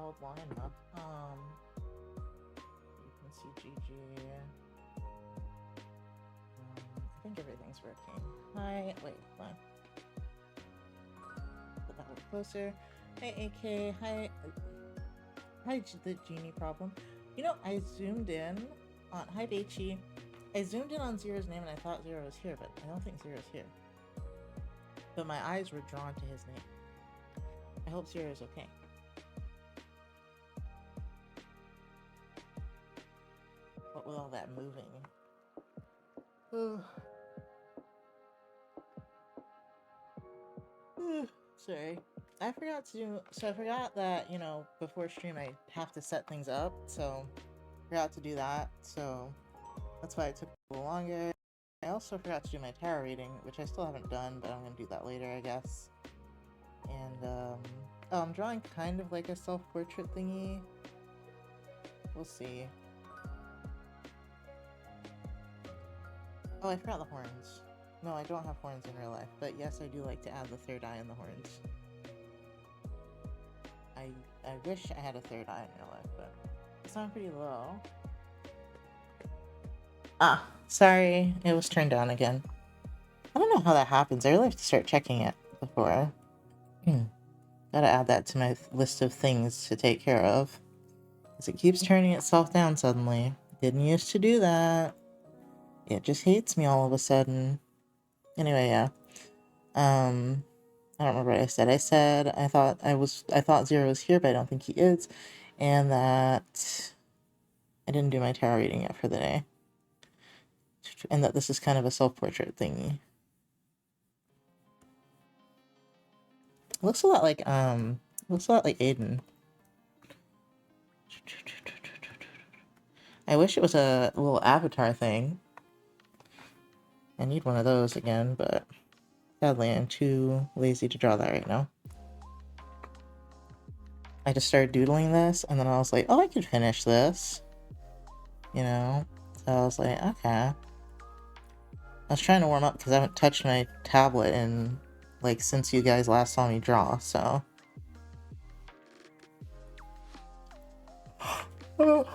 held long enough. You can see GG. I think everything's working. Hi, wait, hold on. Put that a little closer. Hi, AK. Hi, the genie problem. You know, I zoomed in on. Hi, Beichi. I zoomed in on Zero's name and I thought Zero was here, but I don't think Zero's here. But my eyes were drawn to his name. I hope Zero is okay. What with all that moving? Sorry. I forgot to, so I forgot that, you know, before stream I have to set things up, so I forgot to do that, so that's why it took a little longer. I also forgot to do my tarot reading, which I still haven't done, but I'm gonna do that later, I guess. And, oh, I'm drawing kind of like a self-portrait thingy. We'll see. Oh, I forgot the horns. No, I don't have horns in real life, but yes, I do like to add the third eye in the horns. I wish I had a third eye in real life, but it's not pretty low. Ah, sorry, it was turned down again. I don't know how that happens. I really have to start checking it before. Gotta add that to my list of things to take care of. Because it keeps turning itself down suddenly. Didn't used to do that. It just hates me all of a sudden. Anyway, yeah. I don't remember what I said. I said I thought Zero was here, but I don't think he is. And that I didn't do my tarot reading yet for the day. And that this is kind of a self-portrait thingy. It looks a lot like Aiden. I wish it was a little avatar thing. I need one of those again, but sadly I'm too lazy to draw that right now. I just started doodling this, and then I was like, oh, I could finish this. You know? So I was like, okay. I was trying to warm up because I haven't touched my tablet in, like, since you guys last saw me draw, so. Well,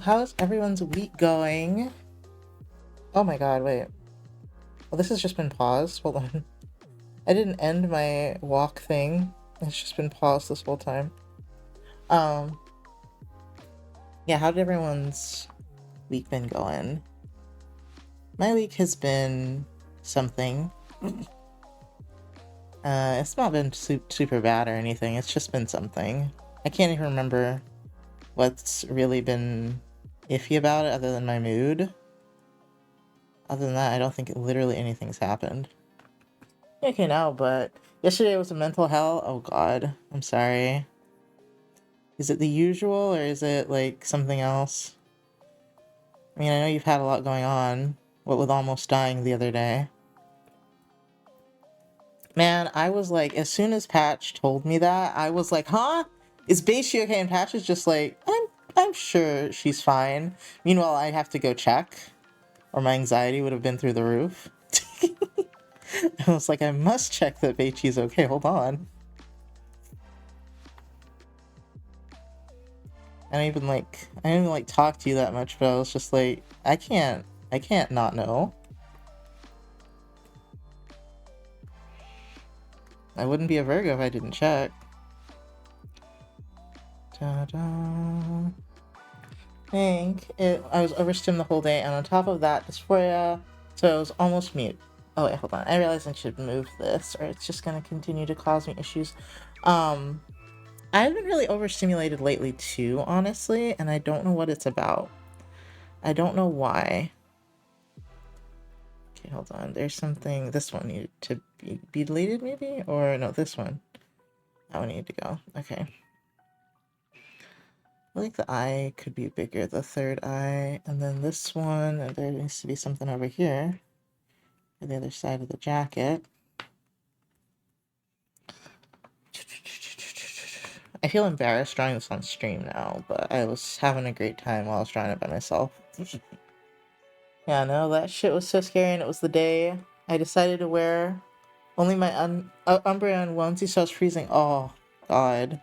how's everyone's week going? Oh my god, wait. Well, this has just been paused. Hold on. I didn't end my walk thing. It's just been paused this whole time. Yeah, how did everyone's week been going? My week has been something. It's not been super bad or anything. It's just been something. I can't even remember what's really been iffy about it other than my mood. Other than that, I don't think literally anything's happened. Okay, now, but yesterday was a mental hell. Oh god, I'm sorry. Is it the usual, or is it, like, something else? I mean, I know you've had a lot going on. What with almost dying the other day. Man, I was like, as soon as Patch told me that, I was like, huh? Is Beishi okay? And Patch is just like, I'm sure she's fine. Meanwhile, I have to go check, or my anxiety would have been through the roof. I was like, I must check that Beichi's okay. Hold on. I don't even like talk to you that much, but I was just like, I can't not know. I wouldn't be a Virgo if I didn't check. Ta-da. I was overstimmed the whole day, and on top of that, dysphoria, so I was almost mute. Oh wait, hold on. I realized I should move this, or it's just gonna continue to cause me issues. I've been really overstimulated lately too, honestly, and I don't know what it's about. I don't know why. Okay, hold on. There's something. This one needed to be deleted, maybe? Or no, this one. That one needed to go. Okay. I think the eye could be bigger, the third eye. And then this one, and there needs to be something over here. On the other side of the jacket. I feel embarrassed drawing this on stream now, but I was having a great time while I was drawing it by myself. Yeah, no, that shit was so scary, and it was the day I decided to wear only my Umbreon onesie, so I was freezing. Oh, God.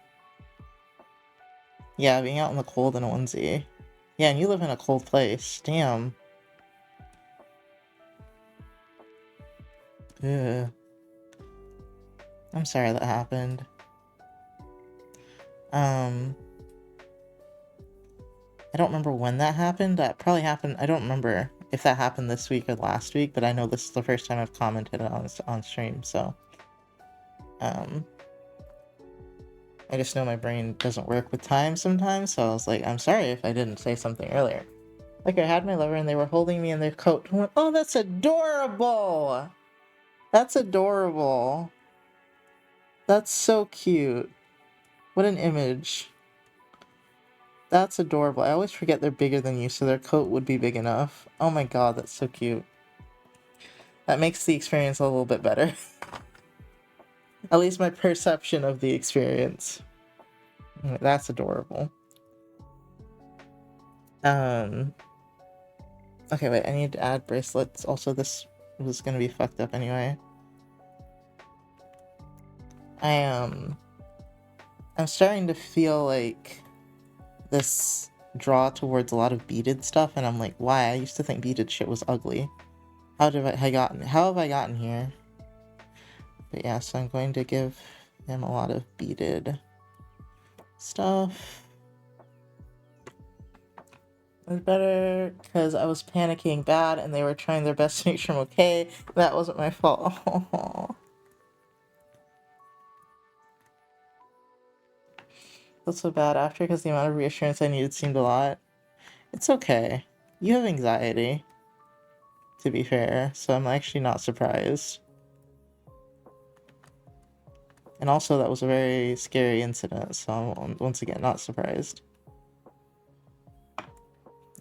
Yeah, being out in the cold in a onesie. Yeah, and you live in a cold place. Damn. Ugh. I'm sorry that happened. I don't remember when that happened. That probably happened. I don't remember if that happened this week or last week, but I know this is the first time I've commented on stream, so um I just know my brain doesn't work with time sometimes, so I was like, I'm sorry if I didn't say something earlier. Like, I had my lover and they were holding me in their coat and went, oh, that's adorable! That's adorable. That's so cute. What an image. That's adorable. I always forget they're bigger than you, so their coat would be big enough. Oh my god, that's so cute. That makes the experience a little bit better. At least my perception of the experience. That's adorable. Okay, wait, I need to add bracelets. Also, this was gonna be fucked up anyway. I'm starting to feel like this draw towards a lot of beaded stuff, and I'm like, why? I used to think beaded shit was ugly. How have I gotten here? But yeah, so I'm going to give him a lot of beaded stuff. It was better because I was panicking bad and they were trying their best to make sure I'm okay. That wasn't my fault. That's so bad after because the amount of reassurance I needed seemed a lot. It's okay. You have anxiety, to be fair, so I'm actually not surprised. And also, that was a very scary incident, so I'm once again not surprised.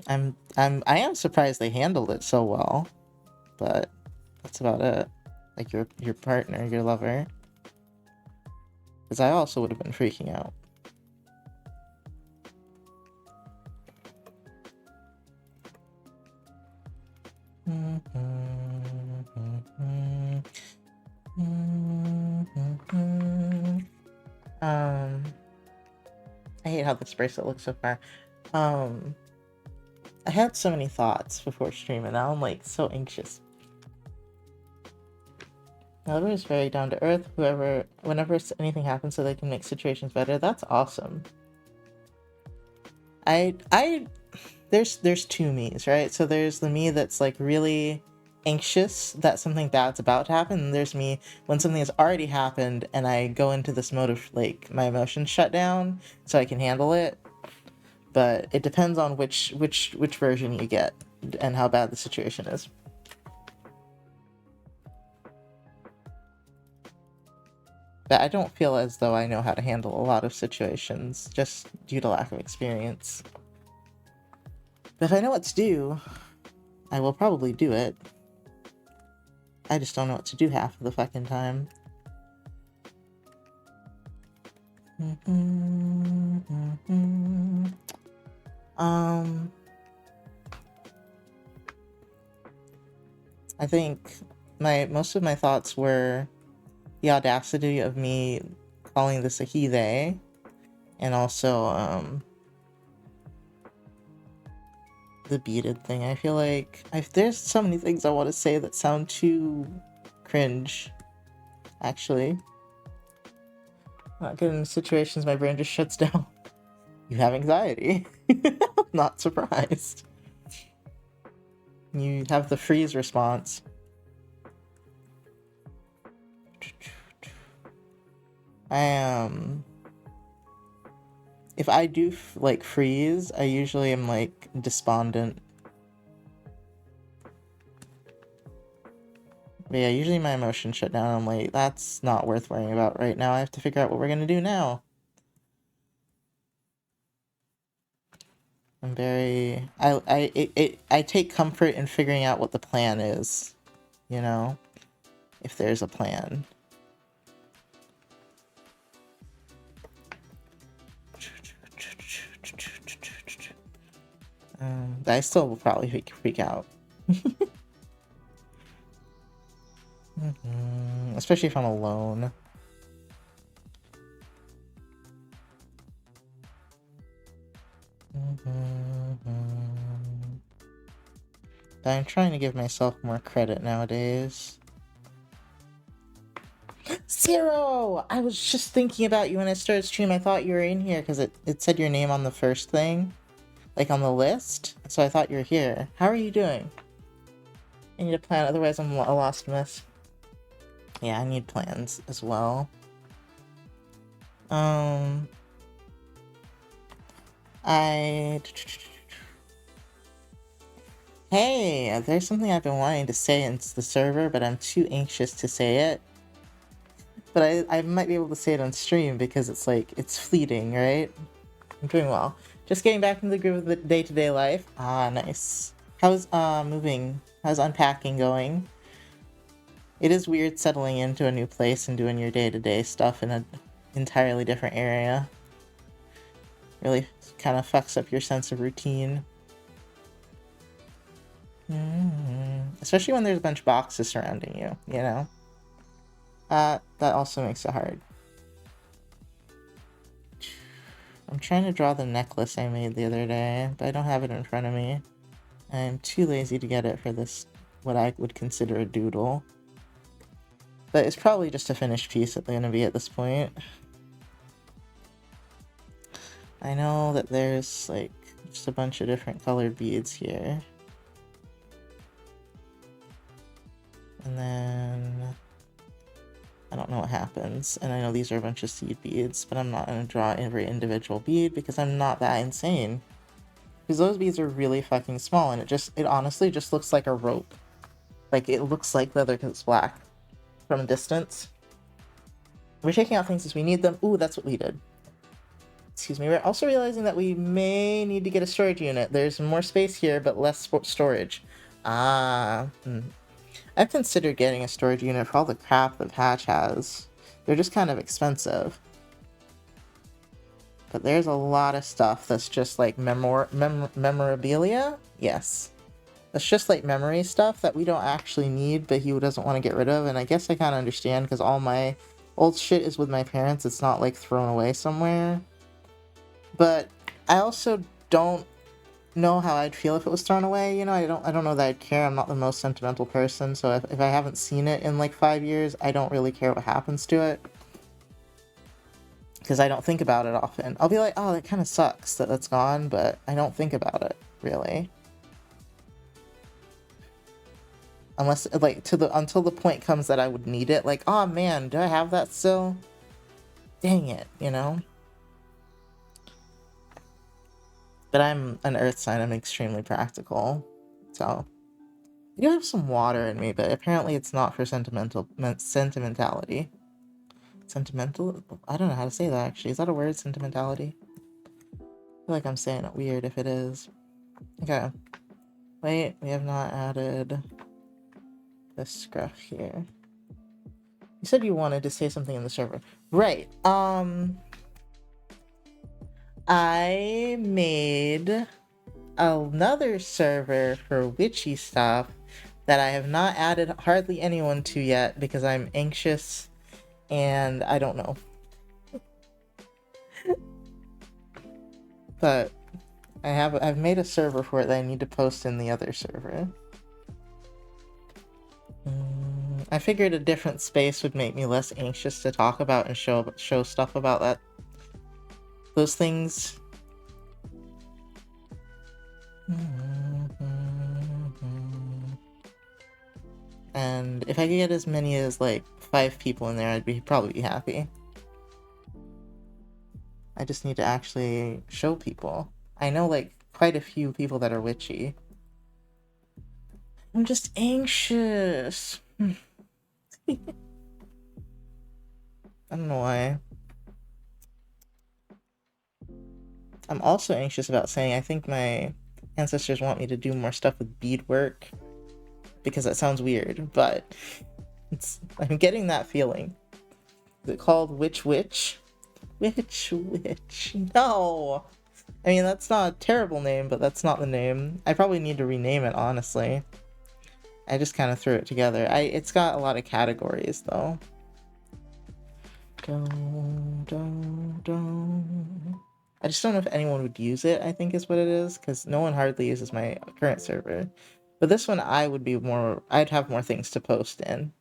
I am surprised they handled it so well, but that's about it. Like your partner, your lover. Because I also would have been freaking out. I hate how this bracelet looks so far. I had so many thoughts before streaming. Now I'm like so anxious. Lover is very down to earth. Whenever anything happens, so they can make situations better. That's awesome. There's two me's, right? So there's the me that's like really anxious that something bad's about to happen, and there's me when something has already happened and I go into this mode of like my emotions shut down so I can handle it. But it depends on which version you get and how bad the situation is. But I don't feel as though I know how to handle a lot of situations just due to lack of experience. But if I know what to do, I will probably do it. I just don't know what to do half of the fucking time. I think most of my thoughts were the audacity of me calling this a he they, and also the beaded thing. I feel like there's so many things I want to say that sound too cringe, actually. Not good in situations, my brain just shuts down. You have anxiety. Not surprised. You have the freeze response. I am... If I do, like, freeze, I usually am, like, despondent. But yeah, usually my emotions shut down. I'm like, that's not worth worrying about right now. I have to figure out what we're gonna do now. I'm very... I take comfort in figuring out what the plan is. You know? If there's a plan. I still will probably freak out. Especially if I'm alone. But I'm trying to give myself more credit nowadays. Zero! I was just thinking about you when I started stream. I thought you were in here because it said your name on the first thing. Like on the list. So I thought you were here. How are you doing? I need a plan, otherwise I'm a lost mess. Yeah, I need plans as well. Hey, there's something I've been wanting to say in the server, but I'm too anxious to say it. But I might be able to say it on stream because it's like, it's fleeting, right? I'm doing well. Just getting back into the groove of the day-to-day life. Ah, nice. How's moving? How's unpacking going? It is weird settling into a new place and doing your day-to-day stuff in an entirely different area. Really kind of fucks up your sense of routine. Especially when there's a bunch of boxes surrounding you, you know? That also makes it hard. I'm trying to draw the necklace I made the other day, but I don't have it in front of me. I'm too lazy to get it for this, what I would consider a doodle. But it's probably just a finished piece that they're gonna be at this point. I know that there's, like, just a bunch of different colored beads here. And then... I don't know what happens, and I know these are a bunch of seed beads, but I'm not going to draw every individual bead because I'm not that insane. Because those beads are really fucking small, and it honestly just looks like a rope. Like, it looks like leather because it's black from a distance. We're taking out things as we need them. Ooh, that's what we did. Excuse me. We're also realizing that we may need to get a storage unit. There's more space here, but less storage. Ah, I've considered getting a storage unit for all the crap that Patch has. They're just kind of expensive. But there's a lot of stuff that's just like memorabilia? Yes. That's just like memory stuff that we don't actually need, but he doesn't want to get rid of, and I guess I kind of understand, because all my old shit is with my parents. It's not like thrown away somewhere. But I also don't know how I'd feel if it was thrown away, you know? I don't know that I'd care. I'm not the most sentimental person, so if I haven't seen it in like 5 years, I don't really care what happens to it. Because I don't think about it often. I'll be like, oh, that kind of sucks that that's gone, but I don't think about it, really. Unless, like, until the point comes that I would need it, like, oh man, do I have that still? Dang it, you know? But I'm an earth sign, I'm extremely practical, so... I do have some water in me, but apparently it's not for sentimentality. Sentimental? I don't know how to say that, actually. Is that a word, sentimentality? I feel like I'm saying it weird if it is. Okay. Wait, we have not added this scruff here. You said you wanted to say something in the server. Right, I made another server for witchy stuff that I have not added hardly anyone to yet because I'm anxious and I don't know. But I've made a server for it that I need to post in the other server. I figured a different space would make me less anxious to talk about and show stuff about those things. And if I could get as many as like 5 people in there, I'd probably be happy. I just need to actually show people. I know like quite a few people that are witchy. I'm just anxious. I don't know why. I'm also anxious about saying I think my ancestors want me to do more stuff with beadwork. Because that sounds weird, but I'm getting that feeling. Is it called Witch Witch? Witch Witch. No! I mean, that's not a terrible name, but that's not the name. I probably need to rename it, honestly. I just kind of threw it together. It's got a lot of categories, though. I just don't know if anyone would use it, I think is what it is, because no one hardly uses my current server. But this one I'd have more things to post in.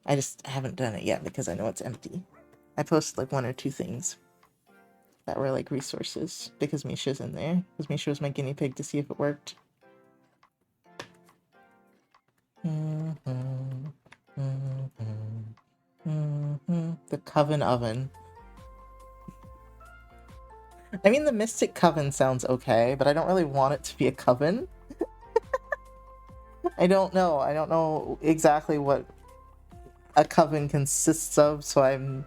I just haven't done it yet because I know it's empty. I posted like 1 or 2 things that were like resources because Misha's in there. Because Misha was my guinea pig to see if it worked. The Coven Oven. I mean, the Mystic Coven sounds okay, but I don't really want it to be a coven. I don't know. I don't know exactly what a coven consists of, so I'm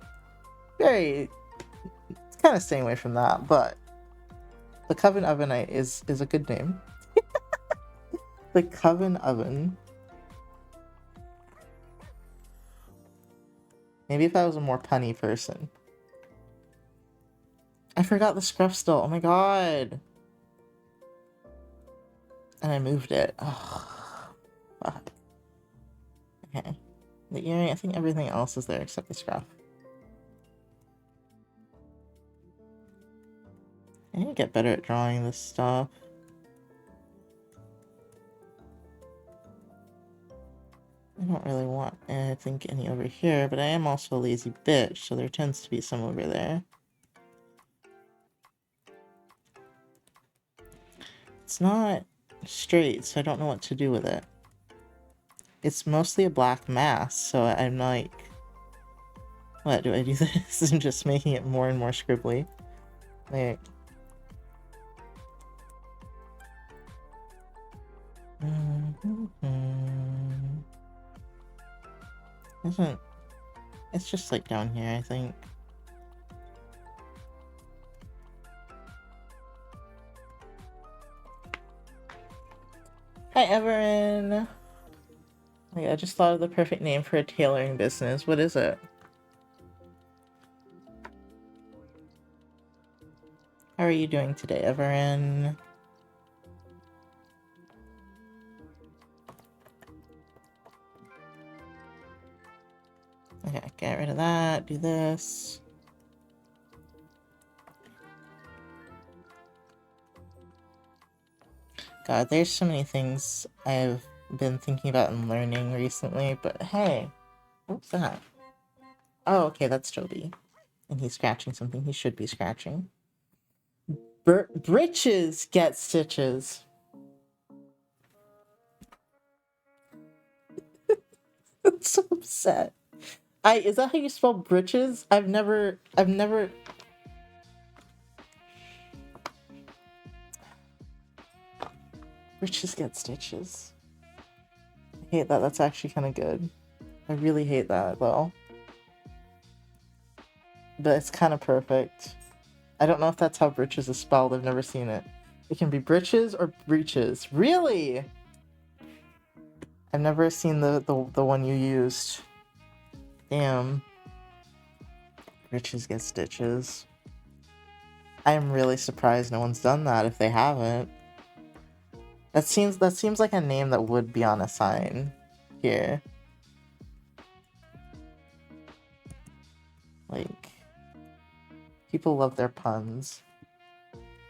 very kind of staying away from that. But the Coven Oven is a good name. The Coven Oven. Maybe if I was a more punny person. I forgot the scruff still. Oh my god. And I moved it. Oh, fuck. Okay. The earring, I think everything else is there except the scruff. I need to get better at drawing this stuff. I don't really want, I think, any over here, but I am also a lazy bitch, so there tends to be some over there. It's not straight, so I don't know what to do with it. It's mostly a black mass, so I'm like... What, do I do this? I'm just making it more and more scribbly. Like... Isn't... It's just like down here, I think. Hi, Everin! Oh yeah, I just thought of the perfect name for a tailoring business. What is it? How are you doing today, Everin? Okay, get rid of that, do this. God, there's so many things I've been thinking about and learning recently, but hey, what's that? Oh, okay, that's Toby. And he's scratching something he should be scratching. Britches get stitches. I'm so upset. Is that how you spell britches? I've never... Britches get stitches. I hate that. That's actually kind of good. I really hate that, though. But it's kind of perfect. I don't know if that's how britches is spelled. I've never seen it. It can be britches or breeches. Really? I've never seen the one you used. Damn. Britches get stitches. I am really surprised no one's done that if they haven't. That seems like a name that would be on a sign here. Like, people love their puns.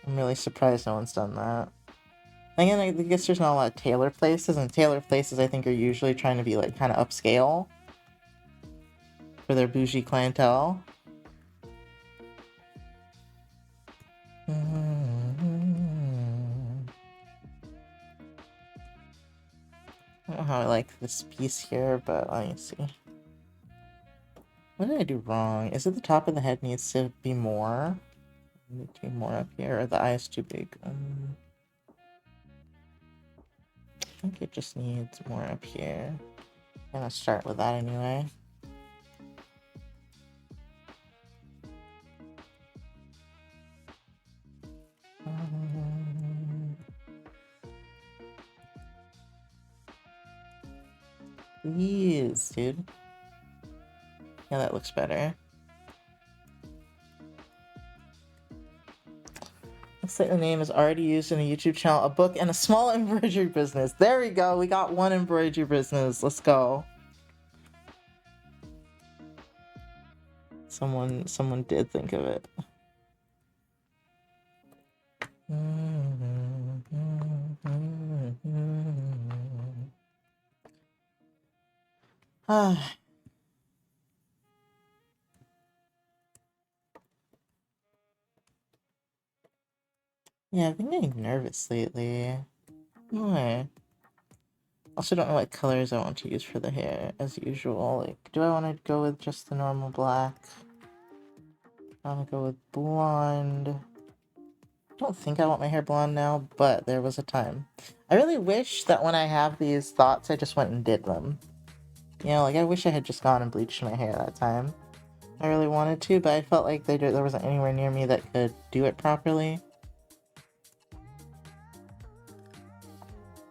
I'm really surprised no one's done that. Again, I guess there's not a lot of tailor places, and tailor places I think are usually trying to be like kind of upscale for their bougie clientele. I don't know how I like this piece here, but let me see. What did I do wrong? Is it the top of the head needs to be more? Need to be more up here, or the eye is too big? I think it just needs more up here. I'm gonna start with that anyway. Please, dude. Yeah, that looks better. Looks like the name is already used in a YouTube channel, a book, and a small embroidery business. There we go. We got one embroidery business. Let's go. Someone did think of it. Ah. Yeah, I've been getting nervous lately. Why? Also don't know what colors I want to use for the hair, as usual. Like, do I want to go with just the normal black? I want to go with blonde. I don't think I want my hair blonde now, but there was a time. I really wish that when I have these thoughts, I just went and did them. You know, like, I wish I had just gone and bleached my hair that time. I really wanted to, but I felt like there wasn't anywhere near me that could do it properly.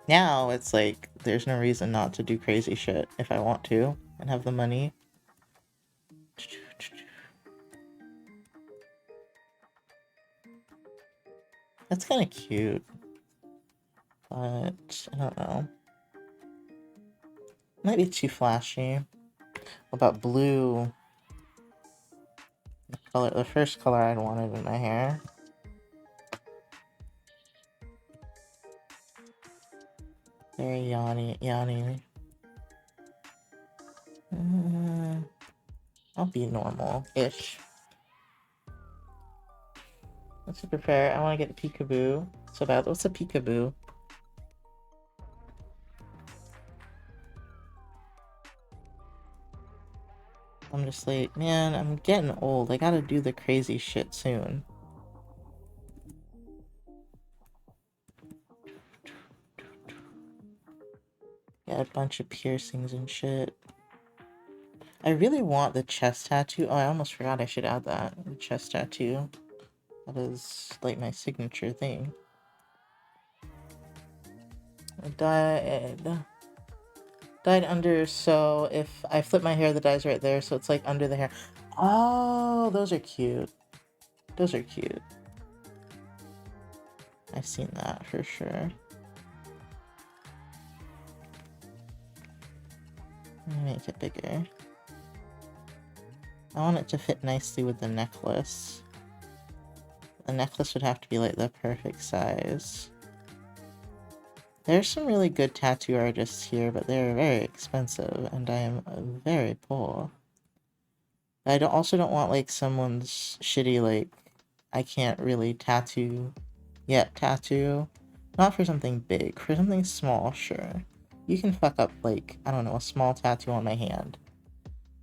Now, it's like, there's no reason not to do crazy shit if I want to, and have the money. That's kind of cute, but I don't know. Might be too flashy. What about blue? The first color I'd wanted in my hair. Very yawny. I'll be normal-ish. What's you prefer? I want to get the peekaboo. So bad. What's a peekaboo? I'm just like, man, I'm getting old. I gotta do the crazy shit soon. Got a bunch of piercings and shit. I really want the chest tattoo. Oh, I almost forgot I should add that. The chest tattoo. That is, like, my signature thing. I dyed under, so if I flip my hair, the dye's right there, so it's, like, under the hair. Oh, those are cute. Those are cute. I've seen that, for sure. Let me make it bigger. I want it to fit nicely with the necklace. The necklace would have to be like the perfect size. There's some really good tattoo artists here, but they're very expensive, and I am very poor. I also don't want like someone's shitty, like, I can't really tattoo yet tattoo. Not for something big, for something small, sure. You can fuck up, like, I don't know, a small tattoo on my hand.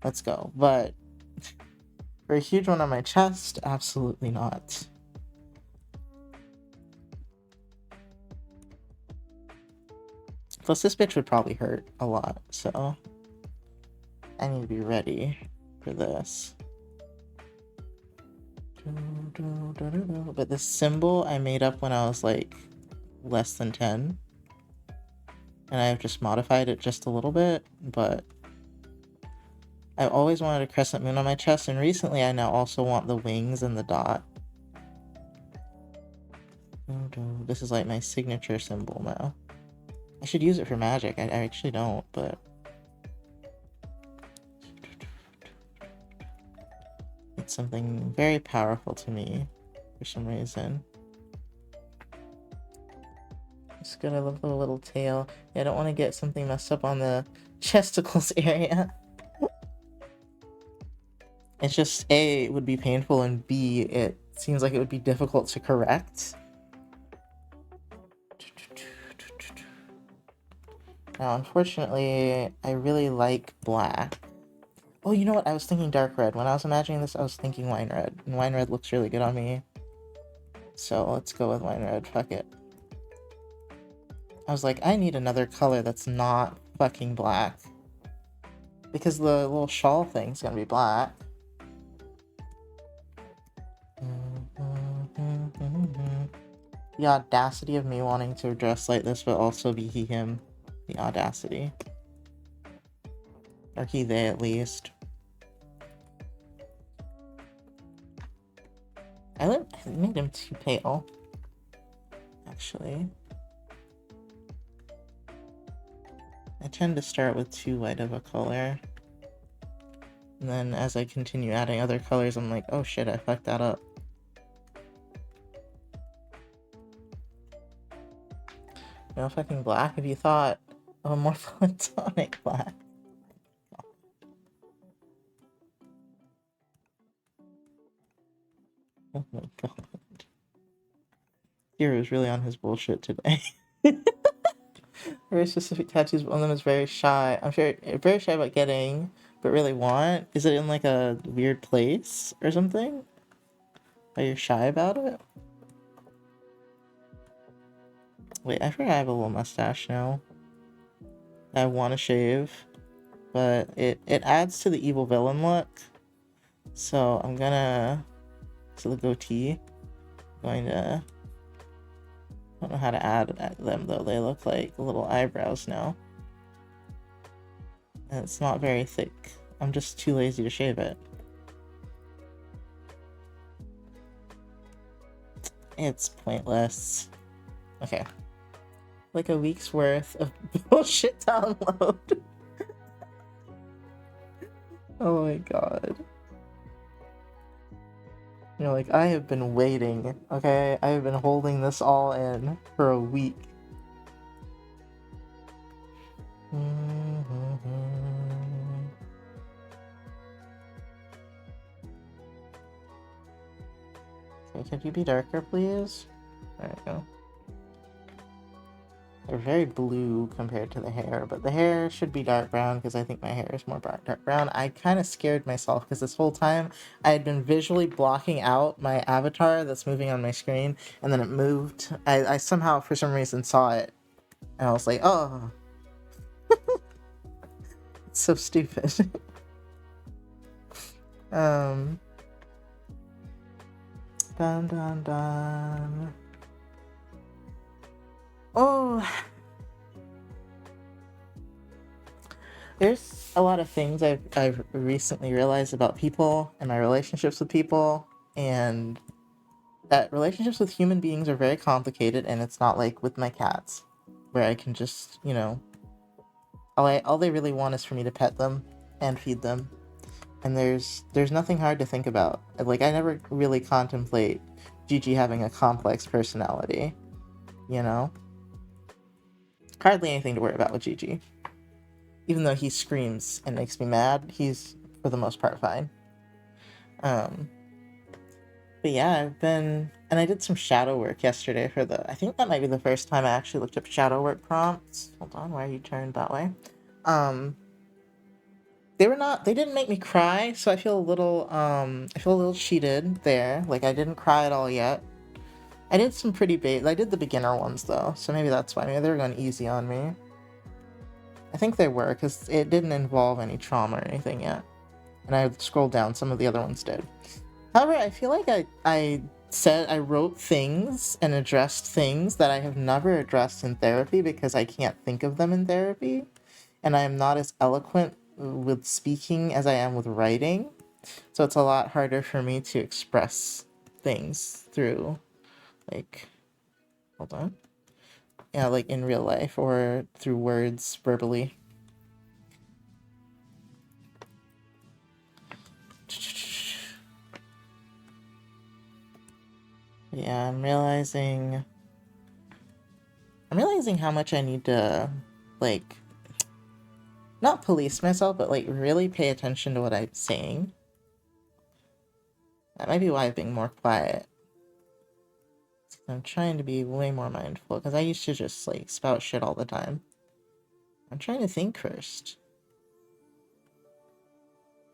Let's go. But for a huge one on my chest, absolutely not. Plus, this bitch would probably hurt a lot, so I need to be ready for this. But this symbol I made up when I was like less than 10. And I've just modified it just a little bit, but I've always wanted a crescent moon on my chest, and recently I now also want the wings and the dot. This is like my signature symbol now. I should use it for magic. I actually don't, but it's something very powerful to me for some reason. It's good. I love the little tail. Yeah, I don't want to get something messed up on the chesticles area. It's just, A, it would be painful, and B, it seems like it would be difficult to correct. Now, unfortunately, I really like black. Oh, you know what? I was thinking dark red. When I was imagining this, I was thinking wine red. And wine red looks really good on me. So let's go with wine red. Fuck it. I was like, I need another color that's not fucking black. Because the little shawl thing's gonna be black. The audacity of me wanting to dress like this, but also be he, him. The audacity. Or he, they, at least. I made him too pale. Actually. I tend to start with too light of a color. And then as I continue adding other colors, I'm like, oh shit, I fucked that up. No fucking black? If you thought of a more platonic black. Oh my god. Hero's really on his bullshit today. Very specific tattoos, one of them is very shy. I'm very shy about getting, but really want. Is it in like a weird place or something? Are you shy about it? Wait, I forgot I have a little mustache now. I want to shave, but it adds to the evil villain look. So I'm gonna, to the goatee, I'm going to, I don't know how to add them though. They look like little eyebrows now. And it's not very thick. I'm just too lazy to shave it. It's pointless. Okay. Like a week's worth of bullshit download. Oh my god. You know, like, I have been waiting, okay? I have been holding this all in for a week. Okay, could you be darker, please? There we go. They're very blue compared to the hair, but the hair should be dark brown because I think my hair is more dark brown. I kind of scared myself because this whole time I had been visually blocking out my avatar that's moving on my screen, and then it moved. I somehow, for some reason, saw it, and I was like, oh. It's so stupid. Dun dun dun. Oh, there's a lot of things I've recently realized about people and my relationships with people, and that relationships with human beings are very complicated, and it's not like with my cats, where I can just, you know, all they really want is for me to pet them and feed them. And there's nothing hard to think about. Like, I never really contemplate Gigi having a complex personality, you know? Hardly anything to worry about with Gigi. Even though he screams and makes me mad, he's, for the most part, fine. But yeah, and I did some shadow work yesterday I think that might be the first time I actually looked up shadow work prompts. Hold on, why are you turned that way? They didn't make me cry, so I feel a little cheated there. Like, I didn't cry at all yet. I did some pretty I did the beginner ones though, so maybe that's why. Maybe they were going easy on me. I think they were, because it didn't involve any trauma or anything yet. And I scrolled down, some of the other ones did. However, I feel like I wrote things and addressed things that I have never addressed in therapy because I can't think of them in therapy. And I am not as eloquent with speaking as I am with writing. So it's a lot harder for me to express things through, like, hold on. Yeah, like in real life or through words verbally. Yeah, I'm realizing how much I need to, like, not police myself, but like really pay attention to what I'm saying. That might be why I'm being more quiet. I'm trying to be way more mindful, because I used to just like spout shit all the time. I'm trying to think first.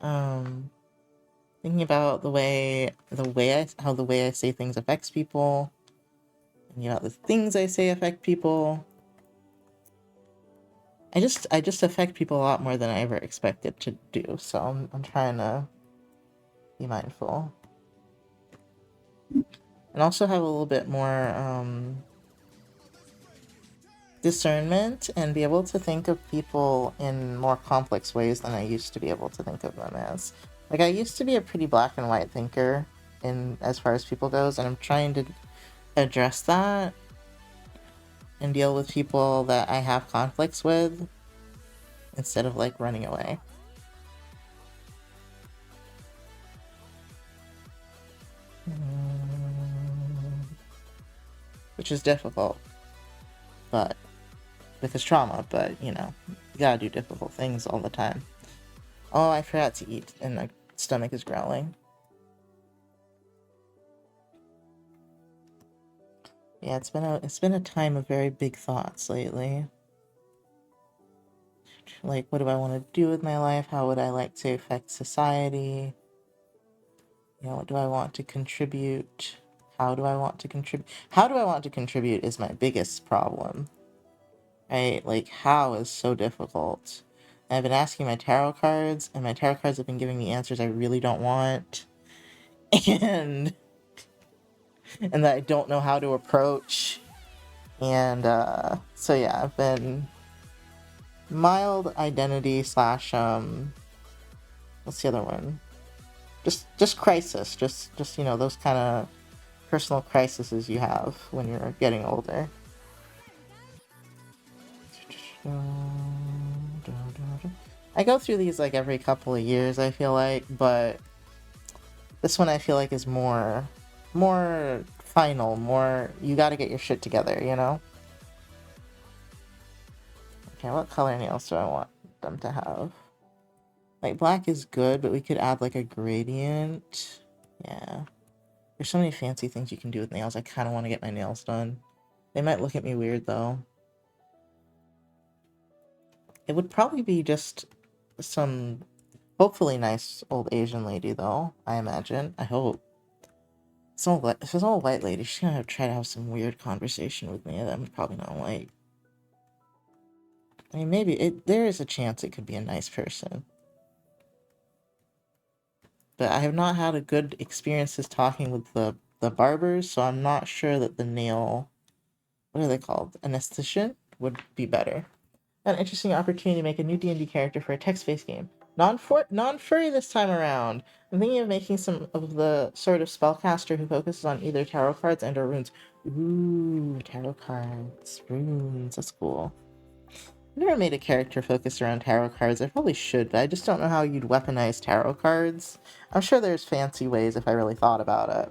Thinking about how the way I say things affects people. Thinking about the things I say affect people. I just affect people a lot more than I ever expected to do, so I'm trying to be mindful. And also have a little bit more discernment and be able to think of people in more complex ways than I used to be able to think of them as. Like, I used to be a pretty black and white thinker in as far as people goes, and I'm trying to address that and deal with people that I have conflicts with instead of like running away. Which is difficult, but because trauma, but you know, you gotta do difficult things all the time. Oh, I forgot to eat and my stomach is growling. Yeah, it's been a time of very big thoughts lately. Like, what do I want to do with my life? How would I like to affect society? You know, what do I want to contribute? How do I want to contribute? How do I want to contribute is my biggest problem. Right? Like, how is so difficult. And I've been asking my tarot cards, and my tarot cards have been giving me answers I really don't want. And that I don't know how to approach. And so yeah, I've been mild identity slash what's the other one? Just crisis. Just you know, those kind of personal crises you have when you're getting older. I go through these like every couple of years, I feel like, but this one I feel like is more final, more you gotta get your shit together, you know? Okay, what color nails do I want them to have? Like, black is good, but we could add, like, a gradient. Yeah. There's so many fancy things you can do with nails. I kind of want to get my nails done. They might look at me weird, though. It would probably be just some, hopefully nice old Asian lady, though, I imagine. I hope. If it's an old white lady, she's gonna try to have some weird conversation with me that I'm probably not like. I mean, there is a chance it could be a nice person. But I have not had a good experiences talking with the barbers, so I'm not sure that the nail, what are they called? Anesthetician would be better. An interesting opportunity to make a new D&D character for a text-based game. Non-furry this time around. I'm thinking of making some of the sort of spellcaster who focuses on either tarot cards and or runes. Ooh, tarot cards, runes, that's cool. I've never made a character focused around tarot cards. I probably should, but I just don't know how you'd weaponize tarot cards. I'm sure there's fancy ways if I really thought about it.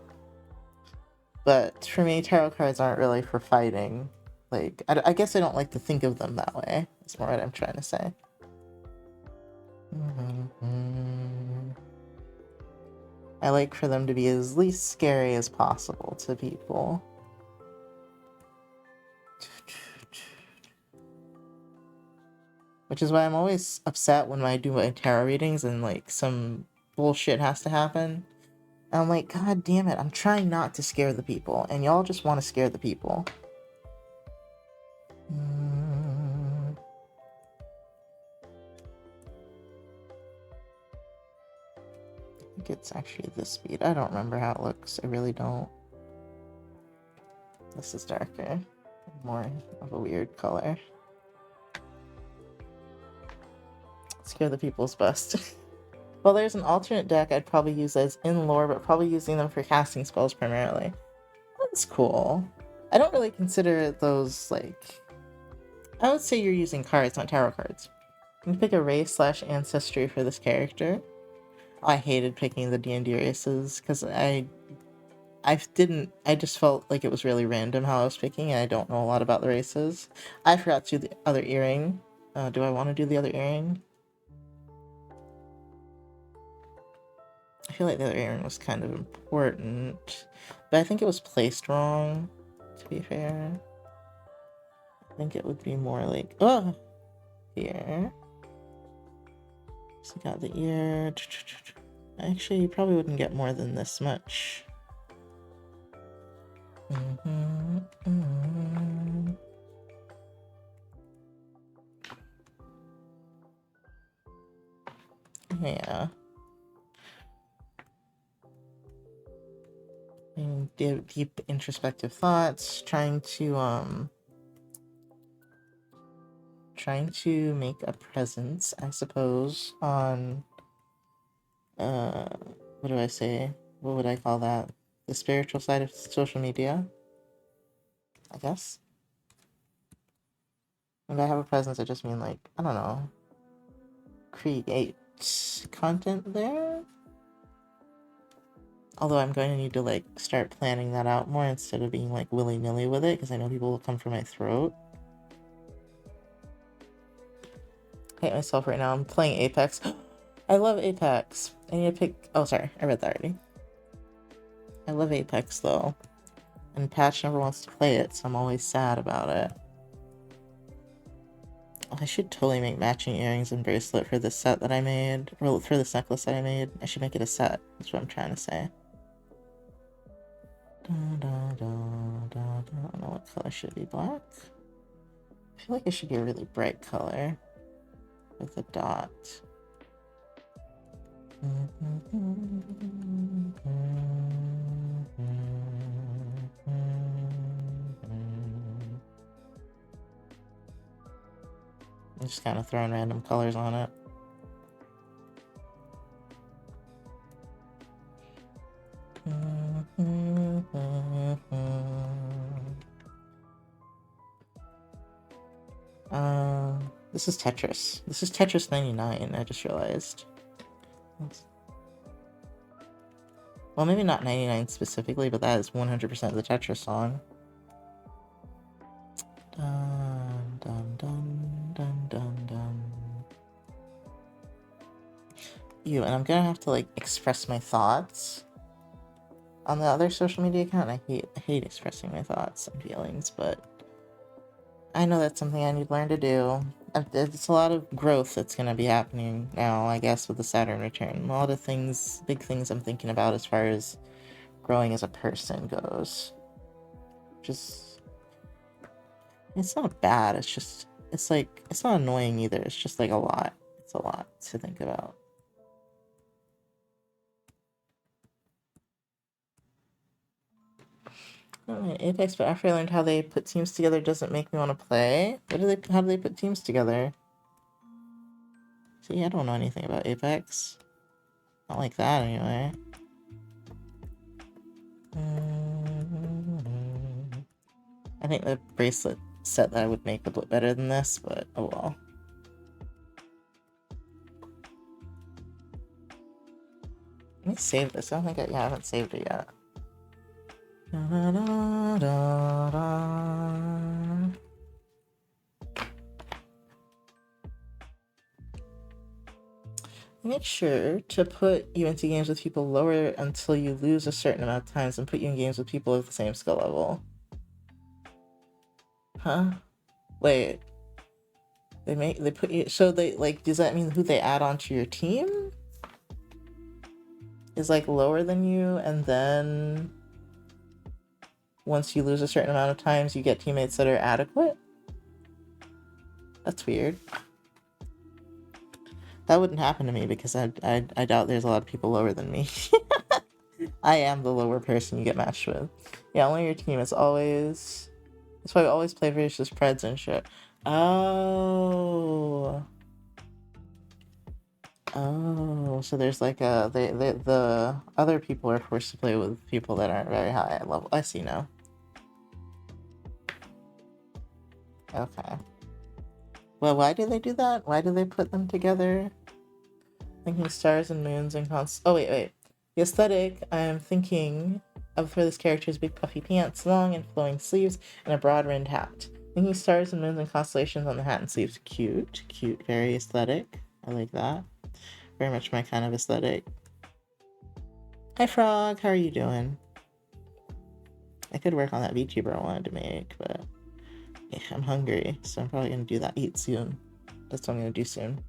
But for me, tarot cards aren't really for fighting. Like, I guess I don't like to think of them that way. That's more what I'm trying to say. I like for them to be as least scary as possible to people. Which is why I'm always upset when I do my tarot readings and, like, some bullshit has to happen. And I'm like, God damn it, I'm trying not to scare the people, and y'all just want to scare the people. I think it's actually this speed. I don't remember how it looks. I really don't. This is darker. More of a weird color. Scare the people's best. Well, there's an alternate deck I'd probably use as in lore, but probably using them for casting spells primarily. That's cool. I don't really consider those, like... I would say you're using cards, not tarot cards. You can pick a race / ancestry for this character. I hated picking the D&D races, because I just felt like it was really random how I was picking, and I don't know a lot about the races. I forgot to do the other earring. Do I want to do the other earring? I feel like the other earring was kind of important, but I think it was placed wrong, to be fair. I think it would be more like, oh, here. So got the ear. Actually, you probably wouldn't get more than this much. Yeah. Deep introspective thoughts, trying to make a presence, I suppose, on what do I say? What would I call that? The spiritual side of social media, I guess. When I have a presence, I just mean, like, I don't know, create content there? Although I'm going to need to, like, start planning that out more instead of being, like, willy-nilly with it, because I know people will come for my throat. I hate myself right now. I'm playing Apex. I love Apex. I need to pick... Oh, sorry. I read that already. I love Apex, though. And Patch never wants to play it, so I'm always sad about it. I should totally make matching earrings and bracelet for this set that I made. Or for this necklace that I made. I should make it a set. That's what I'm trying to say. Da, da, da, da, da. I don't know what color should be. Black? I feel like it should be a really bright color. With a dot. I'm just kind of throwing random colors on it. This is Tetris. This is Tetris 99, I just realized. Well, maybe not 99 specifically, but that is 100% the Tetris song. Dun, dun, dun, dun, dun, dun. And I'm gonna have to, like, express my thoughts on the other social media account. I hate expressing my thoughts and feelings, but I know that's something I need to learn to do. It's a lot of growth that's going to be happening now, I guess, with the Saturn return. A lot of things, big things I'm thinking about as far as growing as a person goes. Just, it's not bad, it's just, it's like, it's not annoying either, it's just like a lot. It's a lot to think about. Apex, but after I learned how they put teams together doesn't make me want to play. How do they put teams together? See, I don't know anything about Apex. Not like that, anyway. I think the bracelet set that I would make would look better than this, but oh well. Let me save this. I don't think I haven't saved it yet. Da, da, da, da. Make sure to put you into games with people lower until you lose a certain amount of times and put you in games with people of the same skill level. Huh? Wait. They put you, so they, like, does that mean who they add onto your team is, like, lower than you, and then once you lose a certain amount of times you get teammates that are adequate? That's weird. That wouldn't happen to me because I doubt there's a lot of people lower than me. I am the lower person you get matched with. Yeah, only your team is always... That's why we always play versus Preds and shit. Oh. Oh, so there's like the other people are forced to play with people that aren't very high at level. I see now. Okay. Well, why do they do that? Why do they put them together? Thinking stars and moons and oh, wait. The aesthetic I'm thinking of for this character is big puffy pants, long and flowing sleeves, and a broad-rimmed hat. Thinking stars and moons and constellations on the hat and sleeves. Cute, very aesthetic. I like that. Very much my kind of aesthetic. Hi, Frog. How are you doing? I could work on that VTuber I wanted to make, but yeah, I'm hungry, so I'm probably gonna do that. Eat soon. That's what I'm gonna do soon.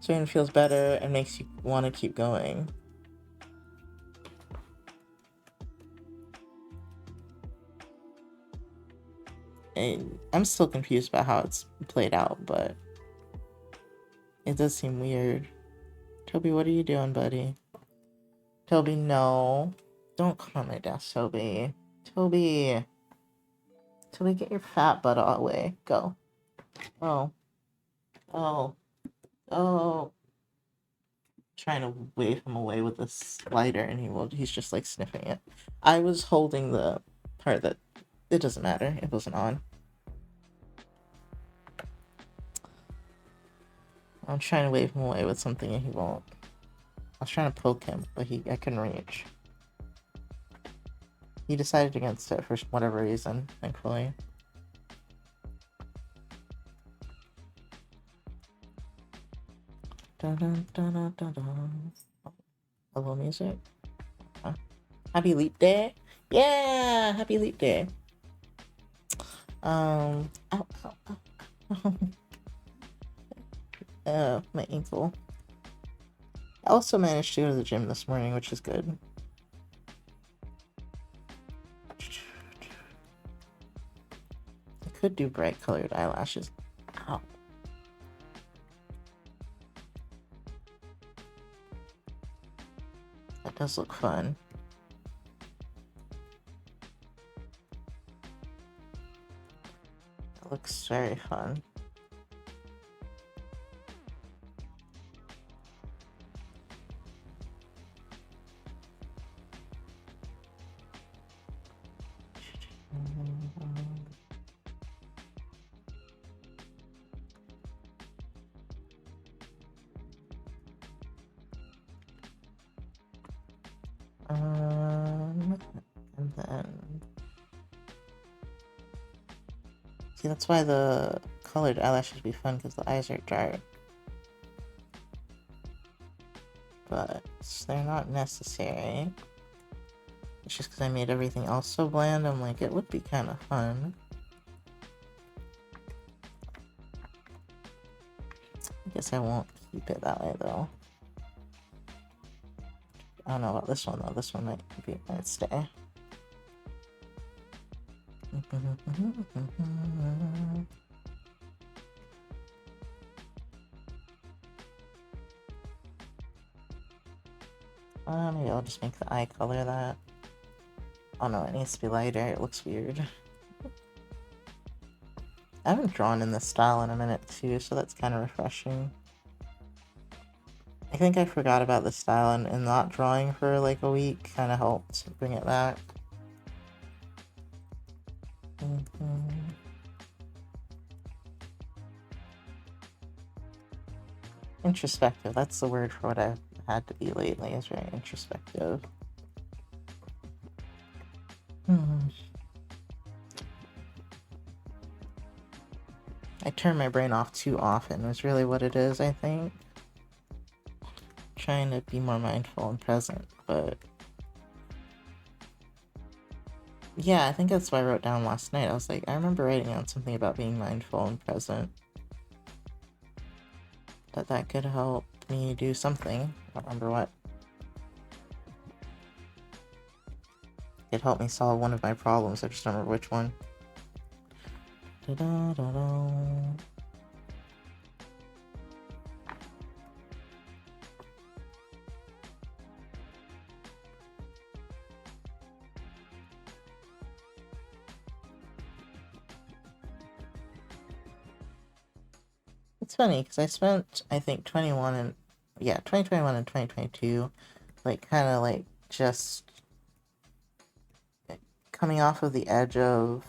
So it feels better and makes you want to keep going. I'm still confused about how it's played out, but it does seem weird. Toby, what are you doing, buddy? Toby, no. Don't come on my desk, Toby. Toby, get your fat butt away. Go. Oh. Trying to wave him away with this lighter, and he's just like sniffing it. I was holding the part that it doesn't matter. It wasn't on. I'm trying to wave him away with something and he won't. I was trying to poke him, but I couldn't reach. He decided against it for whatever reason, thankfully. Dun, dun, dun, dun, dun, dun. Hello, music. Happy Leap Day. Yeah! Happy leap day. Ow, ow, ow. My ankle. I also managed to go to the gym this morning, which is good. I could do bright colored eyelashes. Ow. That does look fun. That looks very fun. And then... See, that's why the colored eyelashes would be fun, because the eyes are dark. But they're not necessary. It's just because I made everything else so bland, I'm like, it would be kind of fun. I guess I won't keep it that way, though. I don't know about this one, though. This one might stay. Maybe I'll just make the eye color that. Oh no, it needs to be lighter. It looks weird. I haven't drawn in this style in a minute too, so that's kind of refreshing. I think I forgot about this style, and not drawing for like a week kind of helped bring it back. Introspective, that's the word for what I've had to be lately, is very introspective. I turn my brain off too often, is really what it is, I think. Trying to be more mindful and present, but... Yeah, I think that's what I wrote down last night. I was like, I remember writing down something about being mindful and present. That could help me do something. I don't remember what. It could help me solve one of my problems. I just don't remember which one. Da-da-da-da. It's funny, because I spent, I think, 2021 and 2022, like, kind of, like, just coming off of the edge of,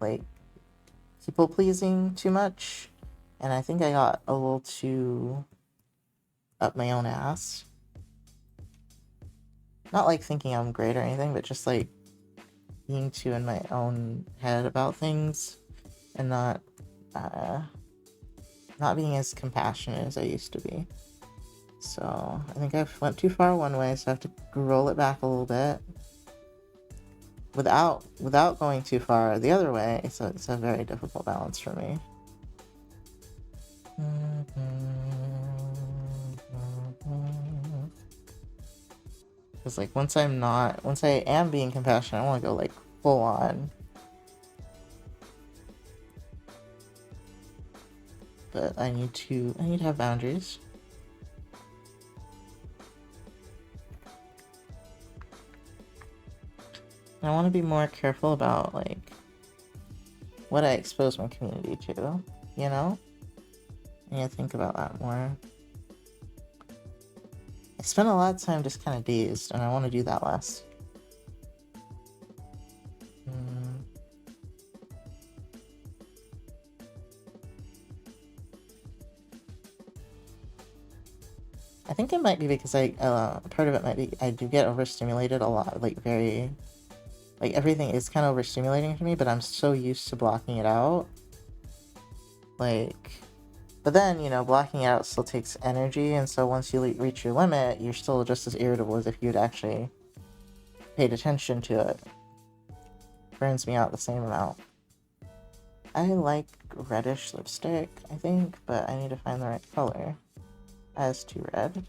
like, people-pleasing too much, and I think I got a little too up my own ass. Not, like, thinking I'm great or anything, but just, like, being too in my own head about things, and not being as compassionate as I used to be. So I think I've went too far one way, so I have to roll it back a little bit without going too far the other way. So it's a very difficult balance for me. Because like once I am being compassionate, I want to go like full on. But I need to have boundaries. And I want to be more careful about like what I expose my community to, you know? I need to think about that more. I spend a lot of time just kind of dazed, and I want to do that less. I think it might be because part of it might be I do get overstimulated a lot, like very, like everything is kind of overstimulating to me, but I'm so used to blocking it out. Like, but then, you know, blocking it out still takes energy, and so once you reach your limit, you're still just as irritable as if you'd actually paid attention to it. burns me out the same amount. I like reddish lipstick, I think, but I need to find the right color. That's too red.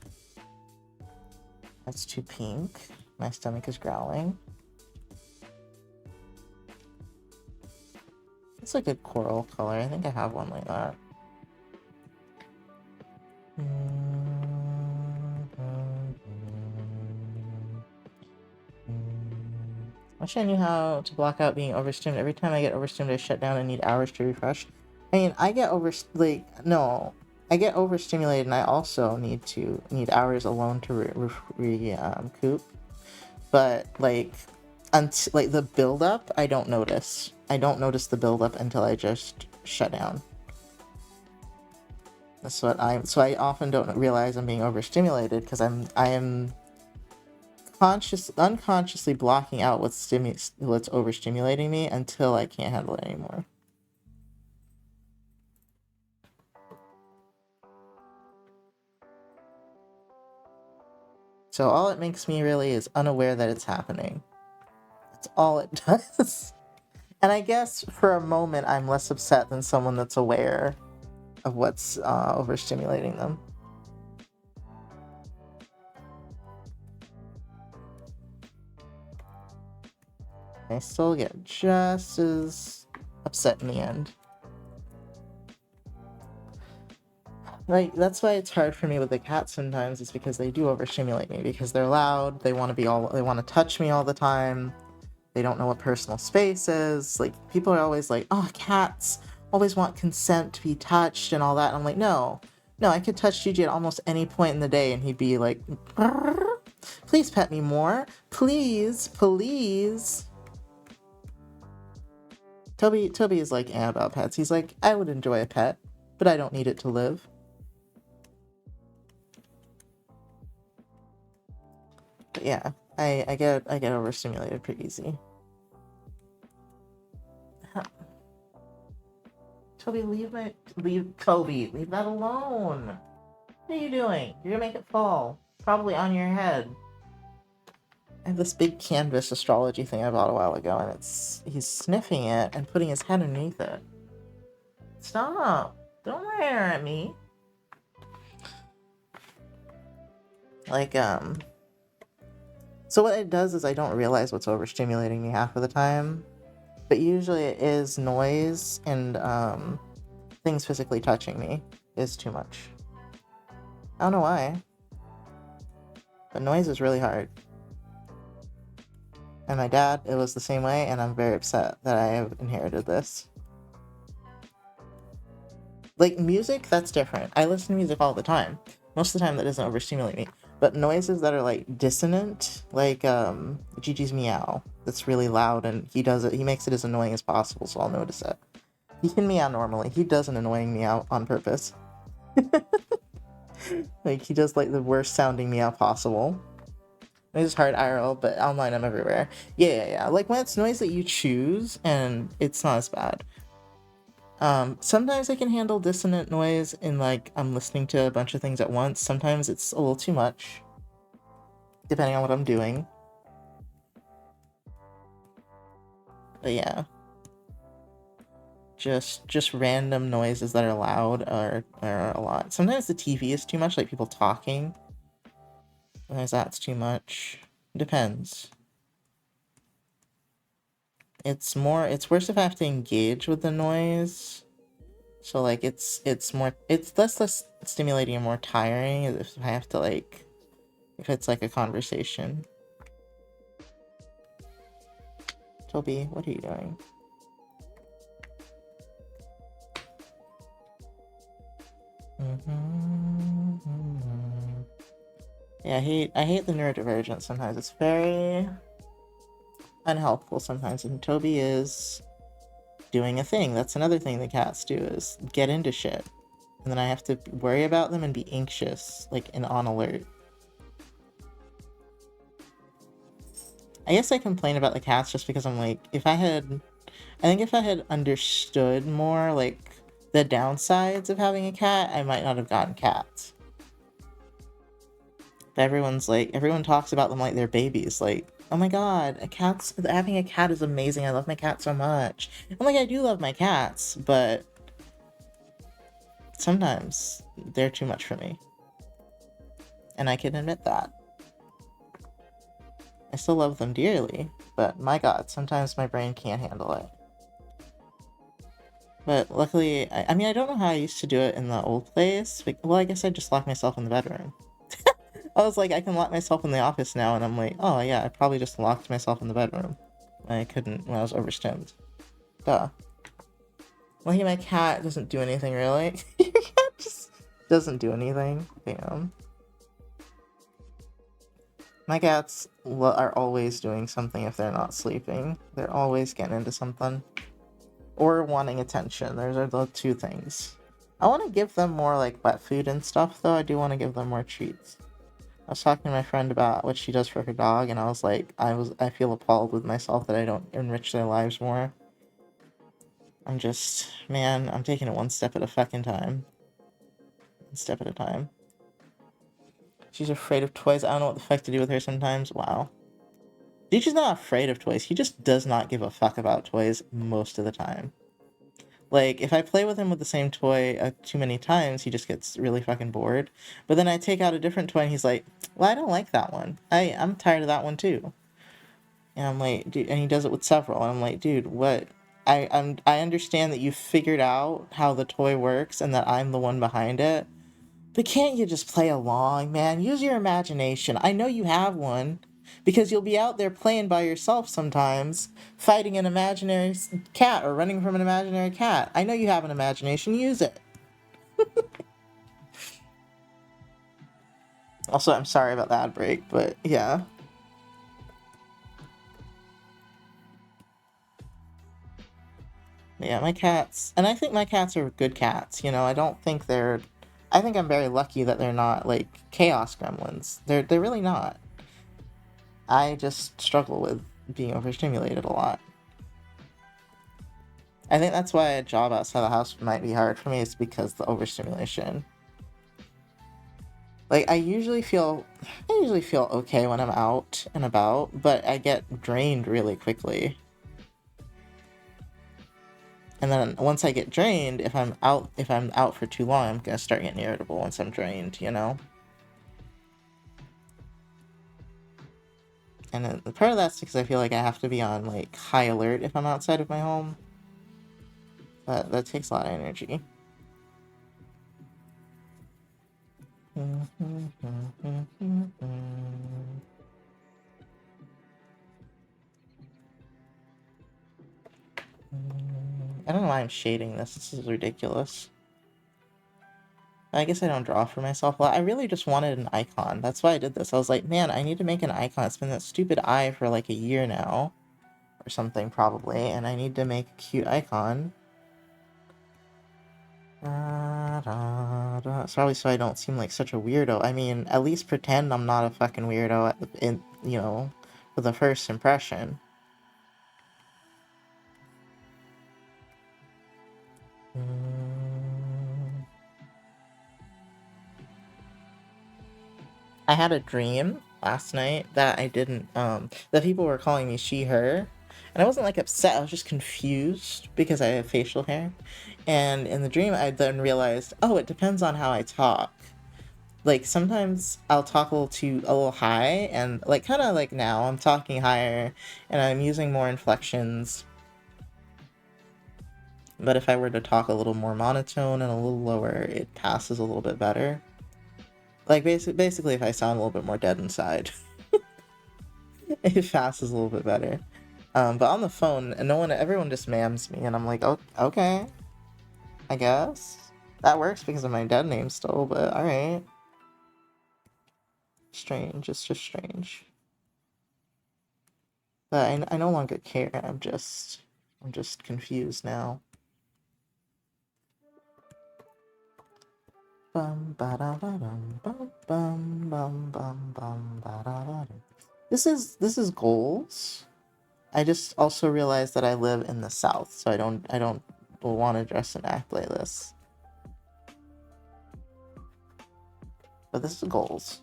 That's too pink. My stomach is growling. It's a good coral color. I think I have one like that. Wish I knew how to block out being overstimulated. Every time I get overstimulated, I shut down and need hours to refresh. I mean, I get I get overstimulated and I also need hours alone to recoup. But like, like the buildup, I don't notice. I don't notice the buildup until I just shut down. That's what so I often don't realize I'm being overstimulated because I am unconsciously blocking out what's overstimulating me until I can't handle it anymore. So all it makes me really is unaware that it's happening. That's all it does. And I guess for a moment I'm less upset than someone that's aware of what's overstimulating them. I still get just as upset in the end. Like, that's why it's hard for me with the cats sometimes, is because they do overstimulate me, because they're loud, they want to touch me all the time, they don't know what personal space is. Like, people are always like, oh, cats always want consent to be touched and all that, and I'm like, no, I could touch Gigi at almost any point in the day, and he'd be like, please pet me more, please. Toby is like about pets. He's like, I would enjoy a pet, but I don't need it to live. But yeah, I get overstimulated pretty easy. Toby, leave that alone. What are you doing? You're gonna make it fall. Probably on your head. I have this big canvas astrology thing I bought a while ago, and he's sniffing it and putting his head underneath it. Stop! Don't stare at me. Like, so what it does is I don't realize what's overstimulating me half of the time, but usually it is noise and things physically touching me is too much. I don't know why, but noise is really hard. And my dad, it was the same way, and I'm very upset that I have inherited this. Like, music, that's different. I listen to music all the time. Most of the time that doesn't overstimulate me. But noises that are, like, dissonant, like, Gigi's meow, that's really loud, and he makes it as annoying as possible, so I'll notice it. He can meow normally. He does an annoying meow on purpose. Like, he does, like, the worst sounding meow possible. It's hard IRL, but online I'm everywhere. Yeah. Like, when it's noise that you choose, and it's not as bad. Sometimes I can handle dissonant noise in, like, I'm listening to a bunch of things at once. Sometimes it's a little too much, depending on what I'm doing. But yeah. Just random noises that are loud are a lot. Sometimes the TV is too much, like people talking. Sometimes that's too much. Depends. It's worse if I have to engage with the noise. So like it's less stimulating and more tiring if I have to, like, if it's like a conversation. Toby, what are you doing? Yeah, I hate the neurodivergent sometimes. It's very unhelpful sometimes, and Toby is doing a thing. That's another thing the cats do, is get into shit. And then I have to worry about them and be anxious, like, and on alert. I guess I complain about the cats just because I'm like, if I had understood more, like, the downsides of having a cat, I might not have gotten cats. Everyone talks about them like they're babies. Like, oh my god, having a cat is amazing. I love my cat so much. I'm like, I do love my cats, but sometimes they're too much for me. And I can admit that. I still love them dearly, but my god, sometimes my brain can't handle it. But luckily, I mean, I don't know how I used to do it in the old place. Well, I guess I just locked myself in the bedroom. I was like, I can lock myself in the office now, and I'm like, oh yeah, I probably just locked myself in the bedroom. I couldn't when I was overstimmed. Duh. Well, my cat doesn't do anything really. Your cat just doesn't do anything. Damn. My cats are always doing something if they're not sleeping. They're always getting into something. Or wanting attention. Those are the two things. I want to give them more like wet food and stuff, though. I do want to give them more treats. I was talking to my friend about what she does for her dog, and I was like, I feel appalled with myself that I don't enrich their lives more. Man, I'm taking it one step at a fucking time. One step at a time. She's afraid of toys. I don't know what the fuck to do with her sometimes. Wow. Deechu's not afraid of toys. He just does not give a fuck about toys most of the time. Like, if I play with him with the same toy too many times, he just gets really fucking bored. But then I take out a different toy and he's like, well, I don't like that one. I'm tired of that one too. And I'm like, dude, and he does it with several. And I'm like, dude, what? I understand that you figured out how the toy works and that I'm the one behind it. But can't you just play along, man? Use your imagination. I know you have one. Because you'll be out there playing by yourself sometimes, fighting an imaginary cat or running from an imaginary cat. I know you have an imagination. Use it. Also, I'm sorry about the ad break, but yeah. Yeah, my cats. And I think my cats are good cats. You know, I think I'm very lucky that they're not like chaos gremlins. They're really not. I just struggle with being overstimulated a lot. I think that's why a job outside the house might be hard for me, is because the overstimulation. Like, I usually feel okay when I'm out and about, but I get drained really quickly. And then once I get drained, if I'm out for too long, I'm gonna start getting irritable once I'm drained, you know? And then part of that's because I feel like I have to be on, like, high alert if I'm outside of my home. But that takes a lot of energy. I don't know why I'm shading this. This is ridiculous. I guess I don't draw for myself. Well, I really just wanted an icon. That's why I did this. I was like, man, I need to make an icon. It's been that stupid eye for like a year now. Or something, probably. And I need to make a cute icon. It's probably so I don't seem like such a weirdo. I mean, at least pretend I'm not a fucking weirdo for the first impression. I had a dream last night that I didn't, that people were calling me she, her. And I wasn't like upset, I was just confused because I have facial hair. And in the dream, I then realized, oh, it depends on how I talk. Like sometimes I'll talk a little high, and like kind of like now I'm talking higher and I'm using more inflections. But if I were to talk a little more monotone and a little lower, it passes a little bit better. Like basically if I sound a little bit more dead inside, it passes a little bit better. But on the phone, and everyone just mams me, and I'm like, oh, okay, I guess that works because of my dead name still. But all right, strange. It's just strange. But I no longer care. I'm just confused now. This is goals. I just also realized that I live in the South, so I don't want to dress and act like this. But this is goals.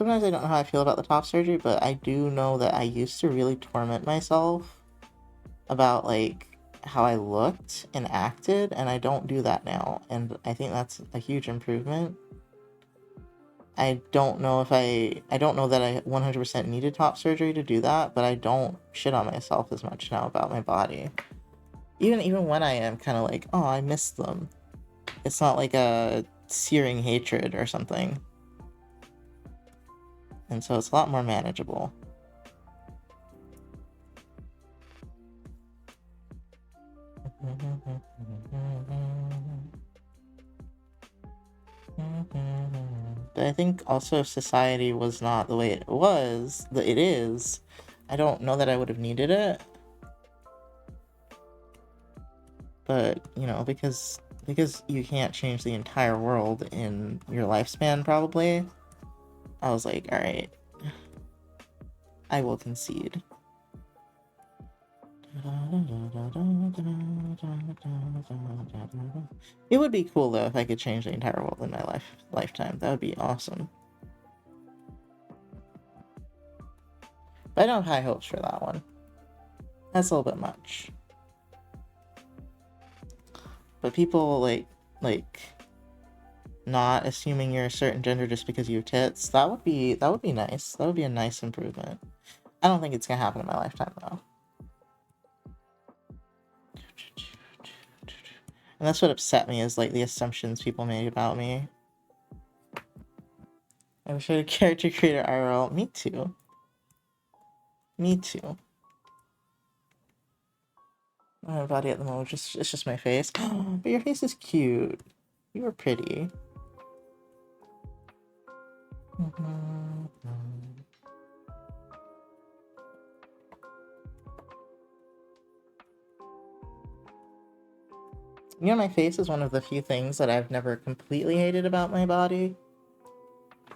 sometimes I don't know how I feel about the top surgery, but I do know that I used to really torment myself about, like, how I looked and acted, and I don't do that now, and I think that's a huge improvement. I don't know if I don't know that I 100% needed top surgery to do that, but I don't shit on myself as much now about my body. Even when I am kind of like, oh, I miss them. It's not like a searing hatred or something. And so it's a lot more manageable. But I think also if society was not the way it was, that it is, I don't know that I would have needed it. But, you know, because you can't change the entire world in your lifespan, probably, I was like, alright, I will concede. It would be cool, though, if I could change the entire world in my lifetime. That would be awesome. But I don't have high hopes for that one. That's a little bit much. But people, like, not assuming you're a certain gender just because you have tits, that would be nice. That would be a nice improvement. I don't think it's gonna happen in my lifetime, though. And that's what upset me, is, like, the assumptions people made about me. I wish I had a character creator IRL. Me too. Me too. My body at the moment, it's just my face. But your face is cute. You are pretty. You know, my face is one of the few things that I've never completely hated about my body.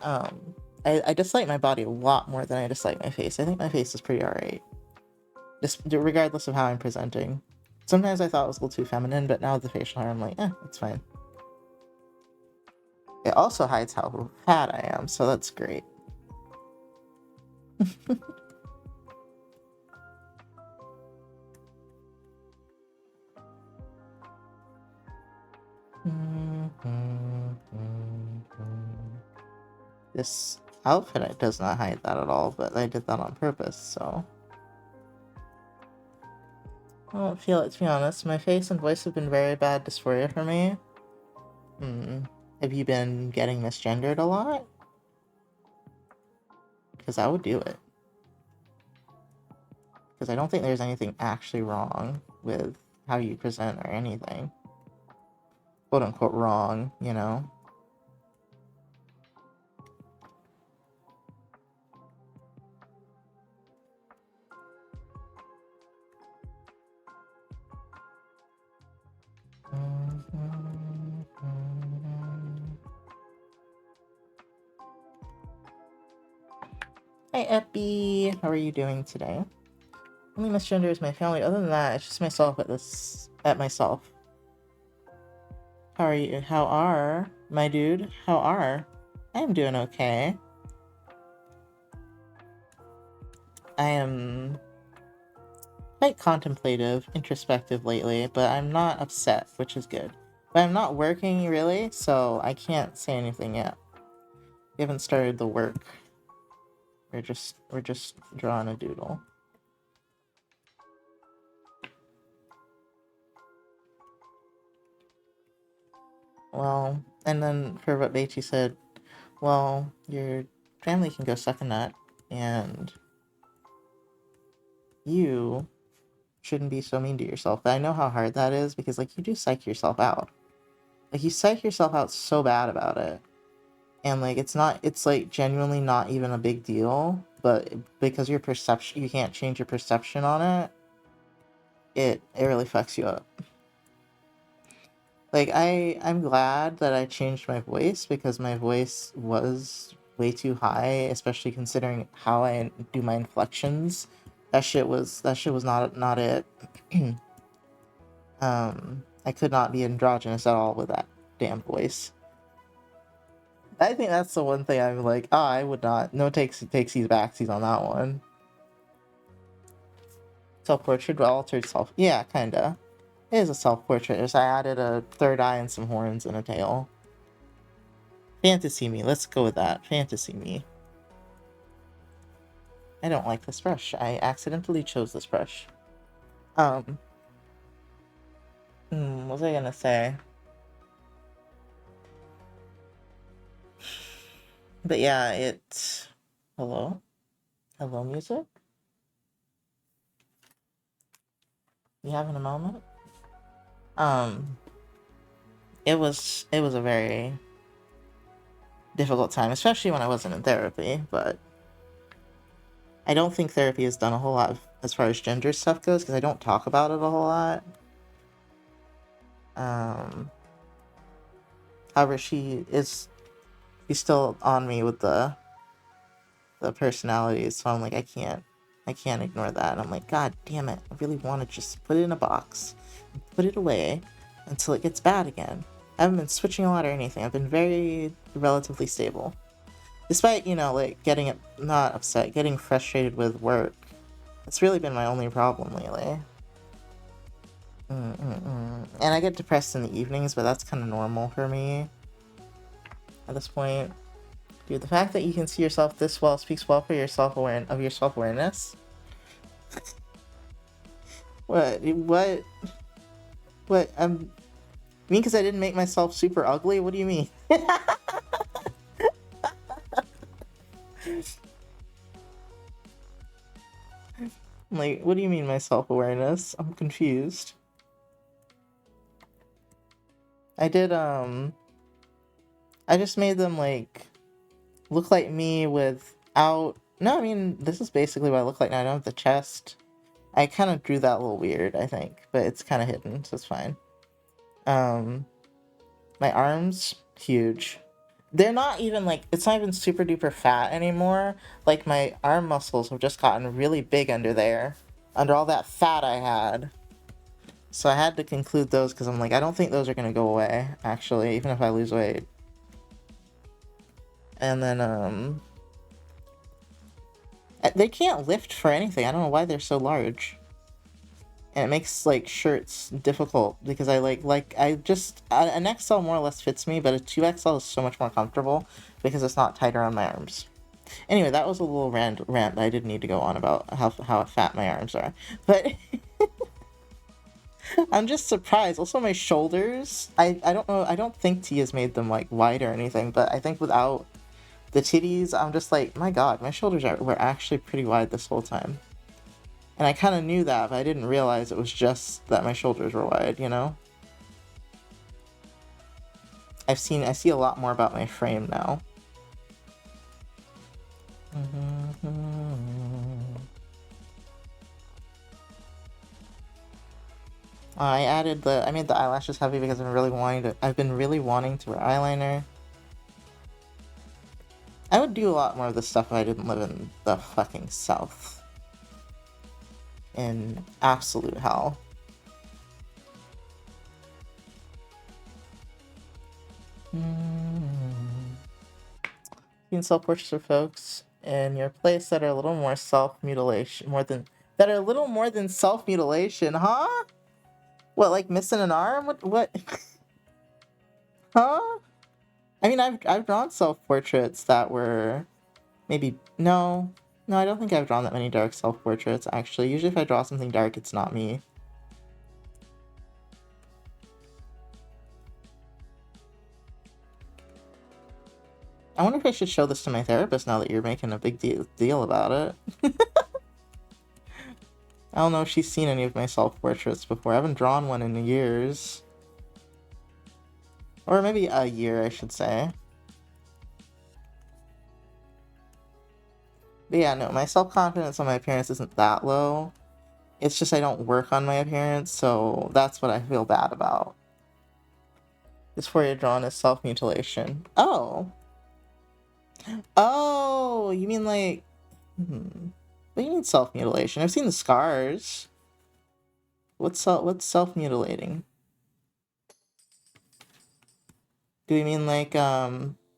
I dislike my body a lot more than I dislike my face. I think my face is pretty alright. Just regardless of how I'm presenting. Sometimes I thought it was a little too feminine, but now with the facial hair, I'm like, it's fine. It also hides how fat I am, so that's great. This outfit does not hide that at all, but I did that on purpose, so... I don't feel it, to be honest. My face and voice have been very bad dysphoria for me. Have you been getting misgendered a lot? Because I would do it. Because I don't think there's anything actually wrong with how you present or anything. Quote unquote wrong, you know? Hi, Epi! How are you doing today? Only misgender is my family. Other than that, it's just myself at myself. How are you? How are, my dude? How are? I am doing okay. I am quite contemplative, introspective lately, but I'm not upset, which is good. But I'm not working, really, so I can't say anything yet. We haven't started the work. We're just drawing a doodle. Well, and then for what Beatty said, well, your family can go suck a nut, and you shouldn't be so mean to yourself. But I know how hard that is, because, like, you do psych yourself out. Like, you psych yourself out so bad about it. And, like, it's, like, genuinely not even a big deal, but because your perception, you can't change your perception on it, it really fucks you up. Like, I'm glad that I changed my voice, because my voice was way too high, especially considering how I do my inflections. That shit was not it. I could not be androgynous at all with that damn voice. I think that's the one thing I'm like, I would not. No takesies backsies on that one. Self-portrait, altered self. Yeah, kinda. It is a self-portrait. Just I added a third eye and some horns and a tail. Fantasy me. Let's go with that. Fantasy me. I don't like this brush. I accidentally chose this brush. Um. What was I gonna say? But yeah, it's... Hello? Hello, music? You having a moment? Um, it was a very difficult time, especially when I wasn't in therapy, but I don't think therapy has done a whole lot as far as gender stuff goes, because I don't talk about it a whole lot. Um, However, she's still on me with the personalities, so I'm like, I can't ignore that. And I'm like, God damn it, I really want to just put it in a box, put it away until it gets bad again. I haven't been switching a lot or anything. I've been very relatively stable. Despite, like getting not upset, getting frustrated with work. It's really been my only problem lately. And I get depressed in the evenings, but that's kind of normal for me at this point. Dude, the fact that you can see yourself this well speaks well for your self-awareness. What? What? You mean because I didn't make myself super ugly? What do you mean? Like, what do you mean my self-awareness? I'm confused. I did, I just made them, like, look like me without... No, I mean, this is basically what I look like now. I don't have the chest. I kind of drew that a little weird, I think, but it's kind of hidden, so it's fine. My arms, huge. They're not even, like, it's not even super duper fat anymore. Like, my arm muscles have just gotten really big under there, under all that fat I had. So I had to conclude those because I'm like, I don't think those are going to go away, actually, even if I lose weight. And then, they can't lift for anything. I don't know why they're so large. And it makes, like, shirts difficult because an XL more or less fits me, but a 2XL is so much more comfortable because it's not tight around my arms. Anyway, that was a little rant that I didn't need to go on about how fat my arms are. But I'm just surprised. Also, my shoulders, I don't know, I don't think T has made them, like, wide or anything, but I think without the titties, I'm just like, my God, my shoulders were actually pretty wide this whole time. And I kind of knew that, but I didn't realize it was just that my shoulders were wide, I see a lot more about my frame now. I made the eyelashes heavy because I've been really wanting to wear eyeliner. I would do a lot more of this stuff if I didn't live in the fucking South. In absolute hell. You can sell portraits for folks in your place that are a little more self-mutilation, that are a little more than self-mutilation, huh? What, like missing an arm? What? Huh? I mean, I've drawn self-portraits that were maybe... No, I don't think I've drawn that many dark self-portraits, actually. Usually if I draw something dark, it's not me. I wonder if I should show this to my therapist now that you're making a big deal about it. I don't know if she's seen any of my self-portraits before. I haven't drawn one in years. Or maybe a year, I should say. But yeah, no, my self-confidence on my appearance isn't that low. It's just I don't work on my appearance, so that's what I feel bad about. Dysphoria drawn is self-mutilation. Oh! Oh! You mean like... What do you mean self-mutilation? I've seen the scars. What's self-mutilating? Do we mean like,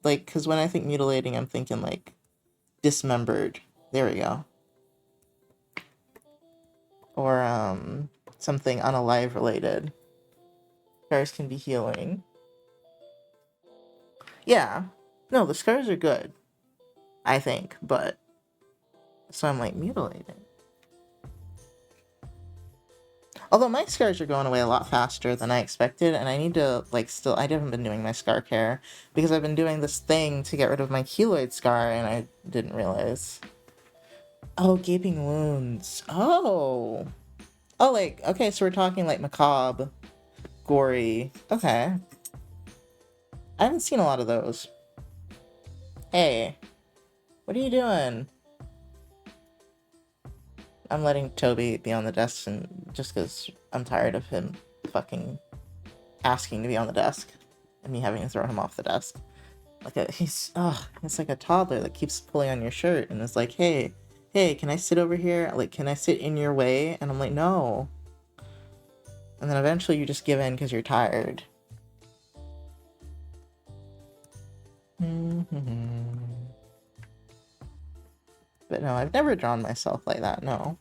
like, because when I think mutilating, I'm thinking like dismembered. There we go. Or something unalive related. Scars can be healing. Yeah. No, the scars are good, I think, but so I'm like mutilating. Although my scars are going away a lot faster than I expected, and I need to, like, still, I haven't been doing my scar care because I've been doing this thing to get rid of my keloid scar, and I didn't realize. Oh, gaping wounds. Oh. Oh, like, okay, so we're talking like macabre, gory. Okay. I haven't seen a lot of those. Hey, what are you doing? I'm letting Toby be on the desk, and just because I'm tired of him fucking asking to be on the desk and me having to throw him off the desk. He's like a toddler that keeps pulling on your shirt and is like, hey, can I sit over here? Like, can I sit in your way? And I'm like, no. And then eventually you just give in because you're tired. But no, I've never drawn myself like that, no.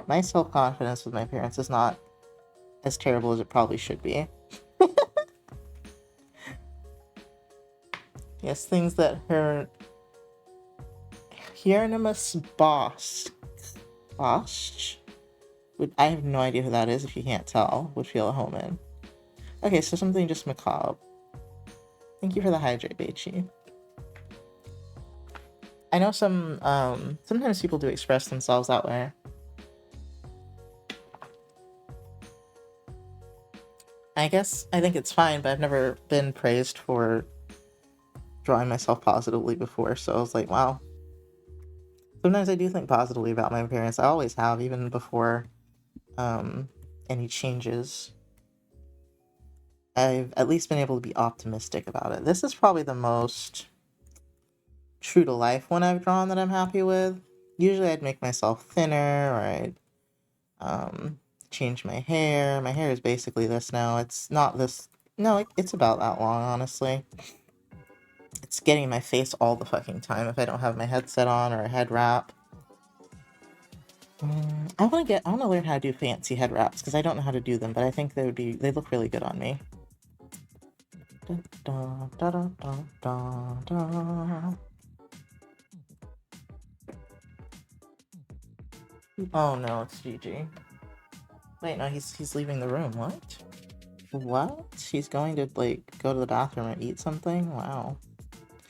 My self-confidence with my parents is not as terrible as it probably should be. Yes, things that hurt. Hieronymus Bosch. Bosch? I have no idea who that is, if you can't tell. Would feel at home in. Okay, so something just macabre. Thank you for the hydrate, Beichi. I know sometimes people do express themselves that way. I think it's fine, but I've never been praised for drawing myself positively before, so I was like, wow. Sometimes I do think positively about my appearance. I always have, even before any changes. I've at least been able to be optimistic about it. This is probably the most true to life one I've drawn that I'm happy with. Usually I'd make myself thinner, or I'd change my hair. My hair is basically this now. It's not this. No, it's about that long, honestly. It's getting in my face all the fucking time if I don't have my headset on or a head wrap. I want to learn how to do fancy head wraps because I don't know how to do them, but I think they look really good on me. Da, da, da, da, da, da. Oh no, it's Gigi. Wait, no, he's leaving the room. What? What? He's going to, like, go to the bathroom and eat something? Wow.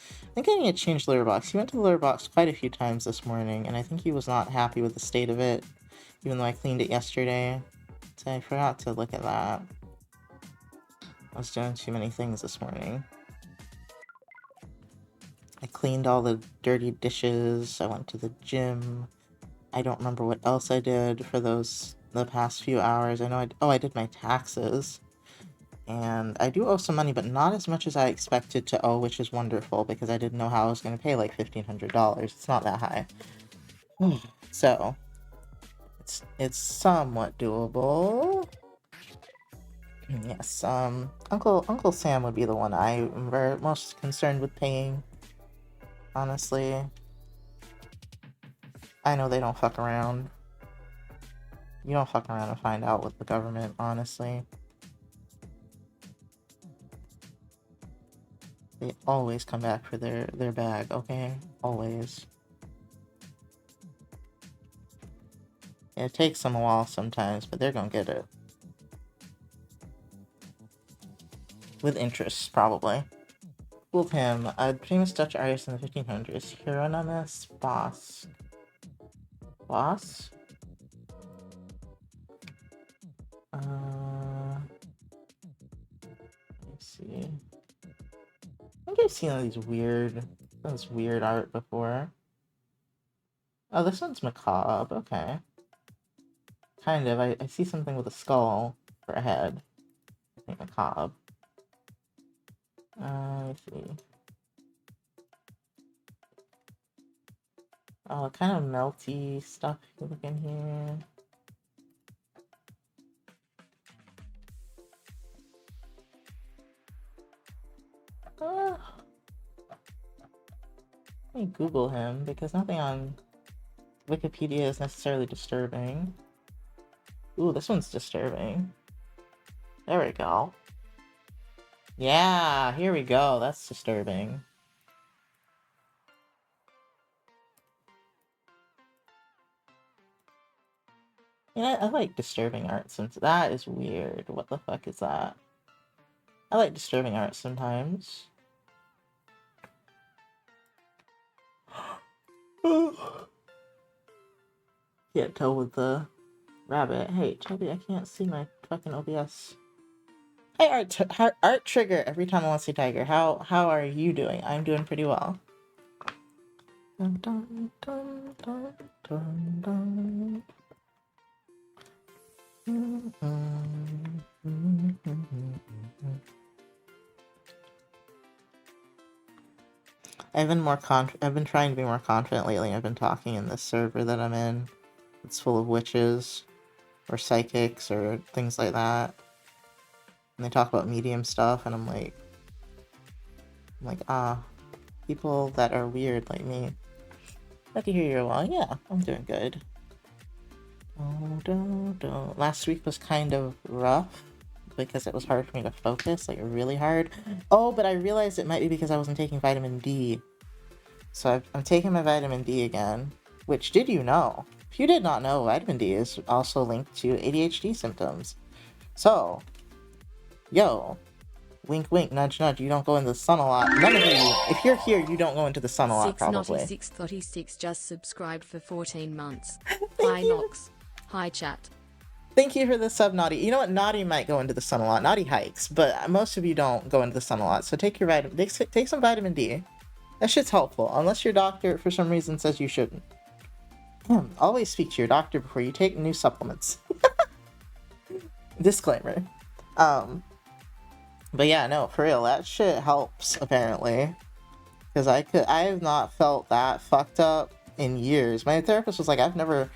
I think I need to change the litter box. He went to the litter box quite a few times this morning, and I think he was not happy with the state of it, even though I cleaned it yesterday. So I forgot to look at that. I was doing too many things this morning. I cleaned all the dirty dishes. I went to the gym. I don't remember what else I did for the past few hours. I know I did my taxes. And I do owe some money, but not as much as I expected to owe, which is wonderful, because I didn't know how I was going to pay like $1,500. It's not that high. So, it's somewhat doable. Yes, Uncle Sam would be the one I am most concerned with paying, honestly. I know they don't fuck around. You don't fuck around and find out with the government, honestly. They always come back for their bag, okay? Always. It takes them a while sometimes, but they're gonna get it. With interest, probably. With him, a famous Dutch artist in the 1500s, Hieronymus Bosch. Bosch? Let's see. I think I've seen this weird art before. Oh, this one's macabre, okay. Kind of, I see something with a skull for a head. I think macabre. Let's see. Oh, kind of melty stuff you look in here. Let me Google him, because nothing on Wikipedia is necessarily disturbing. Ooh, this one's disturbing. There we go. Yeah, here we go. That's disturbing. Yeah, I like disturbing art since that is weird. What the fuck is that? I like disturbing art sometimes. Can't tell with the rabbit. Hey, Chubby, I can't see my fucking OBS. Hey, Art Trigger. Every time I want to see Tiger. How are you doing? I'm doing pretty well. Dun, dun, dun, dun, dun, dun. I've been trying to be more confident lately. I've been talking in this server that I'm in. It's full of witches or psychics or things like that. And they talk about medium stuff, and I'm like, people that are weird like me. Glad to hear you're well. Yeah, I'm doing good. Last week was kind of rough because it was hard for me to focus, like really hard. Oh, but I realized it might be because I wasn't taking vitamin D. So I'm taking my vitamin D again, which, did you know? If you did not know, vitamin D is also linked to ADHD symptoms. So, yo, wink wink, nudge nudge, you don't go into the sun a lot. None of you, if you're here, you don't go into the sun a lot, probably. 636 just subscribed for 14 months. Hi Nox. Hi chat. Thank you for the sub, Naughty. You know what? Naughty might go into the sun a lot. Naughty hikes, but most of you don't go into the sun a lot. So take some vitamin D. That shit's helpful, unless your doctor, for some reason, says you shouldn't. Always speak to your doctor before you take new supplements. Disclaimer. But yeah, no, for real, that shit helps, apparently. Because I have not felt that fucked up in years. My therapist was like, I've never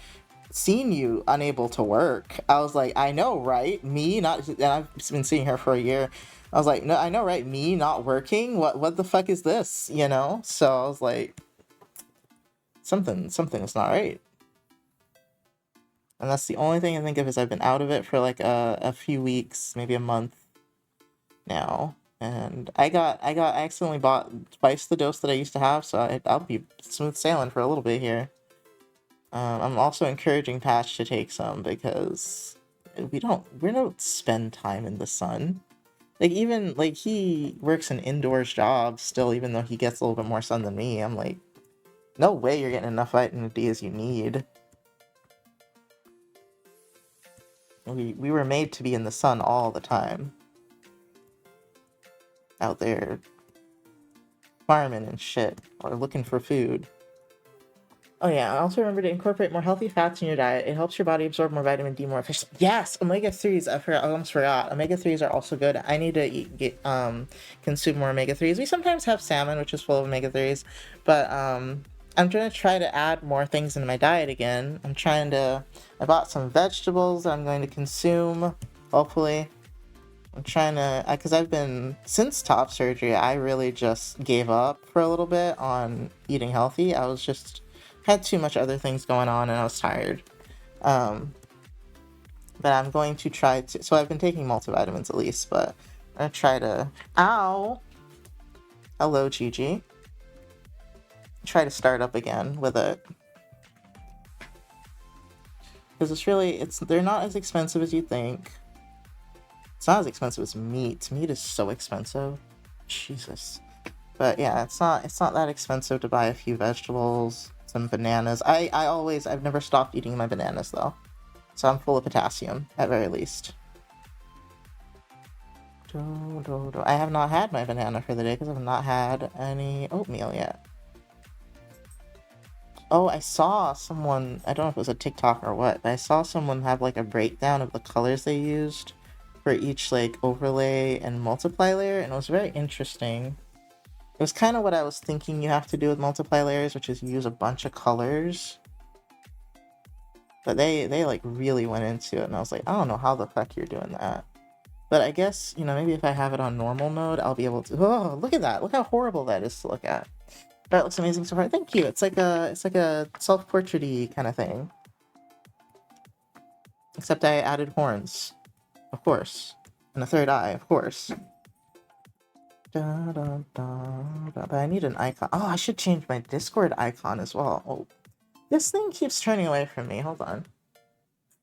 seen you unable to work. I was like, I know, right? Me not, and I've been seeing her for a year. I was like, no, I know, right? Me not working? What the fuck is this? You know? So I was like, something's not right. And that's the only thing I think of is I've been out of it for like a few weeks, maybe a month now. And I accidentally bought twice the dose that I used to have, so I'll be smooth sailing for a little bit here. I'm also encouraging Patch to take some because we don't spend time in the sun. Like, even, like, he works an indoors job still, even though he gets a little bit more sun than me. I'm like, no way you're getting enough vitamin D as you need. We were made to be in the sun all the time. Out there farming and shit, or looking for food. Oh yeah, also remember to incorporate more healthy fats in your diet. It helps your body absorb more vitamin D more efficiently. Yes, omega-3s. I almost forgot. Omega-3s are also good. I need to consume more omega-3s. We sometimes have salmon, which is full of omega-3s, but I'm gonna try to add more things into my diet again. I bought some vegetables that I'm going to consume, hopefully. I'm trying to, because I've been, since top surgery, I really just gave up for a little bit on eating healthy. Had too much other things going on and I was tired. But I'm going to try to, so I've been taking multivitamins at least, but I'm going to try to, ow! Hello, Gigi. Try to start up again with it. Because they're not as expensive as you think. It's not as expensive as meat. Meat is so expensive. Jesus. But yeah, it's not that expensive to buy a few vegetables, some bananas. I've never stopped eating my bananas though. So I'm full of potassium, at very least. I have not had my banana for the day because I've not had any oatmeal yet. Oh, I saw someone, I don't know if it was a TikTok or what, but I saw someone have like a breakdown of the colors they used for each like overlay and multiply layer, and it was very interesting. It was kind of what I was thinking you have to do with multiply layers, which is use a bunch of colors. But they like really went into it, and I was like, I don't know how the fuck you're doing that. But I guess, you know, maybe if I have it on normal mode, I'll be able to. Oh, look at that! Look how horrible that is to look at. That looks amazing so far. Thank you. It's like a self-portrait-y kind of thing. Except I added horns, of course, and a third eye, of course. Da, da, da, da. But I need an icon. Oh, I should change my Discord icon as well. Oh, this thing keeps turning away from me. Hold on.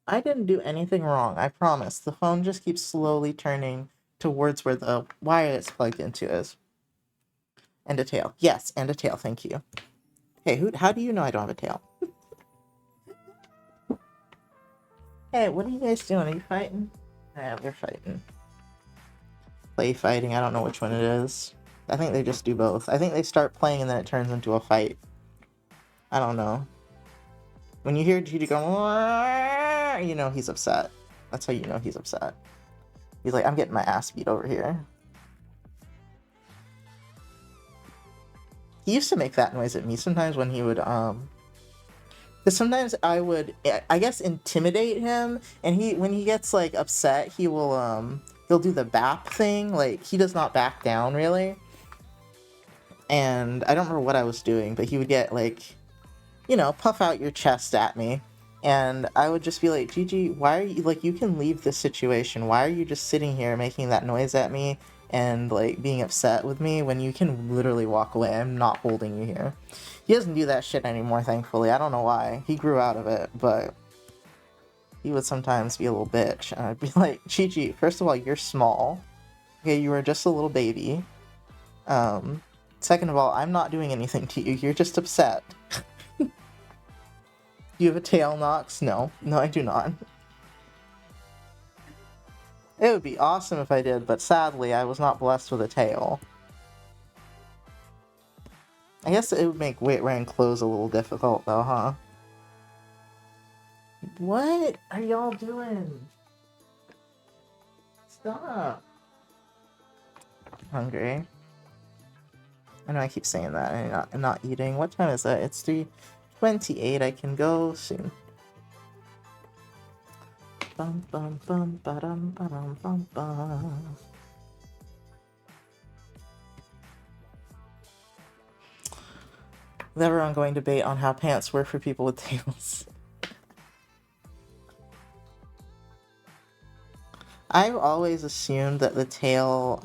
I didn't do anything wrong, I promise. The phone just keeps slowly turning towards where the wire it's plugged into is. And a tail. Yes, and a tail, thank you. Hey, how do you know I don't have a tail? Hey, what are you guys doing? Are you fighting? Yeah, they're fighting. Play fighting, I don't know which one it is. I think they just do both. I think they start playing and then it turns into a fight. I don't know. When you hear Gigi go, you know he's upset. That's how you know he's upset. He's like, I'm getting my ass beat over here. He used to make that noise at me sometimes when he would, because sometimes I would, I guess, intimidate him, and when he gets, like, upset, he'll do the bap thing, like, he does not back down, really. And I don't remember what I was doing, but he would get, like, you know, puff out your chest at me. And I would just be like, Gigi, why are you, like, you can leave this situation. Why are you just sitting here making that noise at me and, like, being upset with me when you can literally walk away? I'm not holding you here. He doesn't do that shit anymore, thankfully. I don't know why. He grew out of it, but he would sometimes be a little bitch. And I'd be like, Gigi, first of all, you're small. Okay, you are just a little baby. Second of all, I'm not doing anything to you. You're just upset. Do you have a tail, Nox? No. No, I do not. It would be awesome if I did, but sadly, I was not blessed with a tail. I guess it would make wearing clothes a little difficult, though, huh? What are y'all doing? Stop. I'm hungry. I know I keep saying that. I'm not eating. What time is it? It's 3:28. I can go soon. Bum bum bum ba-dum ba-dum bum bum. Never ongoing debate on how pants work for people with tails. I've always assumed that the tail,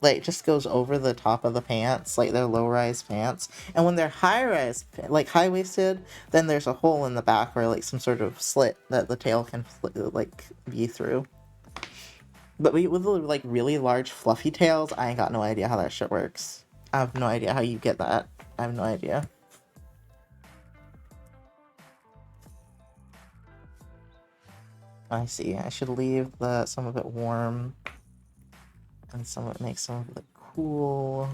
like, just goes over the top of the pants, like they're low-rise pants. And when they're high-rise, like high-waisted, then there's a hole in the back or like some sort of slit that the tail can, like, be through. But with like really large fluffy tails, I ain't got no idea how that shit works. I have no idea how you get that. I have no idea. I see. I should leave some of it warm and make some of it cool.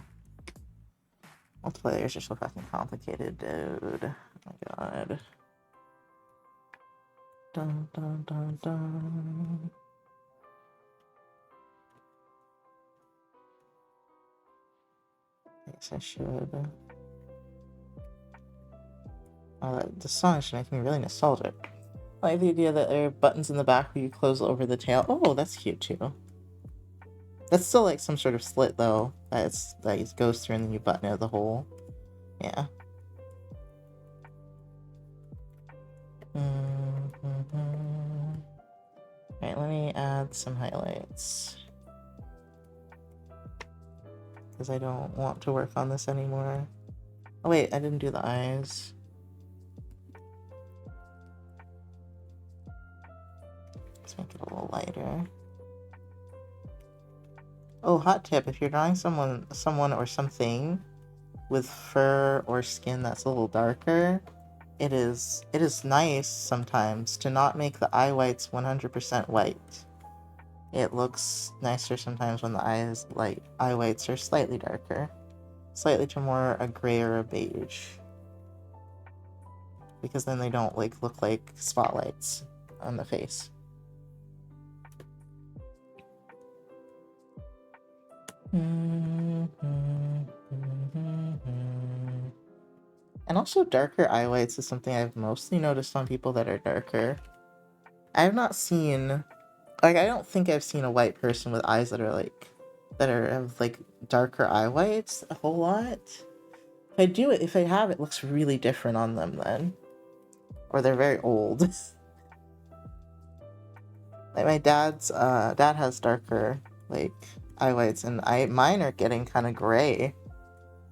Multiplayers are so fucking complicated, dude. Oh my god. Dun dun dun dun. I guess I should. Oh, the song should make me really nostalgic. I like the idea that there are buttons in the back where you close over the tail. Oh, that's cute too. That's still like some sort of slit though. That it goes through and then you button out the hole. Yeah. Alright, let me add some highlights. Because I don't want to work on this anymore. Oh wait, I didn't do the eyes. Let's make it a little lighter. Oh, hot tip, if you're drawing someone or something with fur or skin that's a little darker, it is nice sometimes to not make the eye whites 100% white. It looks nicer sometimes when the eye whites are slightly darker. Slightly to more a gray or a beige. Because then they don't look like spotlights on the face. And also darker eye whites is something I've mostly noticed on people that are darker. I have not seen Like, I don't think I've seen a white person with eyes that are like, that are have like darker eye whites a whole lot. If I have, it looks really different on them then. Or they're very old. Like my dad has darker like eye whites, and mine are getting kind of gray.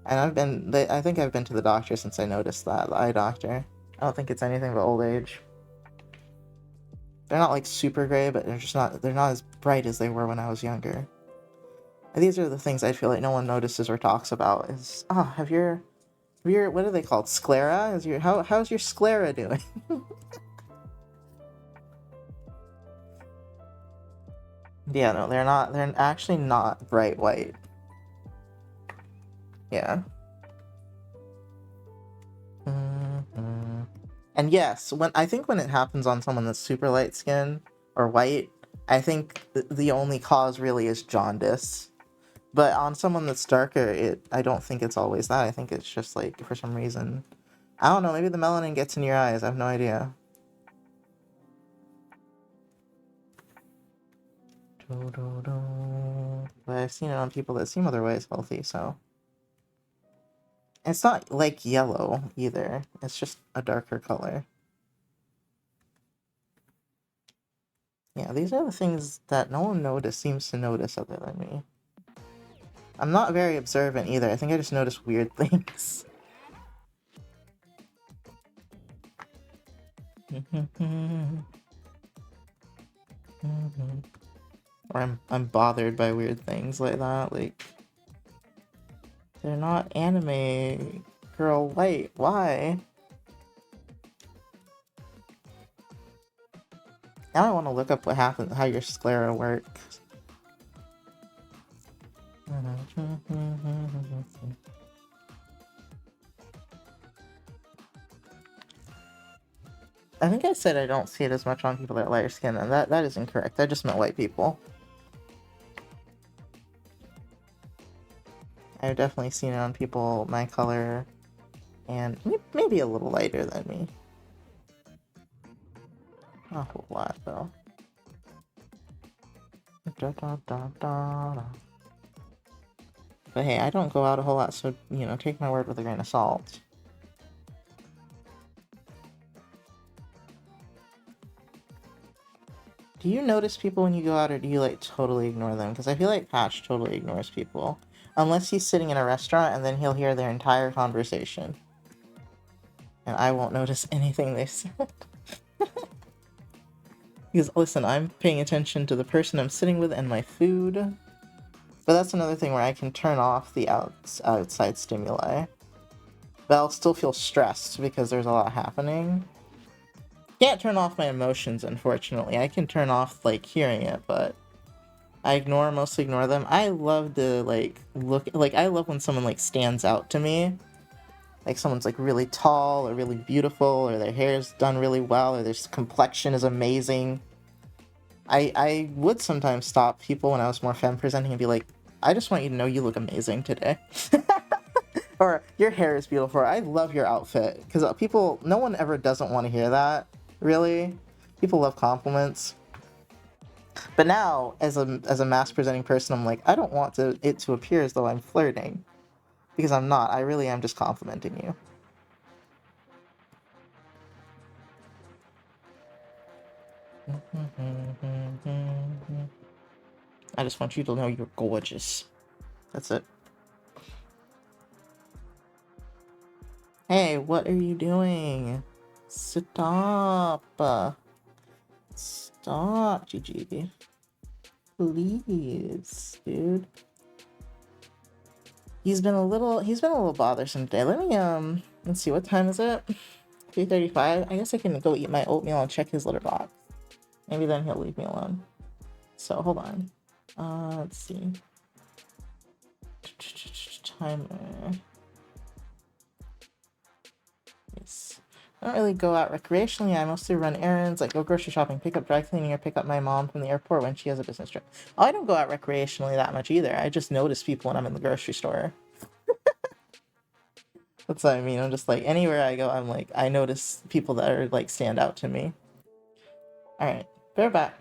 And I think I've been to the doctor since I noticed that, the eye doctor. I don't think it's anything but old age. They're not like super gray, but they're not as bright as they were when I was younger. And these are the things I feel like no one notices or talks about is, have your, what are they called? Sclera? How's your sclera doing? Yeah, no, they're actually not bright white. Yeah. hmm And yes, I think when it happens on someone that's super light skin or white, I think the only cause really is jaundice. But on someone that's darker, I don't think it's always that. I think it's just like for some reason, I don't know, maybe the melanin gets in your eyes. I have no idea. But I've seen it on people that seem otherwise healthy, so. It's not like yellow either. It's just a darker color. Yeah, these are the things that no one seems to notice other than me. I'm not very observant either. I think I just notice weird things. Or I'm bothered by weird things like that. Like, they're not anime girl white. Why? Now I want to look up what happened, how your sclera works. I think I said I don't see it as much on people that are lighter skin, and that is incorrect. I just meant white people. I've definitely seen it on people my color, and maybe a little lighter than me. Not a whole lot, though. But hey, I don't go out a whole lot, so, take my word with a grain of salt. Do you notice people when you go out, or do you, like, totally ignore them? Because I feel like Patch totally ignores people. Unless he's sitting in a restaurant, and then he'll hear their entire conversation. And I won't notice anything they said. Because, listen, I'm paying attention to the person I'm sitting with and my food. But that's another thing where I can turn off the outside stimuli. But I'll still feel stressed because there's a lot happening. Can't turn off my emotions, unfortunately. I can turn off, like, hearing it, but I mostly ignore them. I love to, like, I love when someone, like, stands out to me. Like, someone's, like, really tall or really beautiful, or their hair's done really well, or their complexion is amazing. I would sometimes stop people when I was more femme presenting and be like, I just want you to know you look amazing today. Or, your hair is beautiful. Or, I love your outfit. Because no one ever doesn't want to hear that, really. People love compliments. But now, as a mask presenting person, I'm like, I don't want it to appear as though I'm flirting. Because I'm not. I really am just complimenting you. I just want you to know you're gorgeous. That's it. Hey, what are you doing? Stop. Stop, GG. Please, dude. He's been a little bothersome today. Let's see, what time is it? 3:35. I guess I can go eat my oatmeal and check his litter box. Maybe then he'll leave me alone. So, hold on. Let's see. Timer. Yes. I don't really go out recreationally. I mostly run errands, like go grocery shopping, pick up dry cleaning, or pick up my mom from the airport when she has a business trip. Oh, I don't go out recreationally that much either. I just notice people when I'm in the grocery store. That's what I mean. I'm just like, anywhere I go, I'm like, I notice people that are like stand out to me. Alright, bear back.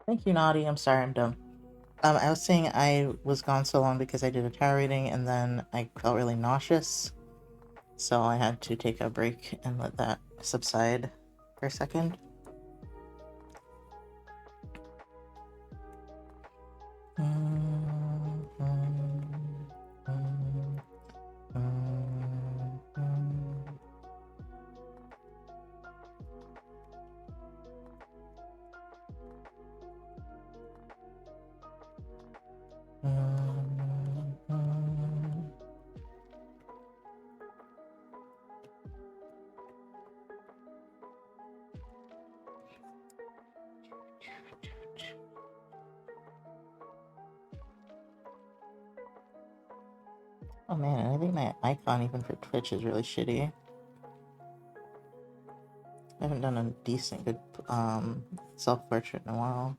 Thank you, Naughty. I'm sorry, I'm dumb. I was saying I was gone so long because I did a tarot reading and then I felt really nauseous. So I had to take a break and let that subside for a second. Oh man, I think my icon even for Twitch is really shitty. I haven't done a decent good self-portrait in a while.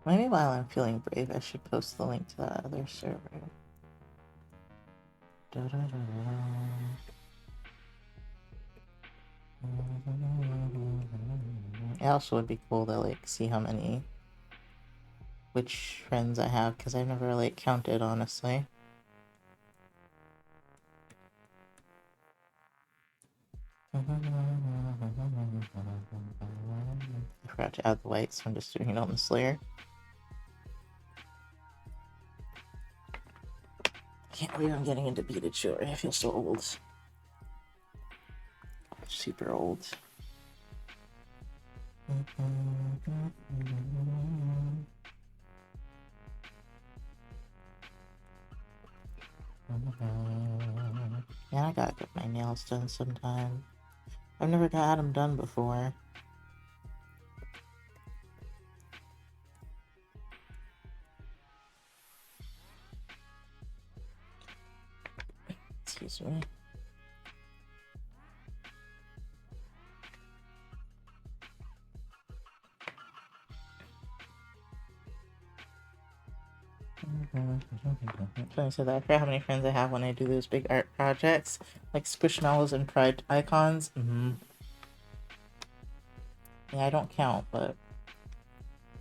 Maybe while I'm feeling brave, I should post the link to that other server. It also would be cool to like see how many which friends I have, because I've never like counted honestly. I forgot to add the light, so I'm just doing it on the Slayer. I can't believe I'm getting into beaded jewelry. I feel so old. Super old. Yeah, I gotta get my nails done sometime. I've never got them done before. Excuse me. Funny so that I forget how many friends I have when I do those big art projects, like Squishmallows and Pride icons. Yeah, I don't count, but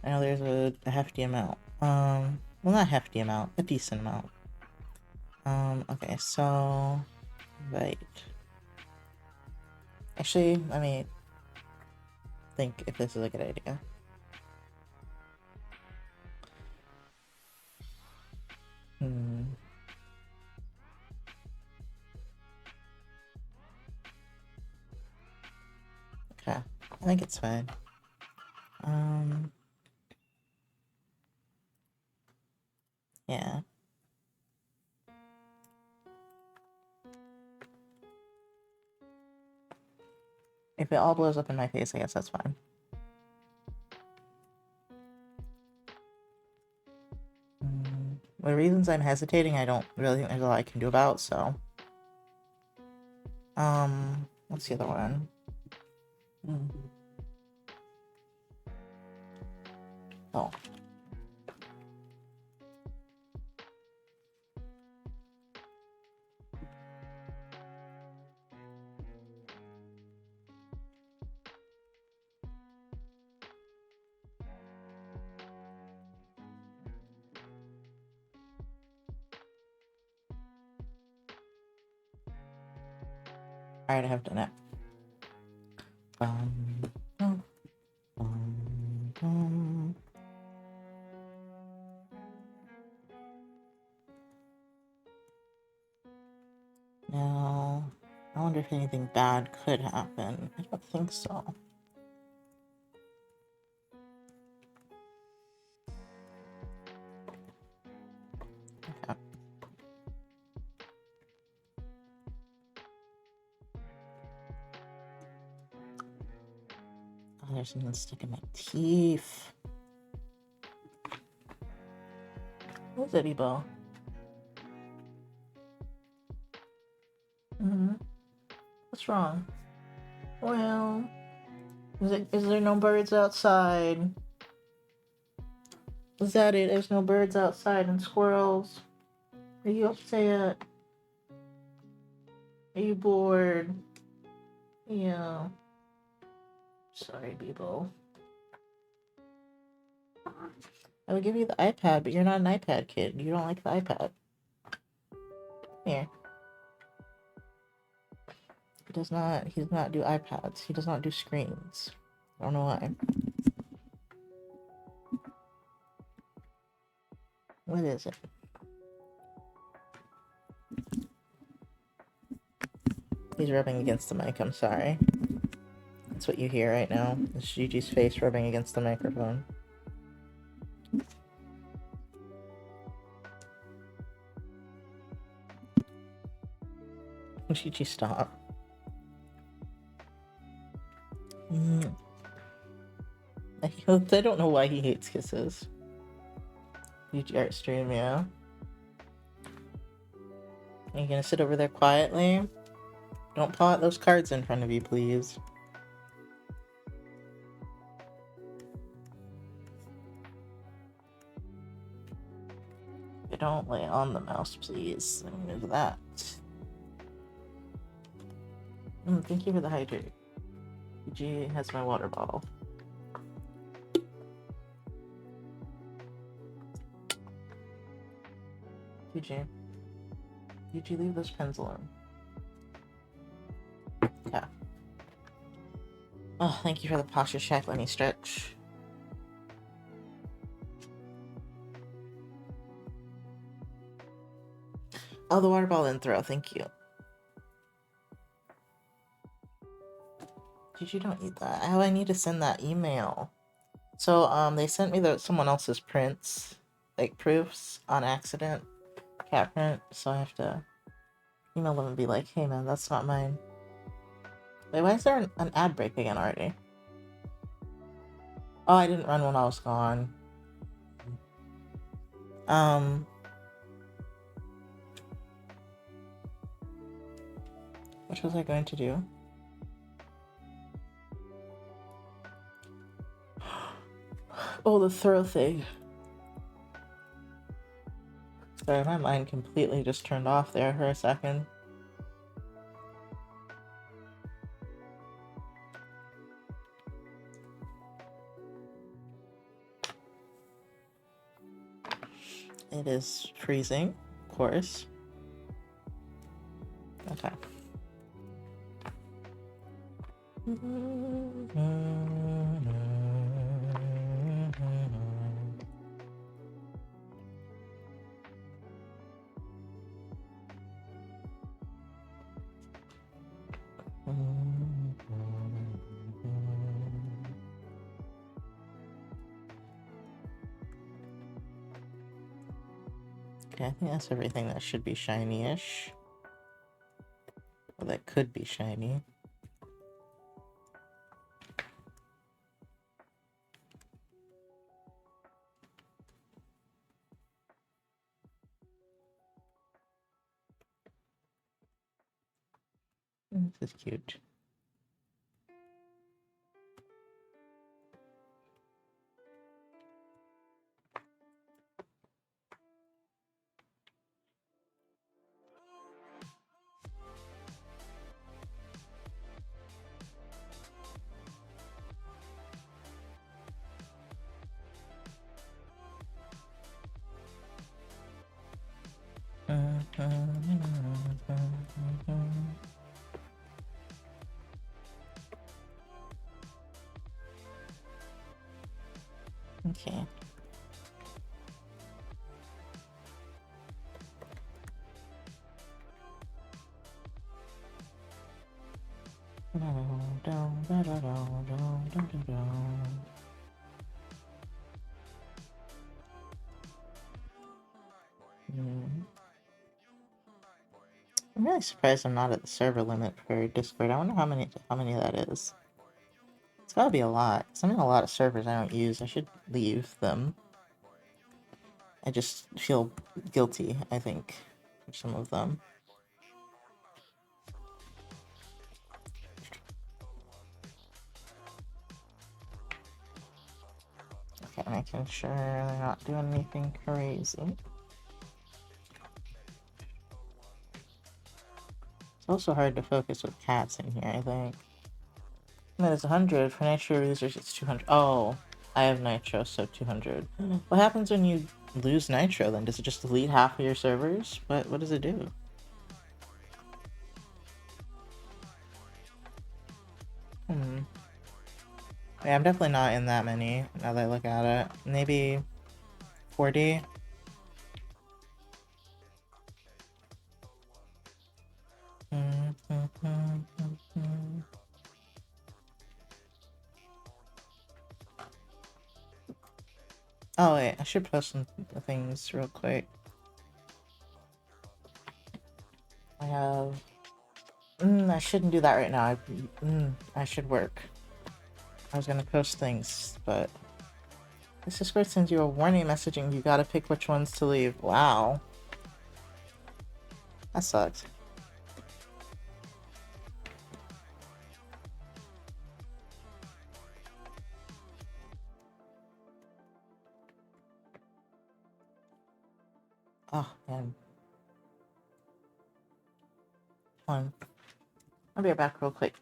I know there's a hefty amount. Well, not hefty amount, a decent amount. Okay, so right. Actually, let me think if this is a good idea. Okay, I think it's fine. Yeah. If it all blows up in my face, I guess that's fine. The reasons I'm hesitating, I don't really think there's a lot I can do about, so. What's the other one? Oh. Alright, I have done it. Now, I wonder if anything bad could happen. I don't think so. Okay. Oh, there's something stuck in my teeth. What's it, Ebo? What's wrong? Well, is there no birds outside? Is that it? There's no birds outside and squirrels. Are you upset? Are you bored? Yeah. Sorry, Bebo. I would give you the iPad, but you're not an iPad kid. You don't like the iPad. Here. He does not do iPads. He does not do screens. I don't know why. What is it? He's rubbing against the mic, I'm sorry. That's what you hear right now. It's Gigi's face rubbing against the microphone. Gigi, stop. I don't know why he hates kisses. UG art stream, yeah. Are you gonna sit over there quietly? Don't pull out those cards in front of you, please. You don't lay on the mouse, please. Move that. Thank you for the hydrate. UG has my water bottle. UG, leave those pens alone. Yeah. Oh, thank you for the posture check. Let me stretch. Oh, the water bottle didn't throw. Thank you. You don't eat that. Oh, I need to send that email. So, they sent me someone else's prints, like proofs, on accident. Cat print. So I have to email them and be like, hey man, that's not mine. Wait, why is there an ad break again already? Oh, I didn't run when I was gone. What was I going to do? Oh, the throw thing. Sorry, my mind completely just turned off there for a second. It is freezing, of course. Okay. Okay, I think that's everything that should be shiny-ish. Or that could be shiny. This is cute. Okay. I'm really surprised I'm not at the server limit for Discord. I wonder how many that is. It's gotta be a lot. 'Cause I'm in a lot of servers I don't use. I should leave them. I just feel guilty, I think, for some of them. Okay, making sure they're not doing anything crazy. It's also hard to focus with cats in here, I think. And then it's 100. For nitro users, it's 200. Oh, I have nitro, so 200. What happens when you lose nitro then? Does it just delete half of your servers? What does it do? Yeah, I'm definitely not in that many, now that I look at it. Maybe 40? Oh wait, I should post some things real quick. I have... I shouldn't do that right now. I should work. I was gonna post things, but This Discord sends you a warning messaging. You gotta pick which ones to leave. Wow. That sucks. Oh, man. Hold on. I'll be right back real quick.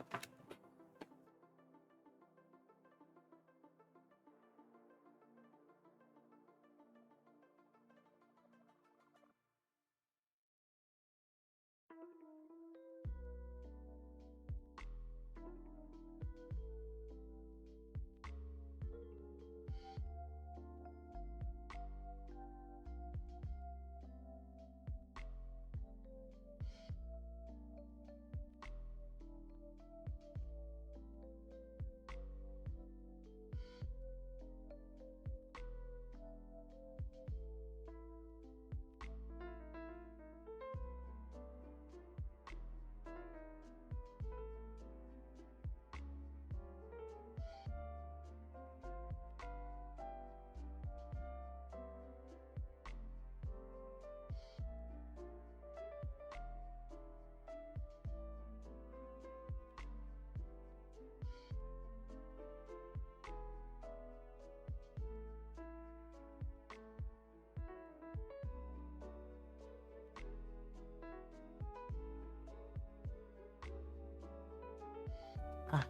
Ah,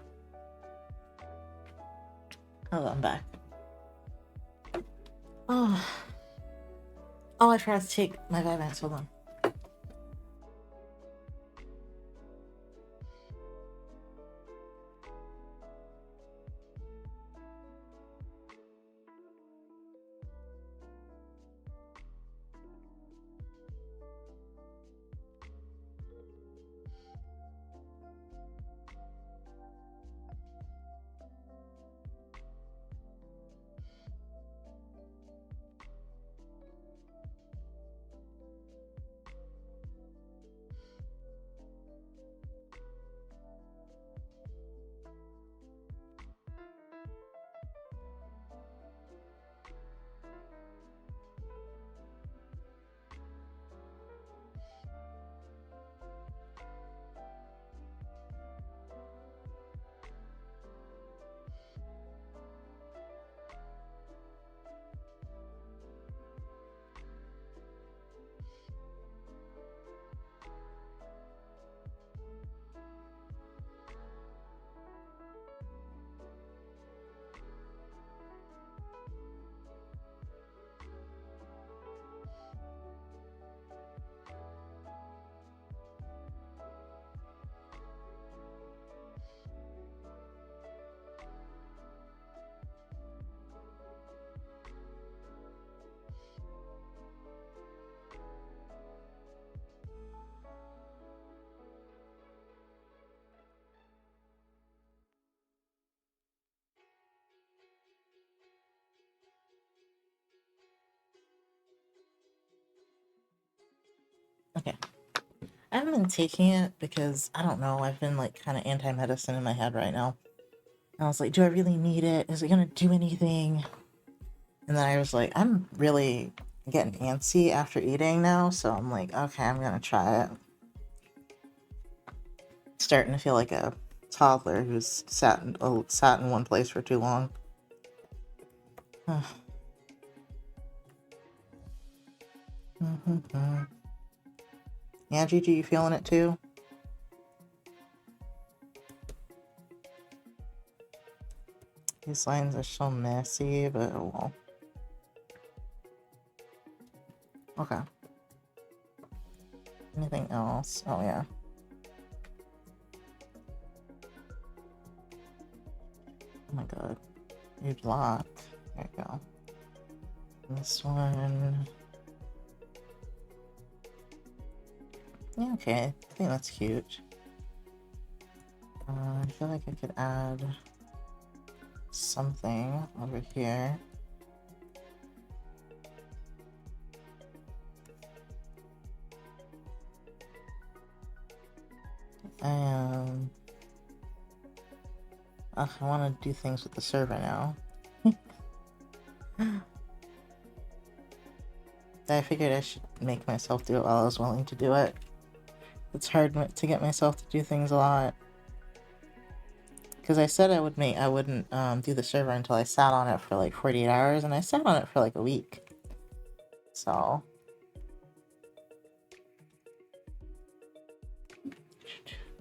hold on, I'm back. Oh. Oh, I forgot to take my Vyvanse. Hold on. Okay. I haven't been taking it because, I don't know, I've been like kind of anti-medicine in my head right now. And I was like, do I really need it? Is it gonna do anything? And then I was like, I'm really getting antsy after eating now, so I'm like, okay, I'm gonna try it. Starting to feel like a toddler who's sat in one place for too long. Yeah, Gigi, you feeling it too? These lines are so messy, but oh well. Okay. Anything else? Oh yeah. Oh my god. You block. There you go. This one. Yeah, okay. I think that's cute. I feel like I could add something over here. I want to do things with the server now. I figured I should make myself do it while I was willing to do it. It's hard to get myself to do things a lot. Because I said I wouldn't do the server until I sat on it for like 48 hours, and I sat on it for like a week. So...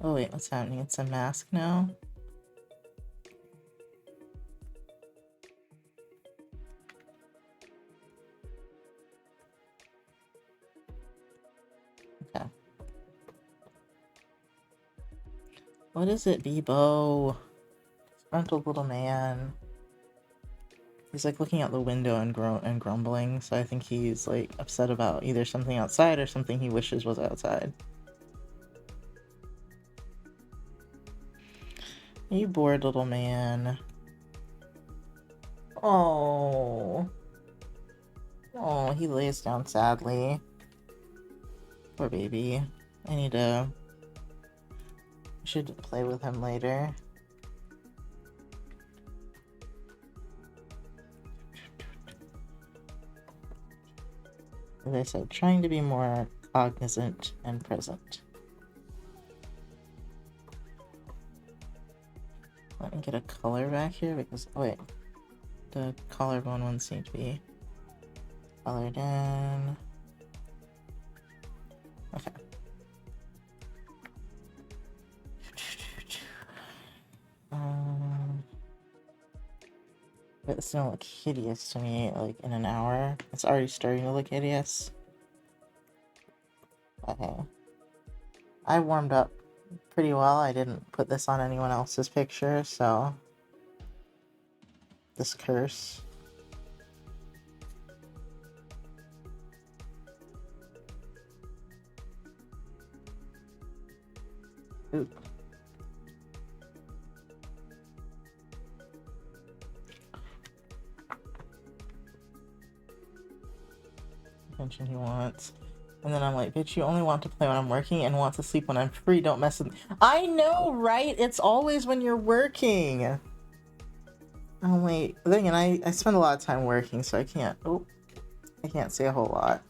Oh wait, what's happening? It's a mask now? Okay. What is it, Bebo? Disgruntled little man. He's like looking out the window and grumbling, so I think he's like upset about either something outside or something he wishes was outside. You bored little man. Oh. Oh, he lays down sadly. Poor baby. I should play with him later. As I said, trying to be more cognizant and present. Let me get a color back here because, oh wait, the collarbone ones seem to be colored in. Okay. But it's gonna look hideous to me, like, in an hour. It's already starting to look hideous. Okay. I warmed up pretty well. I didn't put this on anyone else's picture, so... This curse. Oop. Attention he wants. And then I'm like, bitch, you only want to play when I'm working and want to sleep when I'm free. Don't mess with me. I know, right? It's always when you're working. Oh, wait. But then again, I spend a lot of time working, so I can't... Oh. I can't say a whole lot.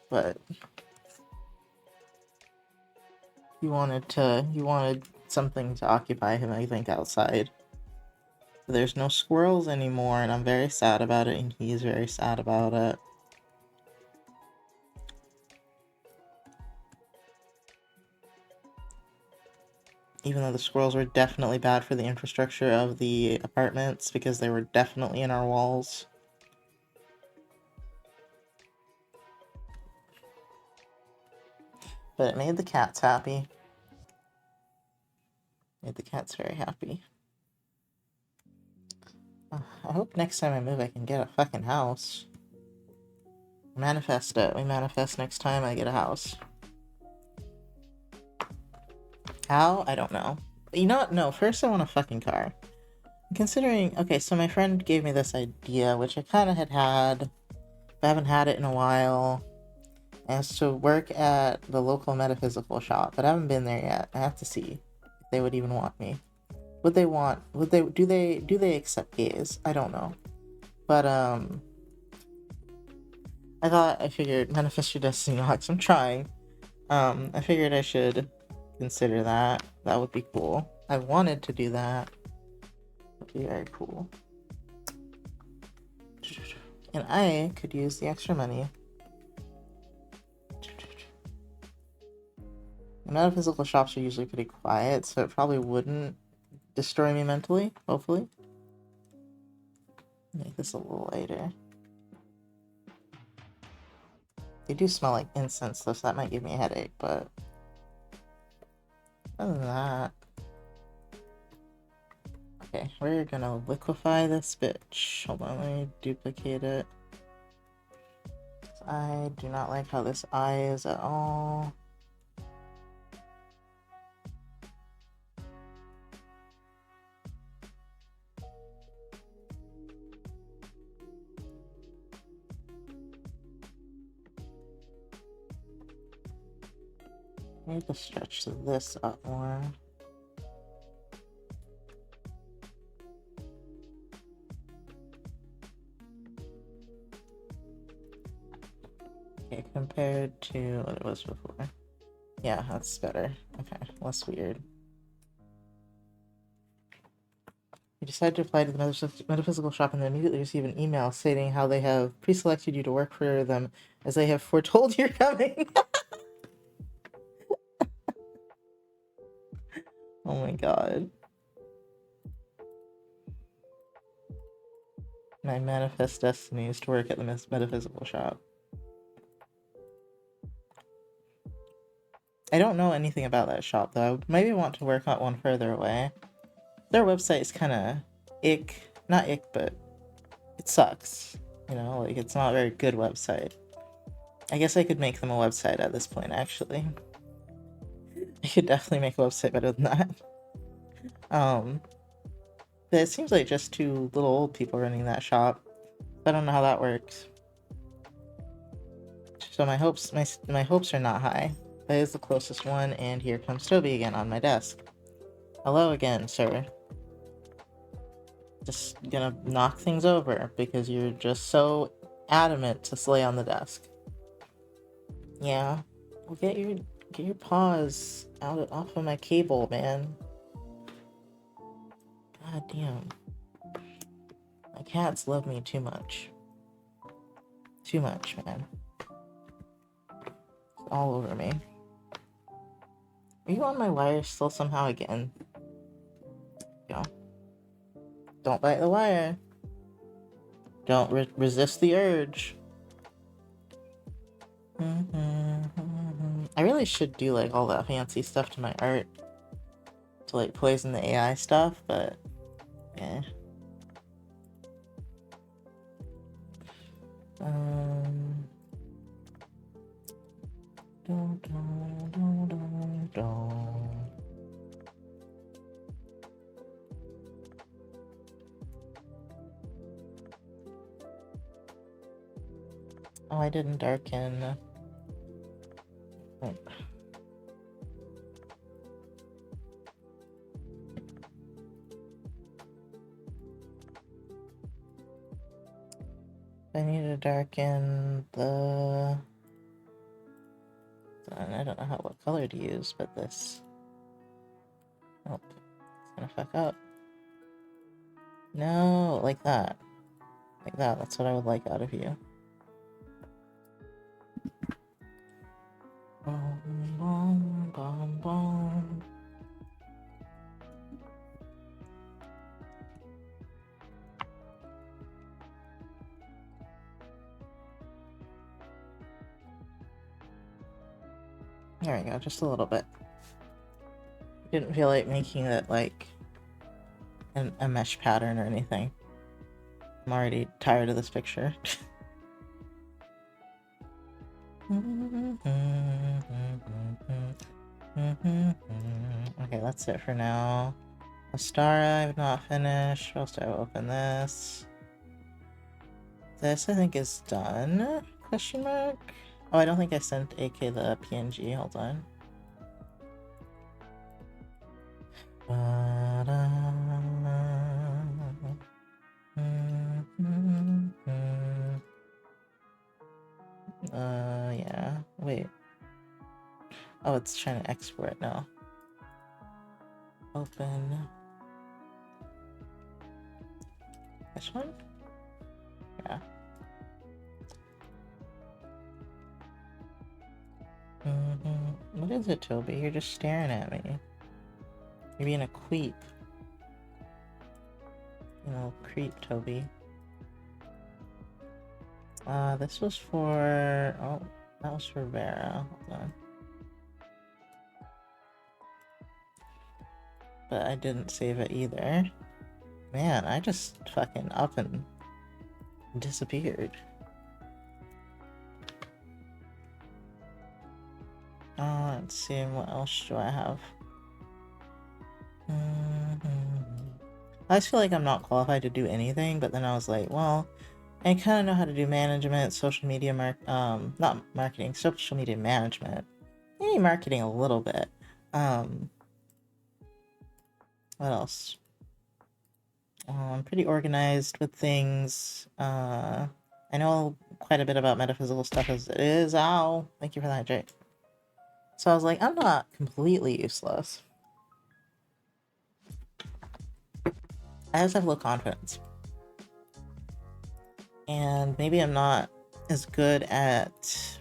But... He wanted something to occupy him, I think, outside. But there's no squirrels anymore, and I'm very sad about it, and he's very sad about it. Even though the squirrels were definitely bad for the infrastructure of the apartments, because they were definitely in our walls. But it made the cats happy. Made the cats very happy. I hope next time I move I can get a fucking house. Manifest it. We manifest next time I get a house. How? I don't know. You know what? No, first I want a fucking car. I'm considering... Okay, so my friend gave me this idea, which I kind of had, but I haven't had it in a while. As to work at the local metaphysical shop, but I haven't been there yet. I have to see if they would even want me. Would they accept gays? I don't know. But I figured manifest your destiny Nox. I'm trying. I figured I should consider that. That would be cool. I wanted to do that. That would be very cool. And I could use the extra money. Metaphysical shops are usually pretty quiet, so it probably wouldn't destroy me mentally, hopefully. Make this a little lighter. They do smell like incense though, so that might give me a headache, but... Other than that... Okay, we're gonna liquefy this bitch. Hold on, let me duplicate it. I do not like how this eye is at all. I need to stretch this up more. Okay, compared to what it was before. Yeah, that's better. Okay, less weird. You decide to apply to the metaphysical shop and then immediately receive an email stating how they have pre-selected you to work for them as they have foretold you're coming. Oh my god. My manifest destiny is to work at the metaphysical shop. I don't know anything about that shop though. I would maybe want to work at one further away. Their website is kind of ick. Not ick, but it sucks. You know, like it's not a very good website. I guess I could make them a website at this point, actually. I could definitely make a website better than that. But it seems like just two little old people running that shop. I don't know how that works. So my hopes are not high. That is the closest one, and here comes Toby again on my desk. Hello again, sir. Just gonna knock things over because you're just so adamant to slay on the desk. Yeah. Well, get your paws off of my cable, man. God damn. My cats love me too much. Too much, man. It's all over me. Are you on my wire still somehow again? Yeah. Don't bite the wire. Don't resist the urge. I really should do like all that fancy stuff to my art to like poison the AI stuff, but yeah. Oh, I didn't darken. Oh. I need to darken the... I don't know what color to use, but this... Oh, it's gonna fuck up. No, like that. Like that, that's what I would like out of you. Boom, boom, boom, boom. There we go, just a little bit. Didn't feel like making it like a mesh pattern or anything. I'm already tired of this picture. Okay, that's it for now. Astara, I've not finished. What else do I open this? This I think is done? Question mark? Oh, I don't think I sent AK the PNG. Hold on. Yeah. Wait. Oh, it's trying to export now. Open. This one? Yeah. What is it, Toby? You're just staring at me. You're being a creep. You know, creep, Toby. This was for... Oh, that was for Vera. Hold on. But I didn't save it either. Man, I just fucking up and disappeared. Let's see, what else do I have? I just feel like I'm not qualified to do anything, but then I was like, well, I kind of know how to do management, social media not marketing, social media management. Maybe marketing a little bit. What else? I'm pretty organized with things. I know quite a bit about metaphysical stuff as it is. Ow! Thank you for that, Jake. So I was like, I'm not completely useless. I just have low confidence. And maybe I'm not as good at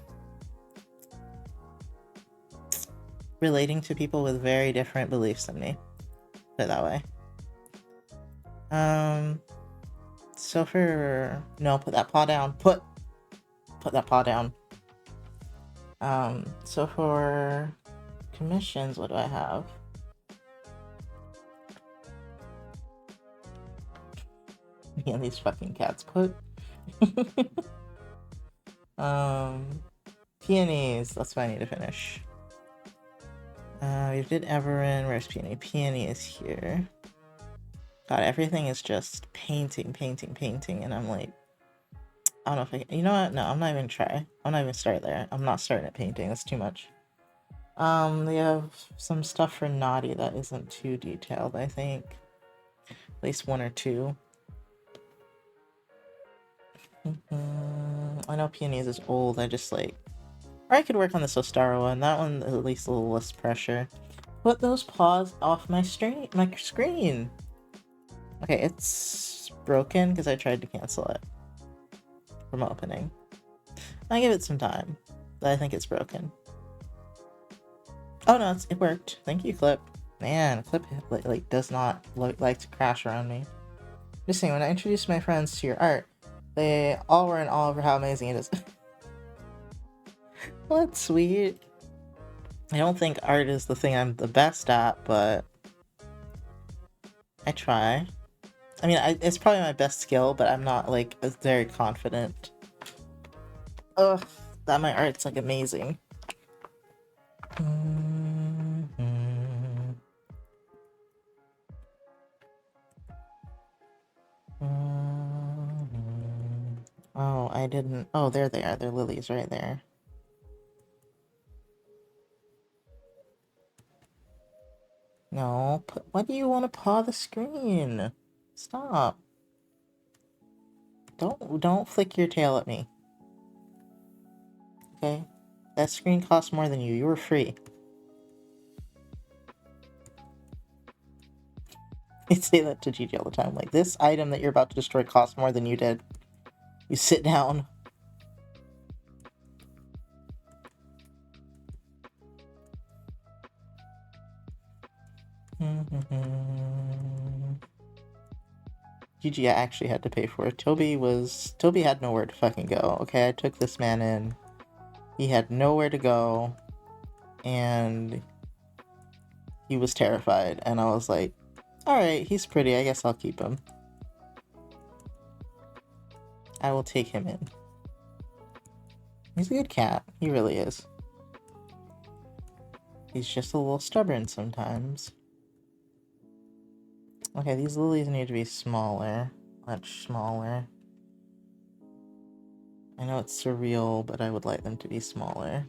relating to people with very different beliefs than me. Put it that way. So for... No, put that paw down. Put that paw down. So for commissions, what do I have? Me and these fucking cats put. Peonies. That's what I need to finish. We did Everin. Where's Peony? Peony is here. God, everything is just painting, and I'm like, I don't know if I can, you know what? No, I'm not even try. I'm not even start there. I'm not starting at painting. That's too much. They have some stuff for Naughty that isn't too detailed, I think. At least one or two. I know Peonies is old. I just like... Or I could work on the Ostara one. That one at least a little less pressure. Put those paws off my screen. Okay, it's broken because I tried to cancel it from opening. I give it some time, but I think it's broken. Oh no, it worked. Thank you, Clip. Man, Clip like does not like to crash around me. Just saying, when I introduced my friends to your art, they all were in awe over how amazing it is. Well, that's sweet. I don't think art is the thing I'm the best at, but I try. I mean, it's probably my best skill, but I'm not like very confident. Ugh, that my art's like amazing. Oh, I didn't. Oh, there they are. They're lilies right there. No, why do you want to paw the screen? Stop. Don't flick your tail at me. Okay? That screen costs more than you. You were free. I say that to Gigi all the time. Like, this item that you're about to destroy costs more than you did. You sit down. Gigi, I actually had to pay for it. Toby had nowhere to fucking go. Okay, I took this man in. He had nowhere to go. And he was terrified. And I was like, alright, he's pretty. I guess I'll keep him. I will take him in. He's a good cat. He really is. He's just a little stubborn sometimes. Okay, these lilies need to be smaller. Much smaller. I know it's surreal, but I would like them to be smaller.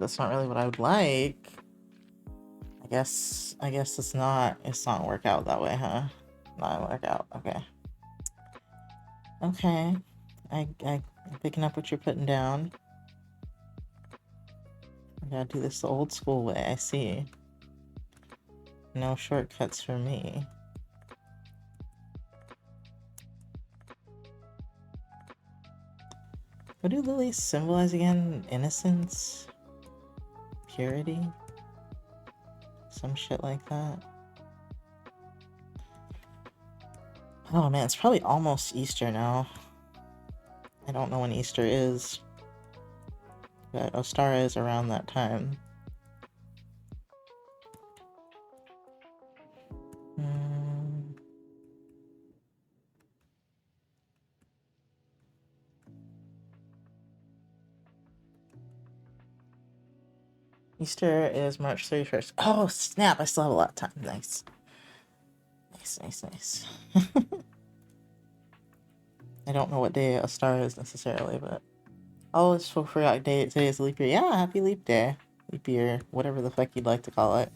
That's not really what I would like. I guess it's not work out that way, huh? Not work out. Okay. Okay. I'm picking up what you're putting down. I gotta do this the old school way, I see. No shortcuts for me. What do lilies symbolize again? Innocence? Purity? Some shit like that. Oh man, it's probably almost Easter now. I don't know when Easter is. But Ostara is around that time. Easter is March 31st. Oh, snap! I still have a lot of time. Nice. Nice. I don't know what day Ostara is necessarily, but... Oh, I so forgot today is leap year. Yeah, happy leap day. Leap year. Whatever the fuck you'd like to call it.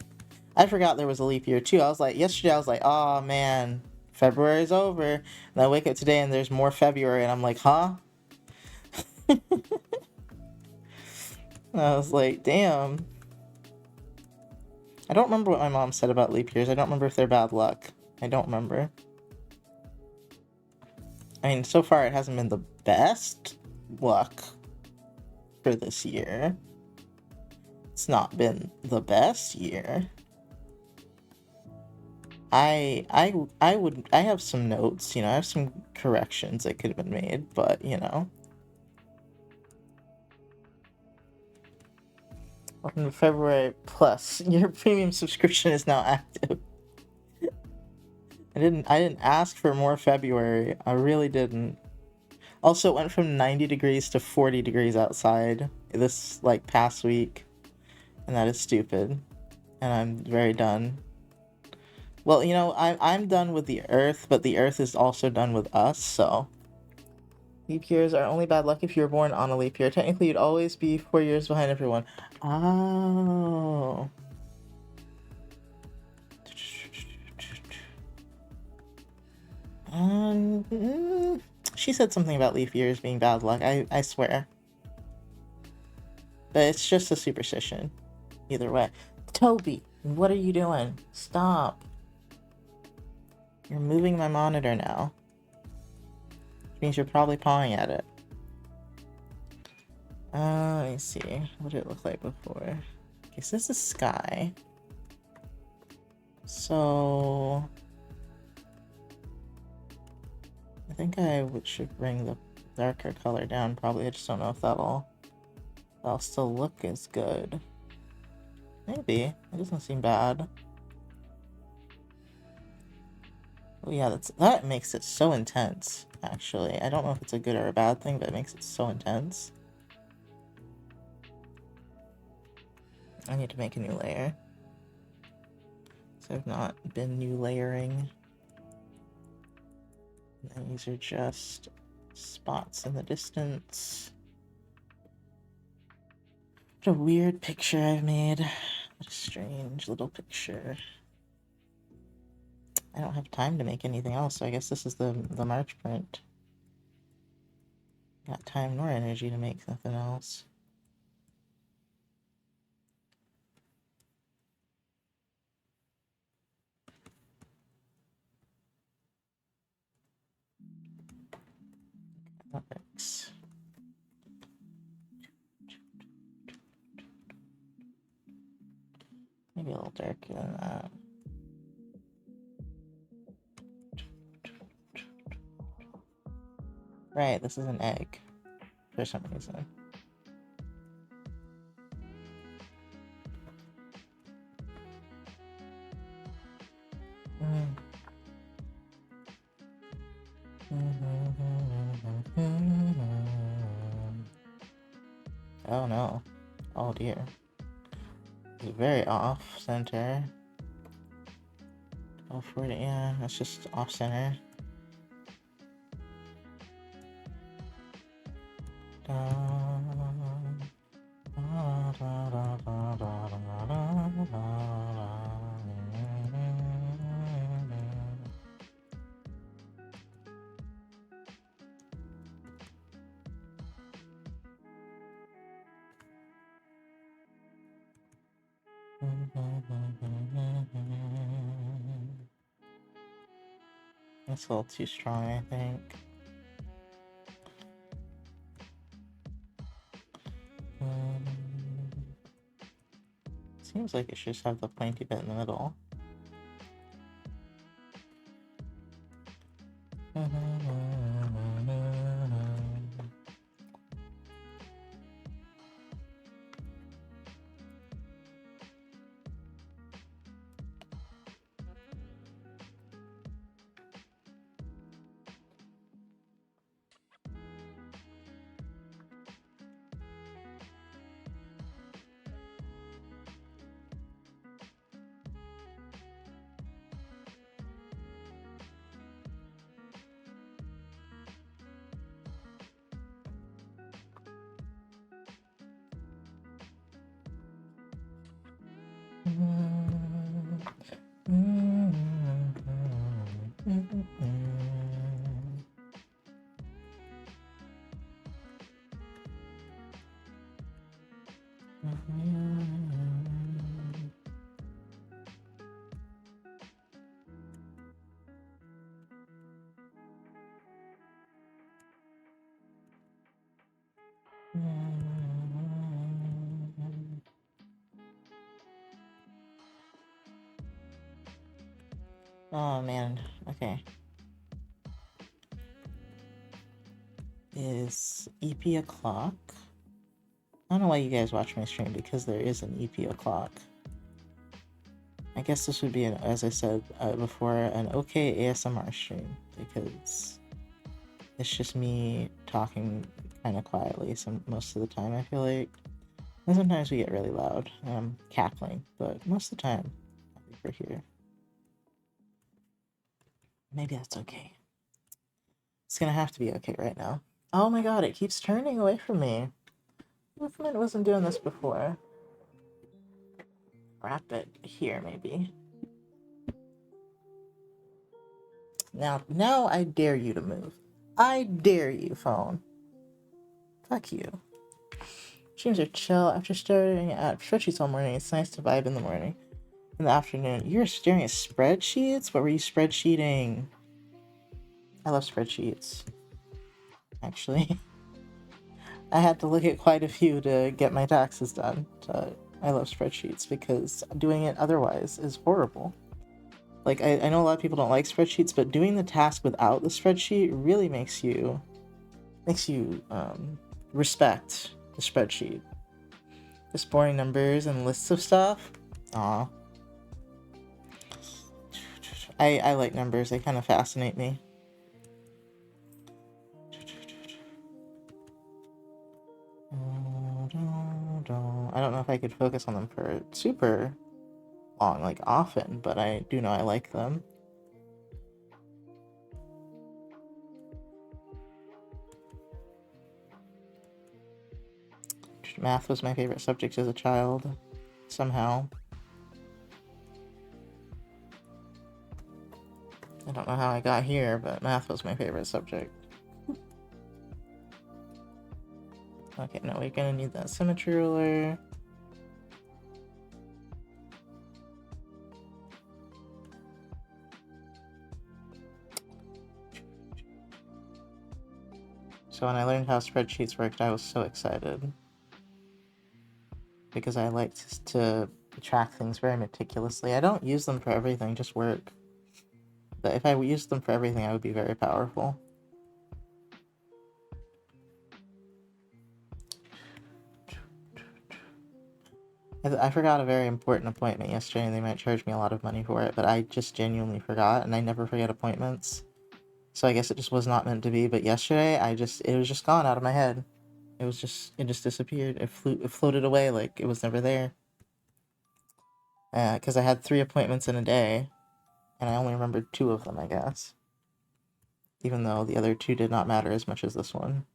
I forgot there was a leap year, too. Yesterday I was like, oh, man. February's over. And I wake up today and there's more February, and I'm like, huh? I was like, damn. I don't remember what my mom said about leap years. I don't remember if they're bad luck. I don't remember. I mean, so far it hasn't been the best luck for this year. It's not been the best year. I have some notes, I have some corrections that could have been made, but welcome to February Plus. Your premium subscription is now active. I didn't ask for more February. I really didn't. Also, it went from 90 degrees to 40 degrees outside this past week, and that is stupid. And I'm very done. Well, I'm done with the Earth, but the Earth is also done with us, so. Leap years are only bad luck if you were born on a leap year. Technically, you'd always be 4 years behind everyone. Oh. She said something about leap years being bad luck. I swear. But it's just a superstition. Either way. Toby, what are you doing? Stop. You're moving my monitor now. Which means you're probably pawing at it. Let me see. What did it look like before? Okay, so this is sky. So I think I should bring the darker color down. Probably. I just don't know if that'll still look as good. Maybe. It doesn't seem bad. Oh yeah, that makes it so intense, actually. I don't know if it's a good or a bad thing, but it makes it so intense. I need to make a new layer. So I've not been new layering. And these are just spots in the distance. What a weird picture I've made. What a strange little picture. I don't have time to make anything else, so I guess this is the March print. Got time nor energy to make nothing else. That works. Maybe a little darker than that. Right, this is an egg. For some reason. Oh no. Oh dear. It's very off center. 1240, yeah, that's just off center. That's a little too strong, I think. Seems like it should just have the pointy bit in the middle. Oh man, okay. Is EP o'clock? I don't know why you guys watch my stream, because there is an EP o'clock. I guess this would be, as I said before, an okay ASMR stream, because it's just me talking kind of quietly most of the time, I feel like. And sometimes we get really loud, and I'm cackling, but most of the time, I think we're here. Maybe that's okay. It's gonna have to be okay right now. Oh my god, it keeps turning away from me. Movement wasn't doing this before. Wrap it here, maybe. Now I dare you to move. I dare you, phone. Fuck you. Streams are chill. After staring at spreadsheets all morning, it's nice to vibe in the morning. In the afternoon, you're staring at spreadsheets? What were you spreadsheeting? I love spreadsheets. Actually, I had to look at quite a few to get my taxes done. But I love spreadsheets because doing it otherwise is horrible. Like, I know a lot of people don't like spreadsheets, but doing the task without the spreadsheet really makes you respect the spreadsheet. Just boring numbers and lists of stuff. Aw. I like numbers. They kind of fascinate me. I don't know if I could focus on them for super long, like often, but I do know I like them. Math was my favorite subject as a child, somehow. I don't know how I got here, but math was my favorite subject. Okay, no, we're gonna need that symmetry ruler. So when I learned how spreadsheets worked, I was so excited. Because I liked to track things very meticulously. I don't use them for everything, just work. But if I used them for everything, I would be very powerful. I forgot a very important appointment yesterday, and they might charge me a lot of money for it, but I just genuinely forgot, and I never forget appointments. So I guess it just was not meant to be, but yesterday, it was just gone out of my head. It just disappeared. It floated away like it was never there. Because I had 3 appointments in a day, and I only remembered 2 of them, I guess. Even though the other 2 did not matter as much as this one.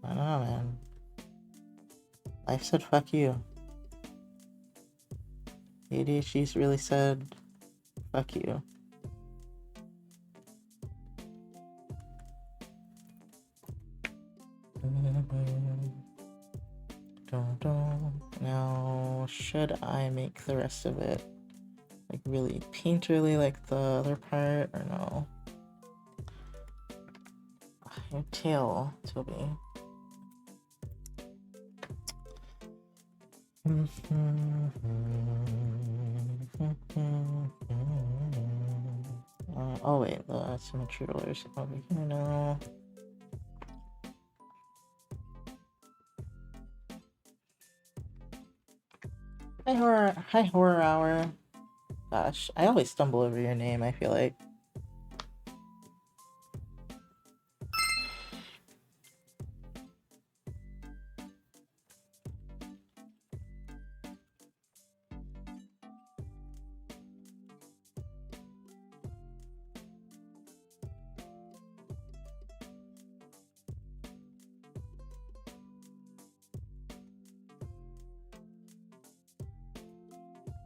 I don't know, man. Life said fuck you. ADHD really said fuck you. Now, should I make the rest of it like really painterly like the other part, or no? Your tail, Toby. Oh wait, the symmetry rulers over here now. Hi horror hour. Gosh, I always stumble over your name, I feel like.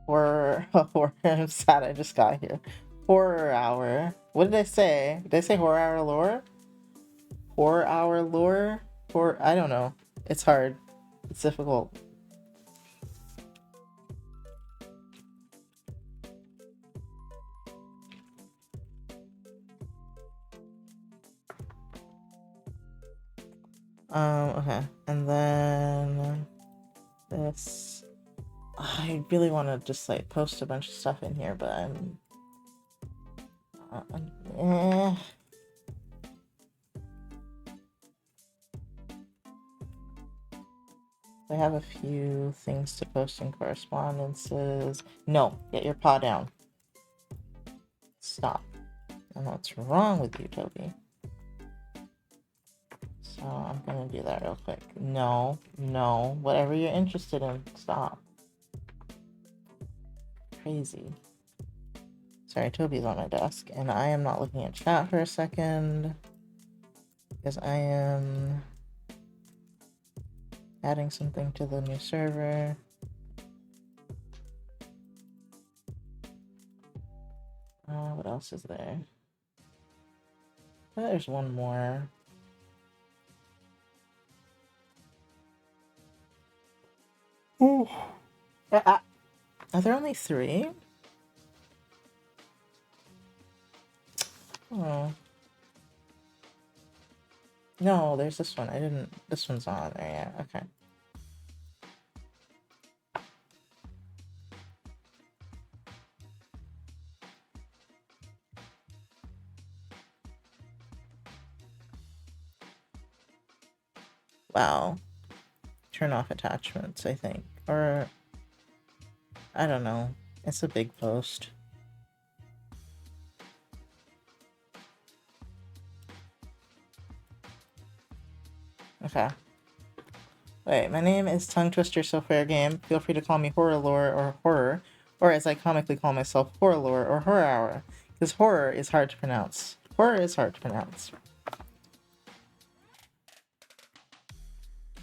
Horror. Horror. I'm sad I just got here. Horror hour. What did I say? Did I say horror hour lore? Horror hour lore? Or I don't know. It's hard. It's difficult. Okay. And then this. I really want to just like post a bunch of stuff in here, but I'm. Eh. I have a few things to post in correspondences. No, get your paw down. Stop. I don't know what's wrong with you, Toby. So I'm gonna do that real quick. No, no, whatever you're interested in, stop. Crazy. Sorry, Toby's on my desk, and I am not looking at chat for a second because I am adding something to the new server. What else is there? Oh, there's one more. Ooh. Are there only 3? Oh. No, there's this one. This one's not on there yet. Okay. Wow. Turn off attachments, I think. Or, I don't know. It's a big post. Okay. Wait, my name is Tongue Twister So Fair Game. Feel free to call me Horror Lore or Horror, or as I comically call myself, Horror Lore or Horror Hour, because horror is hard to pronounce. Horror is hard to pronounce.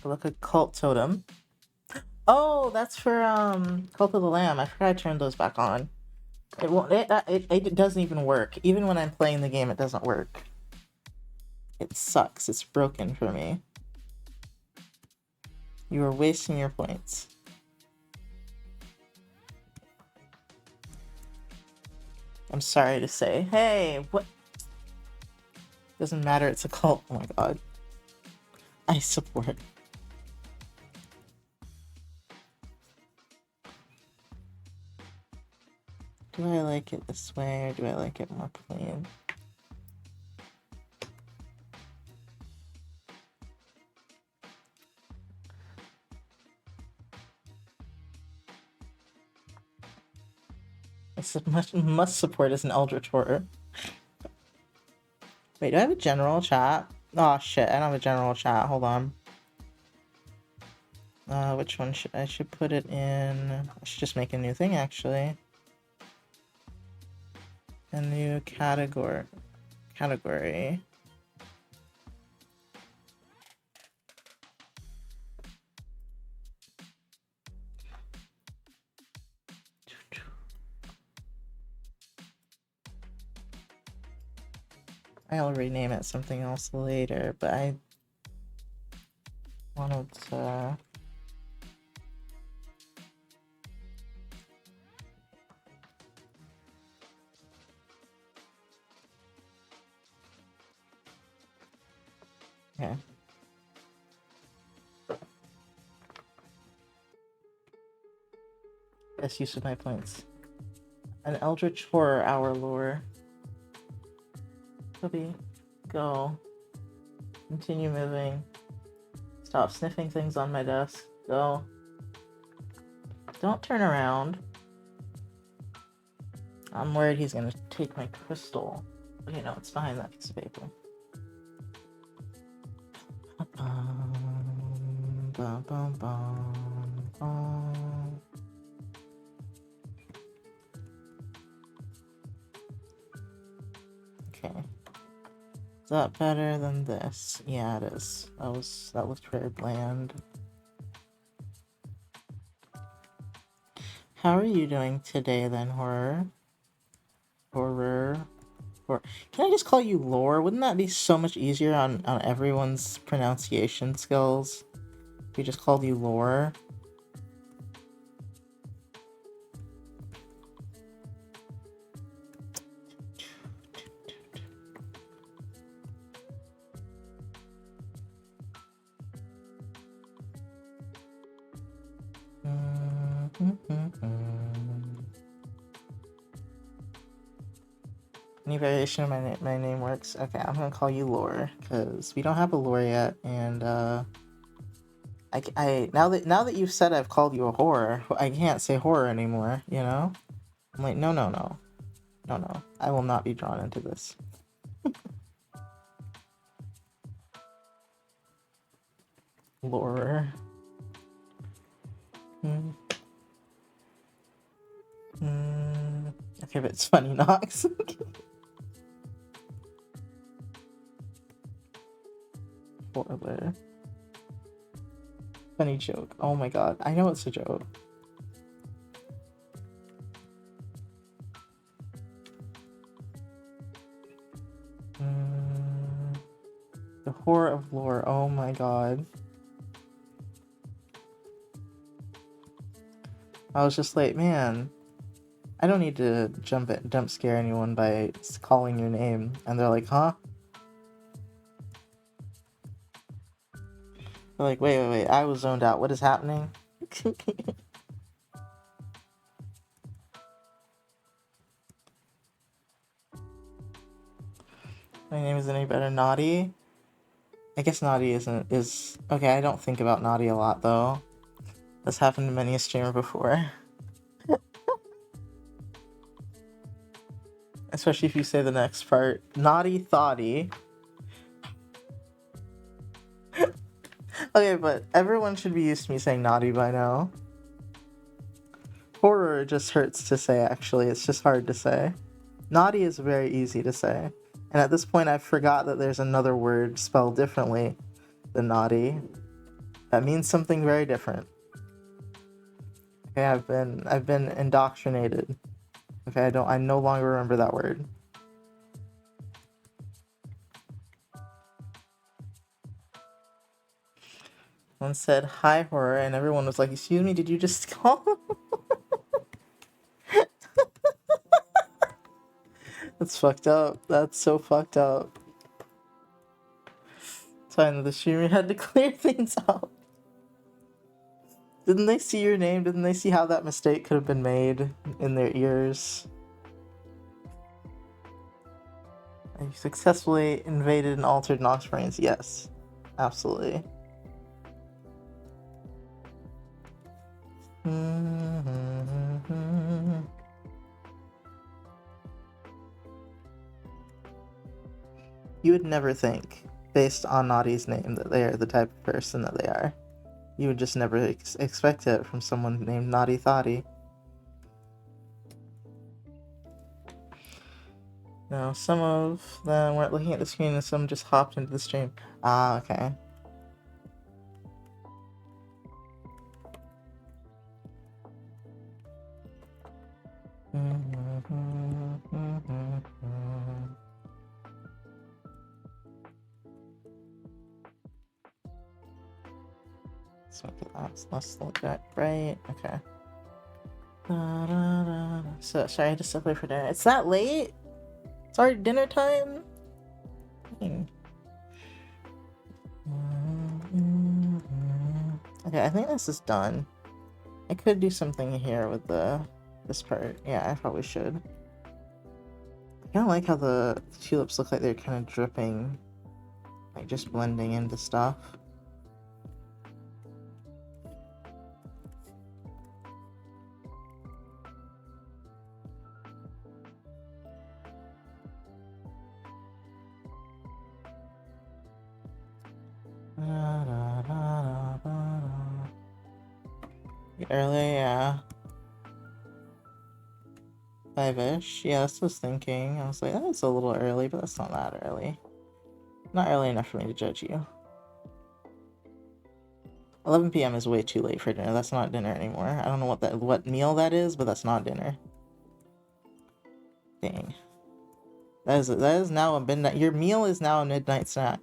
Look at Cult Totem. Oh, that's for Cult of the Lamb. I forgot I turned those back on. It won't. It doesn't even work. Even when I'm playing the game, it doesn't work. It sucks. It's broken for me. You are wasting your points. I'm sorry to say. Hey, what? Doesn't matter. It's a cult. Oh my god. I support. Do I like it this way or do I like it more plain? Must support as an Eldritch Horror. Wait, do I have a general chat? Oh shit, I don't have a general chat. Hold on. Which one should I put it in? I should just make a new thing actually. A new category. I'll rename it something else later, but I wanted to... Okay. Best use of my points. An Eldritch Horror Hour lore. Toby, go. Continue moving. Stop sniffing things on my desk. Go. Don't turn around. I'm worried he's gonna take my crystal. Okay, no, it's behind that piece of paper. Bum, bum, bum, bum. Okay. Is that better than this? Yeah, it is. That looked very bland. How are you doing today then, horror? Horror. Or can I just call you Lore? Wouldn't that be so much easier on everyone's pronunciation skills? If we just called you Lore. Any variation of my name works. Okay, I'm gonna call you Lore because we don't have a Lore yet, and I now that you've said I've called you a horror, I can't say horror anymore. You know, I'm like no. I will not be drawn into this. Lore. Okay, but it's funny, Nox. Horror. Funny joke. Oh my god, I know it's a joke. The horror of lore. Oh my god. I was just like, man, I don't need to jump scare anyone by calling your name. And they're like, huh? They're like, wait, I was zoned out. What is happening? My name isn't any better. Naughty? I guess Naughty is... Okay, I don't think about Naughty a lot, though. That's happened to many a streamer before. Especially if you say the next part. Naughty Thoughty. Okay, but everyone should be used to me saying naughty by now. Horror just hurts to say, actually. It's just hard to say. Naughty is very easy to say. And at this point, I forgot that there's another word spelled differently than naughty. That means something very different. Okay, I've been indoctrinated. Okay, I no longer remember that word. One said, hi, horror, and everyone was like, excuse me, did you just call? That's fucked up. That's so fucked up. Time that the streamer had to clear things up. Didn't they see your name? Didn't they see how that mistake could have been made in their ears? You successfully invaded and altered Nox brains. Yes, absolutely. You would never think, based on Naughty's name, that they are the type of person that they are. You would just never expect it from someone named Naughty Thoughty. No, some of them weren't looking at the screen and some just hopped into the stream. Ah, okay. So let's look at right. Okay. So sorry, I just stepped away for dinner. It's that late? It's already dinner time? Okay, I think this is done. I could do something here with this part. Yeah, I probably should. I kind of like how the tulips look like they're kind of dripping, like just blending into stuff. Early, yeah. 5-ish. Yeah, that's what I was thinking. I was like, that's a little early, but that's not that early. Not early enough for me to judge you. 11 p.m. is way too late for dinner. That's not dinner anymore. I don't know what meal that is, but that's not dinner. Dang. That is now a midnight. Your meal is now a midnight snack.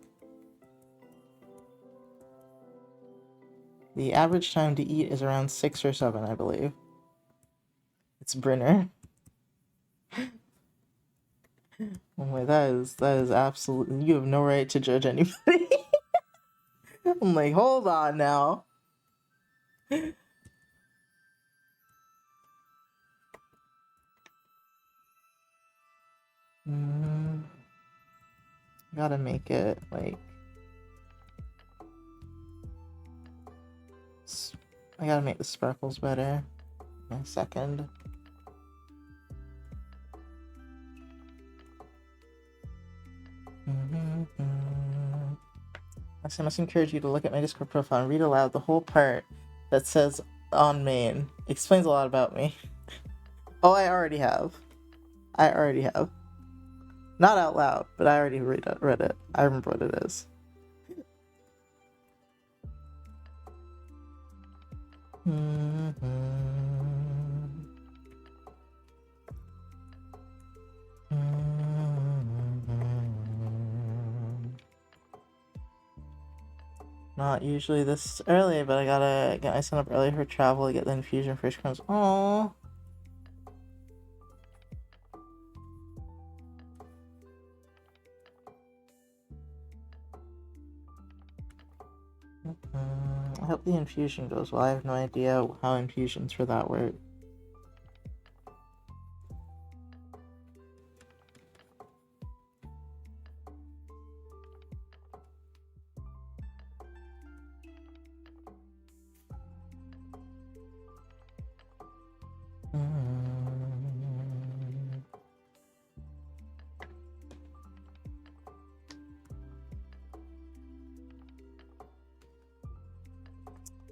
The average time to eat is around 6 or 7, I believe. It's Brinner. Oh my, that is absolutely. You have no right to judge anybody. I'm like, hold on now. Gotta make it like. I gotta make the sparkles better. In a second. I must encourage you to look at my Discord profile and read aloud the whole part that says on main. Explains a lot about me. Oh, I already have. Not out loud, but I already read it. I remember what it is. Not usually this early, but I gotta get my son up early for travel to get the infusion first comes. Aww. I hope the infusion goes well. I have no idea how infusions for that work.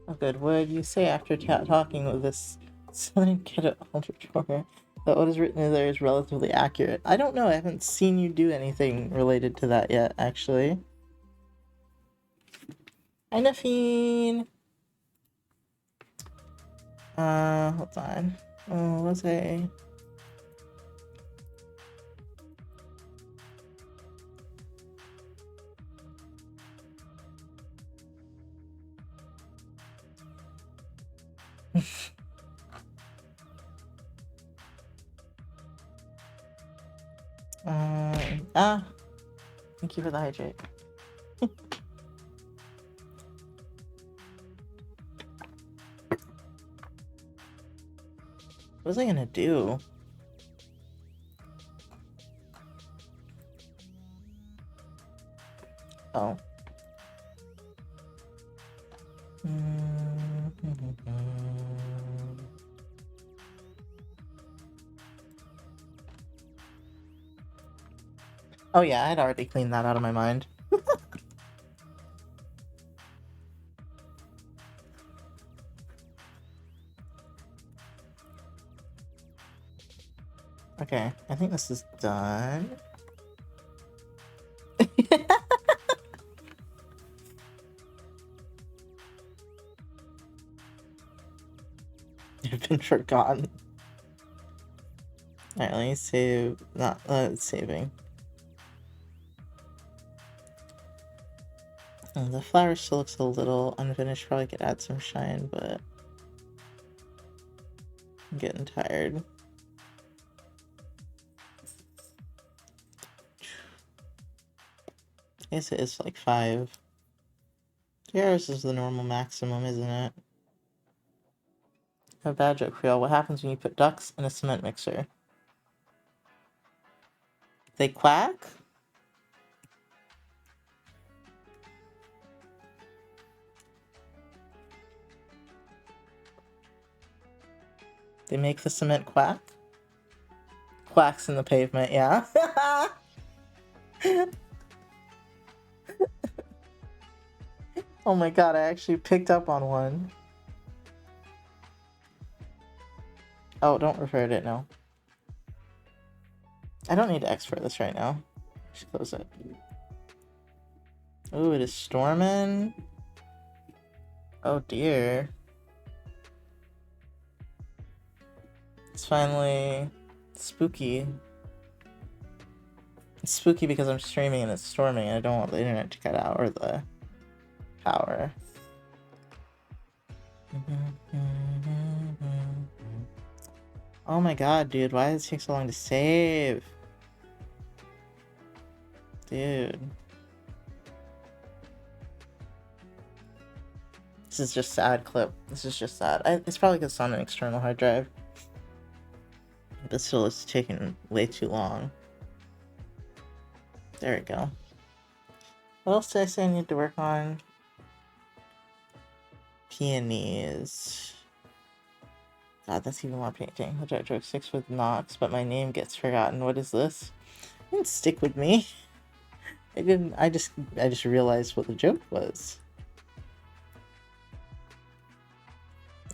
Oh, good. Would you say after talking with this Southern kid at Aldertor that what is written in there is relatively accurate? I don't know. I haven't seen you do anything related to that yet, actually. Hi, Nafine. Hold on. Oh, was I? Thank you for the hydrate. What was I gonna do? Oh. Oh yeah, I'd already cleaned that out of my mind. Okay, I think this is done. I've been forgotten. Alright, let me save. Not saving. The flower still looks a little unfinished. Probably could add some shine, but I'm getting tired. I guess it is like 5. Yours is the normal maximum, isn't it? A bad joke for y'all. What happens when you put ducks in a cement mixer? They quack? They make the cement quack? Quacks in the pavement, yeah. Oh my god, I actually picked up on one. Oh, don't refer to it now. I don't need to export this right now. Just close it. Ooh, it is storming. Oh dear. It's finally spooky. It's spooky because I'm streaming and it's storming and I don't want the internet to cut out or the power. Oh my god, dude, why does it take so long to save? Dude. This is just sad clip. This is just sad. It's probably because it's on an external hard drive. But still, it's taking way too long. There we go. What else did I say I need to work on? Peonies. God, that's even more painting. The jet joke sticks with Knox, but my name gets forgotten. What is this? It didn't stick with me. I didn't. I just realized what the joke was.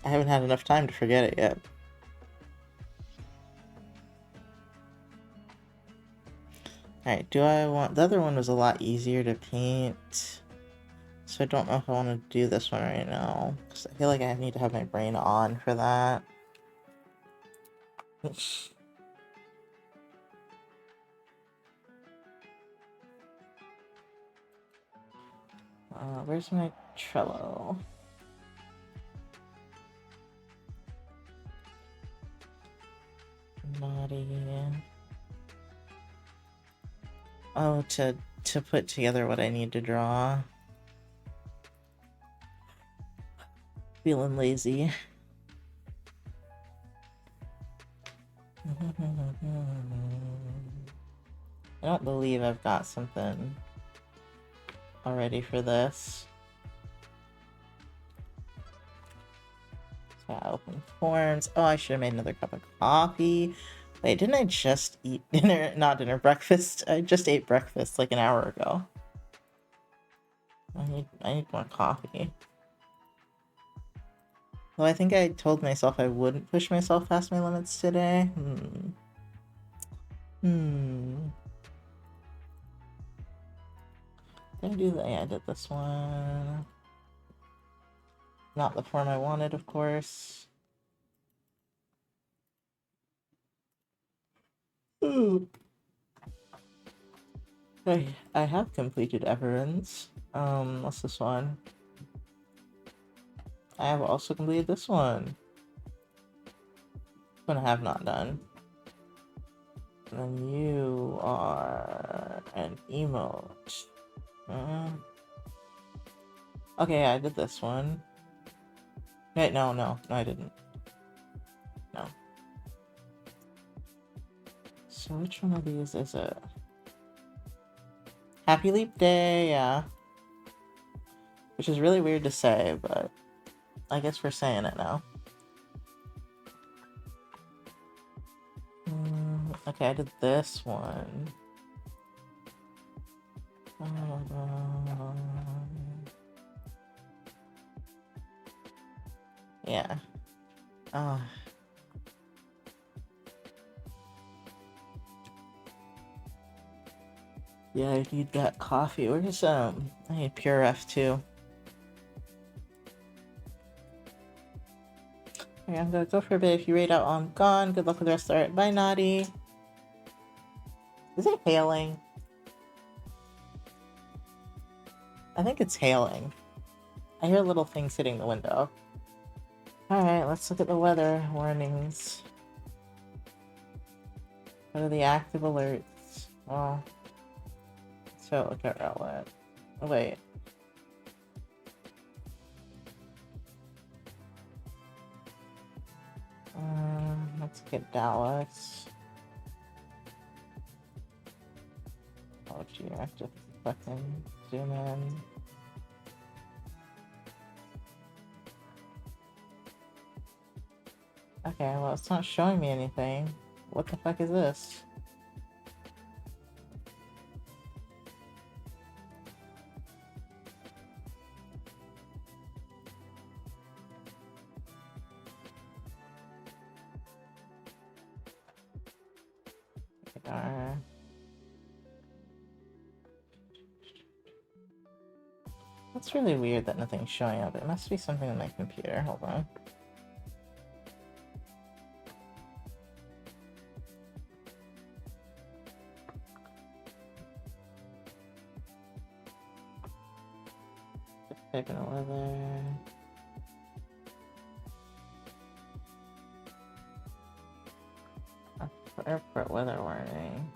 I haven't had enough time to forget it yet. Alright, do I want... The other one was a lot easier to paint. So I don't know if I want to do this one right now. Because I feel like I need to have my brain on for that. Where's my Trello? Naughty. Oh, to put together what I need to draw. Feeling lazy. I don't believe I've got something already for this. So I open forms. Oh, I should have made another cup of coffee. Wait, didn't I just eat dinner? Not dinner, breakfast. I just ate breakfast like an hour ago. I need more coffee. Well, I think I told myself I wouldn't push myself past my limits today. Did I do that? Yeah, I did this one. Not the form I wanted, of course. Ooh. I have completed Everends. What's this one? I have also completed this one. This one I have not done. And then you are an emote. Okay, I did this one. Wait, no, I didn't. No. So which one of these is it? Happy Leap Day, yeah. Which is really weird to say, but I guess we're saying it now. Okay, I did this one. Yeah. Yeah, I need that coffee. Where's I need Pure F too. Okay, I'm gonna go for a bit. If you rate out, I'm gone. Good luck with the rest of the art. Bye, Naughty. Is it hailing? I think it's hailing. I hear little things hitting the window. Alright, let's look at the weather warnings. What are the active alerts? Well, so look at outlet. Oh, wait. Let's get Dallas. Oh gee, I have to fucking zoom in. Okay, well it's not showing me anything. What the fuck is this? That's really weird that nothing's showing up. It must be something on my computer. Hold on. Type in weather. Airport weather warning.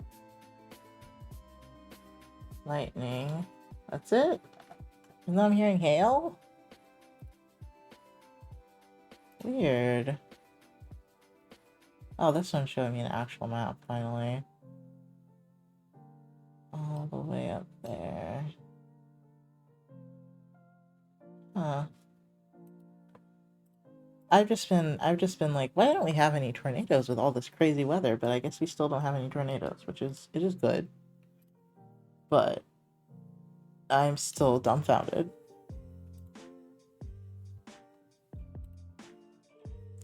Lightning. That's it? And now I'm hearing hail? Weird. Oh, this one's showing me an actual map, finally. All the way up there. Huh. I've just been like, why don't we have any tornadoes with all this crazy weather? But I guess we still don't have any tornadoes, which is, it is good. But I'm still dumbfounded.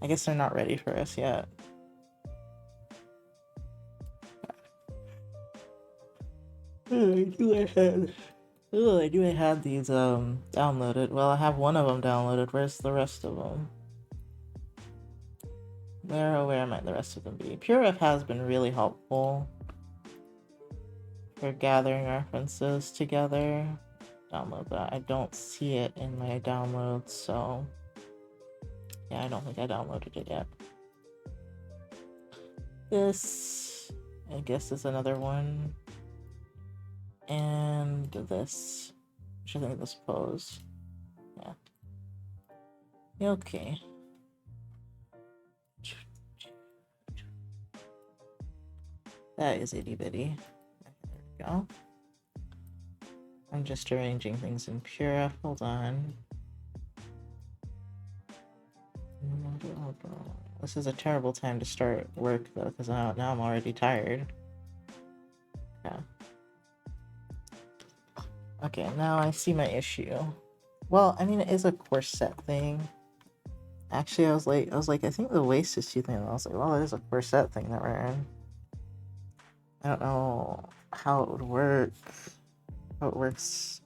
I guess they're not ready for us yet. Oh, I knew I had these downloaded. Well, I have one of them downloaded. Where's the rest of them? Where might the rest of them be? PureRef has been really helpful for gathering references together. Download that. I don't see it in my downloads, so yeah, I don't think I downloaded it yet. This, I guess, is another one. And this, which I think this pose. Yeah. Okay. That is itty bitty. There we go. I'm just arranging things in Pura. Hold on. This is a terrible time to start work though, because now I'm already tired. Yeah. Okay, now I see my issue. Well, I mean, it is a corset thing. Actually, I was like, I think the waist is too thin. I was like, well, it is a corset thing that we're in. I don't know how it would work. How it works.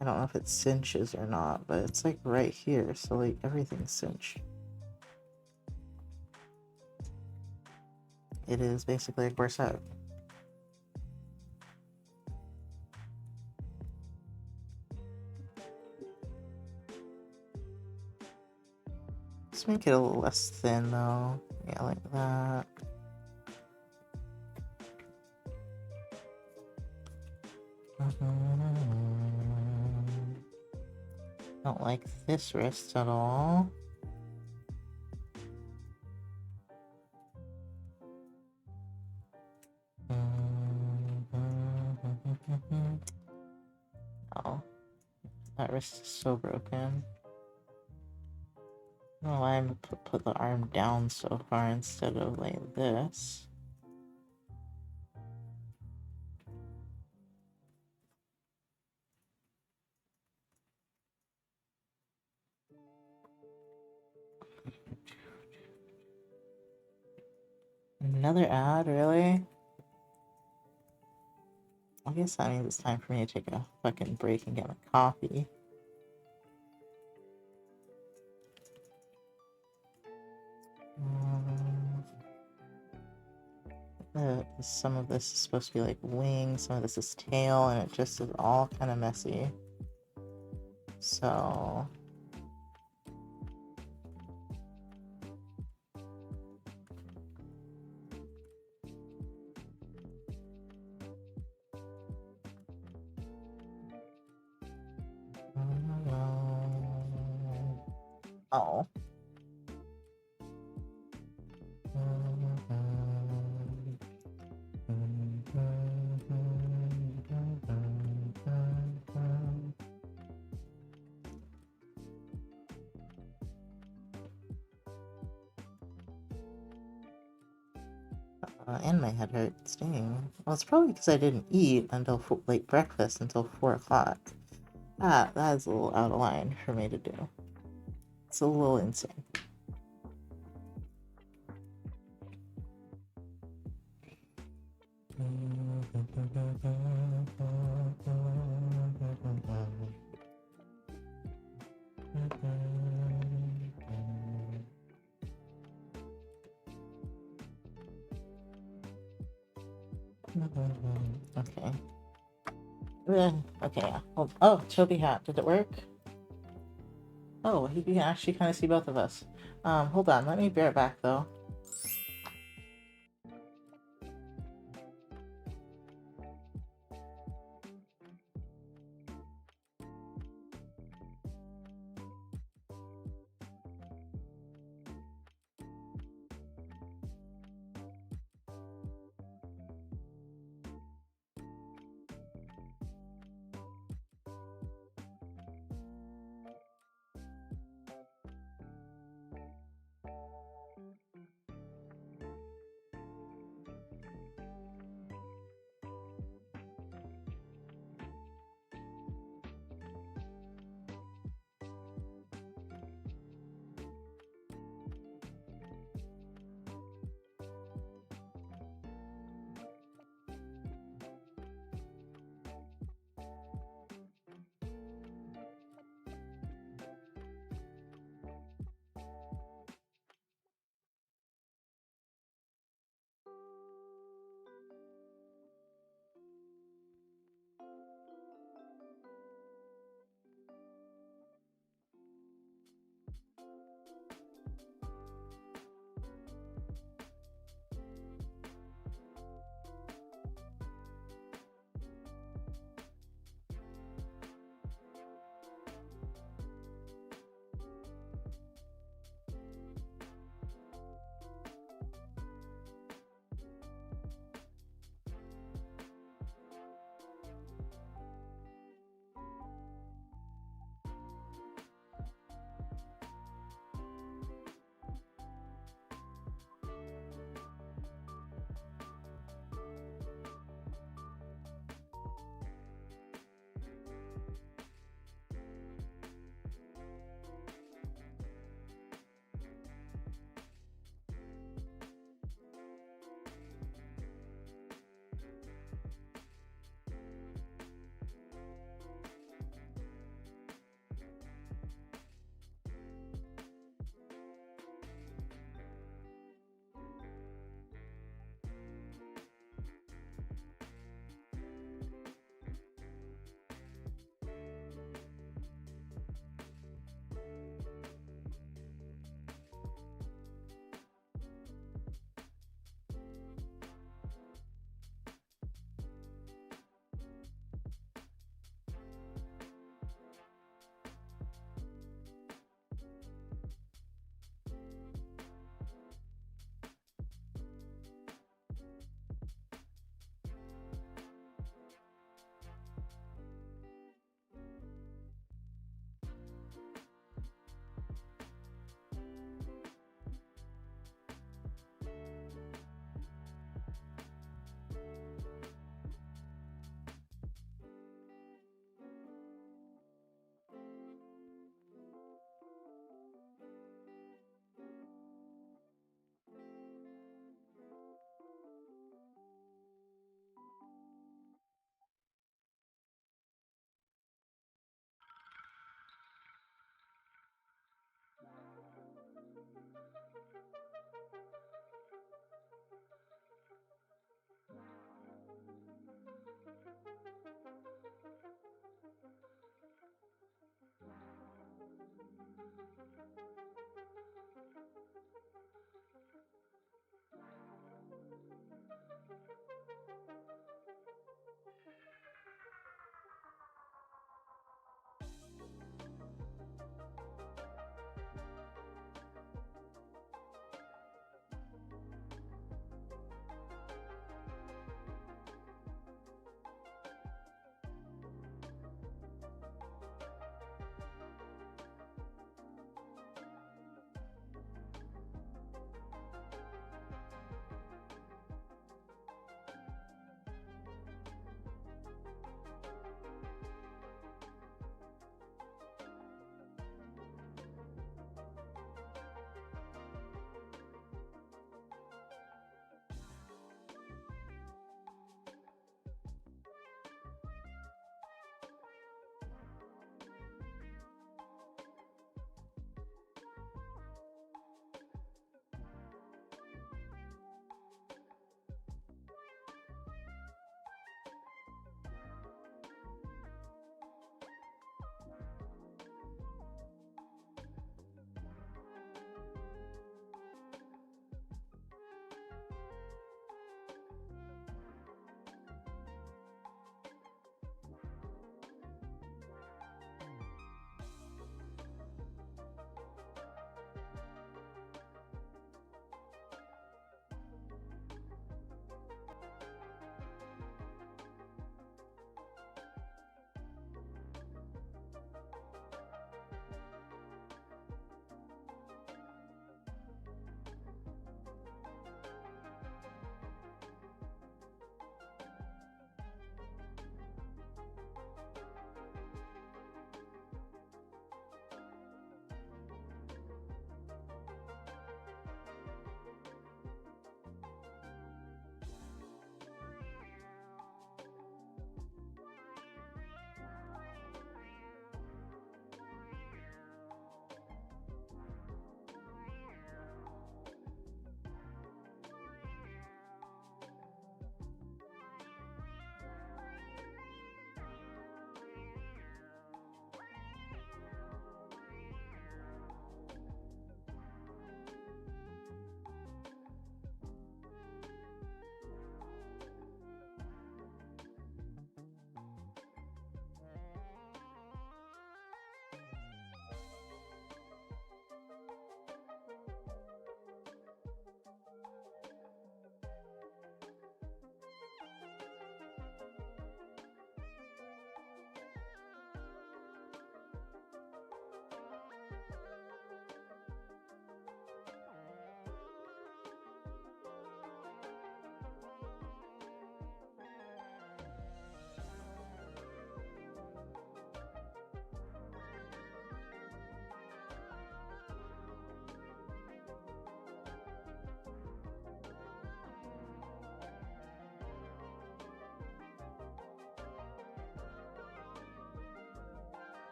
I don't know if it cinches or not, but it's like right here, so like everything's cinched. It is basically a corset. Let's make it a little less thin though. Yeah, like that. Don't like this wrist at all. Oh, that wrist is so broken. I don't know why I'm put the arm down so far instead of like this. Another ad, really? I guess that means it's time for me to take a fucking break and get my coffee. Some of this is supposed to be like wings, some of this is tail, and it just is all kind of messy. So... Oh. And my head hurts, dang. Well, it's probably because I didn't eat until late breakfast until 4 o'clock. That is a little out of line for me to do. It's a little insane. Okay. Okay. Oh, Toby hat. Did it work? Oh, he can actually kind of see both of us. Hold on. Let me bear it back though.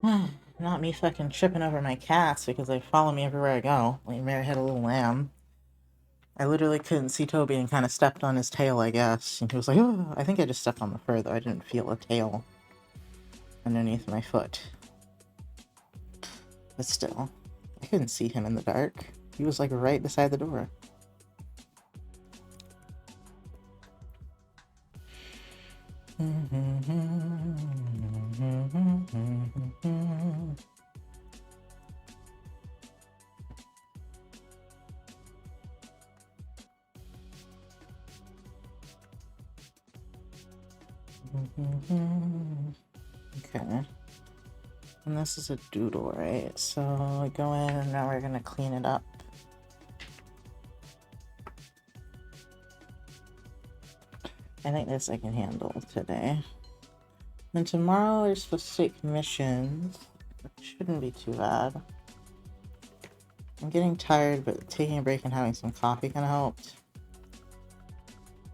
Not me fucking tripping over my cats because they follow me everywhere I go. Like Mary had a little lamb. I literally couldn't see Toby and kind of stepped on his tail, I guess. And he was like, oh, I think I just stepped on the fur, though. I didn't feel a tail underneath my foot. But still, I couldn't see him in the dark. He was like right beside the door. Okay. And this is a doodle, right? So I go in and now we're gonna clean it up. I think this I can handle today. Then tomorrow there's supposed to take commissions. It shouldn't be too bad. I'm getting tired, but taking a break and having some coffee kind of helped.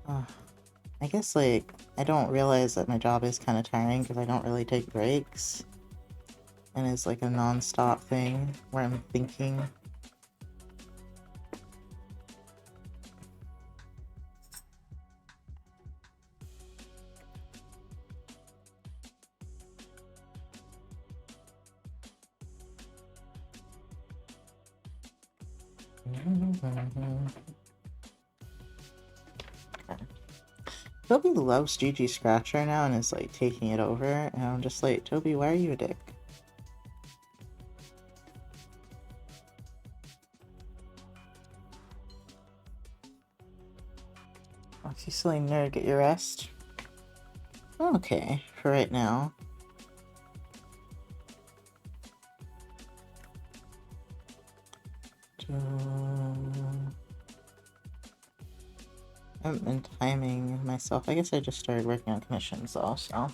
I guess, like, I don't realize that my job is kind of tiring because I don't really take breaks. And it's like a non-stop thing where I'm thinking. Okay. Toby loves Gigi Scratcher now and is like taking it over, and I'm just like, Toby, why are you a dick? You silly nerd, get your rest. Okay, for right now. I haven't been timing myself. I guess I just started working on commissions though, so.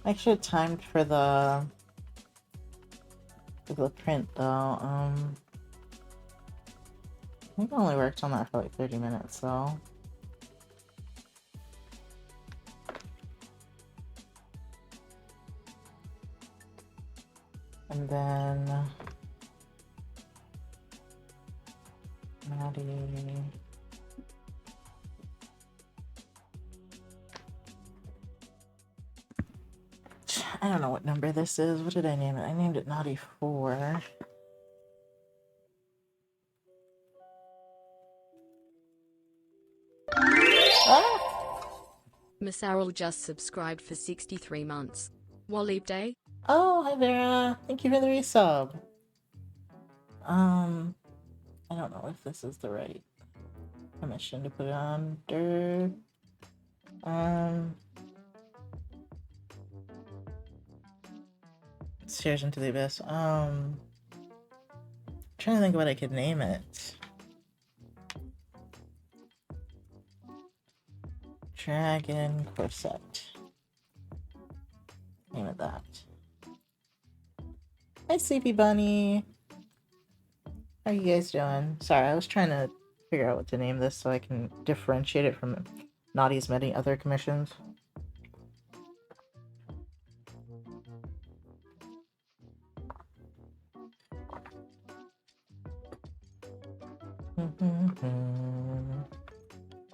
I actually had timed for the print though. I think I only worked on that for like 30 minutes though. And then Maddie. I don't know what number this is. What did I name it? I named it Naughty 4. Ah! Miss Errol just subscribed for 63 months. Waleep Day? Oh, hi Vera. Thank you for the resub. I don't know if this is the right permission to put it under. Stairs into the abyss. Trying to think what I could name it. Dragon Corset. Name it that. Hi, Sleepy Bunny. How are you guys doing? Sorry, I was trying to figure out what to name this so I can differentiate it from Naughty's many other commissions.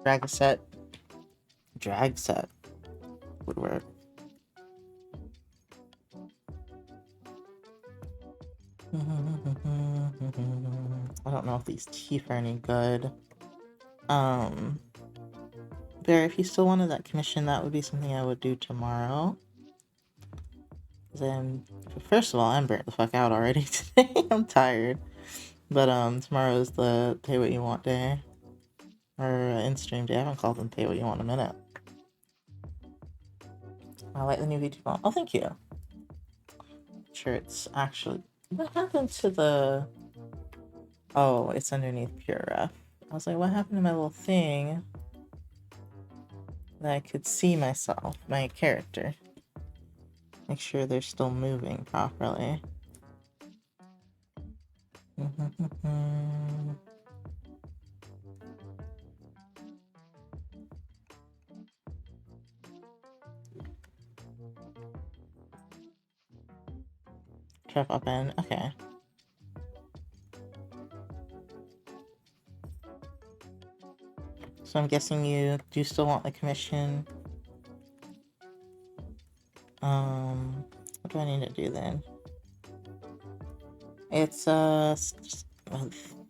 Drag set. Drag set would work. I don't know if these teeth are any good. Bear, if you still wanted that commission, that would be something I would do tomorrow. Then, first of all, I'm burnt the fuck out already today. I'm tired. But, tomorrow is the pay what you want day. Or in-stream day. I haven't called them pay what you want in a minute. I like the new VTuber font. Oh, thank you. Sure, it's actually... What happened to the... Oh, it's underneath Pure Ref. I was like, what happened to my little thing that I could see myself, my character? Make sure they're still moving properly. trap up in. Okay. So I'm guessing you do still want the commission. What do I need to do then? It's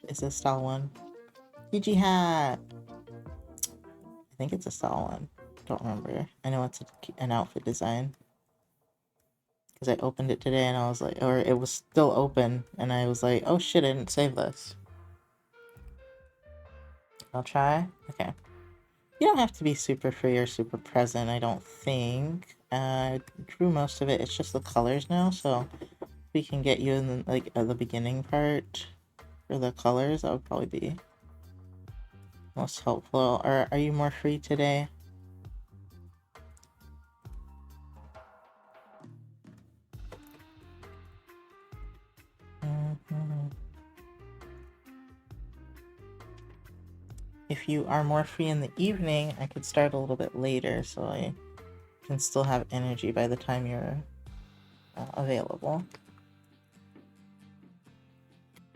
it's a style one. GG hat. I think it's a style one. Don't remember. I know it's an outfit design. Because I opened it today and I was like, or it was still open, and I was like, oh shit, I didn't save this. I'll try. Okay. You don't have to be super free or super present, I don't think. I drew most of it. It's just the colors now, so we can get you in the, like the beginning part for the colors. That would probably be most helpful. Or are you more free today? If you are more free in the evening, I could start a little bit later so I can still have energy by the time you're available.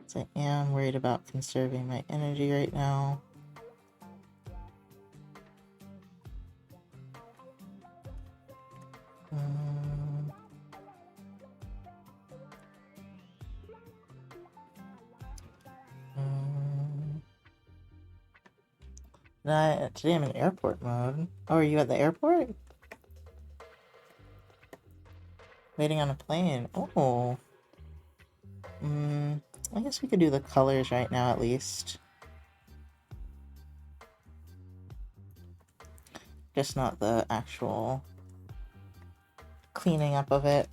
So I am worried about conserving my energy right now. Today I'm in airport mode. Oh, are you at the airport? Waiting on a plane. Oh. I guess we could do the colors right now at least. Just not the actual cleaning up of it.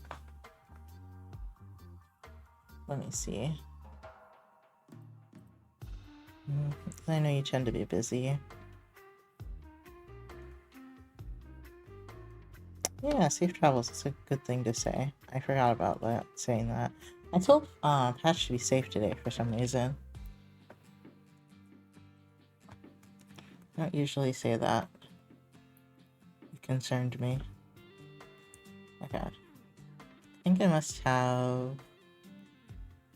Let me see. I know you tend to be busy. Yeah, safe travels is a good thing to say. I forgot about that, saying that. I told Patch to be safe today for some reason. I don't usually say that. It concerned me. Okay. I think I must have...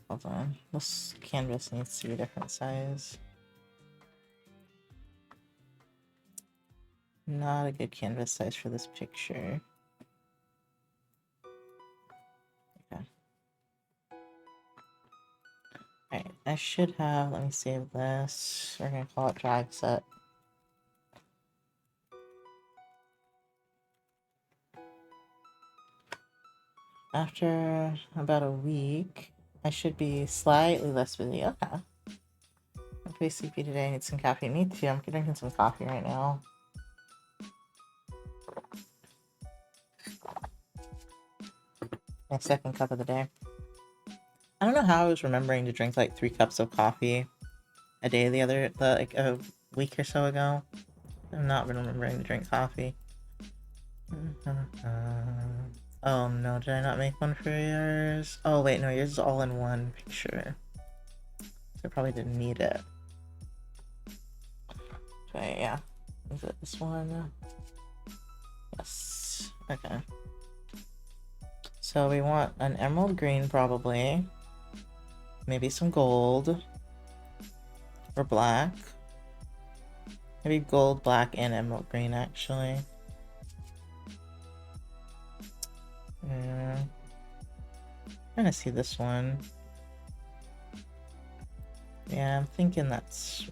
Hold on. This canvas needs to be a different size. Not a good canvas size for this picture. Okay. Alright, I should have... Let me save this. We're gonna call it drive set. After about a week, I should be slightly less busy. Okay. I'm pretty sleepy today. I need some caffeine. Me too. I'm drinking some coffee right now. My second cup of the day. I don't know how I was remembering to drink like 3 cups of coffee a day like a week or so ago. I've not been remembering to drink coffee. Oh no, did I not make one for yours? Oh wait, no, yours is all in one picture. So I probably didn't need it. Okay, yeah. Is it this one? Yes. Okay. So we want an emerald green probably. Maybe some gold. Or black. Maybe gold, black, and emerald green actually. Yeah. I'm trying to see this one. Yeah, I'm thinking that's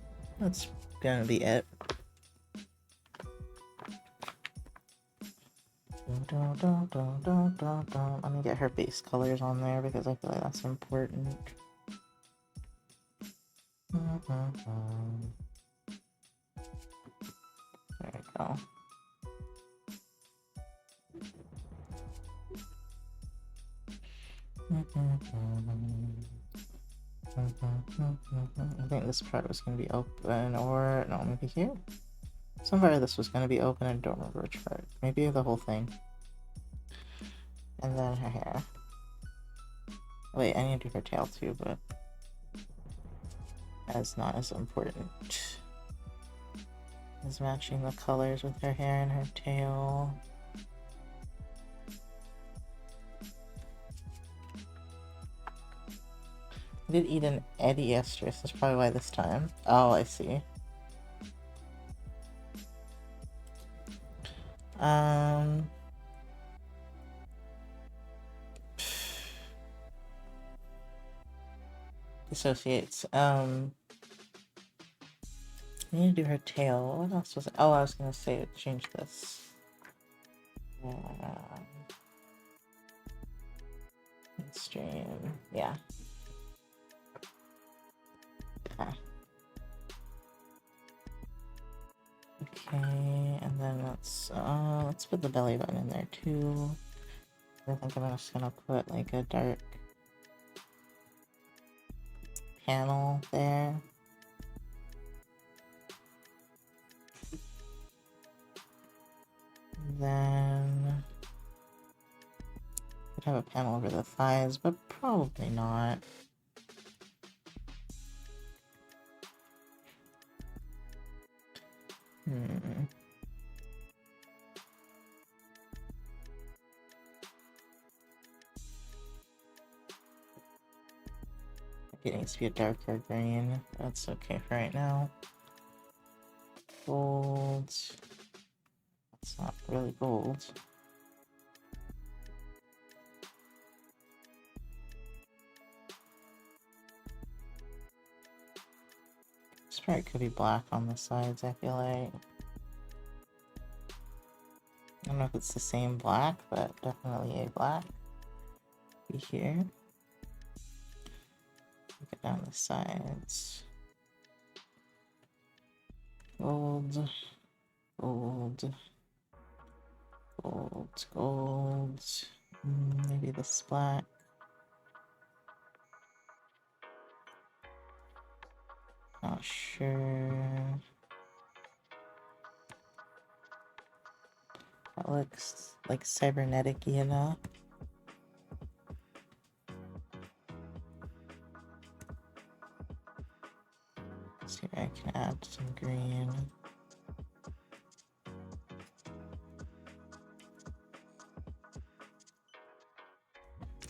gonna be it. Let me get her base colors on there because I feel like that's important. There we go. I think this part was going to be open, or no, maybe here? Somewhere this was going to be open, I don't remember which part. Maybe the whole thing. And then her hair. Wait, I need to do her tail too, but that's not as important as matching the colors with her hair and her tail. I did eat an Eddie yesterday, so that's probably why this time. Oh, I see. Um... Dissociates. I need to do her tail. What else was it? Oh, I was gonna say change this. Stream. Yeah. Okay, and then let's put the belly button in there too. I think I'm just gonna put like a dark panel there. Then could have a panel over the thighs, but probably not. It needs to be a darker green. That's okay for right now. Gold. It's not really gold. This part could be black on the sides, I feel like. I don't know if it's the same black, but definitely a black. Be here. Get down the sides. Gold. Gold. Gold. Gold. Maybe this black. Not sure. That looks like cybernetic-y enough. See if I can add some green.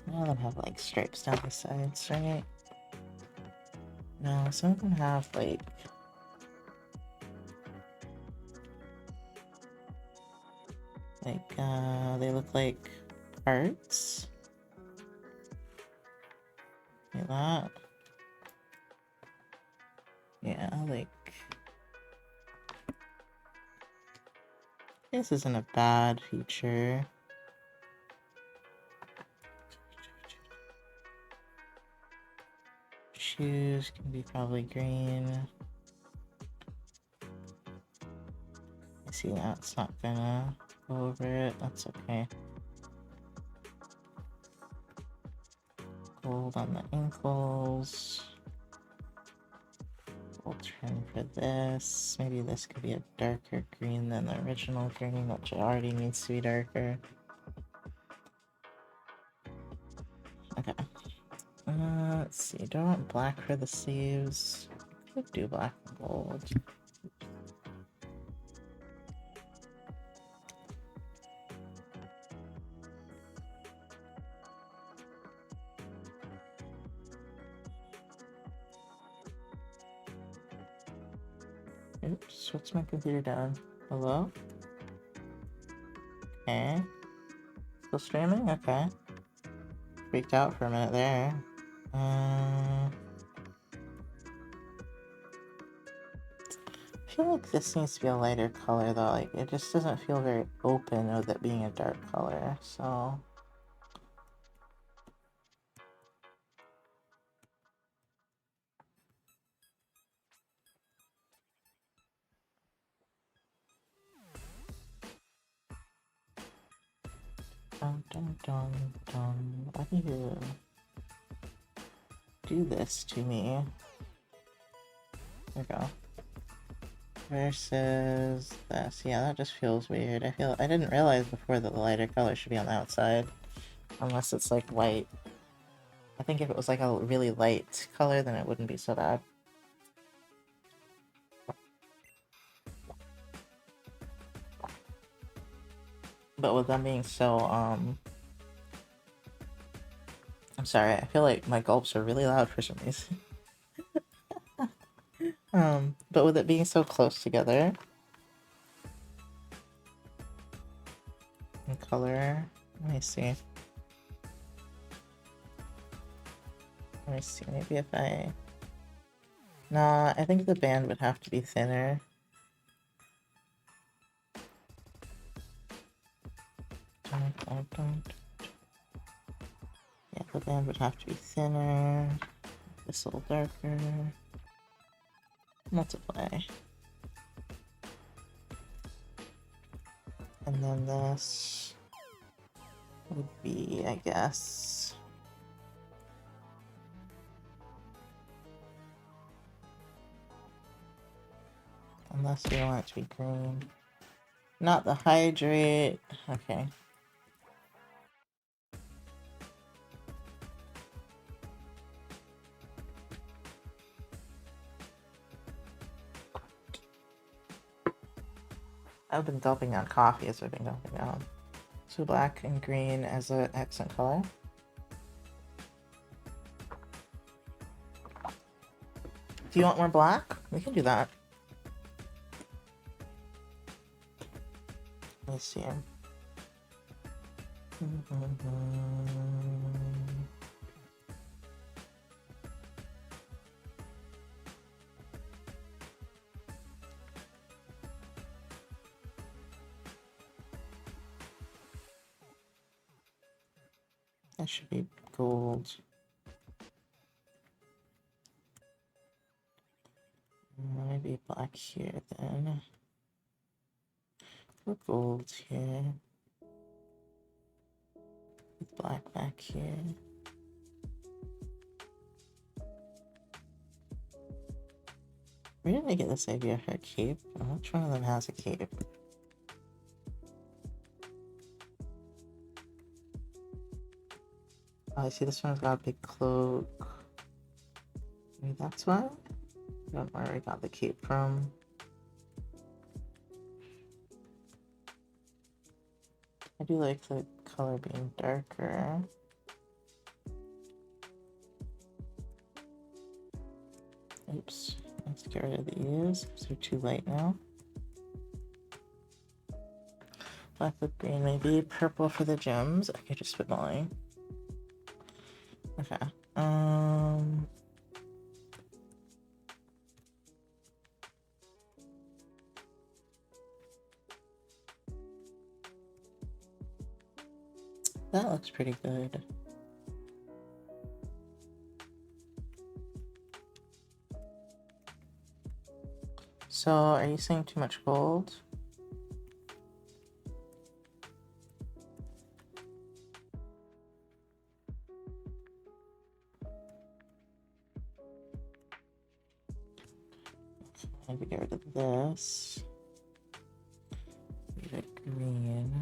None of them have like stripes down the sides, right? No, some of them have like they look like hearts. Like that. Yeah, like this isn't a bad feature. Shoes can be probably green. I see that's not gonna go over it. That's okay. Gold on the ankles. We'll turn for this. Maybe this could be a darker green than the original green, which already needs to be darker. Okay. Let's see. Do I want black for the sleeves? Could do black and gold. Oops, what's my computer doing? Hello? Okay. Still streaming? Okay. Freaked out for a minute there. I feel like this needs to be a lighter color though. Like, it just doesn't feel very open with it being a dark color, so... Dun dun dun dun. Why do you do this to me? There we go. Versus this. Yeah, that just feels weird. I didn't realize before that the lighter color should be on the outside. Unless it's like white. I think if it was like a really light color, then it wouldn't be so bad. But with them being so, I'm Sorry, I feel like my gulps are really loud for some reason. But with it being so close together, in color, let me see. Maybe if I... Nah, I think the band would have to be thinner. Yeah, the band would have to be thinner. This a little darker. Multiply. And then this would be, I guess... Unless we want it to be green. Not the hydrate. Okay. I've been dumping on coffee as I've been dumping on. So black and green as an accent color. Do you want more black? We can do that. Let's see. That should be gold. Maybe black here then. Put gold here. With black back here. Where did I get this idea for a cape? Which one of them has a cape? Oh, I see this one's got a big cloak. Maybe that's why? I don't know where I got the cape from. I do like the color being darker. Oops, let's get rid of these because they're too light now. Black with green, maybe purple for the gems. Okay, just spitballing. Okay. That looks pretty good. So, are you saying too much gold? Maybe get rid of this. Leave it green.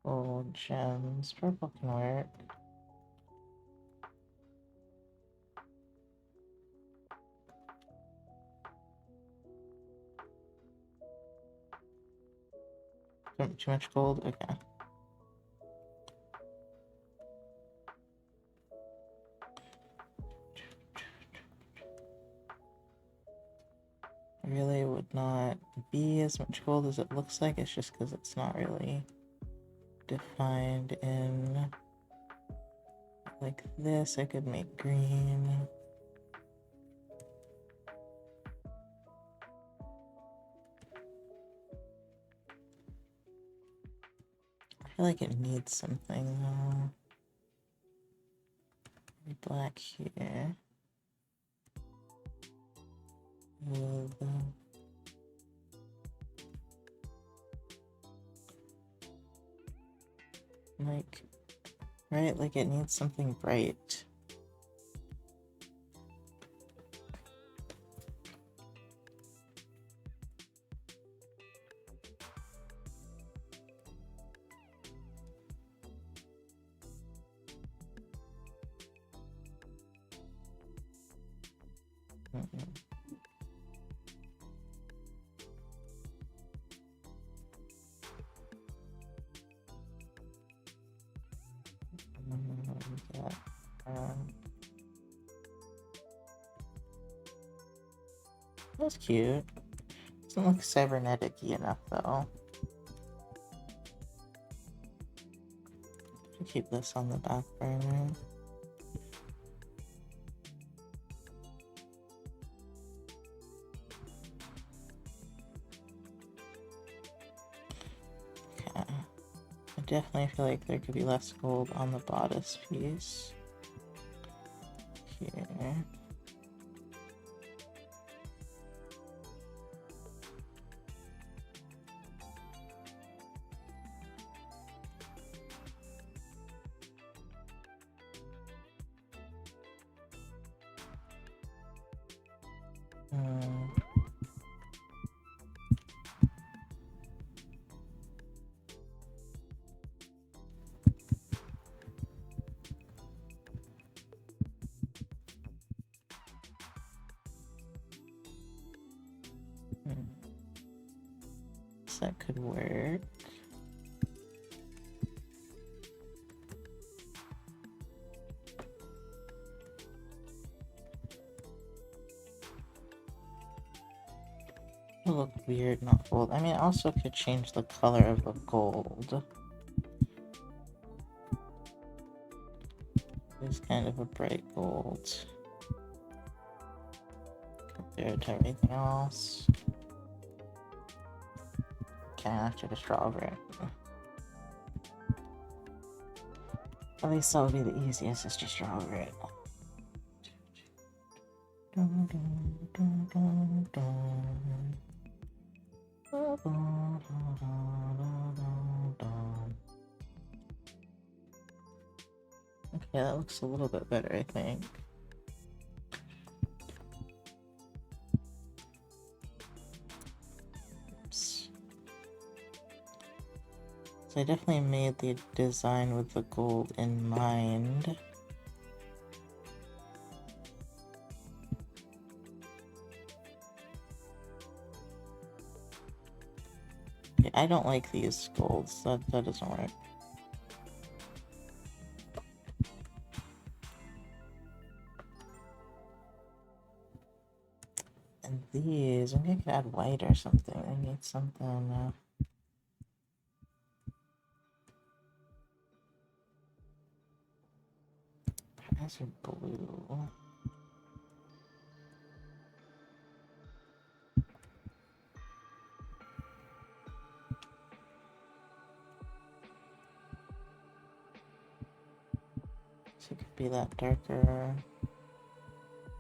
Gold gems. Purple can work. Too much gold? Okay. Really would not be as much gold as it looks like. It's just because it's not really defined in like this. I could make green. I feel like it needs something though. Maybe black here. With, like, right? Like it needs something bright. That's cute. Doesn't look cybernetic-y enough though. Keep this on the back burner. Okay. I definitely feel like there could be less gold on the bodice piece. Here. So that could work. It'll look weird, not gold. I mean, it also could change the color of the gold. It's kind of a bright gold compared to everything else. Okay, I have to just draw over it. At least that would be the easiest, is just draw over it. Okay, that looks a little bit better, I think. Oops. So I definitely made the design with the gold in mind. Okay, I don't like these golds. That doesn't work. And these, maybe I could add white or something. I need something. These are blue. So it could be that darker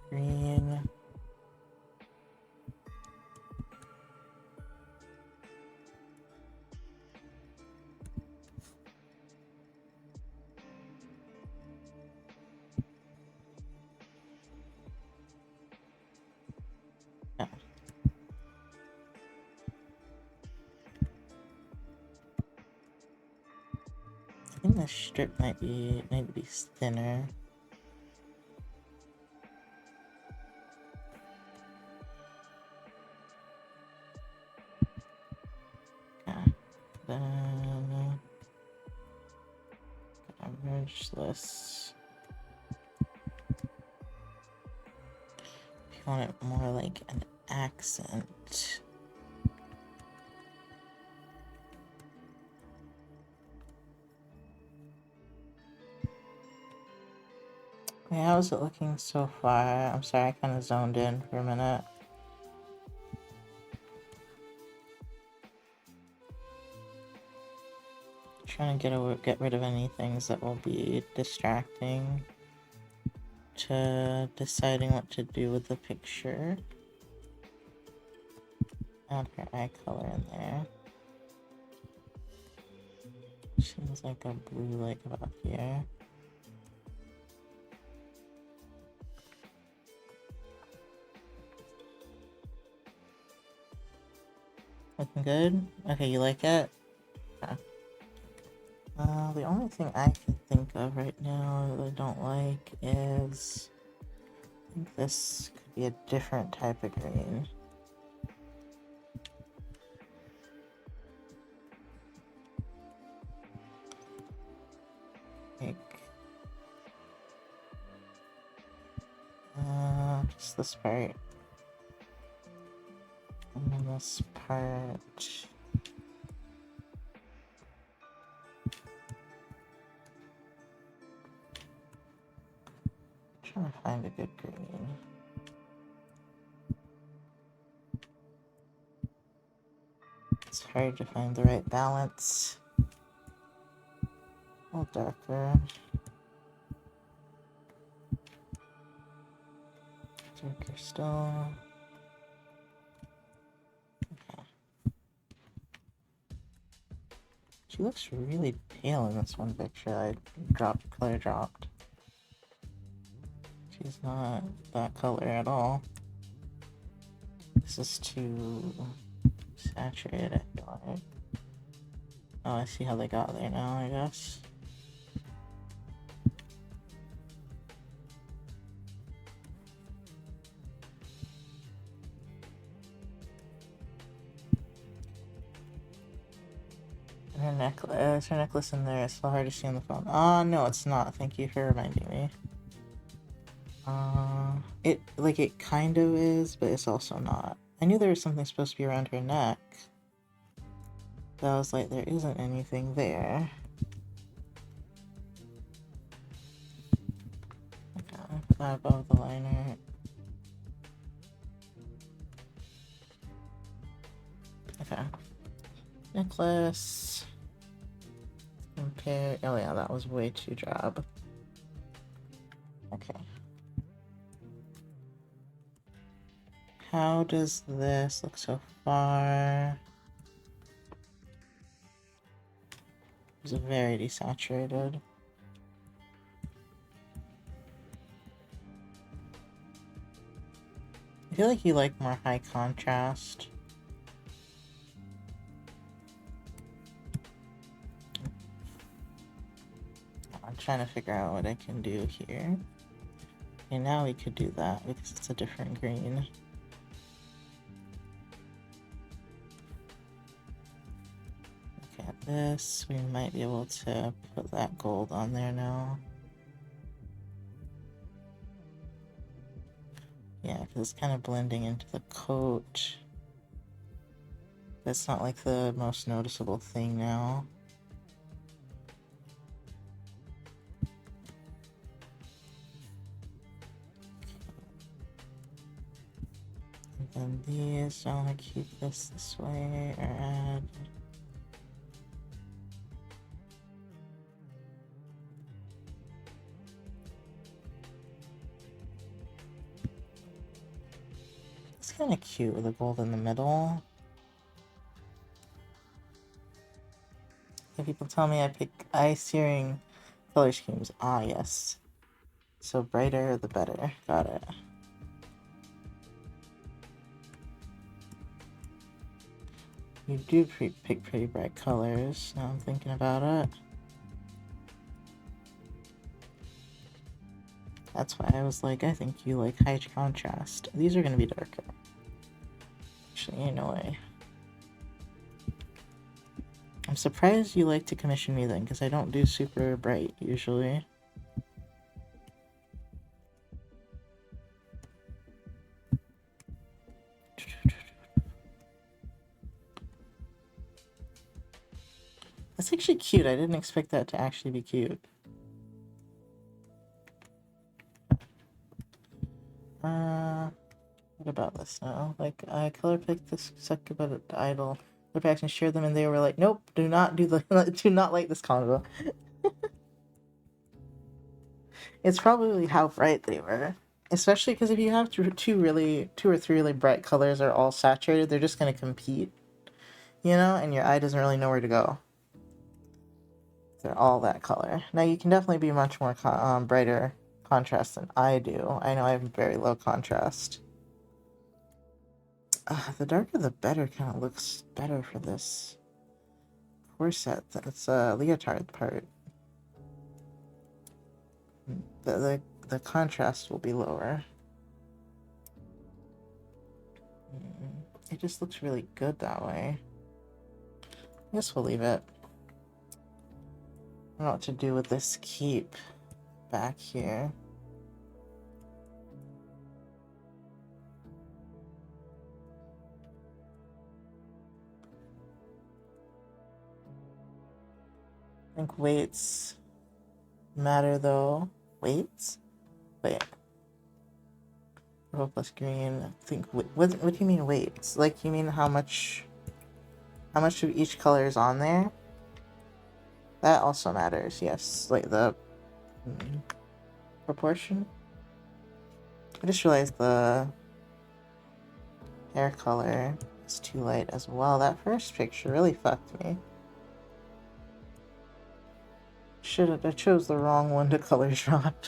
green. Yeah. I think the strip might be thinner. Yeah. Then gotta merge this. If you want it more like an accent. Okay, how's it looking so far? I'm sorry, I kind of zoned in for a minute. Trying to get rid of any things that will be distracting to deciding what to do with the picture. Add her eye color in there. Seems like a blue like about here. Looking good? Okay, you like it? Yeah. The only thing I can think of right now that I don't like is, I think this could be a different type of green. Like, just this part. And then this part. I'm trying to find a good green. It's hard to find the right balance. A little darker. Darker still. Okay. She looks really pale in this one picture. I color dropped. She's not that color at all. This is too saturated, I feel like. Oh, I see how they got there now, I guess. Her necklace in there. It's so hard to see on the phone. No, it's not. Thank you for reminding me. It kind of is, but it's also not. I knew there was something supposed to be around her neck. But I was like, there isn't anything there. Okay, put that above the liner. Okay. Necklace. Compare. Oh yeah, that was way too drab. Okay. How does this look so far? It's very desaturated. I feel like you like more high contrast. I'm trying to figure out what I can do here. Okay, now we could do that because it's a different green. Okay, this, we might be able to put that gold on there now. Yeah, because it's kind of blending into the coat. That's not like the most noticeable thing now. And then these, I want to keep this way or add. It's kind of cute with the gold in the middle. If people tell me I pick eye-searing color schemes, ah yes. So brighter the better. Got it. You do pick pretty bright colors, now I'm thinking about it. That's why I was like, I think you like high contrast. These are going to be darker. Actually, in a way. I'm surprised you like to commission me then, because I don't do super bright usually. That's actually cute. I didn't expect that to actually be cute. What about this now? Like, I color picked this succubus idol. The packs and shared them, and they were like, "Nope, do not do not like this combo." It's probably how bright they were, especially because if you have two or three really bright colors are all saturated, they're just gonna compete, you know, and your eye doesn't really know where to go. They're all that color. Now you can definitely be much more brighter contrast than I do. I know I have very low contrast. The darker the better kind of looks better for this corset. That's a leotard part. The contrast will be lower. It just looks really good that way. I guess we'll leave it. I don't know what to do with this keep back here. I think weights matter though. Weights? Wait. Purple plus green. I think. What do you mean weights? Like you mean how much of each color is on there? That also matters. Yes, like the proportion. I just realized the hair color is too light as well. That first picture really fucked me. I chose the wrong one to color drop.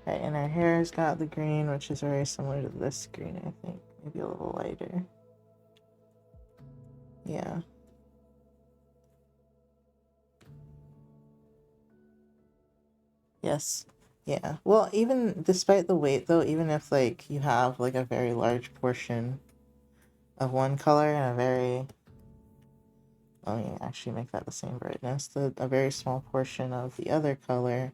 Right, and our hair's got the green, which is very similar to this green, I think. Maybe a little lighter. Yeah. Yes. Yeah. Well, even despite the weight, though, even if, like, you have, like, a very large portion of one color and a very... Let me actually make that the same brightness. A very small portion of the other color...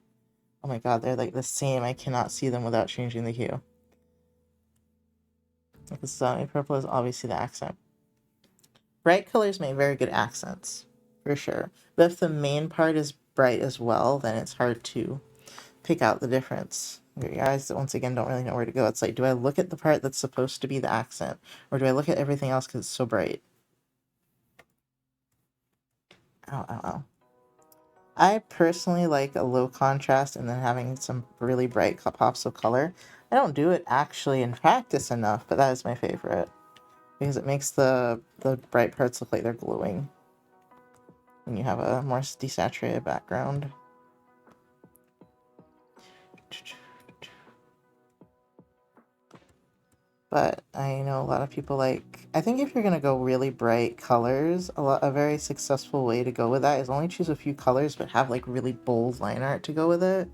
Oh my god, they're, like, the same. I cannot see them without changing the hue. Because purple is obviously the accent. Bright colors make very good accents, for sure. But if the main part is bright as well, then it's hard to pick out the difference. Your eyes, once again, don't really know where to go. It's like, do I look at the part that's supposed to be the accent? Or do I look at everything else because it's so bright? Ow, ow, ow. I personally like a low contrast and then having some really bright pops of color. I don't do it actually in practice enough, but that is my favorite. Because it makes the bright parts look like they're glowing when you have a more desaturated background. But I know a lot of people like... I think if you're gonna go really bright colors, a very successful way to go with that is only choose a few colors, but have like really bold line art to go with it.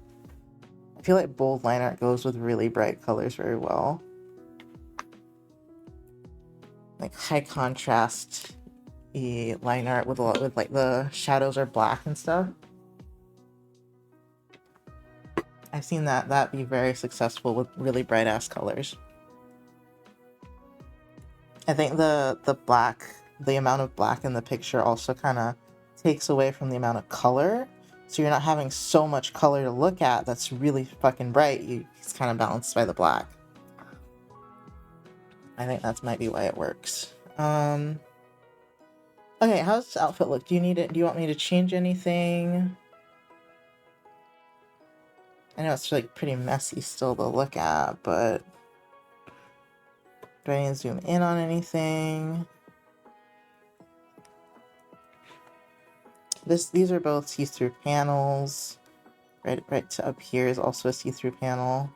I feel like bold line art goes with really bright colors very well. Like high contrast line art with like the shadows are black and stuff. I've seen that be very successful with really bright ass colors. I think the amount of black in the picture also kind of takes away from the amount of color. So you're not having so much color to look at that's really fucking bright. It's kind of balanced by the black. I think that might be why it works. Okay, how's this outfit look? Do you want me to change anything? I know it's like pretty messy still to look at, but do I need to zoom in on anything? These are both see-through panels. Right to up here is also a see-through panel.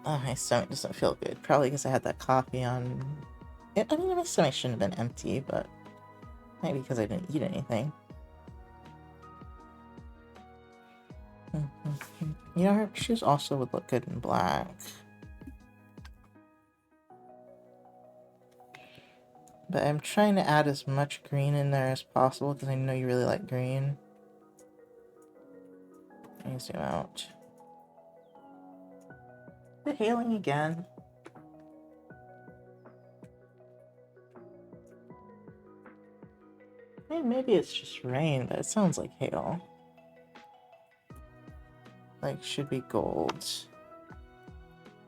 Oh, my stomach doesn't feel good. Probably because I had that coffee on... I mean, my stomach shouldn't have been empty, but maybe because I didn't eat anything. You know, her shoes also would look good in black. But I'm trying to add as much green in there as possible because I know you really like green. Let me zoom out. Is it hailing again? Maybe it's just rain, but it sounds like hail. Like, should be gold.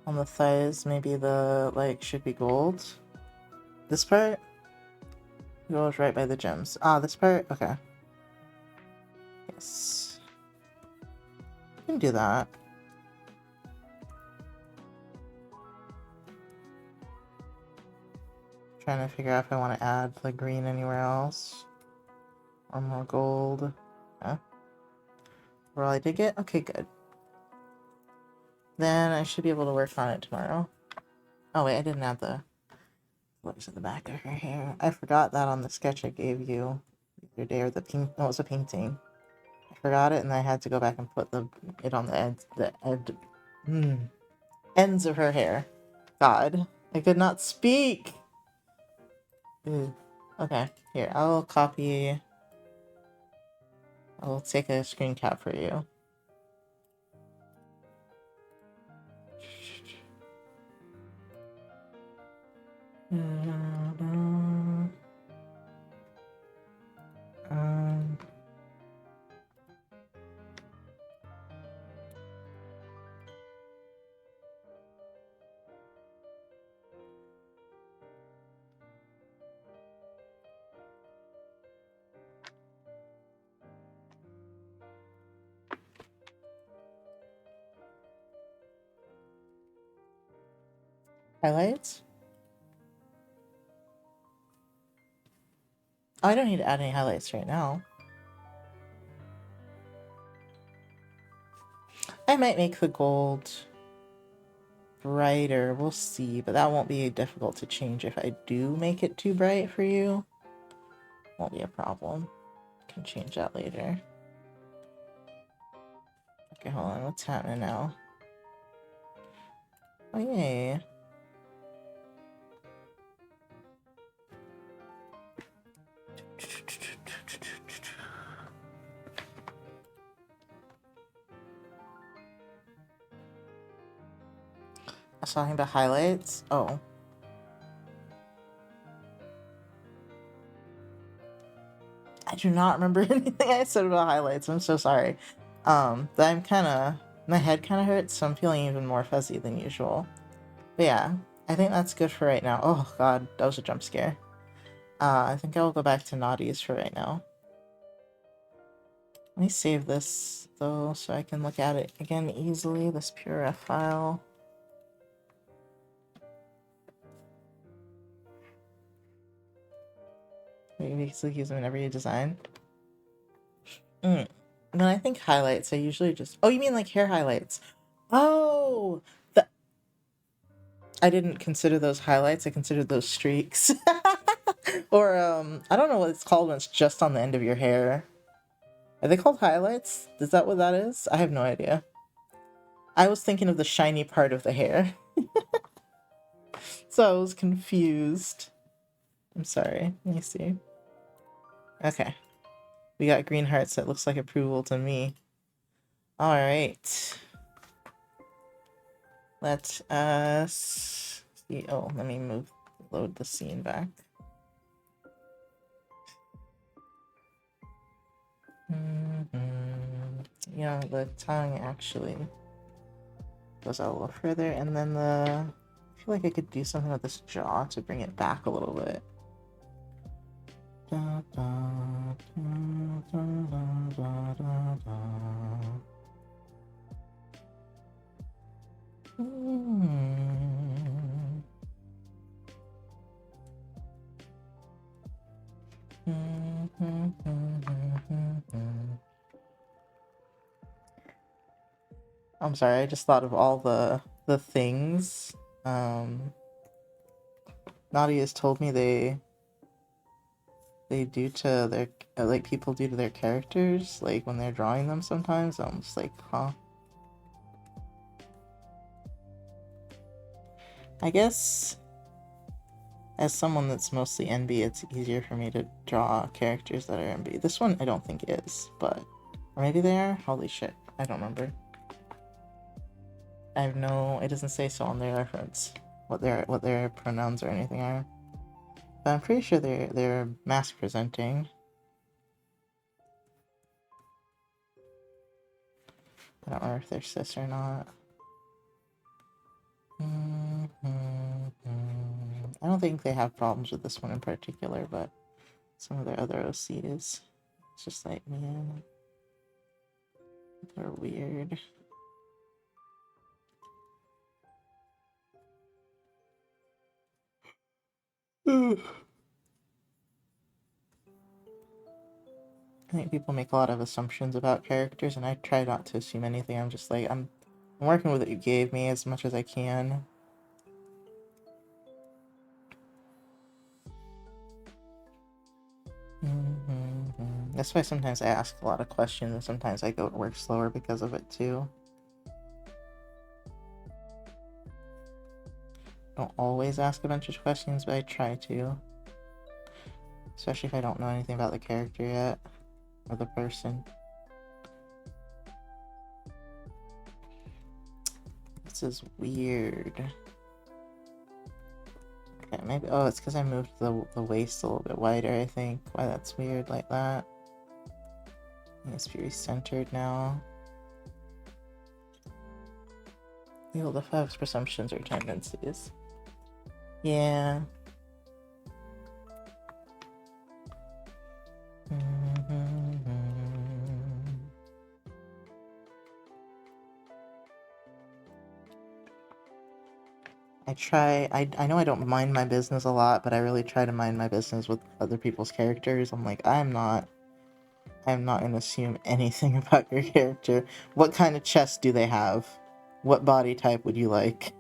On the thighs, maybe the, like, should be gold. This part? Goes right by the gems. Ah, this part? Okay. Yes. You can do that. Trying to figure out if I want to add the green anywhere else. Or more gold. Okay. Well, I did get? Okay, good. Then I should be able to work on it tomorrow. Oh wait, I didn't add the legs at the back of her hair. I forgot that on the sketch I gave you the other day, or the pink. No, it was a painting. forgot it, and I had to go back and put it on ends of her hair. God, I could not speak. Ooh. Okay, here, I'll take a screen cap for you. Um, highlights? Oh, I don't need to add any highlights right now. I might make the gold brighter, we'll see, but that won't be difficult to change if I do make it too bright for you. Won't be a problem. Can change that later. Okay, hold on, what's happening now? Oh, yay. I was talking about highlights. Oh. I do not remember anything I said about highlights. I'm so sorry. But my head kind of hurts, so I'm feeling even more fuzzy than usual. But yeah, I think that's good for right now. Oh god, that was a jump scare. I think I will go back to naughties for right now. Let me save this, though, so I can look at it again easily, this puref file. You basically use them whenever you design. When I think highlights, I usually just... Oh, you mean like hair highlights? Oh! I didn't consider those highlights, I considered those streaks. Or, I don't know what it's called when it's just on the end of your hair. Are they called highlights? Is that what that is? I have no idea. I was thinking of the shiny part of the hair. So I was confused. I'm sorry. Let me see. Okay. We got green hearts. That looks like approval to me. Alright. Let us see. Oh, let me load the scene back. Yeah, the tongue actually goes out a little further, and then I feel like I could do something with this jaw to bring it back a little bit. I'm sorry, I just thought of all the things Nadia has told me they do to their like people do to their characters, like when they're drawing them sometimes. I'm just like, huh. I guess as someone that's mostly NB, it's easier for me to draw characters that are NB. This one I don't think is, but or maybe they are. Holy shit, I don't remember. I have no. It doesn't say so on their reference what their pronouns or anything are. But I'm pretty sure they're mask presenting. I don't remember if they're cis or not. I don't think they have problems with this one in particular, but some of their other OCs, it's just like, man, they're weird. I think people make a lot of assumptions about characters, and I try not to assume anything. I'm just like, I'm working with what you gave me as much as I can. That's why sometimes I ask a lot of questions and sometimes I go to work slower because of it too. Don't always ask a bunch of questions, but I try to. Especially if I don't know anything about the character yet. Or the person. This is weird. Okay, maybe... Oh, it's because I moved the waist a little bit wider, I think. Why that's weird like that. It needs to be centered now. You'll have presumptions or tendencies. Yeah. I know I don't mind my business a lot, but I really try to mind my business with other people's characters. I'm like, I'm not gonna assume anything about your character. What kind of chest do they have? What body type would you like?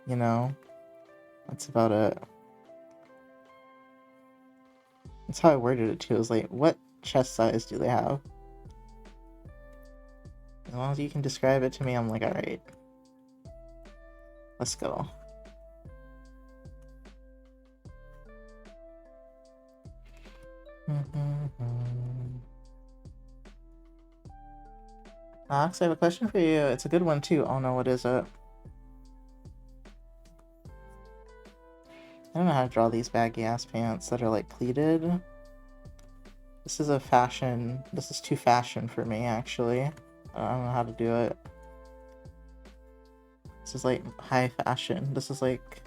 You know? That's about it. That's how I worded it too. It was like, what chest size do they have? As long as you can describe it to me, I'm like, alright. Let's go. Ox, I have a question for you. It's a good one too. Oh no, what is it? I don't know how to draw these baggy ass pants that are like pleated. This is a fashion. This is too fashion for me, actually. I don't know how to do it. This is like high fashion. This is like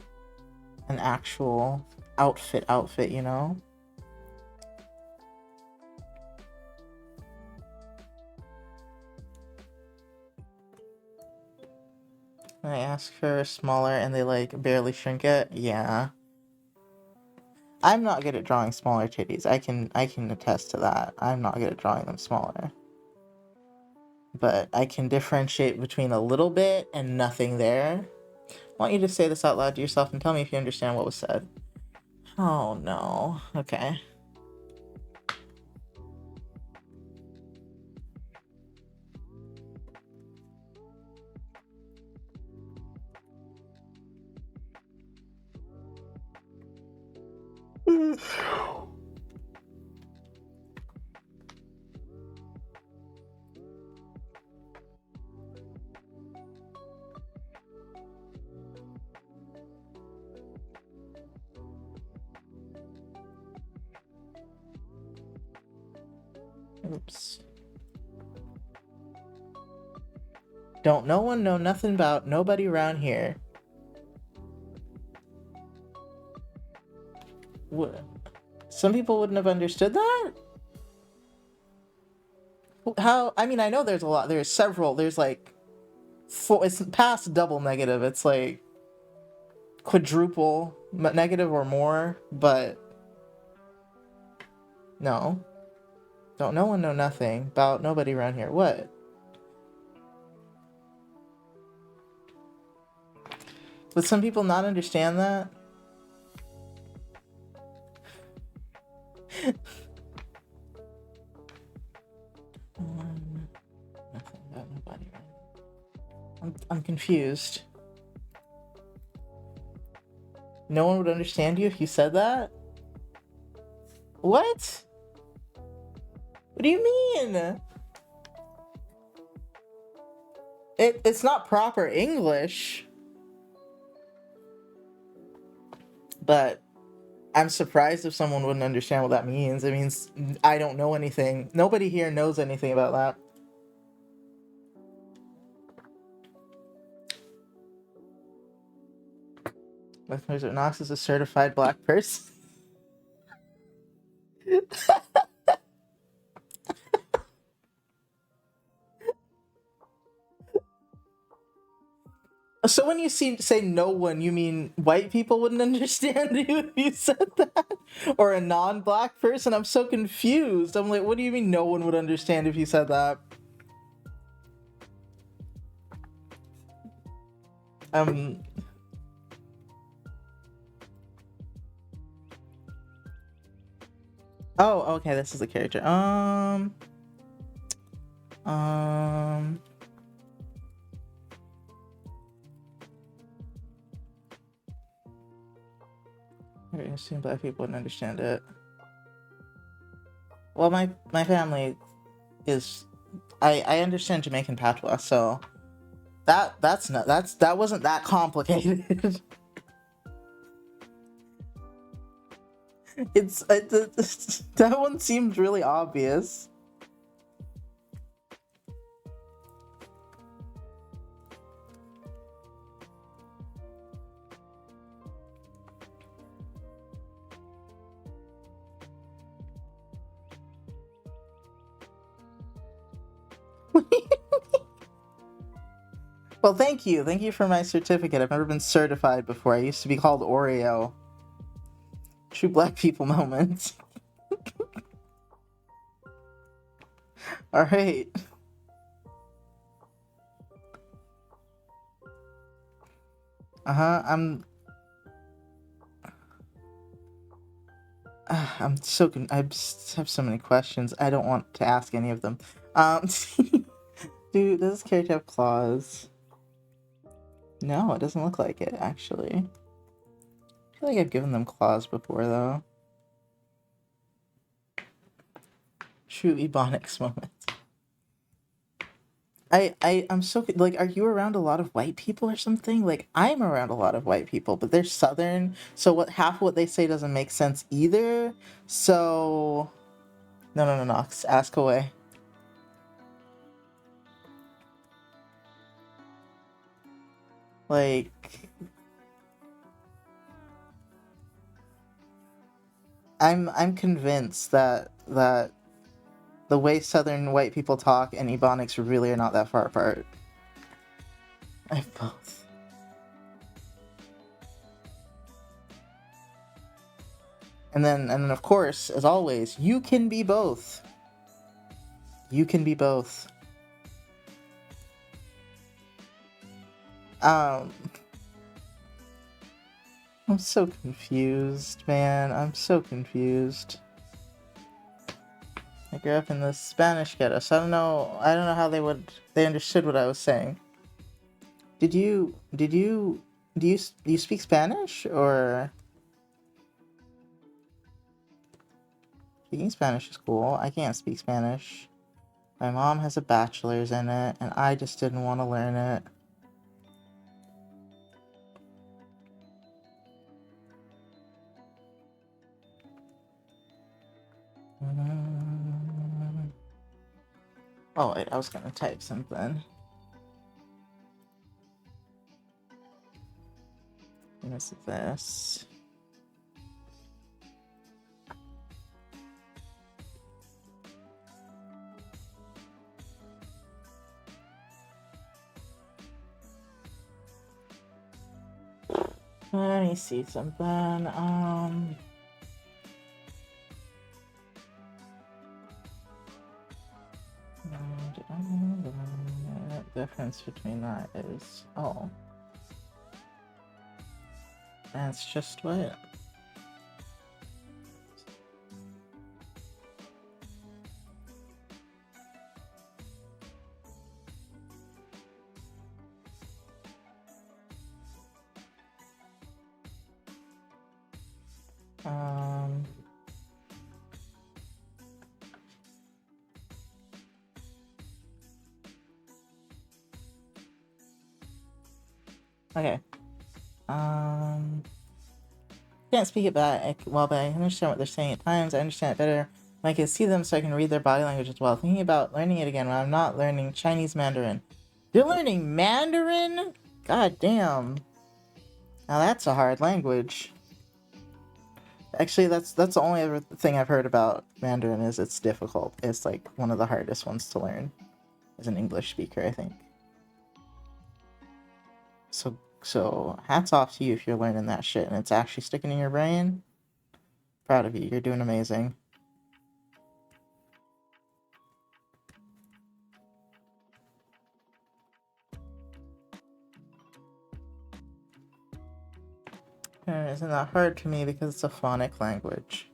an actual outfit, you know? I ask for smaller and they like barely shrink it. Yeah. I'm not good at drawing smaller titties. I can attest to that. I'm not good at drawing them smaller. But I can differentiate between a little bit and nothing there. I want you to say this out loud to yourself and tell me if you understand what was said. Oh no. Okay. Oops. Don't no one know nothing about nobody around here. What? Some people wouldn't have understood that? How? I mean, I know there's a lot. There's several. There's like four. It's past double negative. It's like quadruple negative or more. But no. Don't no one know nothing about nobody around here. What? Would some people not understand that? Nothing about nobody. I'm confused. No one would understand you if you said that? What? What do you mean? It's not proper English. But I'm surprised if someone wouldn't understand what that means. It means I don't know anything. Nobody here knows anything about that. Mr. Knox is a certified black person. So when you say no one, you mean white people wouldn't understand you if you said that? Or a non-black person? I'm so confused. I'm like, what do you mean no one would understand if you said that? Um... Oh, okay, this is the character. Um, I assume black people wouldn't understand it. Well, my family is, I understand Jamaican patois, so that wasn't that complicated. That one seemed really obvious. Well, thank you. Thank you for my certificate. I've never been certified before. I used to be called Oreo. True black people moments. Alright. Uh-huh. I have so many questions. I don't want to ask any of them. Dude, does this character have claws? No, it doesn't look like it, actually. I feel like I've given them claws before, though. True Ebonics moment. I'm so, like, are you around a lot of white people or something? Like, I'm around a lot of white people, but they're Southern, so half of what they say doesn't make sense either. So, no, Nox, ask away. Like, I'm convinced that the way Southern white people talk and Ebonics really are not that far apart. I have both. And then of course, as always, you can be both. You can be both. Um, I'm so confused, man. I'm so confused. I grew up in the Spanish ghetto, so I don't know how they understood what I was saying. Do you speak Spanish, or speaking Spanish is cool. I can't speak Spanish. My mom has a bachelor's in it, and I just didn't want to learn it. Oh wait, I was gonna type something. What's this? Let me see something. The difference between that is, oh, that's just what. Um, okay. Can't speak it back well, but I understand what they're saying at times. I understand it better when I can see them, so I can read their body language as well. Thinking about learning it again when I'm not learning Chinese Mandarin. You're learning Mandarin? God damn. Now that's a hard language. Actually, that's the only other thing I've heard about Mandarin is it's difficult. It's like one of the hardest ones to learn as an English speaker, I think. So hats off to you if you're learning that shit and it's actually sticking in your brain. Proud of you. You're doing amazing. Isn't that hard to me because it's a phonic language?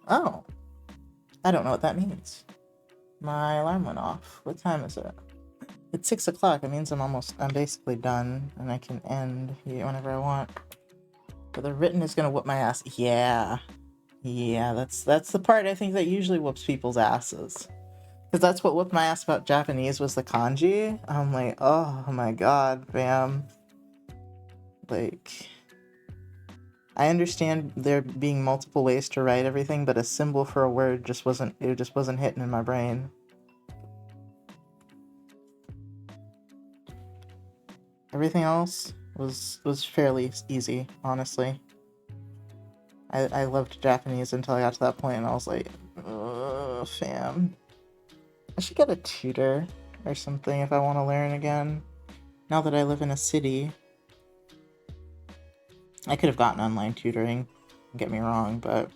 Oh. I don't know what that means. My alarm went off. What time is it? It's 6 o'clock. It means I'm basically done, and I can end whenever I want. But the written is gonna whoop my ass. Yeah. Yeah, that's the part I think that usually whoops people's asses. Because that's what whooped my ass about Japanese was the kanji. I'm like, oh my god, fam. Like, I understand there being multiple ways to write everything, but a symbol for a word just wasn't hitting in my brain. Everything else was fairly easy, honestly. I loved Japanese until I got to that point, and I was like, ugh, fam. I should get a tutor or something if I want to learn again. Now that I live in a city, I could have gotten online tutoring, don't get me wrong, but...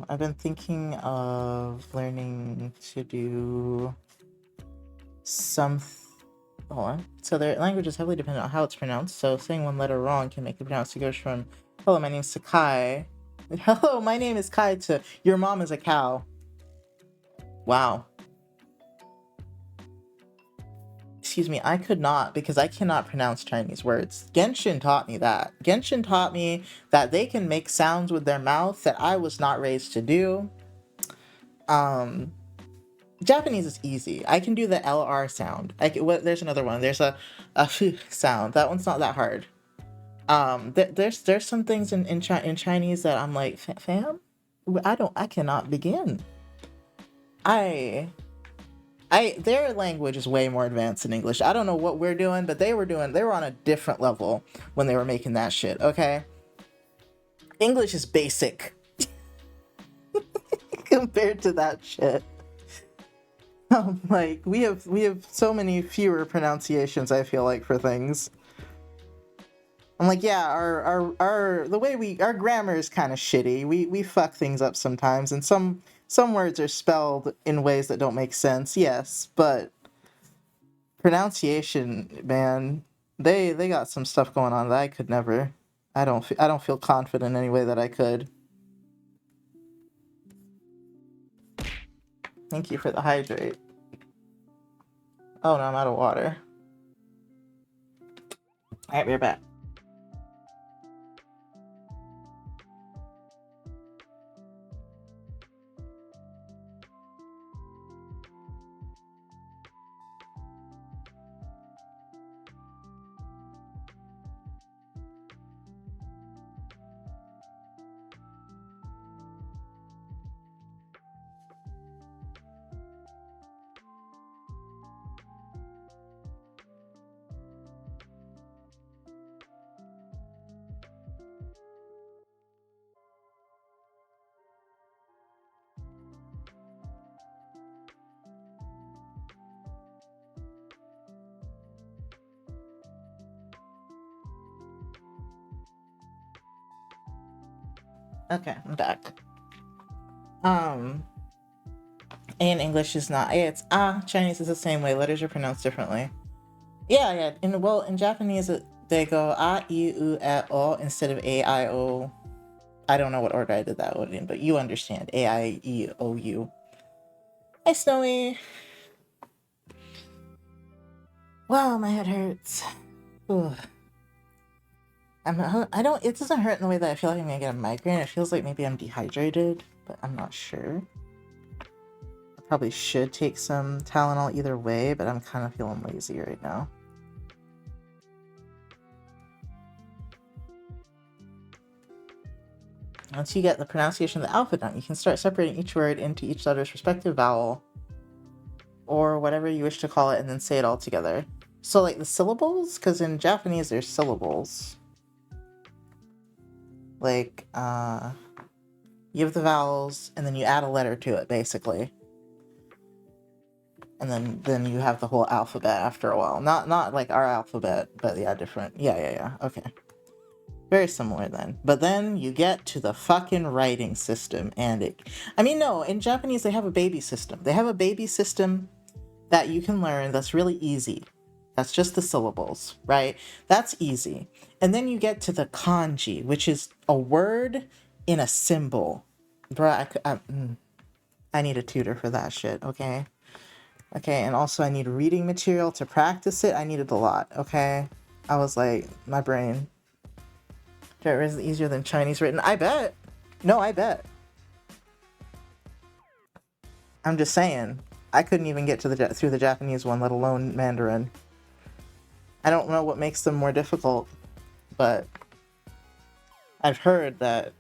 I've been thinking of learning to do some... Hold on. So their language is heavily dependent on how it's pronounced, so saying one letter wrong can make the pronunciation go from, hello, my name's Sakai. Hello, my name is Kai to, your mom is a cow. Wow. Excuse me, I could not, because I cannot pronounce Chinese words. Genshin taught me that. Genshin taught me that they can make sounds with their mouth that I was not raised to do. Japanese is easy. I can do the LR sound. There's another one. There's a sound. That one's not that hard. There's some things in Chinese that I'm like, fam, I cannot begin. Their language is way more advanced than English. I don't know what we're doing, but they were on a different level when they were making that shit, okay? English is basic compared to that shit. Like, we have so many fewer pronunciations, I feel like, for things. I'm like, yeah, our grammar is kind of shitty. We fuck things up sometimes, and some words are spelled in ways that don't make sense. Yes, but pronunciation, man, they got some stuff going on that I could never. I don't feel confident in any way that I could. Thank you for the hydrate. Oh no, I'm out of water. All right, we're back. Okay, I'm back. A in English is not A, it's Chinese is the same way. Letters are pronounced differently. Yeah. In Japanese, they go I, I, U, E, O instead of A, I, O. I don't know what order I did that one in, but you understand. A, I, E, O, U. Hi, Snowy. Wow, my head hurts. Ugh. It doesn't hurt in the way that I feel like I'm gonna get a migraine. It feels like maybe I'm dehydrated, but I'm not sure. I probably should take some Tylenol either way, but I'm kind of feeling lazy right now. Once you get the pronunciation of the alphabet, you can start separating each word into each letter's respective vowel, or whatever you wish to call it, and then say it all together. So like the syllables, because in Japanese there's syllables. Like, you have the vowels, and then you add a letter to it, basically. And then you have the whole alphabet after a while. Not like our alphabet, but yeah, different. Yeah, okay. Very similar then. But then you get to the fucking writing system, and no, in Japanese they have a baby system. They have a baby system that you can learn that's really easy. That's just the syllables, right? That's easy. And then you get to the kanji, which is a word in a symbol. Bruh, I need a tutor for that shit, okay? Okay, and also I need reading material to practice it. I needed a lot, okay? I was like, my brain. Is easier than Chinese written. I bet. No, I bet. I'm just saying. I couldn't even get to through the Japanese one, let alone Mandarin. I don't know what makes them more difficult, but I've heard that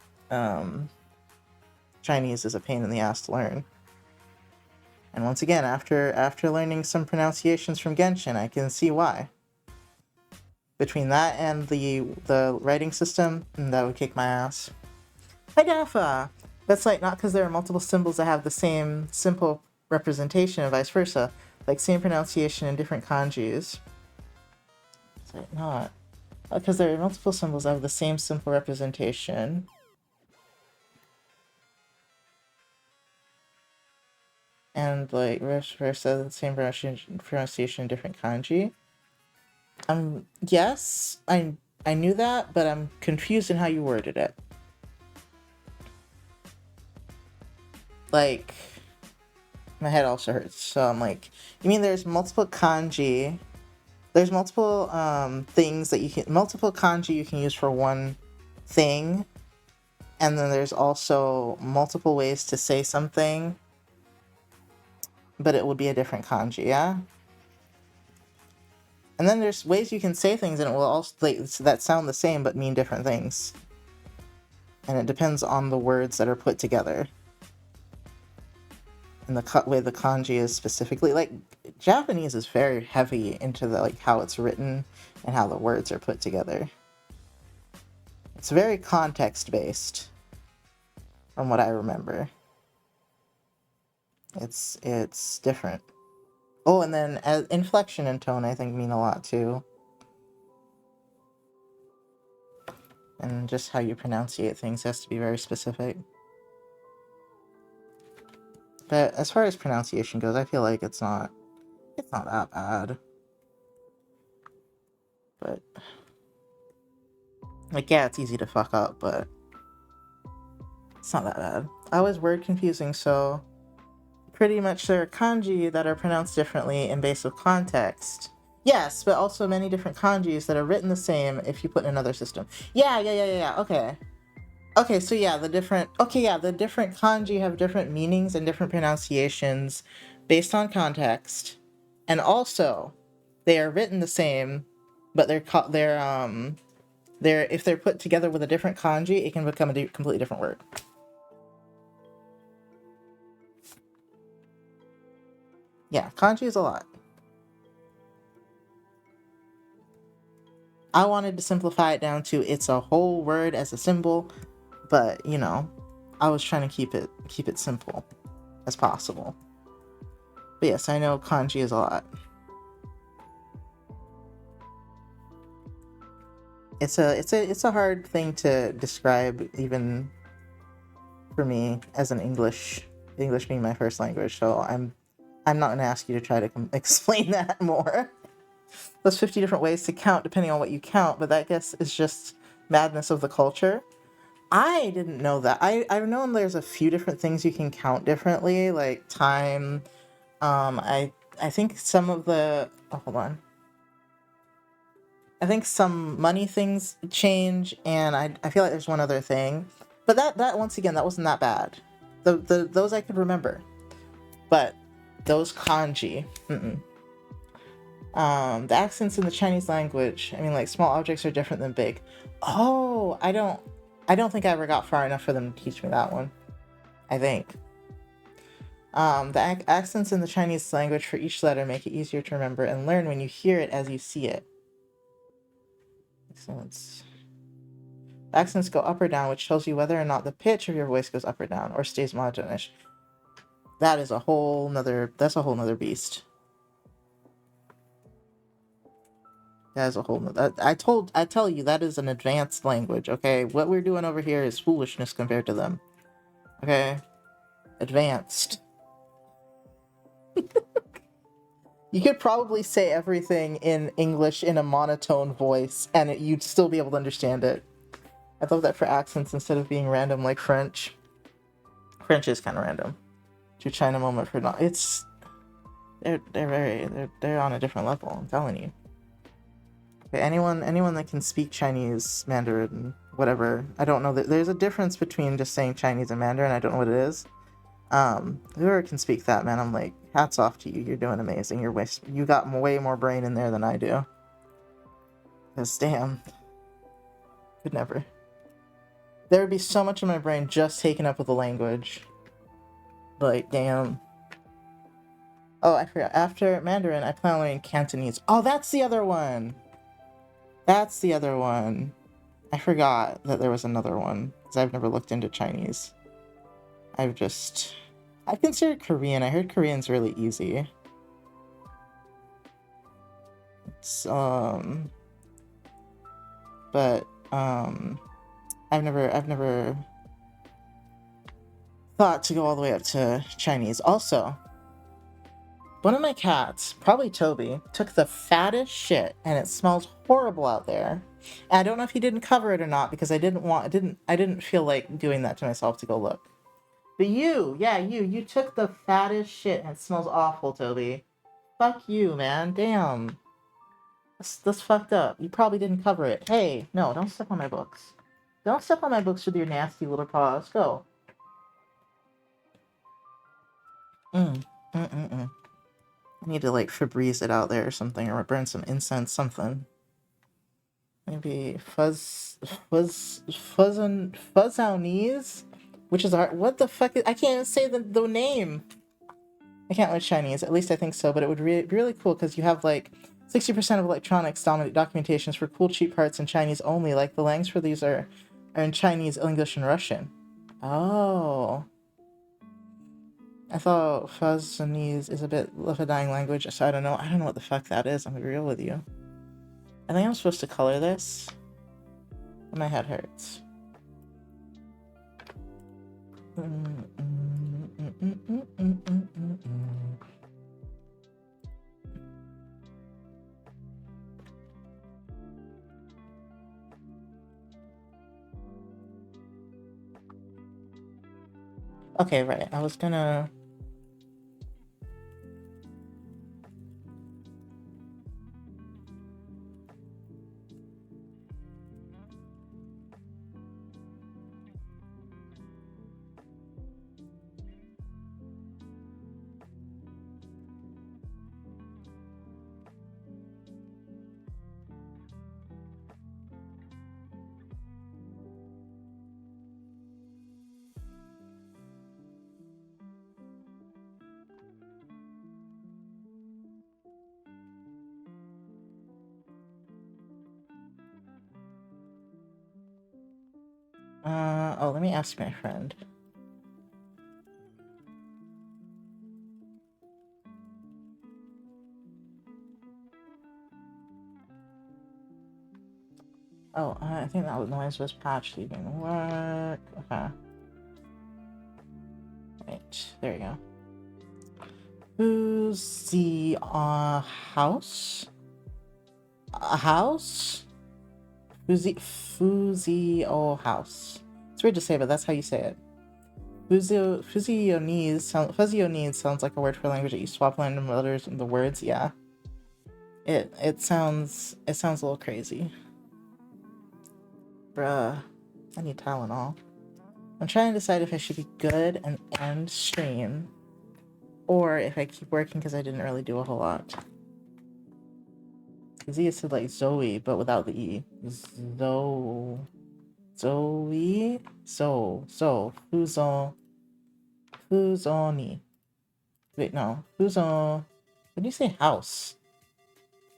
Chinese is a pain in the ass to learn. And once again, after learning some pronunciations from Genshin, I can see why. Between that and the writing system, that would kick my ass. Hi, Dafa! That's like not because there are multiple symbols that have the same simple representation and vice versa. Like same pronunciation in different kanjis. It's like not. Because there are multiple symbols that have the same simple representation. And like vice versa, the same pronunciation in different kanji. Yes, I knew that, but I'm confused in how you worded it. Like, my head also hurts, so I'm like, you mean there's multiple kanji? There's multiple things that multiple kanji you can use for one thing, and then there's also multiple ways to say something, but it would be a different kanji, yeah? And then there's ways you can say things and it will also that sound the same but mean different things. And it depends on the words that are put together. And the way the kanji is specifically, like, Japanese is very heavy into the like how it's written and how the words are put together. It's very context based, from what I remember. It's different. Oh, and then inflection and tone I think mean a lot too. And just how you pronunciate things has to be very specific. But as far as pronunciation goes, I feel like it's not that bad. But like, yeah, it's easy to fuck up, but it's not that bad. I was word confusing, so pretty much there are kanji that are pronounced differently in base of context. Yes, but also many different kanjis that are written the same if you put in another system. Yeah, okay. Okay, so yeah, the different kanji have different meanings and different pronunciations based on context. And also, they are written the same, but they're if they're put together with a different kanji, it can become a completely different word. Yeah, kanji is a lot. I wanted to simplify it down to it's a whole word as a symbol, but you know, I was trying to keep it simple as possible. But yes, I know kanji is a lot. It's a hard thing to describe, even for me as an English being my first language. So I'm not gonna ask you to try to explain that more. Those 50 different ways to count depending on what you count, but that, I guess, is just madness of the culture. I didn't know that. I've known there's a few different things you can count differently, like time. I think some of the hold on. I think some money things change, and I feel like there's one other thing, but that once again, that wasn't that bad. Those I could remember, but those kanji, the accents in the Chinese language. I mean, like, small objects are different than big. Oh, I don't think I ever got far enough for them to teach me that one. I think. The accents in the Chinese language for each letter make it easier to remember and learn when you hear it as you see it. Accents. The accents go up or down, which tells you whether or not the pitch of your voice goes up or down, or stays monotonish. That's a whole nother beast. That is a whole nother. I tell you, that is an advanced language. Okay, what we're doing over here is foolishness compared to them. Okay, advanced. You could probably say everything in English in a monotone voice, and you'd still be able to understand it. I love that for accents instead of being random like French. French is kind of random. To China moment for not. It's they're on a different level. I'm telling you. Okay, anyone that can speak Chinese, Mandarin, whatever. I don't know that there's a difference between just saying Chinese and Mandarin. I don't know what it is. Whoever can speak that, man, I'm like, hats off to you. You're doing amazing. You got way more brain in there than I do. Cause damn, could never. There would be so much of my brain just taken up with the language. Like, damn. Oh, I forgot. After Mandarin, I plan on learning Cantonese. Oh, that's the other one. That's the other one. I forgot that there was another one because I've never looked into Chinese. I considered Korean. I heard Korean's really easy. It's but I've never thought to go all the way up to Chinese. Also, one of my cats, probably Toby, took the fattest shit, and it smells horrible out there. And I don't know if he didn't cover it or not because I didn't feel like doing that to myself to go look. But you took the fattest shit, and it smells awful, Toby. Fuck you, man. Damn. That's fucked up. You probably didn't cover it. Hey, no, don't step on my books. Don't step on my books with your nasty little paws. Go. I need to, like, Febreze it out there or something, or burn some incense, something. Maybe fuzz on knees? Which is our, what the fuck is, I can't even say the name. I can't learn Chinese, at least I think so, but it would be really cool because you have, like, 60% of electronics documentations for cool cheap parts in Chinese only, like the langs for these are in Chinese, English, and Russian. Oh. I thought Fuzz-Chinese is a bit of a dying language, so I don't know. I don't know what the fuck that is, I'm gonna be real with you. I think I'm supposed to color this. My head hurts. Okay, right. I was gonna... oh, let me ask my friend. Oh, I think that noise was patch leaving work. Okay. Right, there you go. Who's the house? A house? Fuzio house. It's weird to say, but that's how you say it. Fuzionese sounds like a word for language that you swap random letters in the words. Yeah. It sounds a little crazy. Bruh, I need Tylenol. I'm trying to decide if I should be good and end stream, or if I keep working because I didn't really do a whole lot. Because he said like Zoe, but without the E. Zoe. Fuzoni. Wait, no. What did you say house?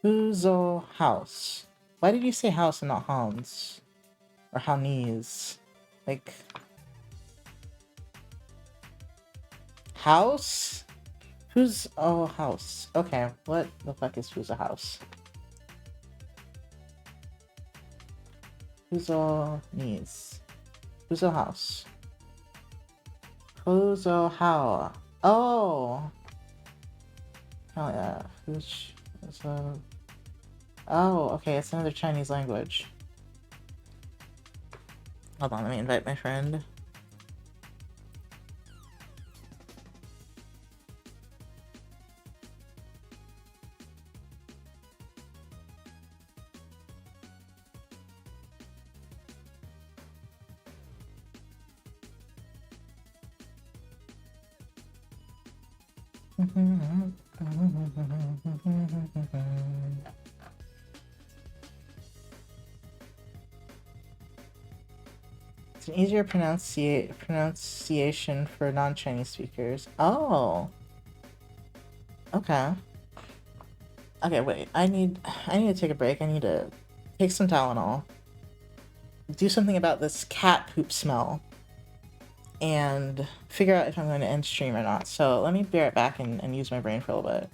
Fuzo house. Why did you say house and not Hans? Or Hanese? Like... House? House. Okay, what the fuck is Fuzo house? Fuzo needs. Fuzo house. Fuzo how? Oh! Oh yeah. Fuzo. Oh, okay, it's another Chinese language. Hold on, let me invite my friend. It's an easier pronunciation for non-Chinese speakers. Oh. Okay. Okay, wait. I need to take a break. I need to take some Tylenol. Do something about this cat poop smell. And figure out if I'm going to end stream or not. So let me be right back and use my brain for a little bit.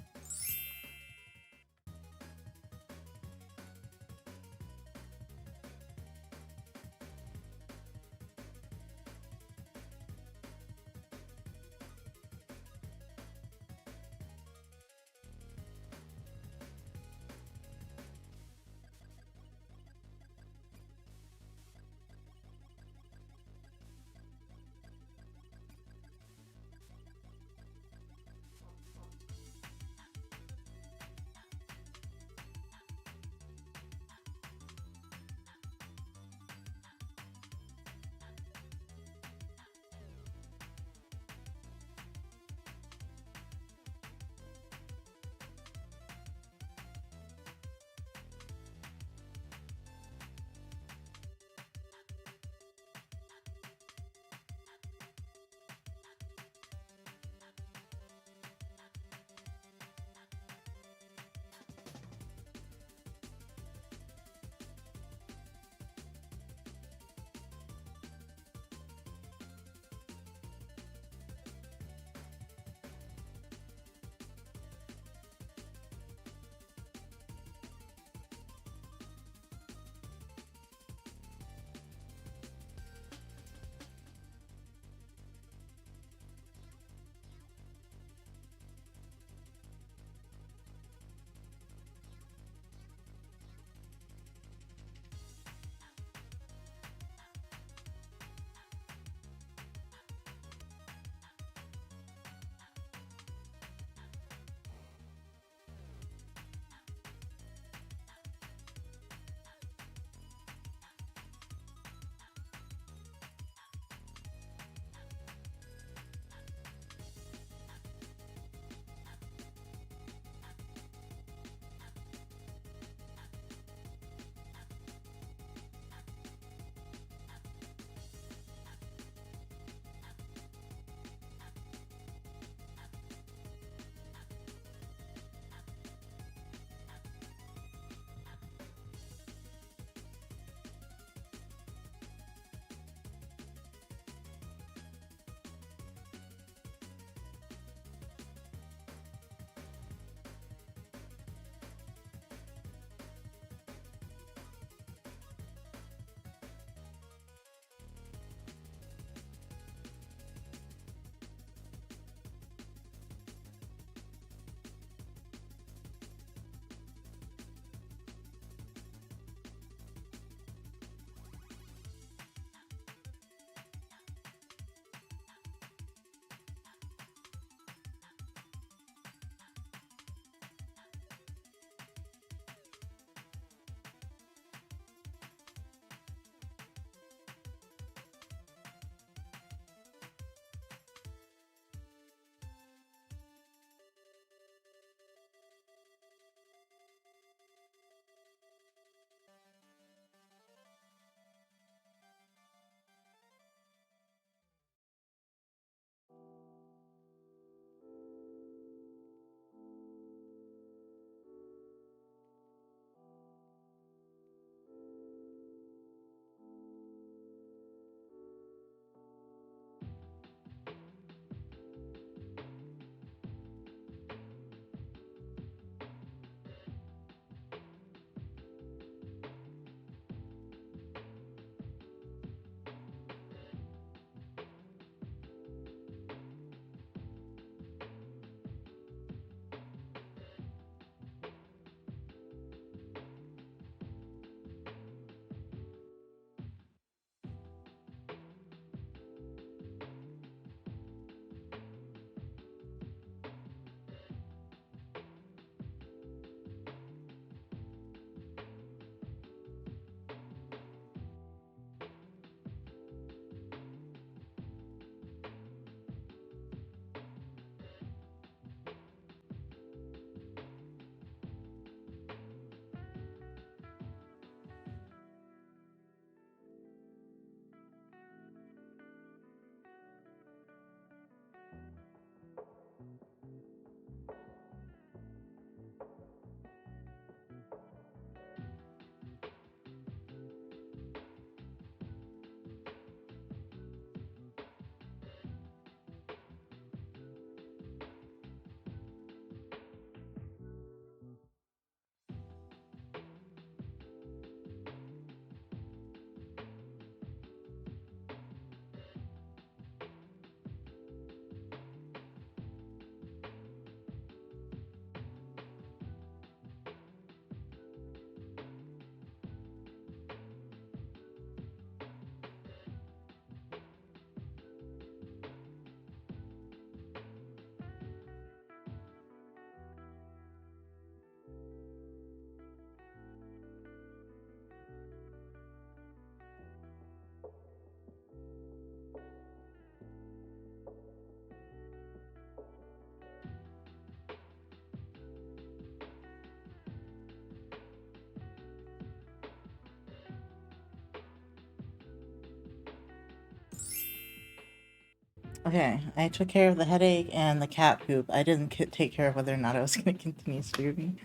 Okay, I took care of the headache and the cat poop. I didn't take care of whether or not I was going to continue streaming.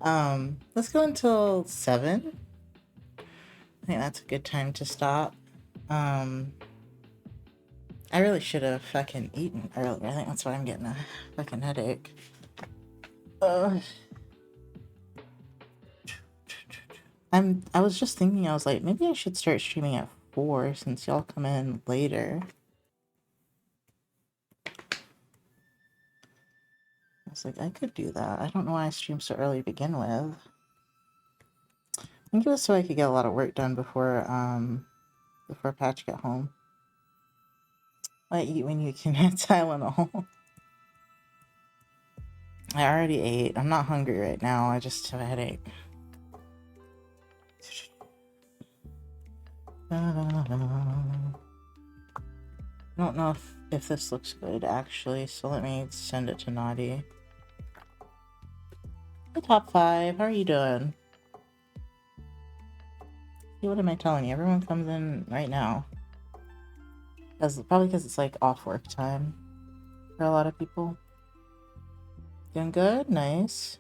Let's go until 7. I think that's a good time to stop. I really should have fucking eaten earlier. I think that's why I'm getting a fucking headache. I was just thinking, I was like, maybe I should start streaming at 4 since y'all come in later. I was like, I could do that. I don't know why I streamed so early to begin with. I think it was so I could get a lot of work done before Patch got home. I eat when you can have Tylenol. I already ate. I'm not hungry right now. I just have a headache. I don't know if this looks good actually, so let me send it to Naughty. The top 5. How are you doing? See, what am I telling you? Everyone comes in right now. Probably because it's like off work time for a lot of people. Doing good? Nice.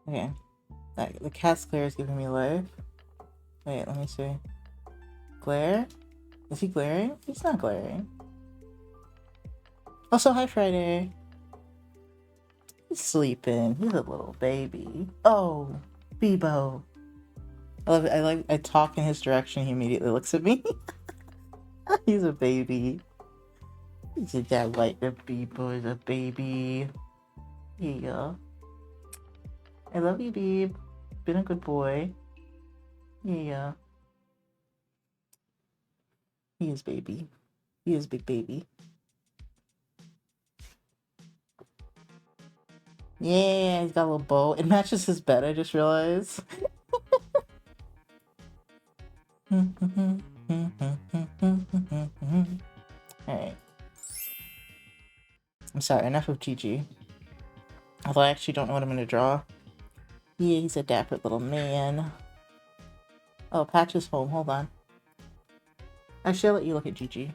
Okay. The cat's glare is giving me life. Wait, let me see. Glare? Is he glaring? He's not glaring. Also, hi Friday. He's sleeping. He's a little baby. Oh, Bebo. I love it. I talk in his direction. He immediately looks at me. He's a baby. He's a dad like the Bebo is a baby. Yeah. I love you, Beeb. Been a good boy. Yeah. He is baby. He is big baby. Yeah, he's got a little bow. It matches his bed, I just realized. Alright. I'm sorry, enough of GG. Although I actually don't know what I'm gonna draw. Yeah, he's a dapper little man. Oh, Patch is home. Hold on. Actually, I'll let you look at GG.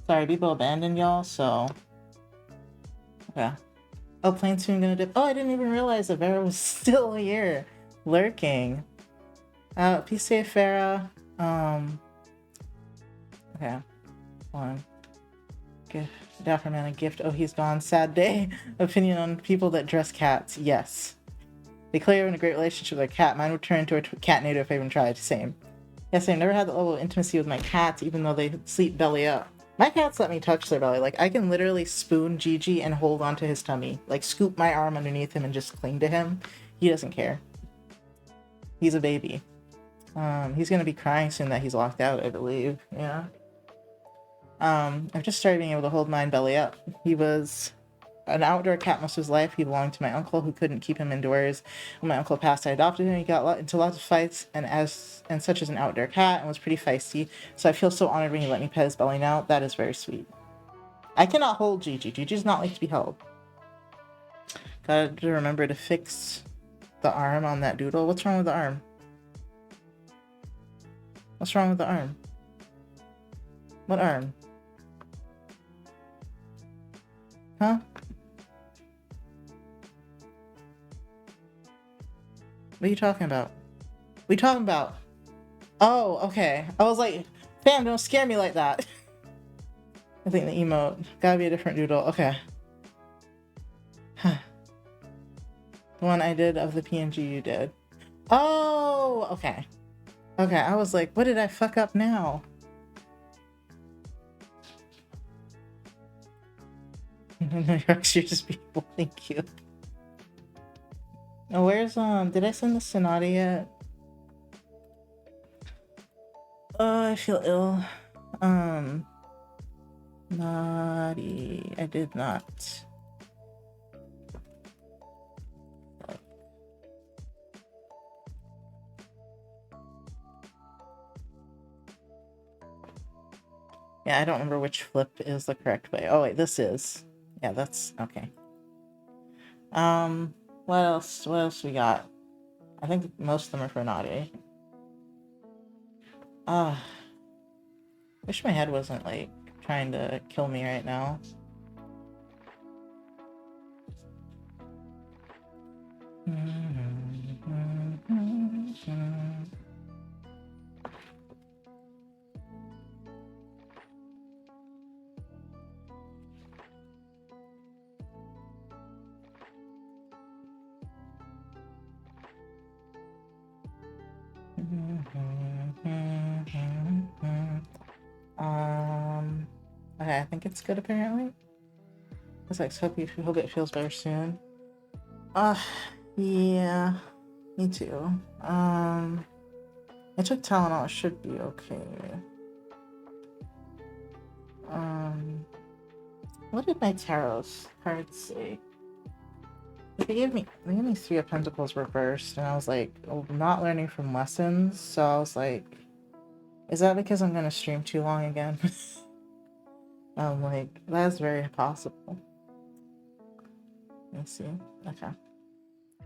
Sorry, people abandoned y'all, so... Okay. Oh, plane soon gonna dip. Oh, I didn't even realize that Vera was still here, lurking. Peace safe, Vera. Okay. Hold on. Gift. Dapper man, a gift. Oh, he's gone. Sad day. Opinion on people that dress cats. Yes. They clearly are in a great relationship with their cat. Mine would turn into a cat native if I even tried. Same. Yes, I've never had that level of intimacy with my cats, even though they sleep belly up. My cats let me touch their belly. Like, I can literally spoon Gigi and hold onto his tummy. Like, scoop my arm underneath him and just cling to him. He doesn't care. He's a baby. He's gonna be crying soon that he's locked out, I believe. Yeah. I've just started being able to hold mine belly up. He was an outdoor cat most of his life. He belonged to my uncle, who couldn't keep him indoors. When my uncle passed, I adopted him. He got into lots of fights, and such as an outdoor cat, and was pretty feisty. So I feel so honored when he let me pet his belly now. That is very sweet. I cannot hold Gigi. Gigi does not like to be held. Gotta remember to fix the arm on that doodle. What's wrong with the arm? What's wrong with the arm? What arm? Huh? What are you talking about? What are you talking about? Oh, okay. I was like, fam, don't scare me like that. I think the emote. Gotta be a different doodle. Okay. The one I did of the PNG you did. Oh, okay. Okay, I was like, what did I fuck up now? New York City's people, thank you. Oh, where's, did I send the Sonata yet? Oh, I feel ill. Naughty. I did not. Yeah, I don't remember which flip is the correct way. Oh, wait, this is. Yeah, that's okay. What else? What else we got? I think most of them are for naughty. Wish my head wasn't like trying to kill me right now. Okay, I think it's good apparently. It's like, hope it feels better soon. Yeah, me too. I took Tylenol, it should be okay. What did my tarot cards say? They gave me Three of Pentacles reversed, and I was like, oh, not learning from lessons. So I was like, is that because I'm gonna stream too long again? I'm like, that's very possible. Let's see. Okay.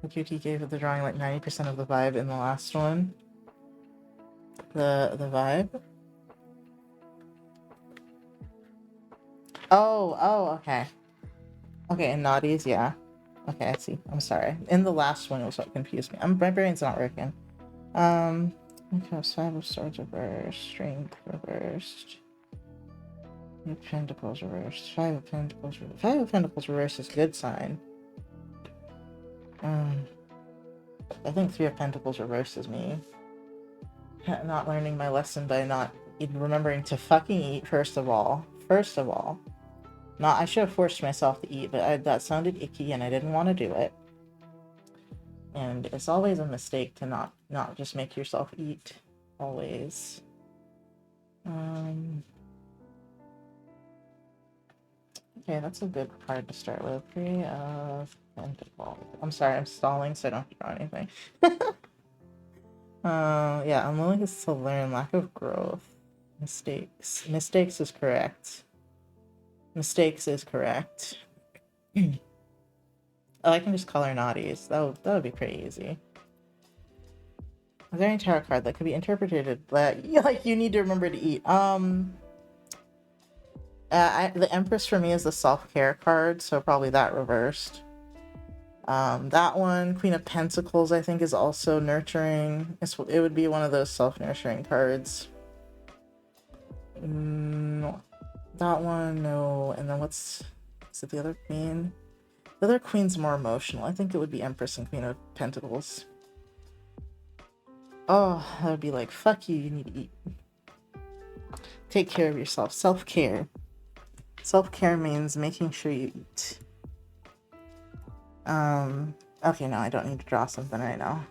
The QT gave the drawing like 90% of the vibe in the last one. The vibe. Oh, okay. Okay, and naughties, yeah. Okay, I see. I'm sorry. In the last one, it was what confused me. My brain's not working. Okay, Five of Swords reversed, Strength reversed, New Pentacles reversed, Five of Pentacles reversed. Five of Pentacles reversed is a good sign. I think Three of Pentacles reversed is me not learning my lesson by not even remembering to fucking eat. First of all, not I should have forced myself to eat, but that sounded icky and I didn't want to do it. And it's always a mistake to not just make yourself eat. Always. Okay, that's a good card to start with. Three of Pentacles. I'm sorry, I'm stalling so I don't have to draw anything. Yeah, unwillingness to learn, lack of growth. Mistakes. Mistakes is correct. Mistakes is correct. Oh, I can just color naughties. That would be pretty easy. Is there any tarot card that could be interpreted like you need to remember to eat? The Empress for me is the self-care card, so probably that reversed. That one, Queen of Pentacles, I think is also nurturing. It would be one of those self-nurturing cards. That one, no. And then is it the other queen? The other queen's more emotional. I think it would be Empress and Queen of Pentacles. Oh, that would be like, fuck you, you need to eat. Take care of yourself. Self-care. Self-care means making sure you eat. Okay, no, I don't need to draw something right now.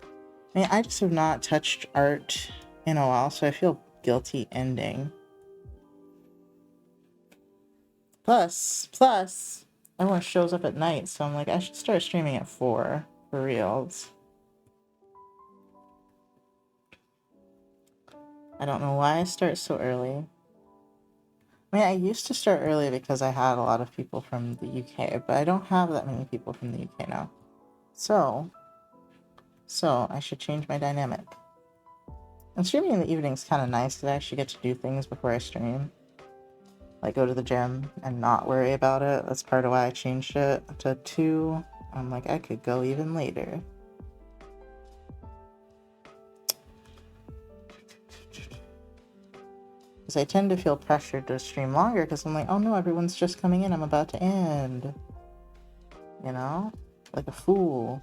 I mean, I just have not touched art in a while, so I feel guilty ending. Plus, everyone shows up at night, so I'm like, I should start streaming at 4, for reals. I don't know why I start so early. I mean, I used to start early because I had a lot of people from the UK, but I don't have that many people from the UK now. So I should change my dynamic. And streaming in the evening is kind of nice because I actually get to do things before I stream. Like go to the gym and not worry about it. That's part of why I changed it to 2. I'm like, I could go even later. Because I tend to feel pressured to stream longer because I'm like, oh no, everyone's just coming in. I'm about to end. You know? Like a fool.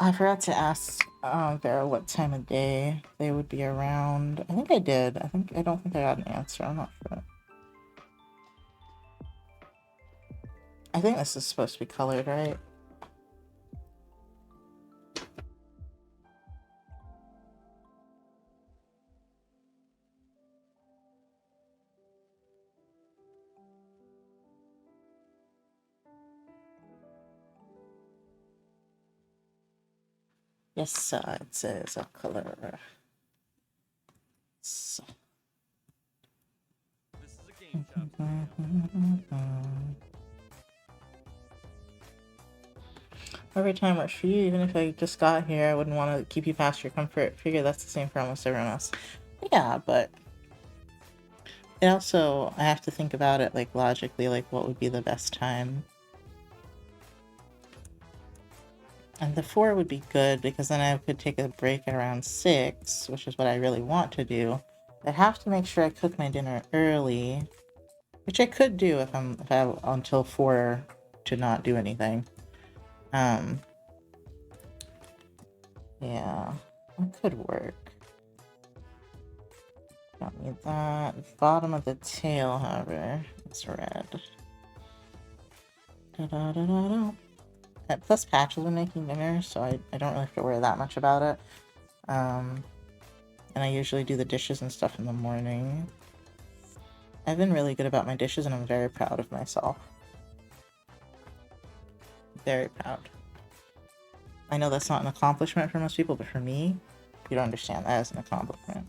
I forgot to ask Vera what time of day they would be around. I think I did. I don't think I got an answer. I'm not sure. I think this is supposed to be colored, right? Yes, it says a color. So. This is a game shop. Every time works for you, even if I just got here, I wouldn't want to keep you past your comfort. Figure that's the same for almost everyone else. Yeah, but it also, I have to think about it like logically, like what would be the best time. And the 4 would be good because then I could take a break at around 6, which is what I really want to do. I have to make sure I cook my dinner early, which I could do if I have until 4 to not do anything. Yeah, that could work. Don't need that. The bottom of the tail, however, is red. Da-da-da-da-da. Plus Patch is making dinner, so I don't really have to worry that much about it. And I usually do the dishes and stuff in the morning. I've been really good about my dishes, and I'm very proud of myself. Very proud. I know that's not an accomplishment for most people, but for me, you don't understand that as an accomplishment.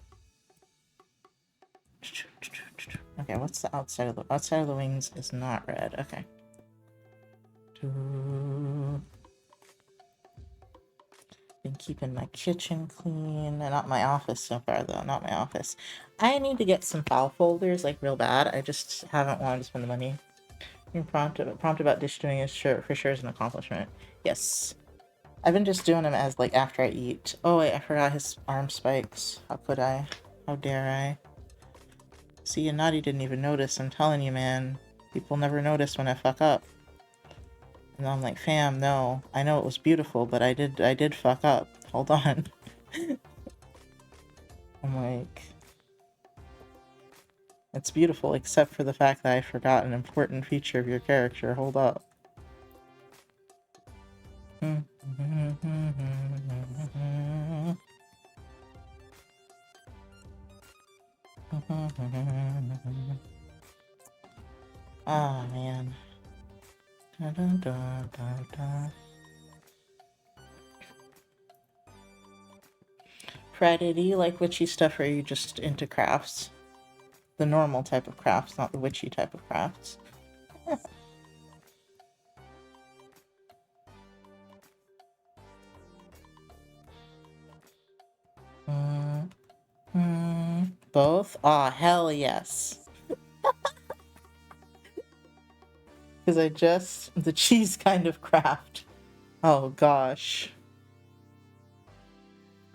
Okay, what's the outside of the wings is not red. Okay. Been keeping my kitchen clean. Not my office so far, though. Not my office. I need to get some file folders, like, real bad. I just haven't wanted to spend the money. Being prompt about dish doing is for sure is an accomplishment. Yes. I've been just doing them as, like, after I eat. Oh, wait, I forgot his arm spikes. How could I? How dare I? See, and Naughty didn't even notice. I'm telling you, man. People never notice when I fuck up. And I'm like, fam, no. I know it was beautiful, but I did fuck up. Hold on. I'm like... It's beautiful, except for the fact that I forgot an important feature of your character. Hold up. Ah, man. Da, da, da, da, da. Friday, do you like witchy stuff, or are you just into crafts? The normal type of crafts, not the witchy type of crafts. both? Aw, hell yes. Because the cheese kind of craft. Oh gosh.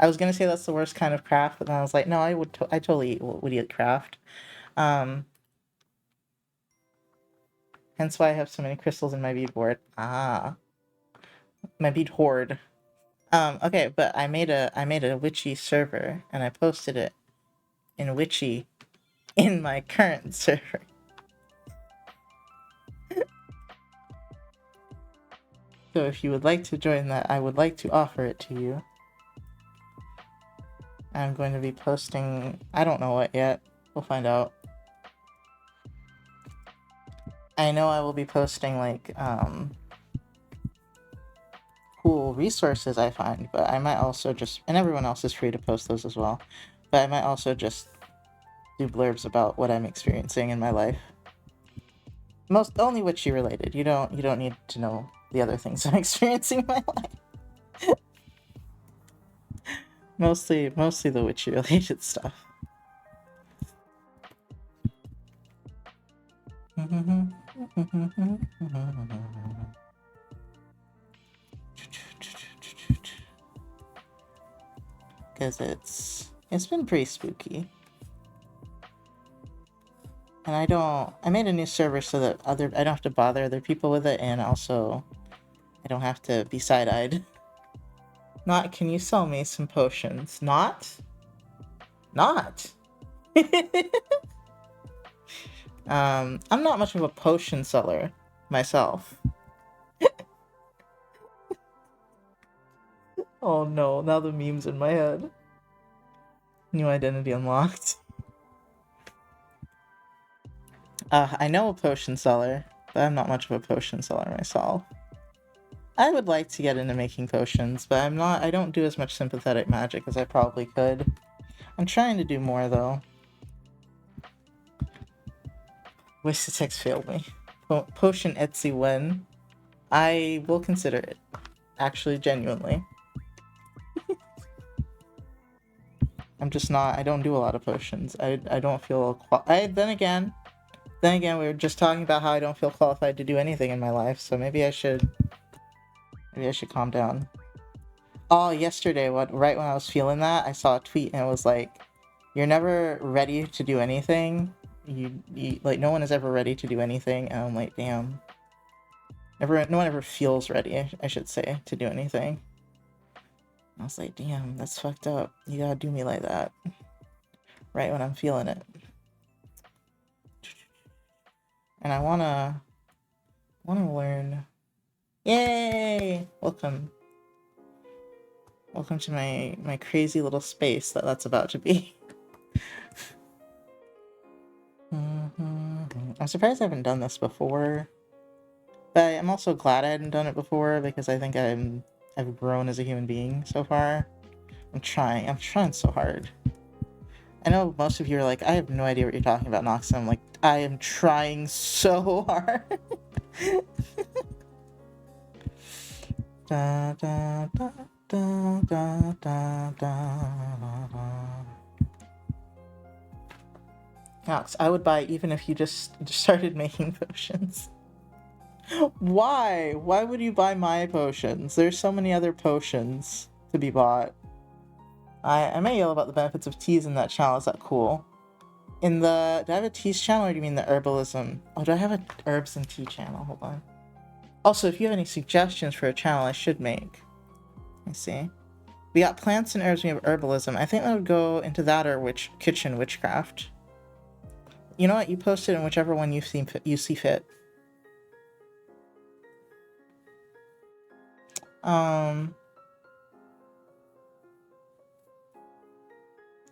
I was gonna say that's the worst kind of craft, but then I was like, no, I totally would eat craft. Um, hence why I have so many crystals in my beadboard. Ah, my bead hoard. Okay, but I made a witchy server and I posted it in witchy in my current server. So if you would like to join that, I would like to offer it to you. I'm going to be posting, I don't know what yet. We'll find out. I know I will be posting like cool resources I find, but I might also just, and everyone else is free to post those as well, but I might also just do blurbs about what I'm experiencing in my life. Most only witchy related. You don't need to know the other things I'm experiencing in my life. Mostly the witchy related stuff. Because it's been pretty spooky. And I made a new server so that I don't have to bother other people with it, and also I don't have to be side-eyed. Not, can you sell me some potions? Not? I'm not much of a potion seller myself. Oh no, now the meme's in my head. New identity unlocked. I know a potion seller, but I'm not much of a potion seller myself. I would like to get into making potions, but I don't do as much sympathetic magic as I probably could. I'm trying to do more though. Wasted text failed me. Potion Etsy win. I will consider it. Actually, genuinely. I'm just not, I don't do a lot of potions. I don't feel then again, we were just talking about how I don't feel qualified to do anything in my life, so maybe I should calm down. Oh, yesterday, right when I was feeling that, I saw a tweet and it was like, you're never ready to do anything. You like, no one is ever ready to do anything, and I'm like, damn. No one ever feels ready, I should say, to do anything. I was like, damn, that's fucked up. You gotta do me like that. Right when I'm feeling it. And I wanna learn. Yay! Welcome. Welcome to my crazy little space that's about to be. I'm surprised I haven't done this before. But I'm also glad I hadn't done it before, because I think I've grown as a human being so far. I'm trying so hard. I know most of you are like, I have no idea what you're talking about, Nox. I'm like, I am trying so hard. Da, da, da, da, da, da, da. Nox, I would buy even if you just started making potions. Why? Why would you buy my potions? There's so many other potions to be bought. I may yell about the benefits of teas in that channel. Is that cool? Do I have a teas channel, or do you mean the herbalism? Oh, do I have a herbs and tea channel? Hold on. Also, if you have any suggestions for a channel I should make. Let me see. We got plants and herbs, we have herbalism. I think that would go into that or kitchen witchcraft. You know what? You post it in whichever one you see fit.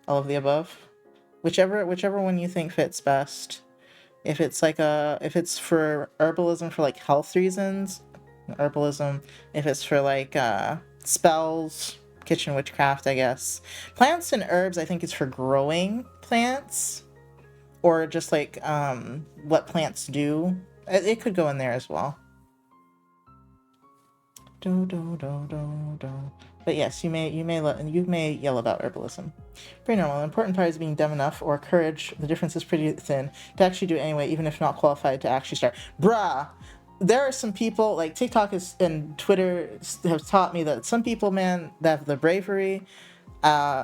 All of the above. Whichever one you think fits best. If it's for herbalism for like health reasons, herbalism. If it's for like spells, kitchen witchcraft, I guess. Plants and herbs, I think, is for growing plants, or just like what plants do. It could go in there as well. Do do do do do But yes, you may yell about herbalism. Pretty normal. The important part is being dumb enough or courage. The difference is pretty thin to actually do it anyway, even if not qualified to actually start. Bruh, there are some people like TikTok and Twitter have taught me that some people, man, that have the bravery,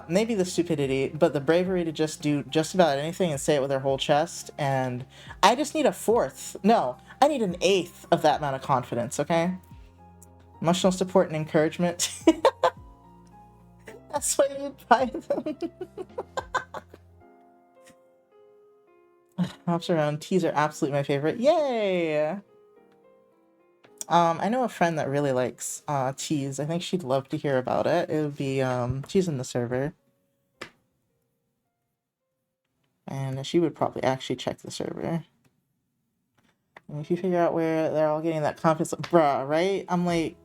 maybe the stupidity, but the bravery to just do just about anything and say it with their whole chest. And I just need a fourth. No, I need an eighth of that amount of confidence. Okay. Emotional support and encouragement. That's why you'd buy them. Hops around. Teas are absolutely my favorite. Yay! I know a friend that really likes teas. I think she'd love to hear about it. It would be she's in the server. And she would probably actually check the server. And if you figure out where they're all getting that confidence, bruh, right? I'm like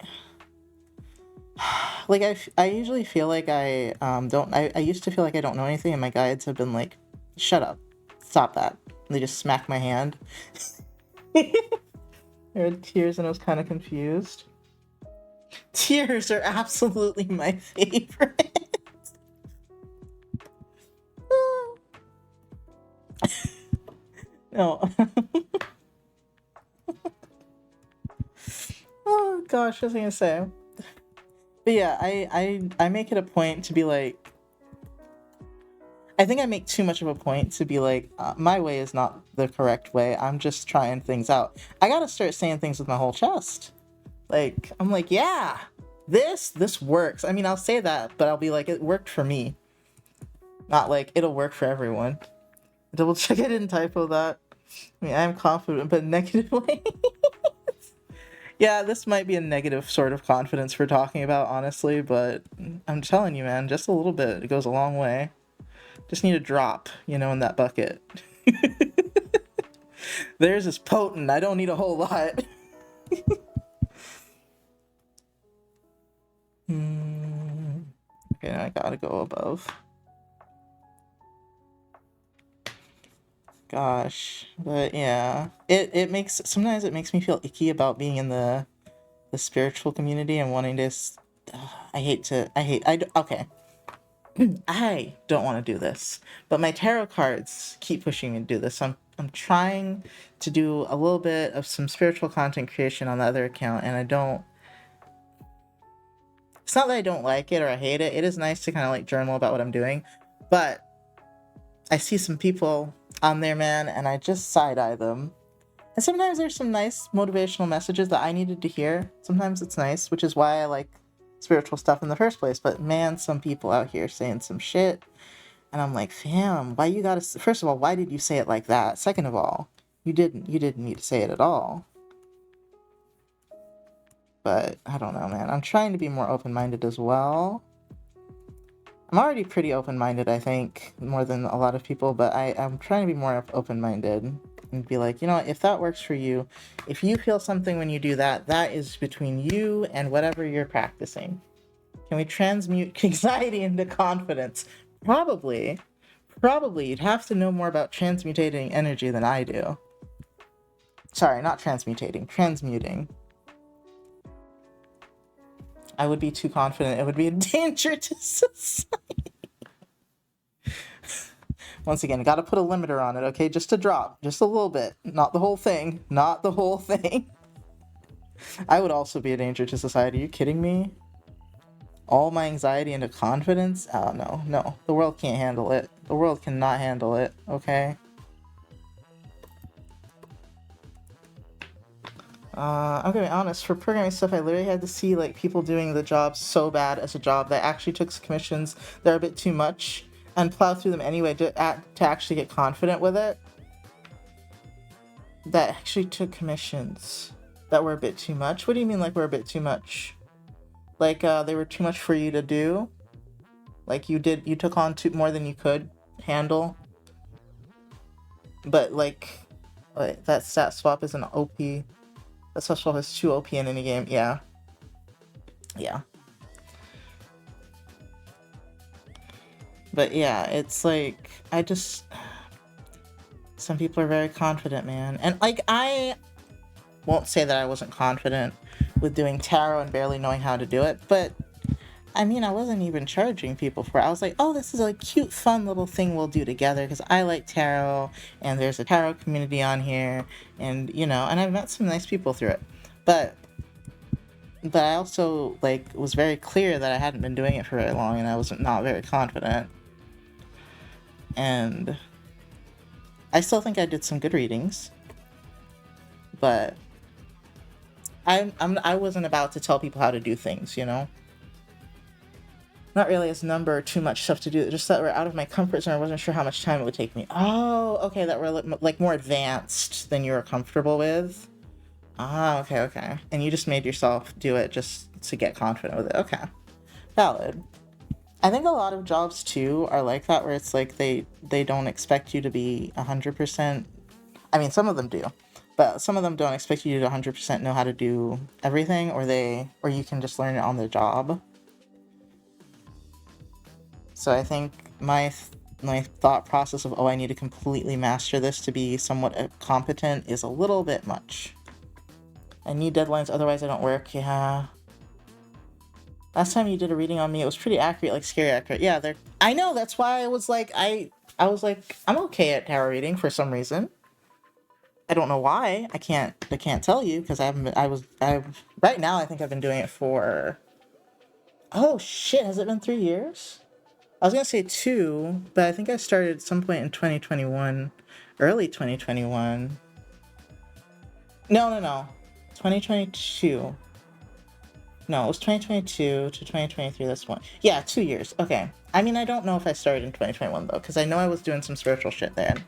I usually feel like I used to feel like I don't know anything, and my guides have been like, shut up, stop that. And they just smack my hand. There were tears and I was kind of confused. Tears are absolutely my favorite. No. Oh gosh, what was I gonna say? But yeah, I make it a point to be like, I think I make too much of a point to be like, my way is not the correct way. I'm just trying things out. I gotta start saying things with my whole chest. Like, I'm like, yeah, this works. I mean, I'll say that, but I'll be like, it worked for me. Not like, it'll work for everyone. Double check I didn't typo that. I mean, I'm confident, but negative way. Yeah, this might be a negative sort of confidence we're talking about, honestly, but I'm telling you, man, just a little bit. It goes a long way. Just need a drop, in that bucket. Theirs is potent. I don't need a whole lot. Okay, now I gotta go above. Gosh, but yeah, sometimes it makes me feel icky about being in the spiritual community and wanting to. Okay. I don't want to do this, but my tarot cards keep pushing me to do this. So I'm trying to do a little bit of some spiritual content creation on the other account, and I don't. It's not that I don't like it or I hate it. It is nice to kind of like journal about what I'm doing, but I see some people on there, man, and I just side-eye them. And sometimes there's some nice motivational messages that I needed to hear. Sometimes it's nice, which is why I like spiritual stuff in the first place. But man, some people out here saying some shit. And I'm like, fam, why you gotta... First of all, why did you say it like that? Second of all, you didn't need to say it at all. But I don't know, man. I'm trying to be more open-minded as well. I'm already pretty open-minded, I think, more than a lot of people, but I'm trying to be more open-minded and be like, if that works for you, if you feel something when you do that, that is between you and whatever you're practicing. Can we transmute anxiety into confidence? Probably. You'd have to know more about transmutating energy than I do. Sorry, not transmutating, transmuting. I would be too confident. It would be a danger to society. Once again, gotta put a limiter on it, okay? Just a drop. Just a little bit. Not the whole thing. Not the whole thing. I would also be a danger to society. Are you kidding me? All my anxiety into confidence? Oh, no. The world can't handle it. The world cannot handle it, okay? I'm gonna be honest, for programming stuff, I literally had to see, like, people doing the job so bad as a job that I actually took commissions that are a bit too much and plow through them anyway to actually get confident with it. That actually took commissions that were a bit too much. What do you mean, like, were a bit too much? Like, they were too much for you to do? Like, you took on more than you could handle? But, like that stat swap is an OP. That stat swap is 2 OP in any game. Yeah. But yeah, it's like, some people are very confident, man. And like, I won't say that I wasn't confident with doing tarot and barely knowing how to do it, but I mean, I wasn't even charging people for it. I was like, oh, this is a cute, fun little thing we'll do together because I like tarot and there's a tarot community on here, and and I've met some nice people through it. But I also like was very clear that I hadn't been doing it for very long and I was not very confident. And I still think I did some good readings, but I wasn't about to tell people how to do things, Not really as number too much stuff to do, just that we're out of my comfort zone. I wasn't sure how much time it would take me. Oh, okay, that we're like more advanced than you were comfortable with. Ah, okay. And you just made yourself do it just to get confident with it. Okay. Valid. I think a lot of jobs too are like that, where it's like they don't expect you to be 100%. I mean, some of them do, but some of them don't expect you to 100% know how to do everything, or you can just learn it on the job. So I think my thought process of, oh, I need to completely master this to be somewhat competent is a little bit much. I need deadlines, otherwise I don't work. Yeah. Last time you did a reading on me, it was pretty accurate, like scary accurate. Yeah, I know, that's why I was like, I was like, I'm okay at tarot reading for some reason. I don't know why. I can't tell you because right now I think I've been doing it for, oh shit, has it been 3 years? I was gonna say 2, but I think I started at some point in 2021, early 2021. No. 2022. No, it was 2022 to 2023, that's one. Yeah, 2 years. Okay. I mean, I don't know if I started in 2021, though, because I know I was doing some spiritual shit then.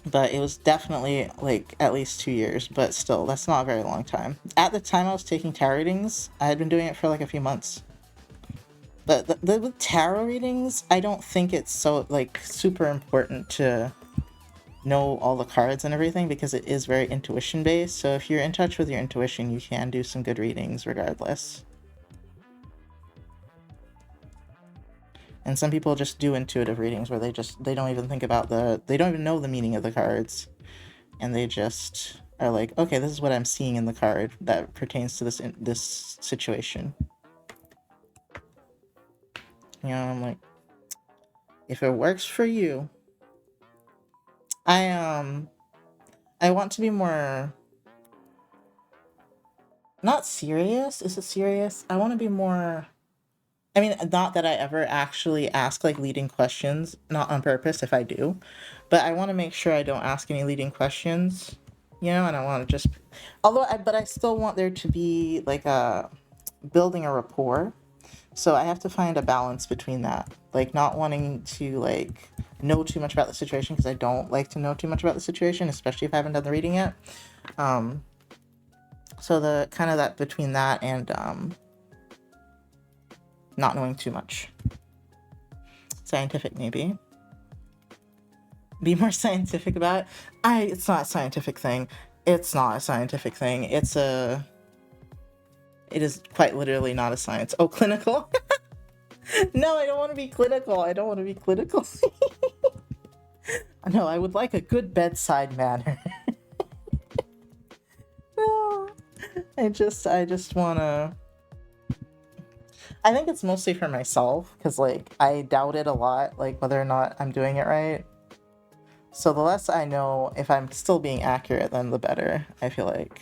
But it was definitely, like, at least 2 years, but still, that's not a very long time. At the time I was taking tarot readings, I had been doing it for, like, a few months. But with tarot readings, I don't think it's so, like, super important to know all the cards and everything because it is very intuition based. So if you're in touch with your intuition, you can do some good readings regardless. And some people just do intuitive readings where they don't even think about they don't even know the meaning of the cards, and they just are like, okay, this is what I'm seeing in the card that pertains to this situation. I'm like, if it works for you. I want to be more, not serious. Is it serious? I want to be more, I mean, not that I ever actually ask like leading questions, not on purpose if I do, but I want to make sure I don't ask any leading questions, and I want to just, but I still want there to be like building a rapport. So I have to find a balance between that, like not wanting to like know too much about the situation because I don't like to know too much about the situation, especially if I haven't done the reading yet. So the kind of that between that and not knowing too much. Scientific, maybe. Be more scientific about it. It's not a scientific thing. It's not a scientific thing. It is quite literally not a science. Oh, clinical? No, I don't want to be clinical. No, I would like a good bedside manner. No, I just want to... I think it's mostly for myself, because, like, I doubt it a lot, like, whether or not I'm doing it right. So the less I know if I'm still being accurate, then the better, I feel like.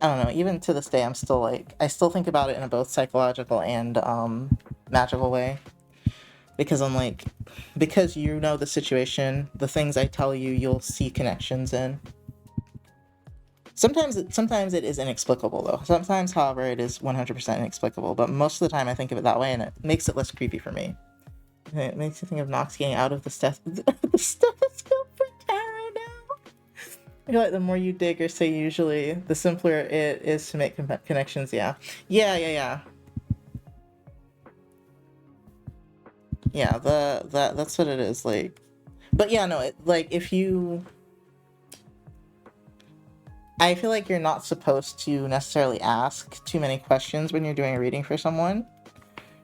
I don't know, even to this day, I'm still like, I still think about it in a both psychological and magical way. Because I'm like, because you know the situation, the things I tell you, you'll see connections in. Sometimes it is inexplicable, though. Sometimes, however, it is 100% inexplicable. But most of the time, I think of it that way, and it makes it less creepy for me. It makes me think of Nox getting out of the stethoscope for tarot now. I feel like the more you dig or say usually, the simpler it is to make connections. Yeah. Yeah, that's what it is, like. But yeah, no, like, if you... I feel like you're not supposed to necessarily ask too many questions when you're doing a reading for someone,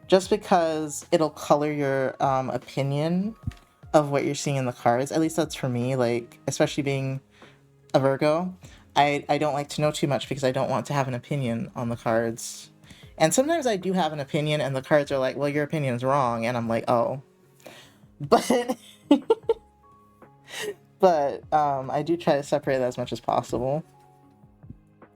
just because it'll color your opinion of what you're seeing in the cards. At least that's for me, like, especially being a Virgo. I don't like to know too much because I don't want to have an opinion on the cards. And sometimes I do have an opinion and the cards are like, well, your opinion is wrong. And I'm like, oh. But I do try to separate that as much as possible.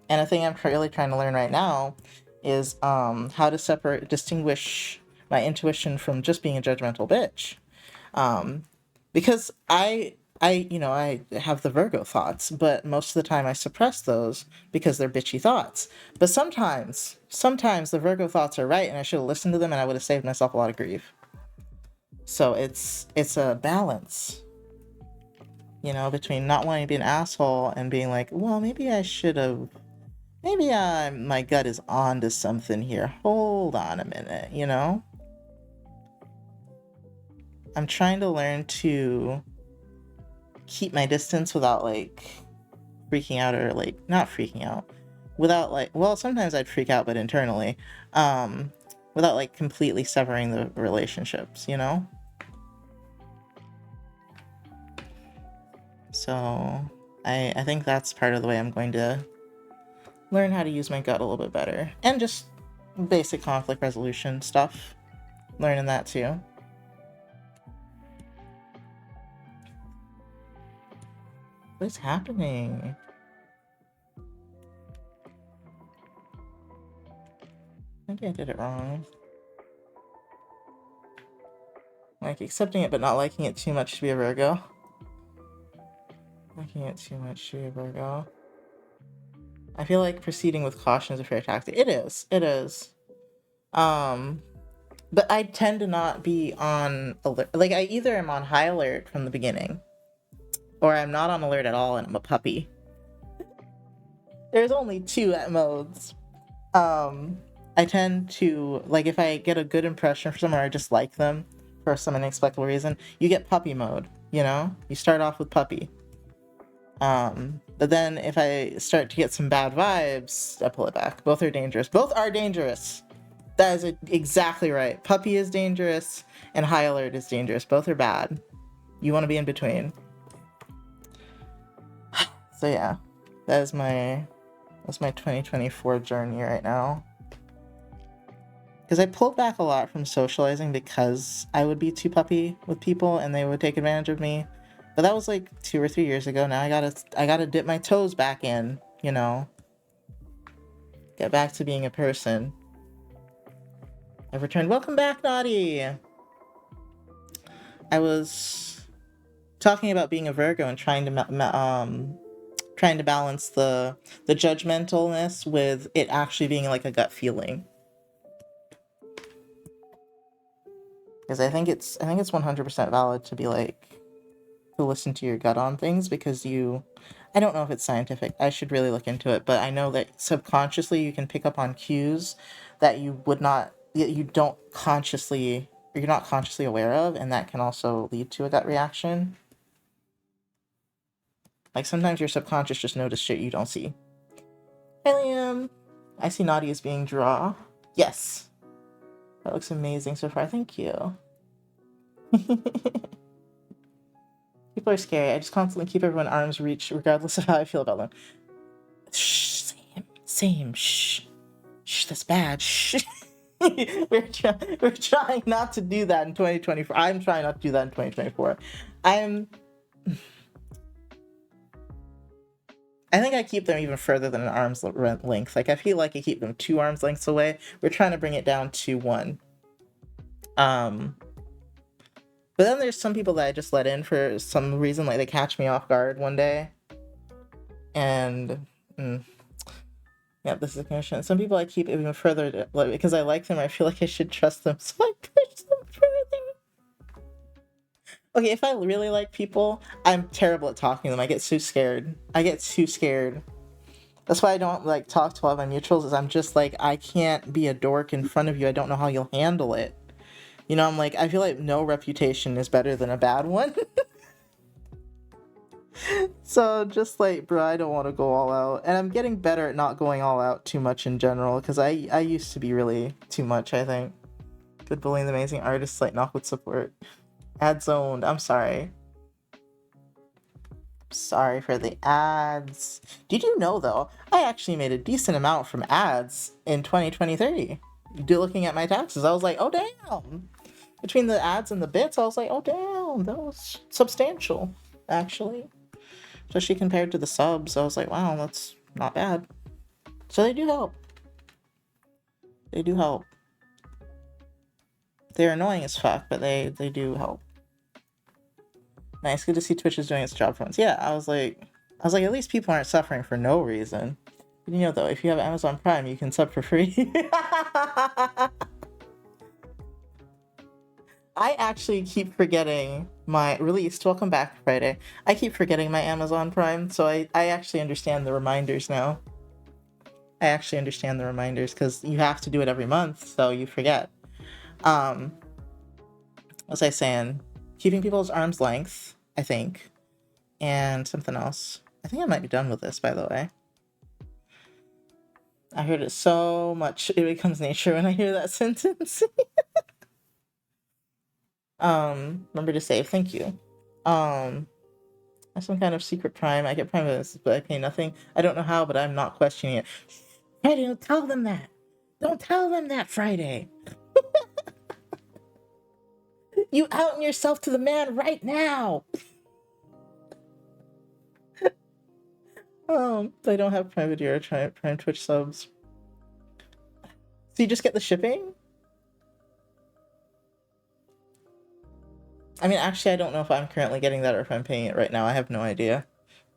And a thing I'm really trying to learn right now is how to distinguish my intuition from just being a judgmental bitch. Because I have the Virgo thoughts, but most of the time I suppress those because they're bitchy thoughts. But sometimes the Virgo thoughts are right, and I should have listened to them, and I would have saved myself a lot of grief. So it's a balance, between not wanting to be an asshole and being like, well, maybe I should have. Maybe my gut is on to something here. Hold on a minute, I'm trying to learn to keep my distance without freaking out, or not freaking out, without well, sometimes I'd freak out, but internally, without completely severing the relationships, So I think that's part of the way I'm going to learn how to use my gut a little bit better, and just basic conflict resolution stuff, learning that too. What's happening? Maybe I did it wrong. Accepting it but not liking it too much to be a Virgo. Liking it too much to be a Virgo. I feel like proceeding with caution is a fair tactic. It is. But I tend to not be on alert. I either am on high alert from the beginning, or I'm not on alert at all and I'm a puppy. There's only two modes. I tend to, if I get a good impression for someone or I just like them for some inexplicable reason, you get puppy mode, You start off with puppy. But then if I start to get some bad vibes, I pull it back. Both are dangerous. Both are dangerous. That is exactly right. Puppy is dangerous and high alert is dangerous. Both are bad. You want to be in between. So yeah, that's my 2024 journey right now. Because I pulled back a lot from socializing because I would be too puppy with people and they would take advantage of me. But that was 2 or 3 years ago. Now I gotta dip my toes back in, Get back to being a person. I've returned. Welcome back, Naughty! I was talking about being a Virgo and trying to balance the judgmentalness with it actually being a gut feeling. Because I think it's 100% valid to be to listen to your gut on things, because I don't know if it's scientific. I should really look into it, but I know that subconsciously you can pick up on cues that you don't consciously, or you're not consciously aware of, and that can also lead to a gut reaction. Sometimes your subconscious just notices shit you don't see. Hey, Liam. I see Naughty as being draw. Yes. That looks amazing so far. Thank you. People are scary. I just constantly keep everyone arm's reach regardless of how I feel about them. Shh, same. Shh, that's bad. Shh. We're trying not to do that in 2024. I'm trying not to do that in 2024. I think I keep them even further than an arm's length. I feel like I keep them 2 arms lengths away. We're trying to bring it down to 1. But then there's some people that I just let in for some reason, they catch me off guard one day. And, yeah, this is a connection. Some people I keep even further, because I like them, I feel like I should trust them, so I push them further. Okay, if I really like people, I'm terrible at talking to them. I get too scared. That's why I don't, talk to a lot of my mutuals, is I'm just I can't be a dork in front of you. I don't know how you'll handle it. I'm I feel like no reputation is better than a bad one. So just bro, I don't want to go all out. And I'm getting better at not going all out too much in general, because I used to be really too much, I think. Good bullying, the amazing artists, not with support. Ad zoned, I'm sorry. Sorry for the ads. Did you know though, I actually made a decent amount from ads in 2023. Looking at my taxes, I was like, oh damn. Between the ads and the bits, I was like, oh damn, that was substantial, actually. Especially compared to the subs, I was like, wow, that's not bad. So they do help. They do help. They're annoying as fuck, but they do help. Nice, good to see Twitch is doing its job for once. Yeah, I was like, at least people aren't suffering for no reason. You know, though, if you have Amazon Prime, you can sub for free. I actually keep forgetting my released. Welcome back, Friday. I keep forgetting my Amazon Prime, so I actually understand the reminders now. I actually understand the reminders because you have to do it every month, so you forget. What was I saying? Keeping people's arm's length, I think, and something else. I think I might be done with this, by the way. I heard it so much, it becomes nature when I hear that sentence. Remember to save, thank you. Some kind of secret prime. I get prime bonus, but I pay nothing. I don't know how, but I'm not questioning it. Friday, don't tell them that. Don't tell them that, Friday. You outing yourself to the man right now. They don't have prime video or prime Twitch subs. So you just get the shipping? I mean, actually, I don't know if I'm currently getting that or if I'm paying it right now. I have no idea.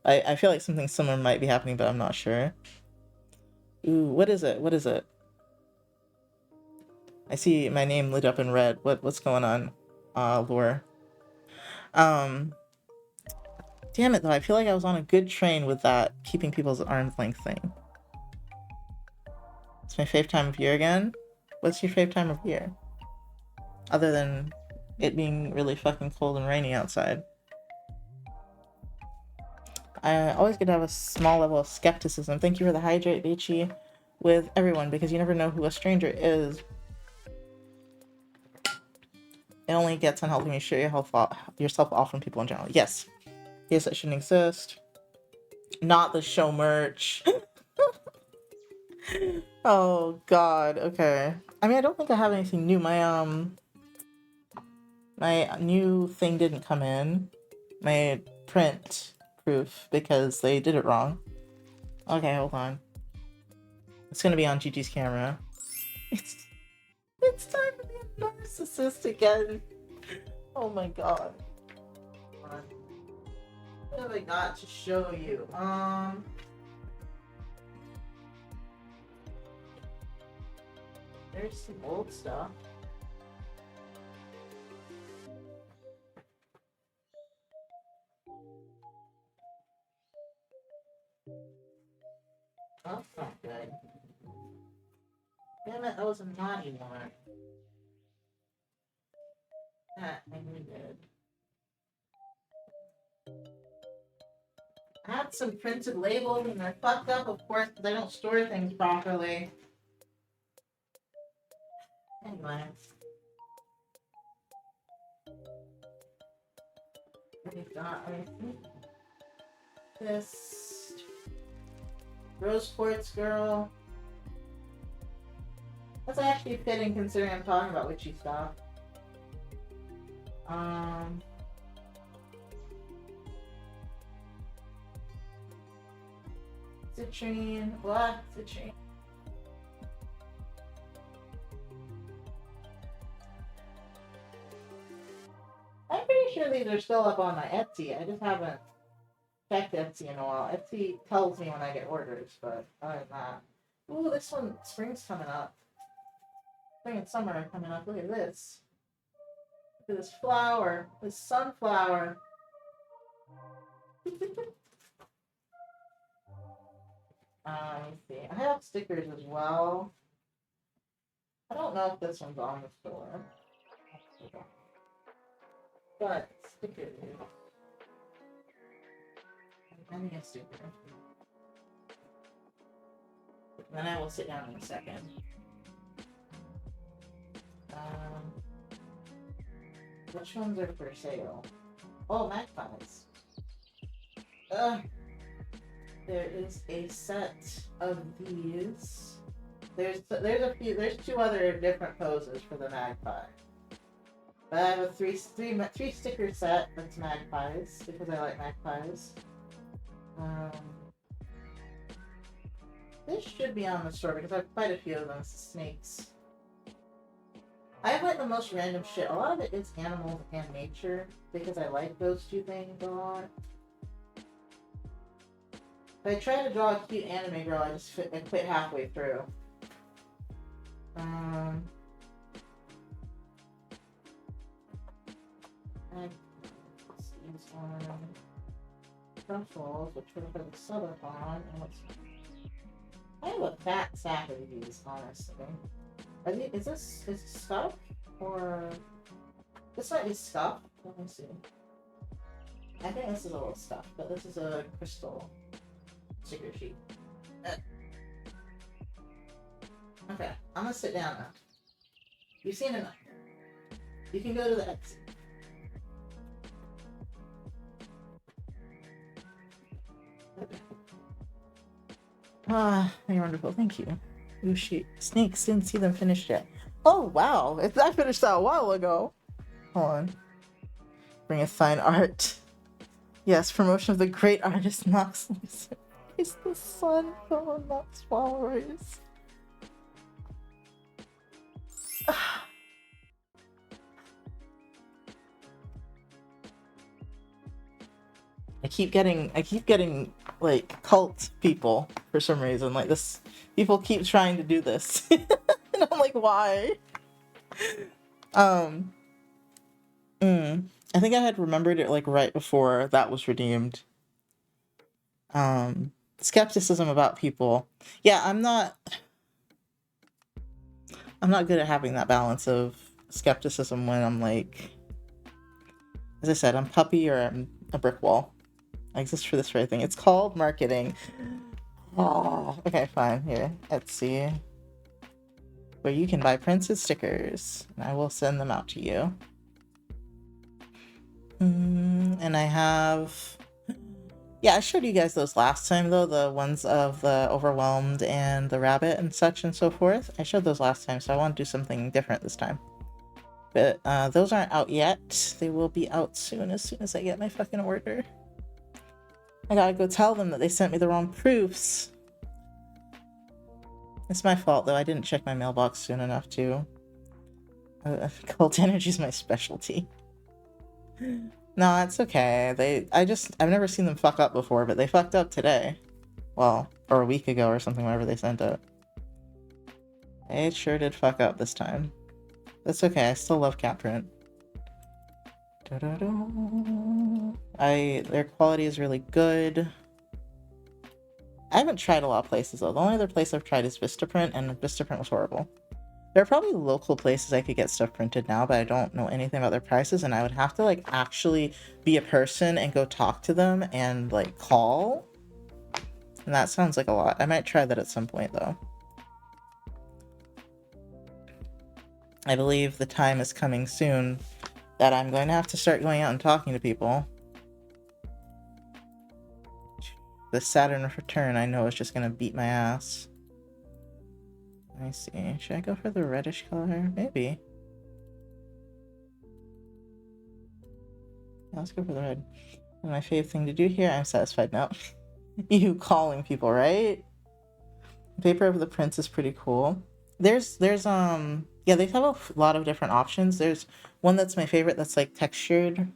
I feel like something similar might be happening, but I'm not sure. Ooh, what is it? What is it? I see my name lit up in red. What's going on? Lore. Damn it though, I feel like I was on a good train with that keeping people's arm's length thing. It's my fave time of year again? What's your fave time of year? Other than it being really fucking cold and rainy outside. I always get to have a small level of skepticism. Thank you for the hydrate, Beachy, with everyone, because you never know who a stranger is. It only gets on helping you share yourself off from people in general. Yes. Yes, that shouldn't exist. Not the show merch. Oh god, okay. I mean, I don't think I have anything new. My new thing didn't come in. My print proof, because they did it wrong. Okay, hold on. It's gonna be on Gigi's camera. It's time to be a narcissist again. Oh my god. What have I got to show you? There's some old stuff. That's not good. Damn it, that was a naughty one. That I needed. I had some printed labels and they're fucked up, of course, because I don't store things properly. Anyway. We've got, I think, this Rose Quartz Girl. That's actually fitting considering I'm talking about witchy stuff. Citrine, what? Citrine. I'm pretty sure these are still up on my Etsy. I just haven't checked Etsy in a while. Etsy tells me when I get orders, but other than that. Ooh, this one, spring's coming up. Spring and summer are coming up. Look at this. Look at this flower. This sunflower. Let me see. I have stickers as well. I don't know if this one's on the store. But stickers. I need a sticker. Then I will sit down in a second. Which ones are for sale? Oh, magpies. There is a set of these. There's two other different poses for the magpie. But I have a three sticker set that's magpies because I like magpies. Um, this should be on the store because I have quite a few of them. Snakes. I have like the most random shit. A lot of it is animals and nature because I like those two things a lot. If I try to draw a cute anime girl, I quit halfway through. These on truffles, which we're for the subathon, and what's I have a fat sack of these, honestly. Is this stuff or this might be stuff? Let me see. I think this is a little stuff, but this is a crystal sticker sheet. Okay, I'm gonna sit down now. You've seen enough. You can go to the exit. Okay. Ah, you're wonderful. Thank you. Oh shoot, snakes! Didn't see them finished yet. Oh wow, I finished that a while ago. Hold on. Bring a fine art. Yes, promotion of the great artist Max Lisa. It's the sun from Max Flowers. I keep getting like cult people for some reason. Like this, people keep trying to do this, and I'm like, why? I think I had remembered it like right before that was redeemed. Skepticism about people. Yeah, I'm not good at having that balance of skepticism when I'm like, as I said, I'm puppy or I'm a brick wall. I exist for this very thing. It's called marketing. Oh, okay, fine. Here, let's see. Where you can buy Prince's stickers, and I will send them out to you. And I have... Yeah, I showed you guys those last time, though. The ones of the overwhelmed and the rabbit and such and so forth. I showed those last time, so I want to do something different this time. But those aren't out yet. They will be out soon as I get my fucking order. I gotta go tell them that they sent me the wrong proofs. It's my fault, though. I didn't check my mailbox soon enough, too. Cult energy is my specialty. No, it's okay. I've never seen them fuck up before, but they fucked up today. Well, or a week ago or something, whenever they sent it. They sure did fuck up this time. That's okay, I still love cat print. Their quality is really good. I haven't tried a lot of places though. The only other place I've tried is Vistaprint, and Vistaprint was horrible. There are probably local places I could get stuff printed now, but I don't know anything about their prices, and I would have to like actually be a person and go talk to them and like call. And that sounds like a lot. I might try that at some point though. I believe the time is coming soon that I'm going to have to start going out and talking to people. The Saturn return, I know, is just going to beat my ass. Let me see. Should I go for the reddish color? Maybe. Yeah, let's go for the red. And my favorite thing to do here, I'm satisfied now. You calling people, right? The paper of the prince is pretty cool. There's yeah, they have a lot of different options. There's one that's my favorite that's like textured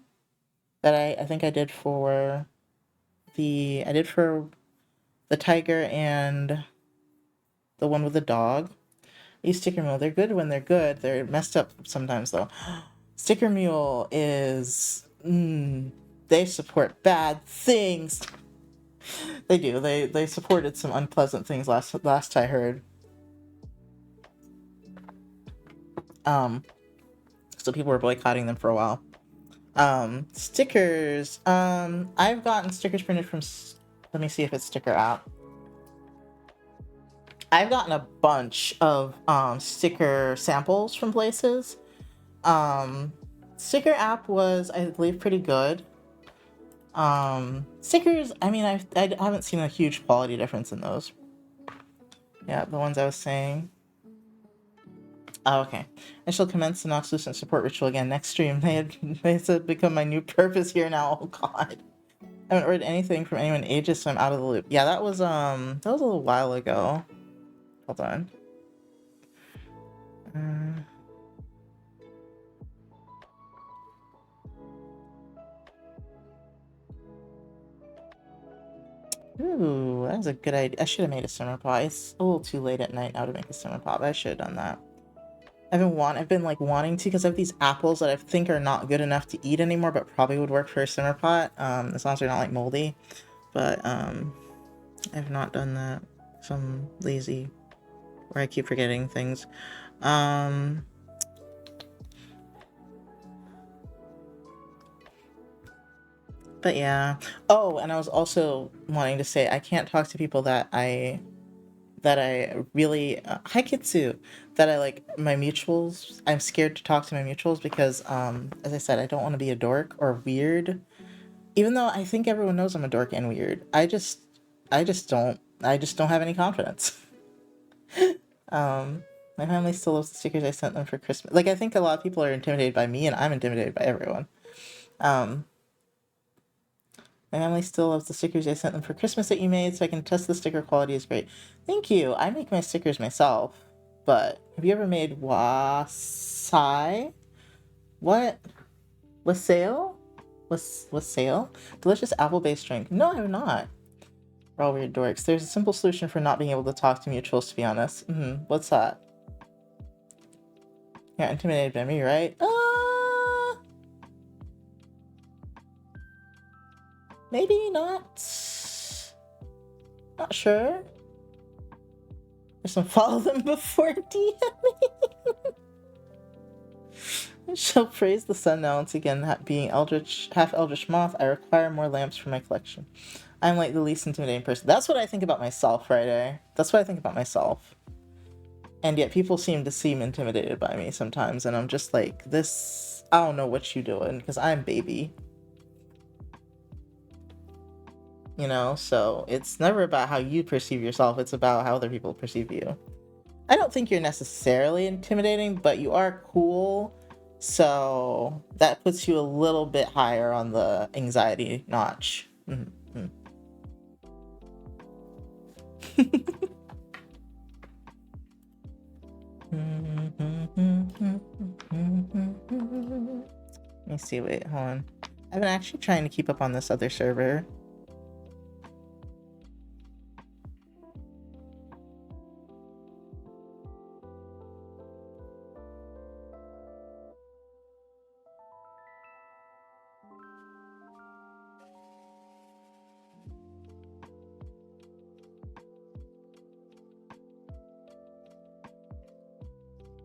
that I think I did for the tiger and the one with the dog. These Sticker Mule, they're good when they're good. They're messed up sometimes though. Sticker Mule is they support bad things. They do. They supported some unpleasant things last I heard. So people were boycotting them for a while. Stickers. I've gotten stickers printed from. Let me see if it's Sticker App. I've gotten a bunch of sticker samples from places. Sticker App was, I believe, pretty good. Stickers, I mean, I haven't seen a huge quality difference in those. Yeah, the ones I was saying. Oh, okay. I shall commence the Nox Lucent support ritual again next stream. They said become my new purpose here now. Oh god. I haven't read anything from anyone in ages, so I'm out of the loop. Yeah, that was a little while ago. Hold on. Ooh, that was a good idea. I should have made a simmer pot. It's a little too late at night now to make a simmer pot, but I should have done that. I've been like wanting to because I have these apples that I think are not good enough to eat anymore, but probably would work for a simmer pot, as long as they're not like moldy. But I've not done that. So I'm lazy, or I keep forgetting things. But yeah. Oh, and I was also wanting to say I can't talk to people that I really hi Kitsu, that I like my mutuals. I'm scared to talk to my mutuals because as I said, I don't want to be a dork or weird. Even though I think everyone knows I'm a dork and weird. I just don't have any confidence. My family still loves the stickers I sent them for Christmas. Like, I think a lot of people are intimidated by me, and I'm intimidated by everyone. Um, my family still loves the stickers I sent them for Christmas that you made, so I can test the sticker quality is great. Thank you. I make my stickers myself, but have you ever made wasai? What? Wassail? Wassail? Delicious apple-based drink. No, I have not. We're all weird dorks. There's a simple solution for not being able to talk to mutuals, to be honest. What's that? You're intimidated by me, right? Maybe not. Not sure. Just don't follow them before DMing. I shall praise the sun now once again, being eldritch, half eldritch moth. I require more lamps for my collection. I'm like the least intimidating person. That's what I think about myself, Friday. That's what I think about myself. And yet people seem intimidated by me sometimes, and I'm just like, this, I don't know what you doing, because I'm baby. You know, so it's never about how you perceive yourself, it's about how other people perceive you. I don't think you're necessarily intimidating, but you are cool, so that puts you a little bit higher on the anxiety notch. Mm-hmm. Let me see, wait, hold on. I've been actually trying to keep up on this other server.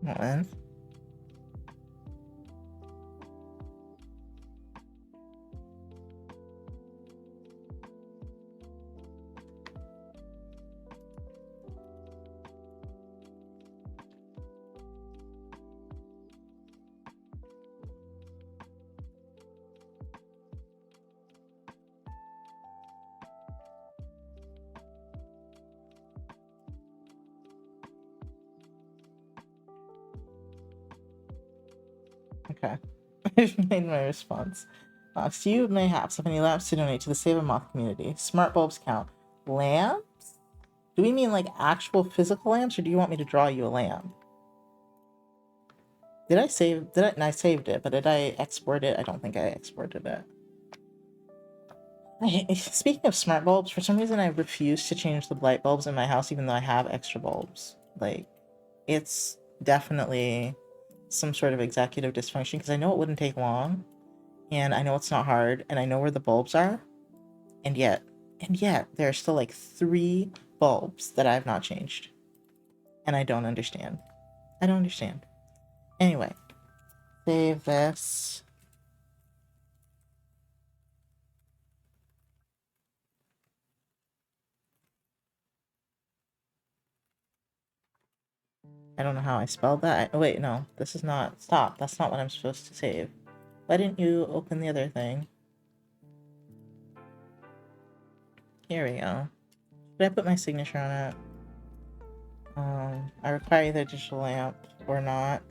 Hold on. Okay. I've made my response. So you may have so many lamps to donate to the Save a Moth community. Smart bulbs count. Lamps? Do we mean like actual physical lamps, or do you want me to draw you a lamp? I saved it, but did I export it? I don't think I exported it. Speaking of smart bulbs, for some reason I refuse to change the light bulbs in my house even though I have extra bulbs. Like, it's definitely some sort of executive dysfunction because I know it wouldn't take long, and I know it's not hard, and I know where the bulbs are, and yet there are still like 3 bulbs that I have not changed. And I don't understand. I don't understand. Anyway, save this. I don't know how I spelled that. Oh, wait, no. This is not... Stop. That's not what I'm supposed to save. Why didn't you open the other thing? Here we go. Did I put my signature on it? I require either digital lamp or not.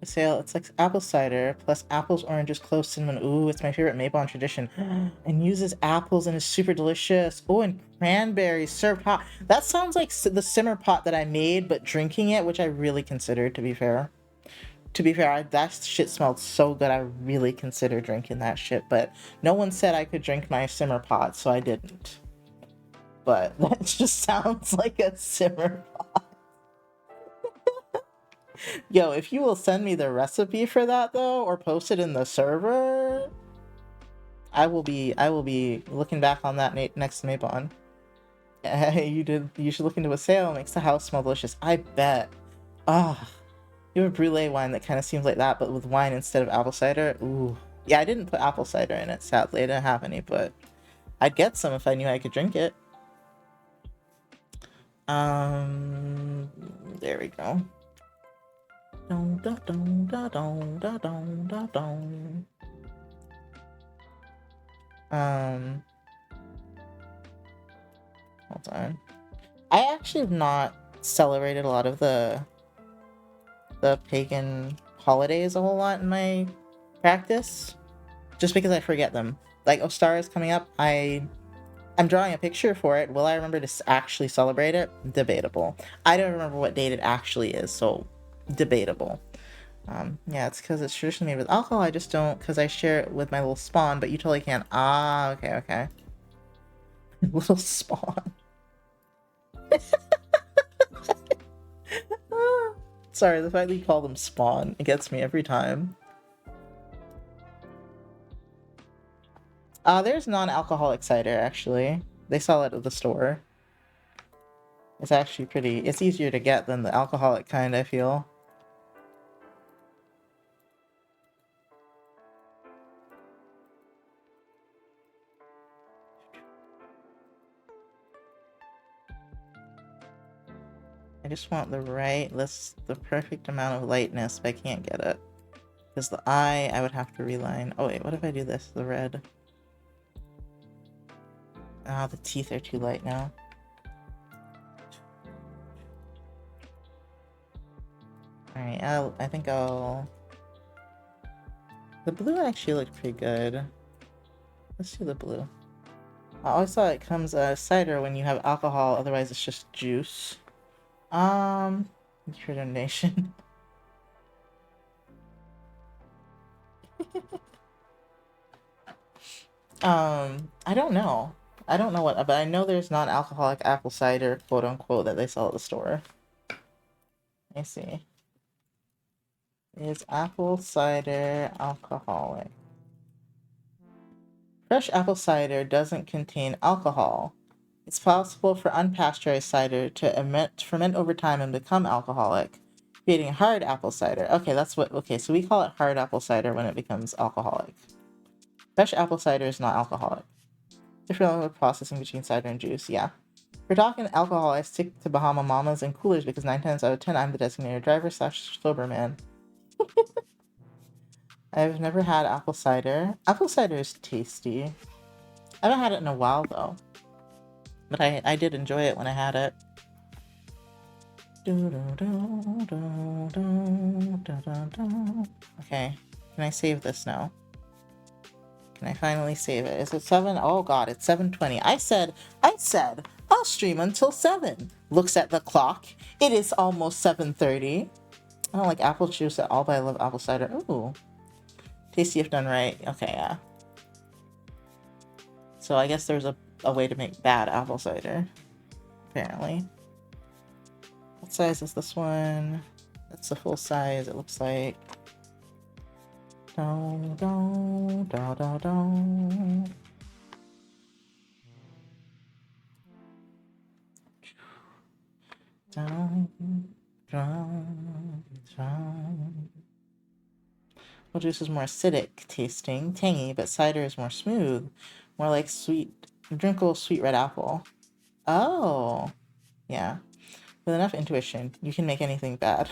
For sale, it's like apple cider plus apples, oranges, cloves, cinnamon. Ooh, it's my favorite maple on tradition. And uses apples and is super delicious. Oh, and cranberries served hot. That sounds like the simmer pot that I made, but drinking it, which I really considered, to be fair. To be fair, that shit smelled so good. I really considered drinking that shit, but no one said I could drink my simmer pot, so I didn't. But that just sounds like a simmer pot. Yo, if you will send me the recipe for that though, or post it in the server, I will be looking back on that next Mabon. You should look into a sale. It makes the house smell delicious. I bet. Ah, you have a brulee wine that kind of seems like that, but with wine instead of apple cider. Ooh, yeah, I didn't put apple cider in it. Sadly, I didn't have any, but I'd get some if I knew I could drink it. There we go. Dun, dun, dun, dun, dun, dun, dun, dun, dun. Hold on. I actually have not celebrated a lot of the pagan holidays a whole lot in my practice, just because I forget them. Like Ostara is coming up. I'm drawing a picture for it. Will I remember to actually celebrate it? Debatable. I don't remember what date it actually is, so debatable. Yeah, it's because it's traditionally made with alcohol. I just don't, because I share it with my little spawn, but you totally can. Ah, okay. Little spawn. Sorry, the fact that you call them spawn, it gets me every time. There's non-alcoholic cider, actually. They sell it at the store. It's actually it's easier to get than the alcoholic kind, I feel. I just want the perfect amount of lightness, but I can't get it. Because the eye, I would have to reline. Oh wait, what if I do this? The red. Ah, the teeth are too light now. Alright, I think I'll... The blue actually looked pretty good. Let's do the blue. I always thought it comes cider when you have alcohol, otherwise it's just juice. Thank you for donation. I don't know. I don't know what, but I know there's non-alcoholic apple cider, quote unquote, that they sell at the store. Let me see. Is apple cider alcoholic? Fresh apple cider doesn't contain alcohol. It's possible for unpasteurized cider to ferment over time and become alcoholic, creating hard apple cider. Okay, so we call it hard apple cider when it becomes alcoholic. Fresh apple cider is not alcoholic. Different with processing between cider and juice, yeah. If we're talking alcohol, I stick to Bahama Mamas and coolers because 9 times out of 10 I'm the designated driver / sober man. I've never had apple cider. Apple cider is tasty. I haven't had it in a while though. But I did enjoy it when I had it. Okay, can I save this now? Can I finally save it? Is it 7? Oh god, it's 7:20. I said, I'll stream until 7. Looks at the clock. It is almost 7:30. I don't like apple juice at all, but I love apple cider. Ooh. Tasty if done right. Okay, yeah. So I guess there's a way to make bad apple cider. Apparently. What size is this one? That's the full size, it looks like. Dun, dun, dun, dun, dun. Dun, dun, dun. Well, juice is more acidic tasting, tangy, but cider is more smooth, more like drinkable sweet red apple. Oh, yeah. With enough intuition, you can make anything bad.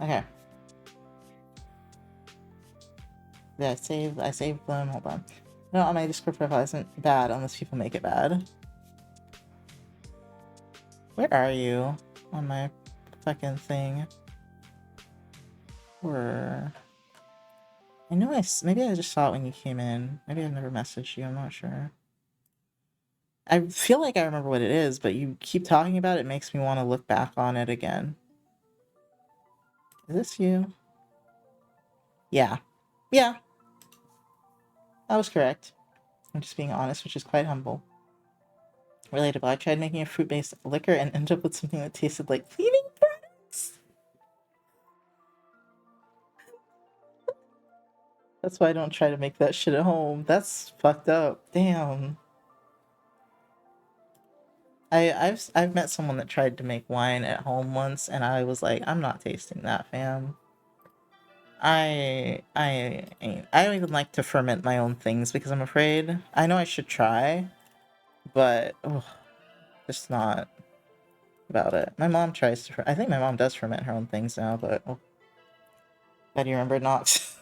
Okay. Yeah, I saved them. Hold on. No, on my Discord profile isn't bad unless people make it bad. Where are you on my fucking thing? Where? I know maybe I just saw it when you came in. Maybe I've never messaged you. I'm not sure. I feel like I remember what it is, but you keep talking about it. It makes me want to look back on it again. Is this you? Yeah. Yeah. I was correct. I'm just being honest, which is quite humble. Relatable. I tried making a fruit-based liquor and ended up with something that tasted like cleaning products. That's why I don't try to make that shit at home. That's fucked up. Damn. I've met someone that tried to make wine at home once, and I was like, I'm not tasting that, fam. I don't even like to ferment my own things because I'm afraid. I know I should try, but just not about it. My mom tries to. I think my mom does ferment her own things now, but gotta remember not.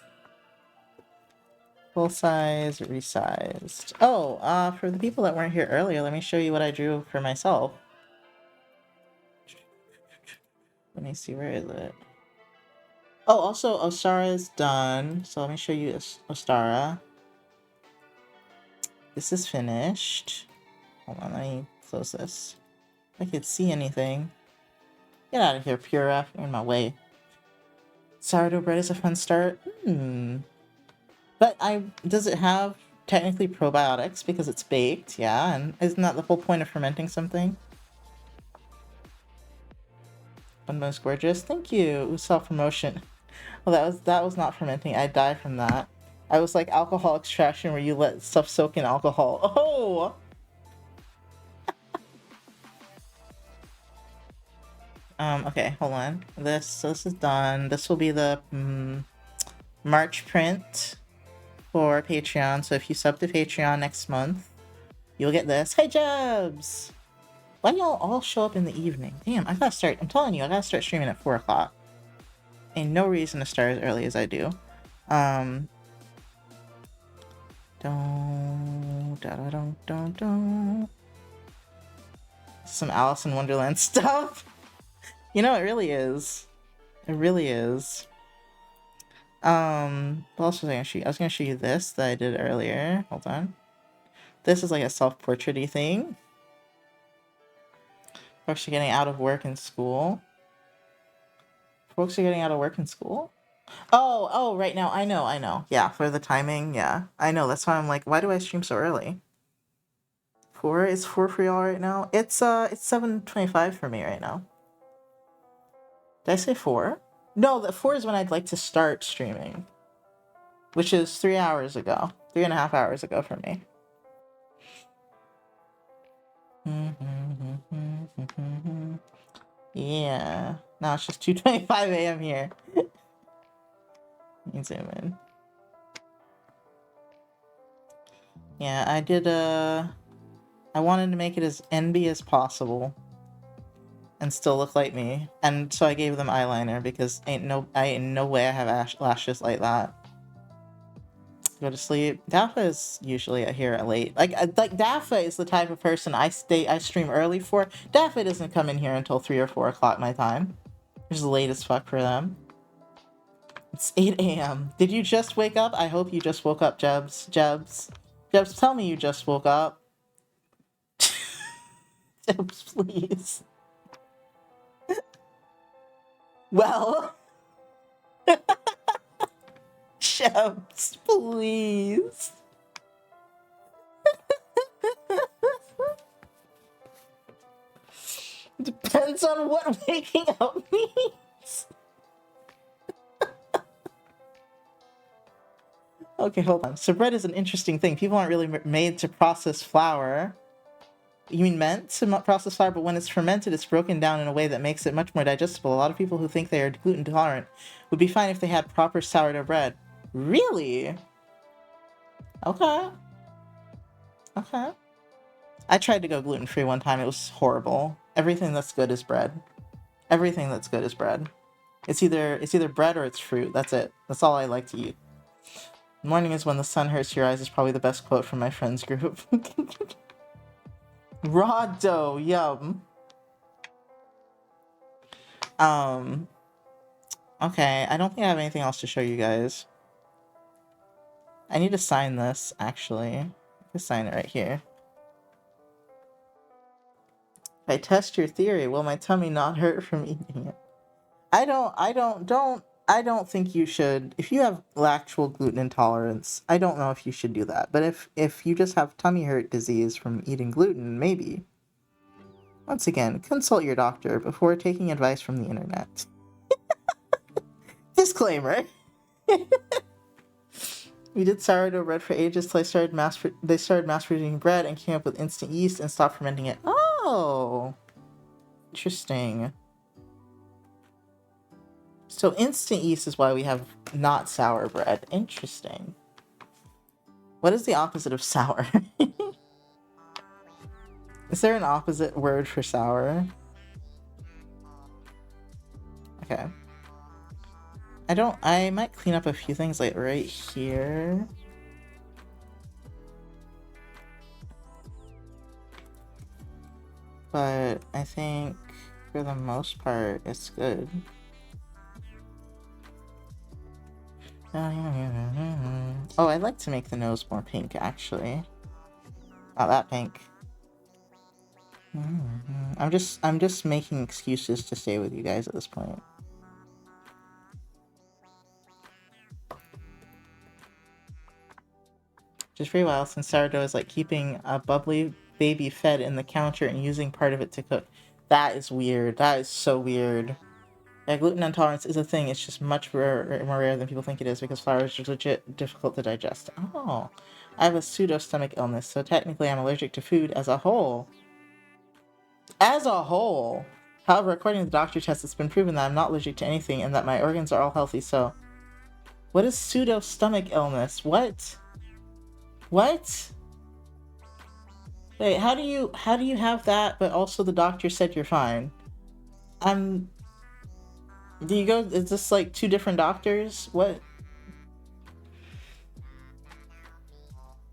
Full size, resized. Oh, for the people that weren't here earlier, let me show you what I drew for myself. Let me see, where is it? Oh, also, Ostara is done. So let me show you Ostara. This is finished. Hold on, let me close this. If I could see anything. Get out of here, Pura. You're in my way. Sourdough bread is a fun start. But does it have technically probiotics because it's baked? Yeah, and isn't that the whole point of fermenting something? One most gorgeous. Thank you. Self-promotion. Well, that was not fermenting. I die from that. I was like alcohol extraction where you let stuff soak in alcohol. Oh! Okay, hold on. This is done. This will be the March print for Patreon. So if you sub to Patreon next month, you'll get this. Hey, Jebs! Why do y'all all show up in the evening? Damn, I gotta start. I'm telling you, I gotta start streaming at 4 o'clock. Ain't no reason to start as early as I do. Don't. Some Alice in Wonderland stuff. You know, it really is. It really is. What else was I gonna show you? I was gonna show you this that I did earlier. Hold on. This is like a self-portrait-y thing. Folks are getting out of work and school. Folks are getting out of work and school? Oh, right now. I know. Yeah, for the timing, yeah. I know, that's why I'm like, why do I stream so early? 4 is 4 for y'all right now? It's 7:25 for me right now. Did I say 4? No, the 4 is when I'd like to start streaming. Which is 3 hours ago. 3.5 hours ago for me. Yeah. Now it's just 2:25 a.m. here. Let me zoom in. Yeah, I did I wanted to make it as NB as possible and still look like me. And so I gave them eyeliner because ain't no way I have lashes like that. Go to sleep. Dafa is usually here at late. Like Dafa is the type of person I stream early for. Dafa doesn't come in here until 3 or 4 o'clock my time, which is late as fuck for them. It's 8 a.m. Did you just wake up? I hope you just woke up, Jebs. Jebs, tell me you just woke up. Jebs, please. Well, Jebs, please. Depends on what waking up means. Okay, hold on. So bread is an interesting thing. People aren't really made to process flour. You mean meant to process flour, but when it's fermented, it's broken down in a way that makes it much more digestible. A lot of people who think they are gluten tolerant would be fine if they had proper sourdough bread. Really? Okay. Okay. I tried to go gluten-free one time. It was horrible. Everything that's good is bread. Everything that's good is bread. It's either bread or it's fruit. That's it. That's all I like to eat. Morning is when the sun hurts your eyes is probably the best quote from my friends group. Raw dough, yum. Okay, I don't think I have anything else to show you guys. I need to sign this, actually. I can sign it right here. If I test your theory, will my tummy not hurt from eating it? I don't think you should. If you have actual gluten intolerance, I don't know if you should do that. But if you just have tummy hurt disease from eating gluten, maybe. Once again, consult your doctor before taking advice from the internet. Disclaimer. We did sourdough bread for ages till they started mass producing bread and came up with instant yeast and stopped fermenting it. Oh, interesting. So instant yeast is why we have not sour bread. Interesting. What is the opposite of sour? Is there an opposite word for sour? Okay. I might clean up a few things like right here. But I think for the most part it's good. Oh, I'd like to make the nose more pink actually. Not that pink. I'm just making excuses to stay with you guys at this point. Just for a while, since sourdough is like keeping a bubbly baby fed in the counter and using part of it to cook. That is weird. That is so weird. Yeah, gluten intolerance is a thing. It's just much more rare than people think it is because flour is just legit difficult to digest. Oh, I have a pseudo stomach illness, so technically I'm allergic to food as a whole. As a whole. However, according to the doctor test, it's been proven that I'm not allergic to anything and that my organs are all healthy, so... What is pseudo stomach illness? What? What? Wait, how do you have that, but also the doctor said you're fine? Do you go, is this like two different doctors? What?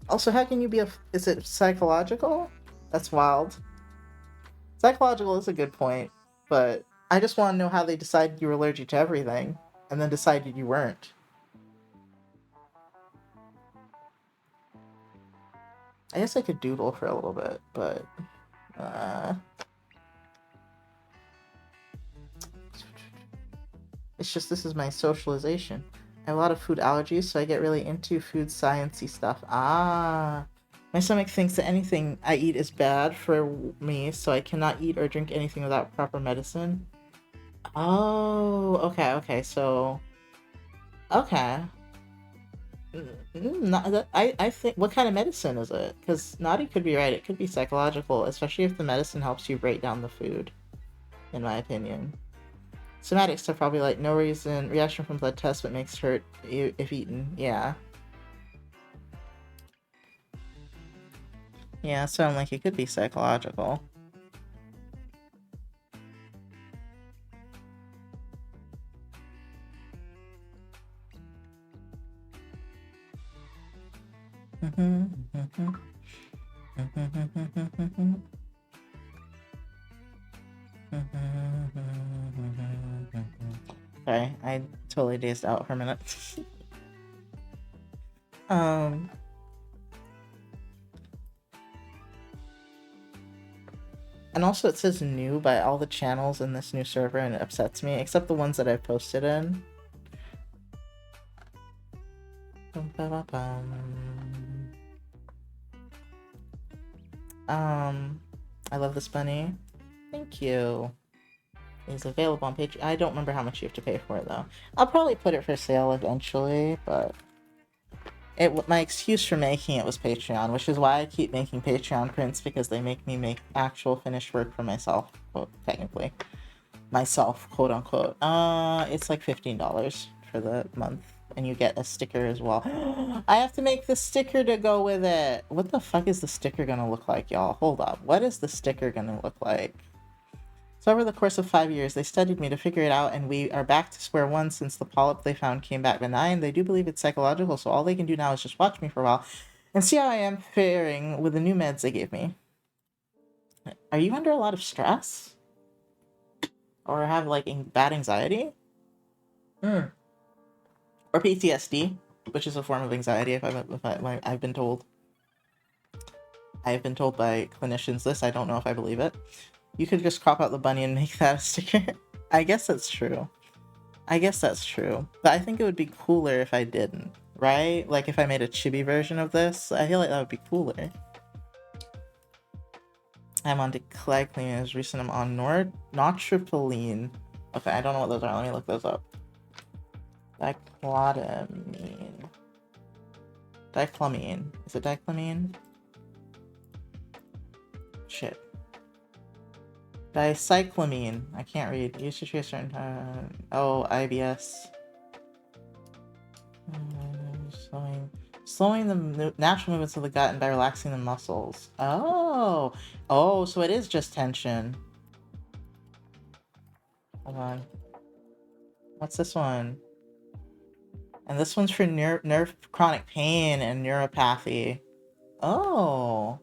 Also, how can you be is it psychological? That's wild. Psychological is a good point, but I just want to know how they decided you were allergic to everything, and then decided you weren't. I guess I could doodle for a little bit, but... It's just this is my socialization. I have a lot of food allergies, so I get really into food sciencey stuff. Ah, my stomach thinks that anything I eat is bad for me, so I cannot eat or drink anything without proper medicine. Oh, okay, so... Okay. I think, what kind of medicine is it? Because Naughty could be right, it could be psychological, especially if the medicine helps you break down the food, in my opinion. Somatic stuff probably like no reaction from blood test, but makes hurt if eaten. Yeah. Yeah, so I'm like, it could be psychological. Sorry, I totally dazed out for a minute. And also it says new by all the channels in this new server and it upsets me, except the ones that I've posted in. I love this bunny. Thank you. It's available on Patreon. I don't remember how much you have to pay for it though. I'll probably put it for sale eventually, but My excuse for making it was Patreon, which is why I keep making Patreon prints, because they make me make actual finished work for myself, quote, technically. Myself, quote unquote. It's like $15 for the month, and you get a sticker as well. I have to make the sticker to go with it. What the fuck is the sticker gonna look like, y'all? Hold up. What is the sticker gonna look like? So over the course of 5 years, they studied me to figure it out, and we are back to square one since the polyp they found came back benign. They do believe it's psychological, so all they can do now is just watch me for a while and see how I am faring with the new meds they gave me. Are you under a lot of stress? Or have, like, bad anxiety? Or PTSD, which is a form of anxiety, I've been told. I have been told by clinicians this. I don't know if I believe it. You could just crop out the bunny and make that a sticker. I guess that's true. But I think it would be cooler if I didn't, right? Like if I made a chibi version of this, I feel like that would be cooler. I'm on declaglamine as recent. I'm on nortriptyline. Okay, I don't know what those are. Let me look those up. Diclomine. Is it diclomine? Shit. Dicyclamine. I can't read. Used to treat a certain time. Oh, IBS. Slowing the natural movements of the gut and by relaxing the muscles. Oh, so it is just tension. Hold on. What's this one? And this one's for nerve chronic pain and neuropathy. Oh.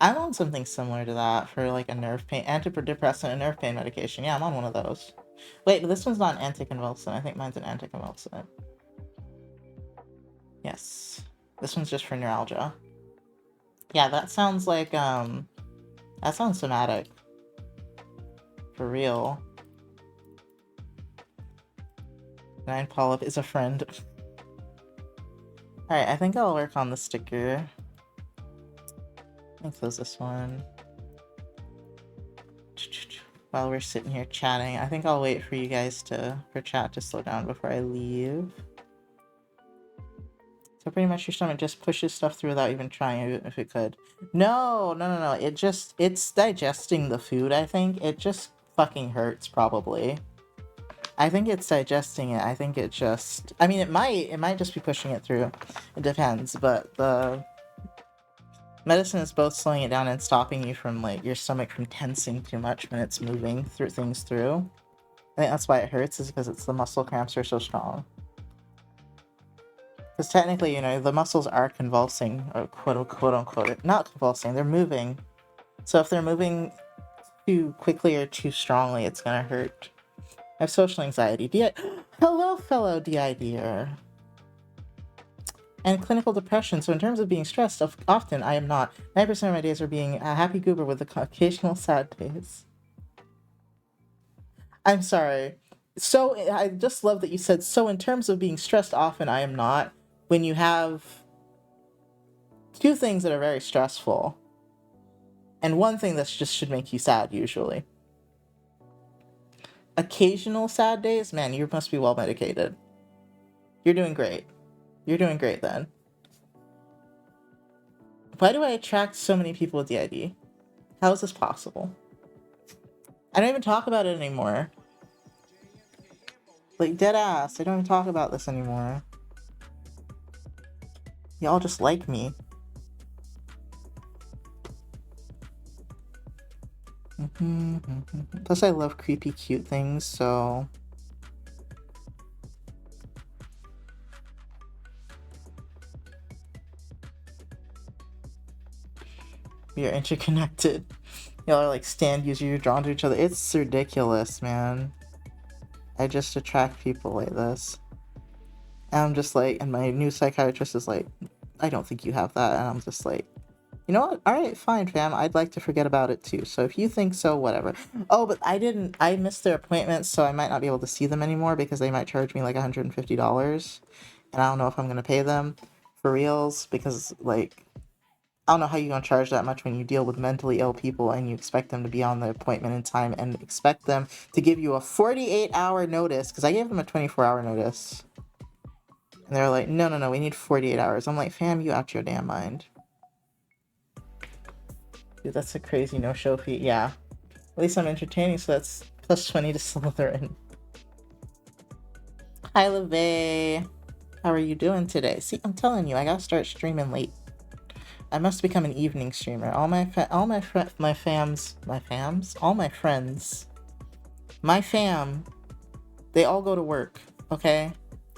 I'm on something similar to that for like a nerve pain, antidepressant and nerve pain medication. Yeah, I'm on one of those. Wait, but this one's not an anticonvulsant. I think mine's an anticonvulsant. Yes. This one's just for neuralgia. Yeah, that sounds like, that sounds somatic. For real. Nine polyp is a friend. Alright, I think I'll work on the sticker. I'll close this one. While we're sitting here chatting, I think I'll wait for you guys for chat to slow down before I leave. So pretty much your stomach just pushes stuff through without even trying, if it could. No. It's digesting the food, I think. It just fucking hurts, probably. I think it's digesting it. I think it just... I mean, it might just be pushing it through. It depends, but the... medicine is both slowing it down and stopping you from, like, your stomach from tensing too much when it's moving things through. I think that's why it hurts, is because the muscle cramps are so strong. Because technically, you know, the muscles are convulsing, or quote unquote, not convulsing, they're moving. So if they're moving too quickly or too strongly, it's gonna hurt. I have social anxiety. Hello, fellow DIDer. And clinical depression. So in terms of being stressed, often I am not. 90% of my days are being a happy goober with the occasional sad days. I'm sorry. So I just love that you said, so in terms of being stressed, often I am not. When you have two things that are very stressful, and one thing that just should make you sad, usually. Occasional sad days? Man, you must be well medicated. You're doing great. You're doing great then. Why do I attract so many people with DID? How is this possible? I don't even talk about it anymore. Like, dead ass. I don't even talk about this anymore. Y'all just like me. Plus I love creepy cute things, so... We are interconnected. Y'all are like stand users, you're drawn to each other. It's ridiculous, man. I just attract people like this. And I'm just like, and my new psychiatrist is like, I don't think you have that. And I'm just like, you know what? Alright, fine, fam. I'd like to forget about it too. So if you think so, whatever. Oh, but I missed their appointments, so I might not be able to see them anymore because they might charge me like $150. And I don't know if I'm going to pay them for reals because, like, I don't know how you're going to charge that much when you deal with mentally ill people and you expect them to be on the appointment in time and expect them to give you a 48-hour notice, because I gave them a 24-hour notice. And they're like, no, no, no, we need 48 hours. I'm like, fam, you out your damn mind. Dude, that's a crazy no-show fee. Yeah. At least I'm entertaining, so that's plus 20 to Slytherin. Hi, LeVay. How are you doing today? See, I'm telling you, I gotta start streaming late. I must become an evening streamer. All my fams, all my friends, my fam, they all go to work. Okay,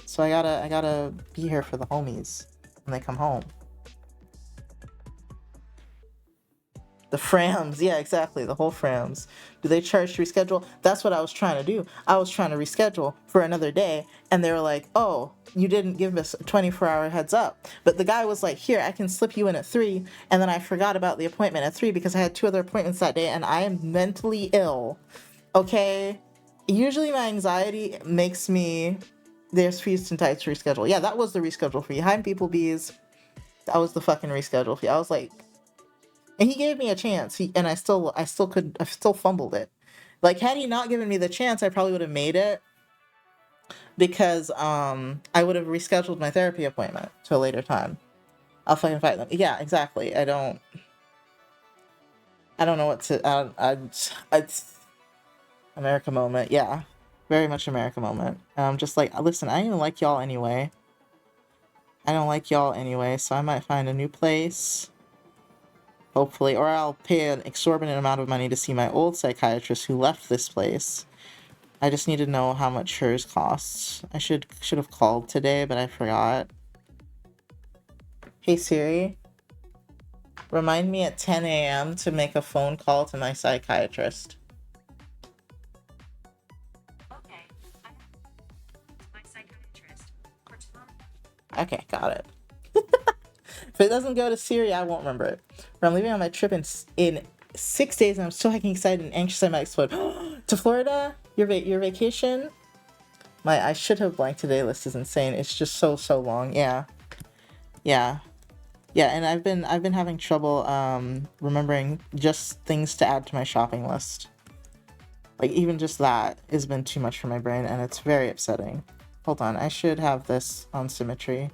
so I gotta be here for the homies when they come home. The Frams, yeah, exactly, the whole Frams. Do they charge to reschedule? That's what I was trying to do. I was trying to reschedule for another day, and they were like, oh, you didn't give us a 24-hour heads up. But the guy was like, here, I can slip you in at 3, and then I forgot about the appointment at 3 because I had 2 other appointments that day, and I am mentally ill, okay? Usually my anxiety makes me, there's feast and tights to reschedule. Yeah, that was the reschedule fee. Hi, people bees. That was the fucking reschedule fee. I was like, and he gave me a chance. I still fumbled it. Like, had he not given me the chance, I probably would have made it because I would have rescheduled my therapy appointment to a later time. I'll fucking fight them. Yeah, exactly. I don't know what to. It's America moment. Yeah, very much America moment. Just like, listen, I don't even like y'all anyway. I don't like y'all anyway, so I might find a new place. Hopefully, or I'll pay an exorbitant amount of money to see my old psychiatrist who left this place. I just need to know how much hers costs. I should have called today, but I forgot. Hey Siri, remind me at 10 a.m. to make a phone call to my psychiatrist. Okay, my psychiatrist. Okay, got it. If it doesn't go to Siri, I won't remember it. But I'm leaving on my trip in 6 days, and I'm so fucking excited and anxious I might explode. To Florida? Your vacation? My I should have blanked today list is insane. It's just so long. Yeah. And I've been having trouble remembering just things to add to my shopping list. Like, even just that has been too much for my brain, and it's very upsetting. Hold on, I should have this on symmetry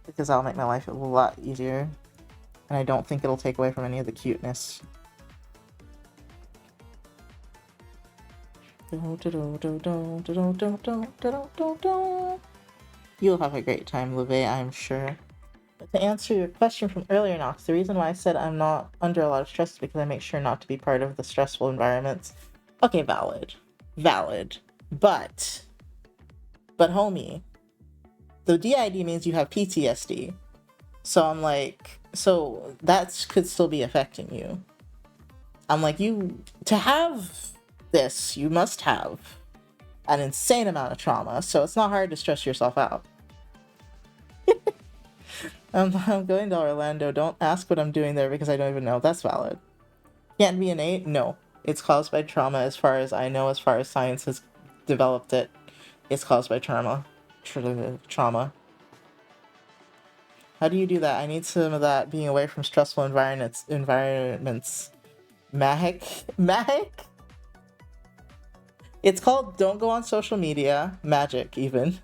because that'll make my life a lot easier, and I don't think it'll take away from any of the cuteness. You'll have a great time, LeVay, I'm sure. But to answer your question from earlier, Nox, the reason why I said I'm not under a lot of stress is because I make sure not to be part of the stressful environments. Okay, valid. But homie, the DID means you have PTSD. So I'm like, so that could still be affecting you. I'm like, to have this, you must have an insane amount of trauma, so it's not hard to stress yourself out. I'm going to Orlando. Don't ask what I'm doing there because I don't even know. That's valid. Can't be innate? No. It's caused by trauma as far as I know, as far as science has developed it. It's caused by trauma. Trauma. How do you do that? I need some of that being away from stressful environments. Mahek? It's called don't go on social media. Magic, even.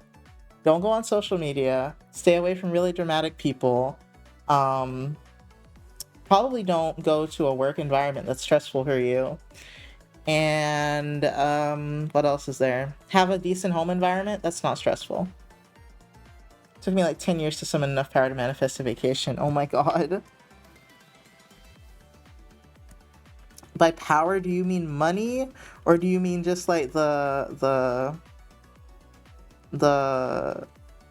Don't go on social media. Stay away from really dramatic people. Probably don't go to a work environment that's stressful for you. And what else is there? Have a decent home environment that's not stressful. It took me like 10 years to summon enough power to manifest a vacation. Oh my god. By power, do you mean money? Or do you mean just like the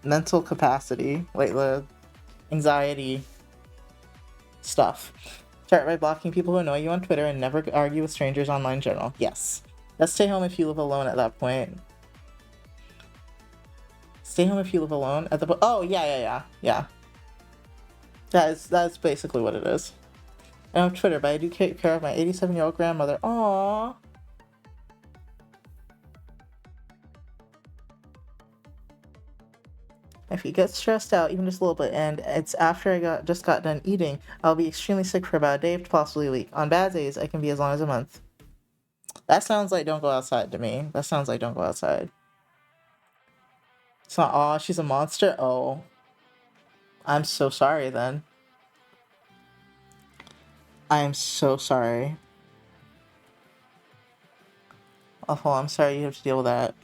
mental capacity? Like the anxiety stuff? Start by blocking people who annoy you on Twitter and never argue with strangers online in general. Yes. Let's stay home if you live alone at that point. Stay home if you live alone at the oh yeah. That's basically what it is. I don't have Twitter, but I do take care of my 87-year-old grandmother. Aww. If you get stressed out, even just a little bit, and it's after I just got done eating, I'll be extremely sick for about a day, possibly a week. On bad days, I can be as long as a month. That sounds like don't go outside to me. That sounds like don't go outside. It's not, aw, she's a monster? Oh. I'm so sorry then. I am so sorry. Oh, I'm sorry you have to deal with that.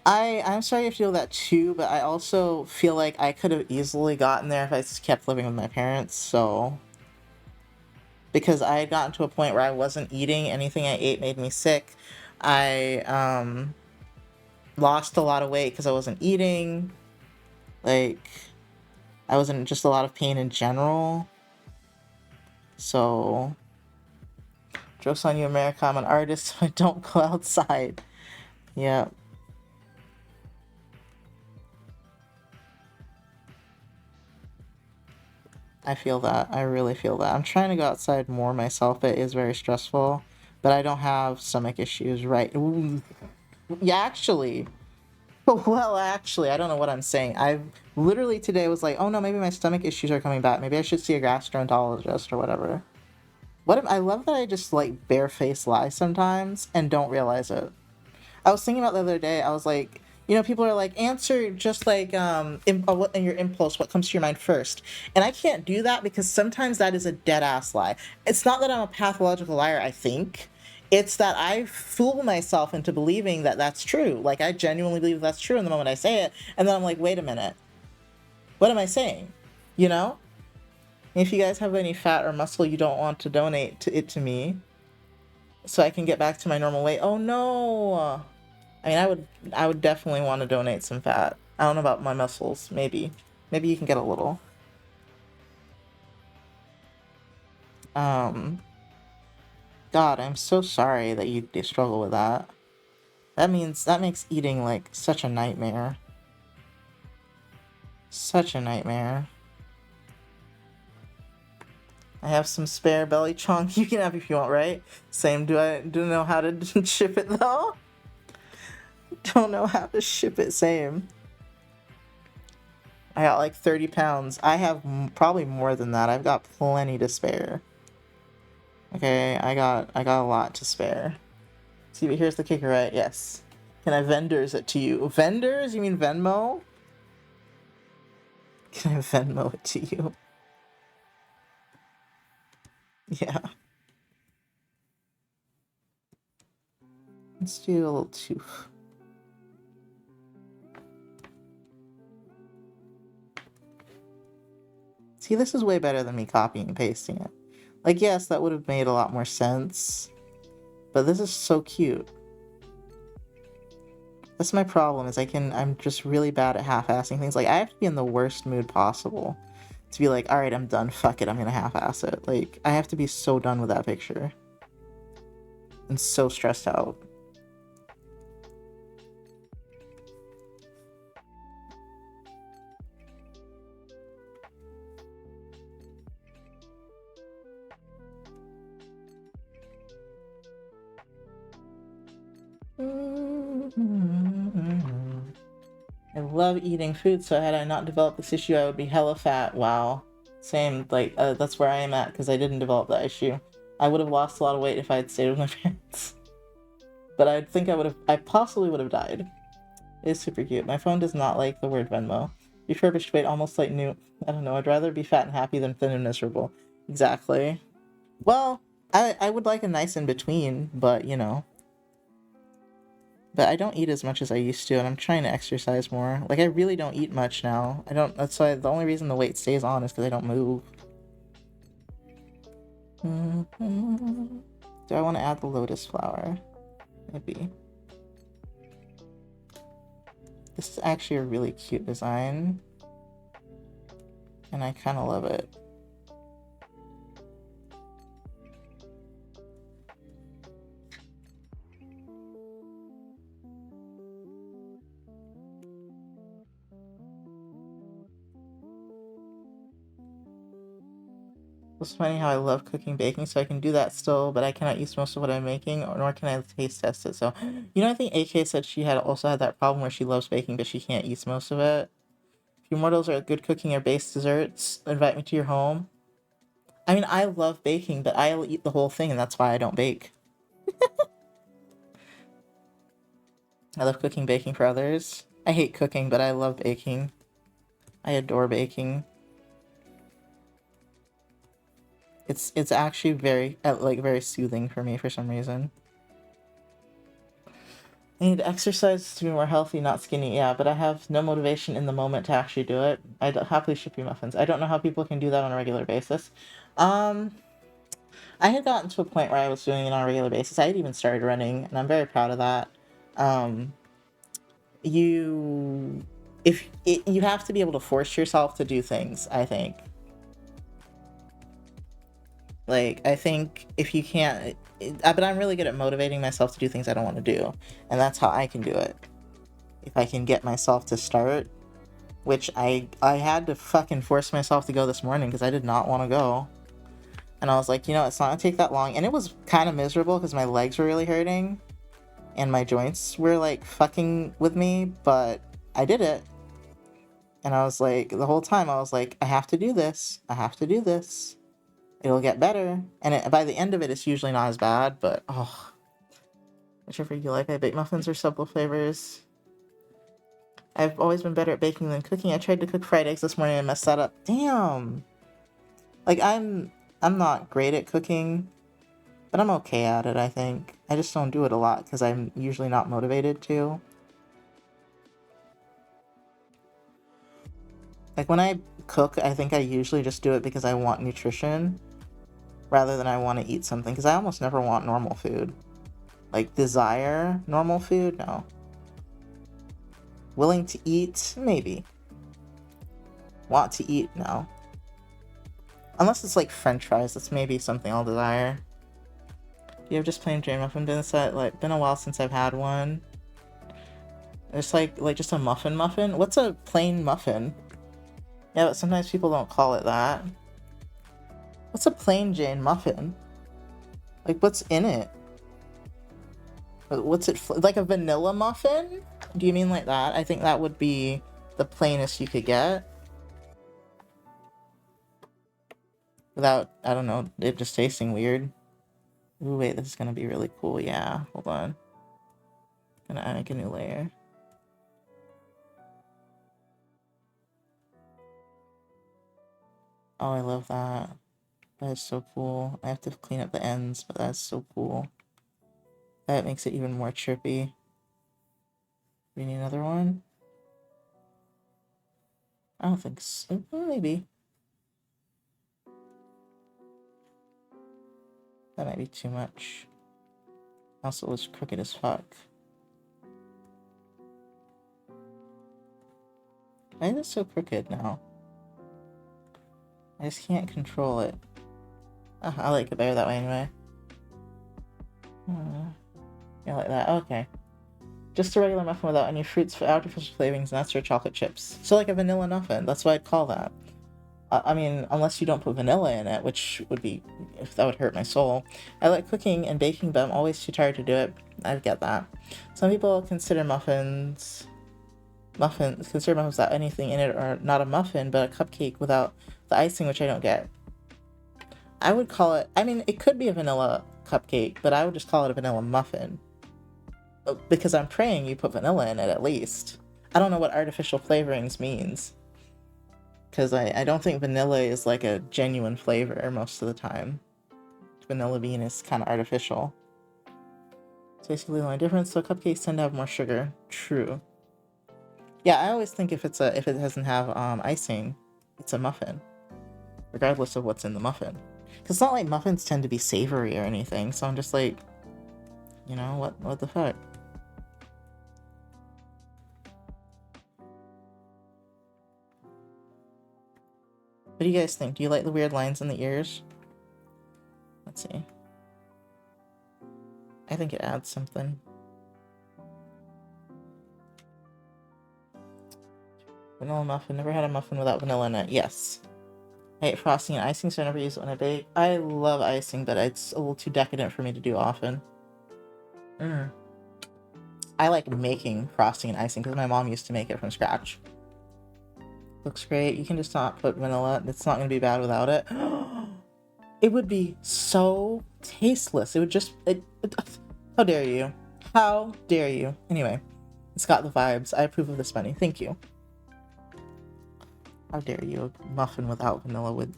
I'm sorry you have to deal with that too, but I also feel like I could have easily gotten there if I just kept living with my parents, so... Because I had gotten to a point where I wasn't eating, anything I ate made me sick. I, lost a lot of weight because I wasn't eating. Like, I was in just a lot of pain in general. So... Joke's on you, America. I'm an artist, so I don't go outside. Yeah. I feel that. I really feel that. I'm trying to go outside more myself. It is very stressful, but I don't have stomach issues, right? Ooh. Yeah, actually. Well, actually, I don't know what I'm saying. I literally today was like, oh no, maybe my stomach issues are coming back. Maybe I should see a gastroenterologist or whatever. What if, I love that I just like barefaced lie sometimes and don't realize it. I was thinking about the other day, I was like, you know, people are like, answer just like in your impulse, what comes to your mind first. And I can't do that because sometimes that is a dead ass lie. It's not that I'm a pathological liar, I think. It's that I fool myself into believing that that's true. Like, I genuinely believe that's true in the moment I say it. And then I'm like, wait a minute. What am I saying? You know? If you guys have any fat or muscle you don't want to donate to me so I can get back to my normal weight. Oh no! I mean, I would definitely want to donate some fat. I don't know about my muscles. Maybe you can get a little. Um, God, I'm so sorry that you struggle with that. That makes eating like such a nightmare. Such a nightmare. I have some spare belly chunk you can have if you want, right? Same. Do I know how to ship it though? Don't know how to ship it. Same. I got like 30 pounds. I have probably more than that. I've got plenty to spare. Okay, I got a lot to spare. See, but here's the kicker, right? Yes. Can I vendors it to you? Vendors? You mean Venmo? Can I Venmo it to you? Yeah. Let's do a little tooth. See, this is way better than me copying and pasting it. Like, yes, that would have made a lot more sense. But this is so cute. That's my problem, is I'm just really bad at half-assing things. Like, I have to be in the worst mood possible to be like, alright, I'm done, fuck it, I'm gonna half-ass it. Like, I have to be so done with that picture. And so stressed out. I love eating food, so had I not developed this issue, I would be hella fat. Wow. Same, like, that's where I am at, because I didn't develop that issue. I would have lost a lot of weight if I had stayed with my parents. But I think I possibly would have died. It's super cute. My phone does not like the word Venmo. Refurbished weight, almost like new. I don't know, I'd rather be fat and happy than thin and miserable. Exactly. Well, I would like a nice in-between, but, you know. But I don't eat as much as I used to, and I'm trying to exercise more. Like, I really don't eat much now. That's why the only reason the weight stays on is because I don't move. Do I want to add the lotus flower? Maybe. This is actually a really cute design. And I kind of love it. It's funny how I love cooking, baking, so I can do that still, but I cannot use most of what I'm making, nor can I taste test it. So, you know, I think AK said she also had that problem where she loves baking, but she can't eat most of it. If you mortals are good cooking or base desserts, invite me to your home. I mean, I love baking, but I'll eat the whole thing, and that's why I don't bake. I love cooking, baking for others. I hate cooking, but I love baking. I adore baking. It's actually very like very soothing for me for some reason. I need to exercise to be more healthy, not skinny. Yeah, but I have no motivation in the moment to actually do it. I'd happily ship you muffins. I don't know how people can do that on a regular basis. Um, I had gotten to a point where I was doing it on a regular basis. I had even started running, and I'm very proud of that. Um, you, if it, you have to be able to force yourself to do things, I think. Like, I think if you can't, but I'm really good at motivating myself to do things I don't want to do, and that's how I can do it. If I can get myself to start, which I had to fucking force myself to go this morning because I did not want to go. And I was like, it's not gonna take that long. And it was kind of miserable because my legs were really hurting and my joints were like fucking with me, but I did it. And I was like, the whole time I was like, I have to do this. I have to do this. It'll get better. And by the end of it, it's usually not as bad, but oh, whichever you like. I bake muffins or simple flavors. I've always been better at baking than cooking. I tried to cook fried eggs this morning and messed that up. Damn. Like I'm not great at cooking, but I'm okay at it, I think. I just don't do it a lot because I'm usually not motivated to. Like when I cook, I think I usually just do it because I want nutrition rather than I want to eat something, because I almost never want normal food. Like desire normal food? No. Willing to eat? Maybe. Want to eat? No. Unless it's like french fries, that's maybe something I'll desire. Do you have just plain Jane muffin? Like been a while since I've had one. It's like just a muffin. What's a plain muffin? Yeah, but sometimes people don't call it that. What's a plain Jane muffin? Like what's in it? What's it like, a vanilla muffin? Do you mean like that? I think that would be the plainest you could get. Without, I don't know, it just tasting weird. Ooh, wait, this is gonna be really cool. Yeah, hold on. Gonna make a new layer. Oh, I love that. That is so cool. I have to clean up the ends, but that's so cool. That makes it even more trippy. We need another one? I don't think so. Maybe. That might be too much. Also, it's crooked as fuck. Why is it so crooked now? I just can't control it. I like it better that way anyway. Yeah, like that. Okay. Just a regular muffin without any fruits, artificial flavorings, nuts, or chocolate chips. So like a vanilla muffin. That's what I'd call that. I mean, unless you don't put vanilla in it, which would be, if that would hurt my soul. I like cooking and baking, but I'm always too tired to do it. I get that. Some people consider muffins without anything in it are not a muffin, but a cupcake without the icing, which I don't get. I would call it, I mean, it could be a vanilla cupcake, but I would just call it a vanilla muffin. Because I'm praying you put vanilla in it at least. I don't know what artificial flavorings means. Because I don't think vanilla is like a genuine flavor most of the time. Vanilla bean is kind of artificial. It's basically the only difference, so cupcakes tend to have more sugar. True. Yeah, I always think if it doesn't have icing, it's a muffin. Regardless of what's in the muffin. Because it's not like muffins tend to be savory or anything, so I'm just like, what the fuck? What do you guys think? Do you like the weird lines in the ears? Let's see. I think it adds something. Vanilla muffin. Never had a muffin without vanilla in it. Yes. I hate frosting and icing, so I never use it when I bake. I love icing, but it's a little too decadent for me to do often. I like making frosting and icing because my mom used to make it from scratch. Looks great. You can just not put vanilla. It's not going to be bad without it. It would be so tasteless. It would just... how dare you? How dare you? Anyway, It's got the vibes. I approve of this bunny. Thank you. How dare you? A muffin without vanilla would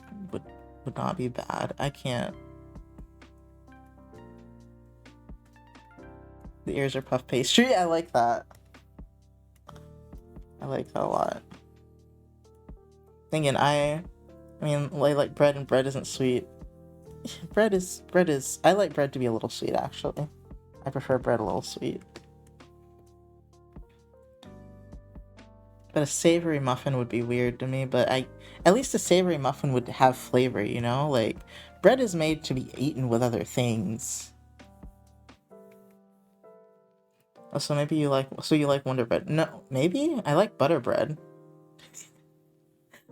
not be bad. I can't. The ears are puff pastry. I like that. I like that a lot. Thinking I mean, I like bread and bread isn't sweet. bread is, I like bread to be a little sweet, actually. I prefer bread a little sweet. But a savory muffin would be weird to me, but at least a savory muffin would have flavor, you know? Like, bread is made to be eaten with other things. Oh, so maybe you like Wonder Bread. No, maybe? I like butter bread.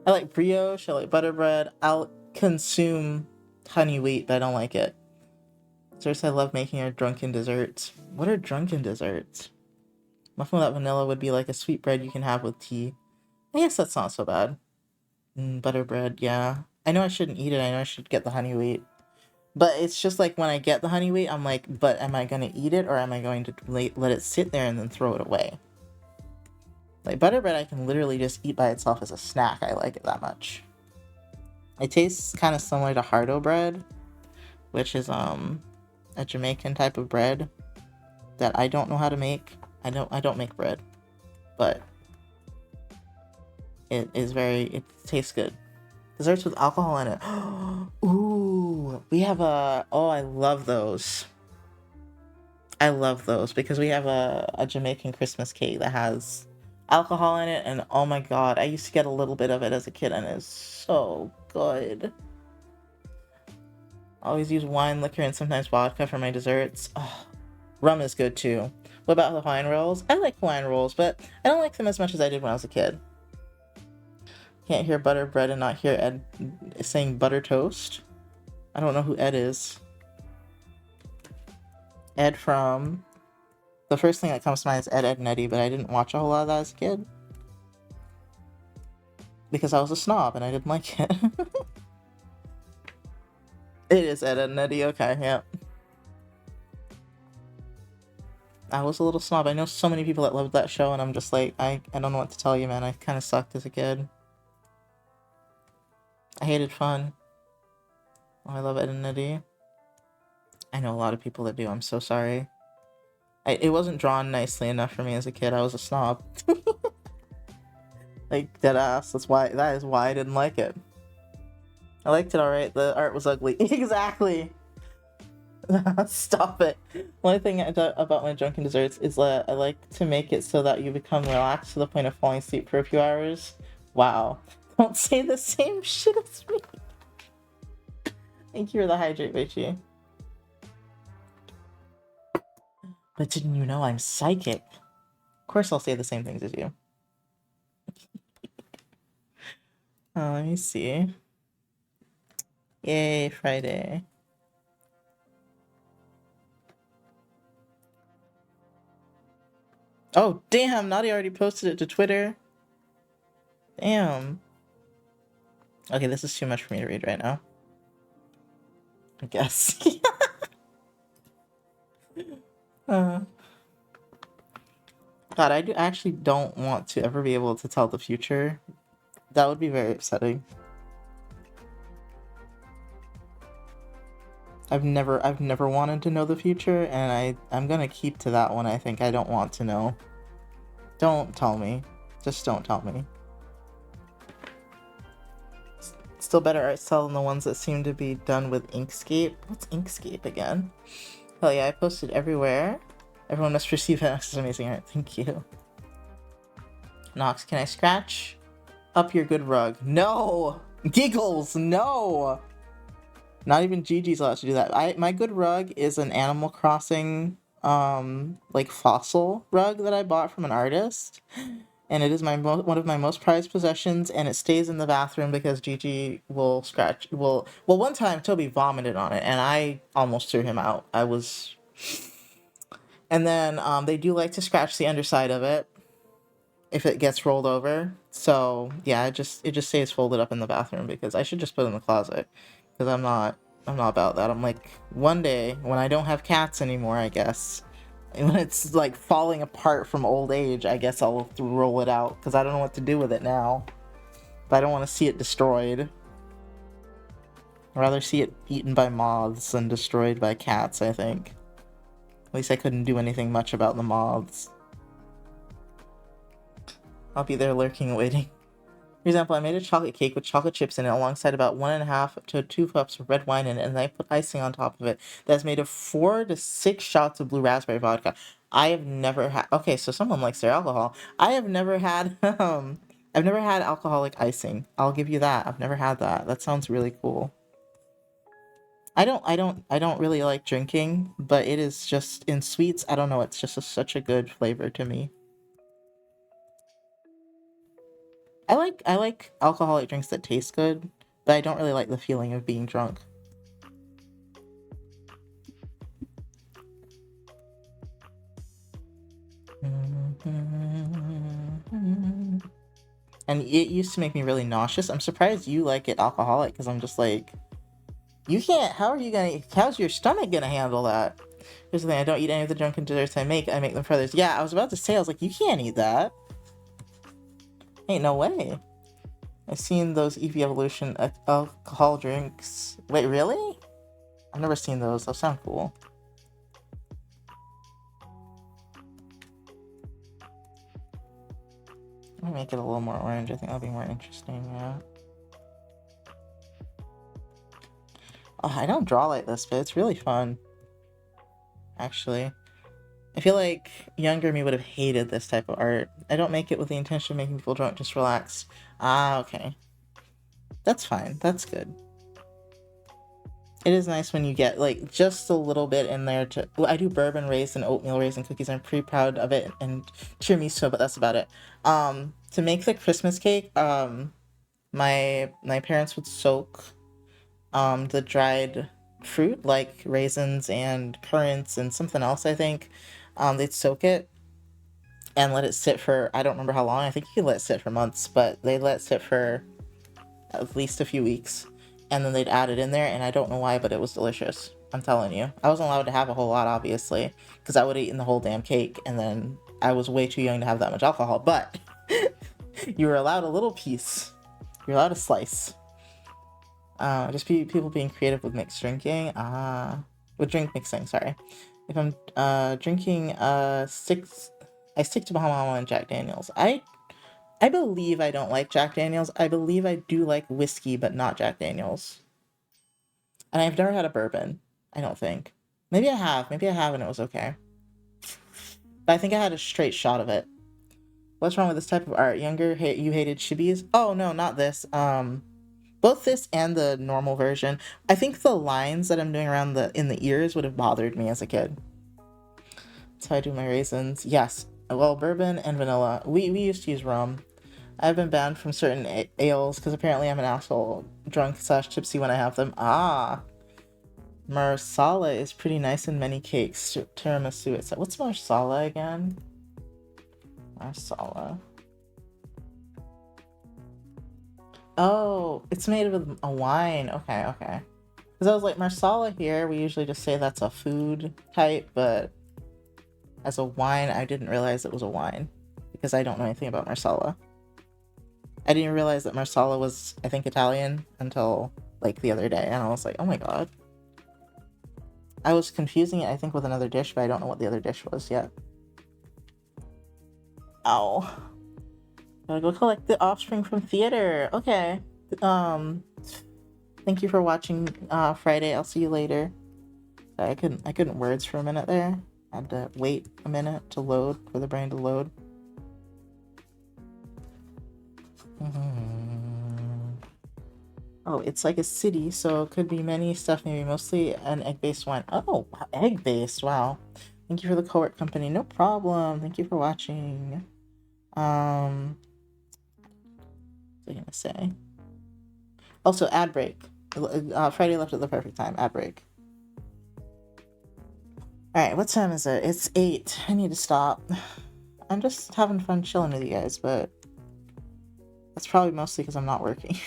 I like brioche, I like butter bread. I'll consume honey wheat, but I don't like it. Desserts I love making are drunken desserts. What are drunken desserts? Muffin without vanilla would be like a sweet bread you can have with tea. I guess that's not so bad. Butter bread, yeah. I know I shouldn't eat it. I know I should get the honey wheat. But it's just like when I get the honey wheat, I'm like, but am I going to eat it or am I going to let it sit there and then throw it away? Like butter bread, I can literally just eat by itself as a snack. I like it that much. It tastes kind of similar to hardo bread, which is a Jamaican type of bread that I don't know how to make. I don't make bread, but it tastes good. Desserts with alcohol in it. Ooh, we have I love those. I love those because we have a Jamaican Christmas cake that has alcohol in it, and oh my god, I used to get a little bit of it as a kid, and it's so good. I always use wine, liquor, and sometimes vodka for my desserts. Oh, rum is good too. What about the Hawaiian rolls? I like Hawaiian rolls, but I don't like them as much as I did when I was a kid. Can't hear butter bread and not hear Ed saying butter toast. I don't know who Ed is. Ed from... The first thing that comes to mind is Ed, Edd n Eddy, but I didn't watch a whole lot of that as a kid. Because I was a snob and I didn't like it. It is Ed, Edd n Eddy, okay, yeah. I was a little snob. I know so many people that loved that show, and I'm just like, I don't know what to tell you, man. I kind of sucked as a kid. I hated fun. Oh, I love Ed, Edd n Eddy. I know a lot of people that do. I'm so sorry. It wasn't drawn nicely enough for me as a kid. I was a snob. Like, deadass. That is why I didn't like it. I liked it alright. The art was ugly. Exactly! Stop it. One thing about my drunken desserts is that I like to make it so that you become relaxed to the point of falling asleep for a few hours. Wow. Don't say the same shit as me. Thank you for the hydrate, Bitchy. But didn't you know I'm psychic? Of course I'll say the same things as you. Let me see. Yay, Friday. Oh, damn, Naughty already posted it to Twitter. Damn. Okay, this is too much for me to read right now. I guess. God, I actually don't want to ever be able to tell the future. That would be very upsetting. I've never wanted to know the future, and I'm gonna keep to that one. I think I don't want to know. Don't tell me. Just don't tell me. Still better art style than the ones that seem to be done with Inkscape. What's Inkscape again? Hell yeah, I posted everywhere. Everyone must receive Nox as amazing art. Thank you. Nox, can I scratch up your good rug? No! Giggles, no! Not even Gigi's allowed to do that. My good rug is an Animal Crossing, like fossil rug that I bought from an artist. And it is one of my most prized possessions, and it stays in the bathroom because Gigi will scratch. Well, one time Toby vomited on it, and I almost threw him out. And then they do like to scratch the underside of it if it gets rolled over. So yeah, it just stays folded up in the bathroom because I should just put it in the closet because I'm not about that. I'm like, one day when I don't have cats anymore, I guess And when it's like falling apart from old age, I guess I'll roll it out because I don't know what to do with it now. But I don't want to see it destroyed. I'd rather see it eaten by moths than destroyed by cats, I think. At least I couldn't do anything much about the moths. I'll be there lurking, waiting. For example, I made a chocolate cake with chocolate chips in it alongside about 1.5 to 2 cups of red wine in it, and then I put icing on top of it. That's made of 4 to 6 shots of blue raspberry vodka. I have never had... Okay, so someone likes their alcohol. I have never had... I've never had alcoholic icing. I'll give you that. I've never had that. That sounds really cool. I don't really like drinking, but it is just... In sweets, I don't know, it's just such a good flavor to me. I like alcoholic drinks that taste good, but I don't really like the feeling of being drunk. And it used to make me really nauseous. I'm surprised you like it alcoholic, because I'm just like, you can't, how's your stomach gonna handle that? Here's the thing, I don't eat any of the drunken desserts I make them for others. Yeah, I was about to say, I was like, you can't eat that. Ain't no way. I've seen those EV Evolution alcohol drinks. Wait, really? I've never seen those. Those sound cool. Let me make it a little more orange. I think that'll be more interesting, yeah. Oh, I don't draw like this, but it's really fun. Actually. I feel like younger me would have hated this type of art. I don't make it with the intention of making people drunk, just relax. Ah, okay. That's fine. That's good. It is nice when you get, like, just a little bit in there to... Well, I do bourbon raisin, oatmeal raisin cookies. I'm pretty proud of it. And tiramisu, but that's about it. To make the Christmas cake, my parents would soak the dried fruit, like raisins and currants and something else, I think. They'd soak it and let it sit for... I don't remember how long. I think you could let it sit for months, but they let it sit for at least a few weeks. And then they'd add it in there, and I don't know why, but it was delicious. I'm telling you. I wasn't allowed to have a whole lot, obviously, because I would have eaten the whole damn cake, and then I was way too young to have that much alcohol, but you were allowed a little piece. You're allowed a slice. Just people being creative with mixed drinking. With drink mixing, sorry. If I'm drinking, I stick to Bahama and Jack Daniels. I believe I don't like Jack Daniels. I believe I do like whiskey, but not Jack Daniels. And I've never had a bourbon, I don't think. Maybe I have. Maybe I have and it was okay. But I think I had a straight shot of it. What's wrong with this type of art? Younger, you hated chibis? Oh, no, not this. Both this and the normal version. I think the lines that I'm doing around in the ears would have bothered me as a kid. That's how I do my raisins. Yes. Well, bourbon and vanilla. We used to use rum. I've been banned from certain ales because apparently I'm an asshole drunk / tipsy when I have them. Ah. Marsala is pretty nice in many cakes. Tiramisu itself. What's marsala again? Marsala. Oh, it's made with a wine. Okay, okay. Because I was like, marsala here, we usually just say that's a food type, but as a wine, I didn't realize it was a wine because I don't know anything about marsala. I didn't realize that marsala was, I think, Italian until, like, the other day, and I was like, oh my god. I was confusing it, I think, with another dish, but I don't know what the other dish was yet. Ow. Gotta go collect the offspring from theater. Okay. Thank you for watching, Friday. I'll see you later. Sorry, I couldn't words for a minute there. I had to wait a minute to load, for the brain to load. Oh, it's like a city, so it could be many stuff, maybe mostly an egg-based wine. Oh, egg-based, wow. Thank you for the co-work company. No problem. Thank you for watching. What was I gonna say? Also, ad break. Friday left at the perfect time. Ad break. Alright, what time is it? It's 8. I need to stop. I'm just having fun chilling with you guys, but that's probably mostly because I'm not working.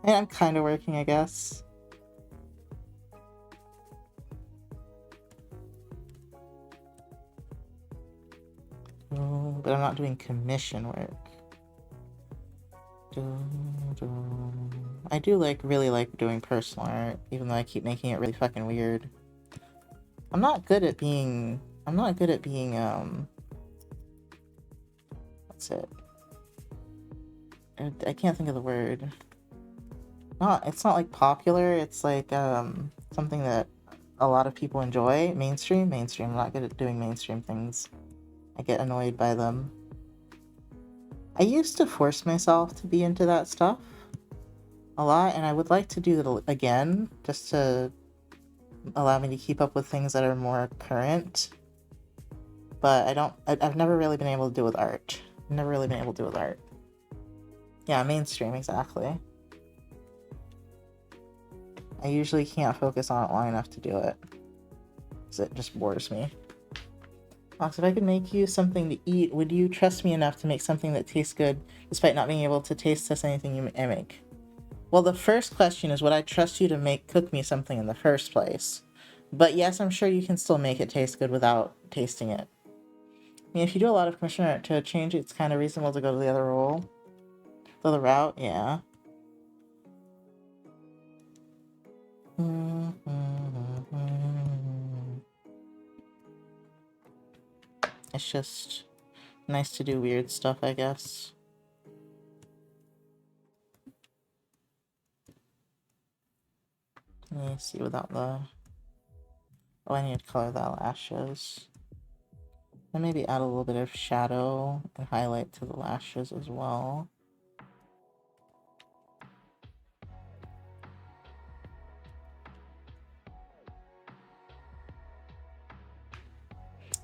And I'm kind of working, I guess. but I'm not doing commission work. I do really like doing personal art, even though I keep making it really fucking weird. I'm not good at being what's it? I can't think of the word. It's not like popular, it's like something that a lot of people enjoy. Mainstream. I'm not good at doing mainstream things. I get annoyed by them. I used to force myself to be into that stuff a lot, and I would like to do it again, just to allow me to keep up with things that are more current. But I've never really been able to do with art. Yeah, mainstream, exactly. I usually can't focus on it long enough to do it, because it just bores me. Ox, if I could make you something to eat, would you trust me enough to make something that tastes good, despite not being able to taste test anything I make? Well, the first question is, would I trust you to cook me something in the first place? But yes, I'm sure you can still make it taste good without tasting it. I mean, if you do a lot of commission art to change, it's kind of reasonable to go to the other route, yeah. It's just nice to do weird stuff, I guess. Let me see without the... Oh, I need to color the lashes. And maybe add a little bit of shadow and highlight to the lashes as well.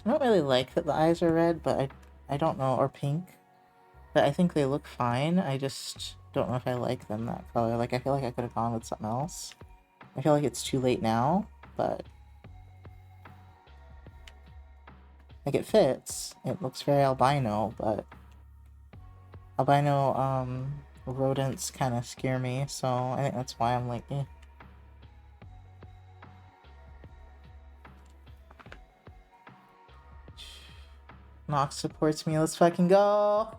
I don't really like that the eyes are red, but I don't know, or pink. But I think they look fine. I just don't know if I like them that color. Like, I feel like I could have gone with something else. I feel like it's too late now, but... Like, it fits. It looks very albino, but... Albino, rodents kind of scare me, so I think that's why I'm like, eh. Nox supports me, let's fucking go!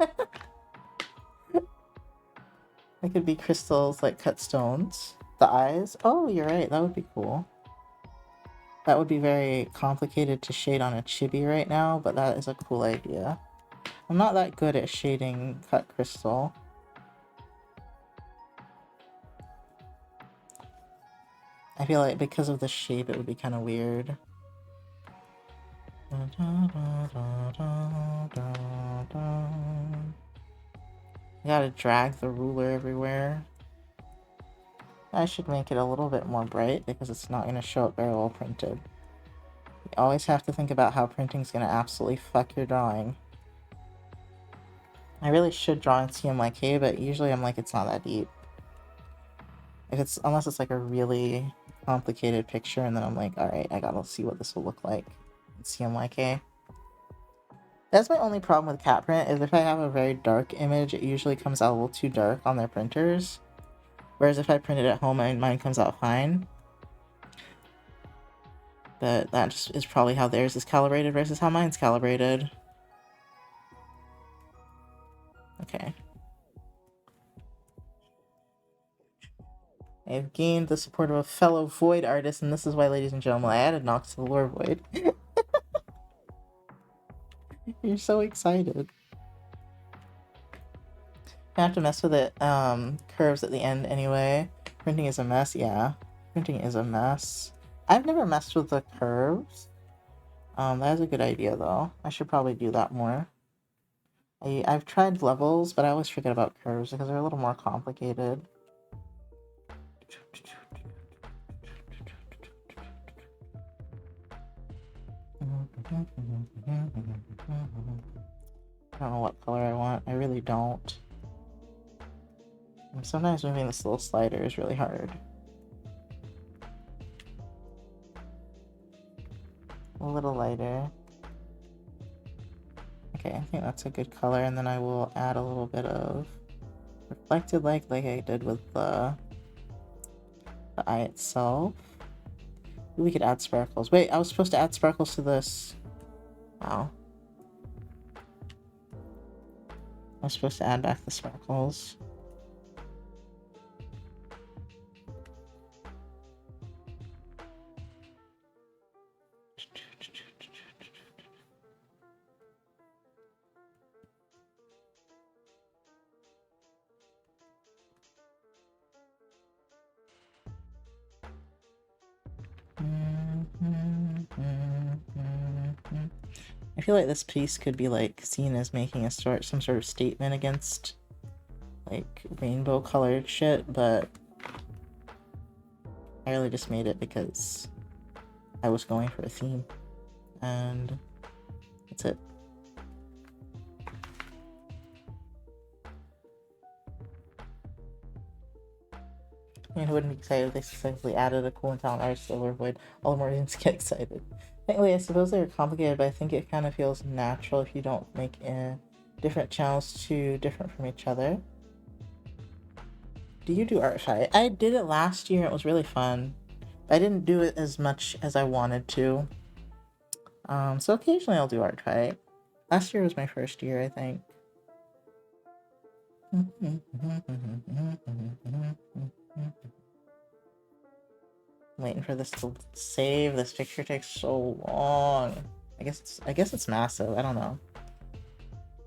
It could be crystals, like cut stones. The eyes? Oh, you're right, that would be cool. That would be very complicated to shade on a chibi right now, but that is a cool idea. I'm not that good at shading cut crystal. I feel like because of the shape it would be kind of weird. You gotta drag the ruler everywhere. I should make it a little bit more bright because it's not going to show up very well printed. You always have to think about how printing's going to absolutely fuck your drawing. I really should draw in CMYK, but usually I'm like, it's not that deep. Unless it's like a really complicated picture, and then I'm like, alright, I gotta see what this will look like in CMYK. That's my only problem with cat print, is if I have a very dark image, it usually comes out a little too dark on their printers. Whereas if I print it at home, mine comes out fine. But that just is probably how theirs is calibrated versus how mine's calibrated. Okay. I have gained the support of a fellow Void artist, and this is why, ladies and gentlemen, I added Nox to the lore Void. You're so excited. I have to mess with it, curves at the end anyway. Printing is a mess, yeah. Printing is a mess. I've never messed with the curves. That is a good idea, though. I should probably do that more. I've tried levels, but I always forget about curves because they're a little more complicated. I don't know what color I want. I really don't. And sometimes moving this little slider is really hard. A little lighter. Okay, I think that's a good color, and then I will add a little bit of reflected light like I did with the eye itself. We could add sparkles. Wait, I was supposed to add sparkles to this. Wow. I'm supposed to add back the sparkles. I feel like this piece could be like seen as making some sort of statement against like rainbow colored shit, but I really just made it because I was going for a theme, and that's it. I mean, who wouldn't be excited if they successfully added a cool and talented artist to Overvoid? All the more reasons to get excited. Technically, I suppose they're complicated, but I think it kind of feels natural if you don't make different channels too different from each other. Do you do art shy? I did it last year. It was really fun. I didn't do it as much as I wanted to. So occasionally I'll do art fight. Last year was my first year, I think. Waiting for this to save. This picture takes so long. I guess it's massive. I don't know.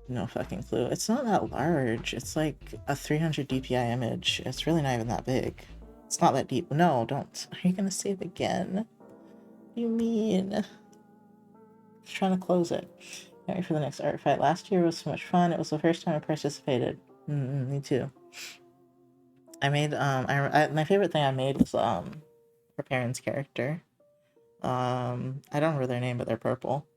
No fucking clue. It's not that large. It's like a 300 DPI image. It's really not even that big. It's not that deep. No, don't. Are you gonna save again? What do you mean? Just trying to close it. Can't wait for the next art fight. Last year was so much fun. It was the first time I participated. Me too. I made my favorite thing I made was her parents' character. I don't remember their name, but they're purple.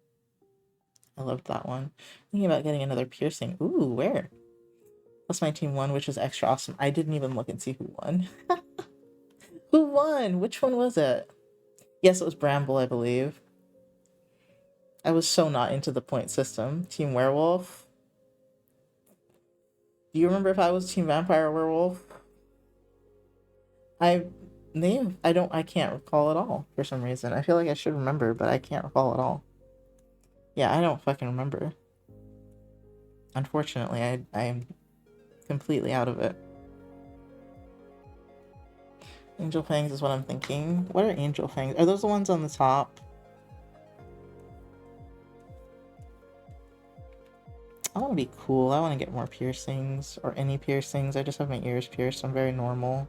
I loved that one. Thinking about getting another piercing. Ooh, where? Plus my team won, which was extra awesome. I didn't even look and see who won. Who won? Which one was it? Yes, it was Bramble, I believe. I was so not into the point system. Team Werewolf. Do you remember if I was Team Vampire or Werewolf? I can't recall at all for some reason. I feel like I should remember, but I can't recall at all. Yeah, I don't fucking remember. Unfortunately, I am completely out of it. Angel Fangs is what I'm thinking. What are Angel Fangs? Are those the ones on the top? I want to be cool. I want to get more piercings, or any piercings. I just have my ears pierced. I'm very normal.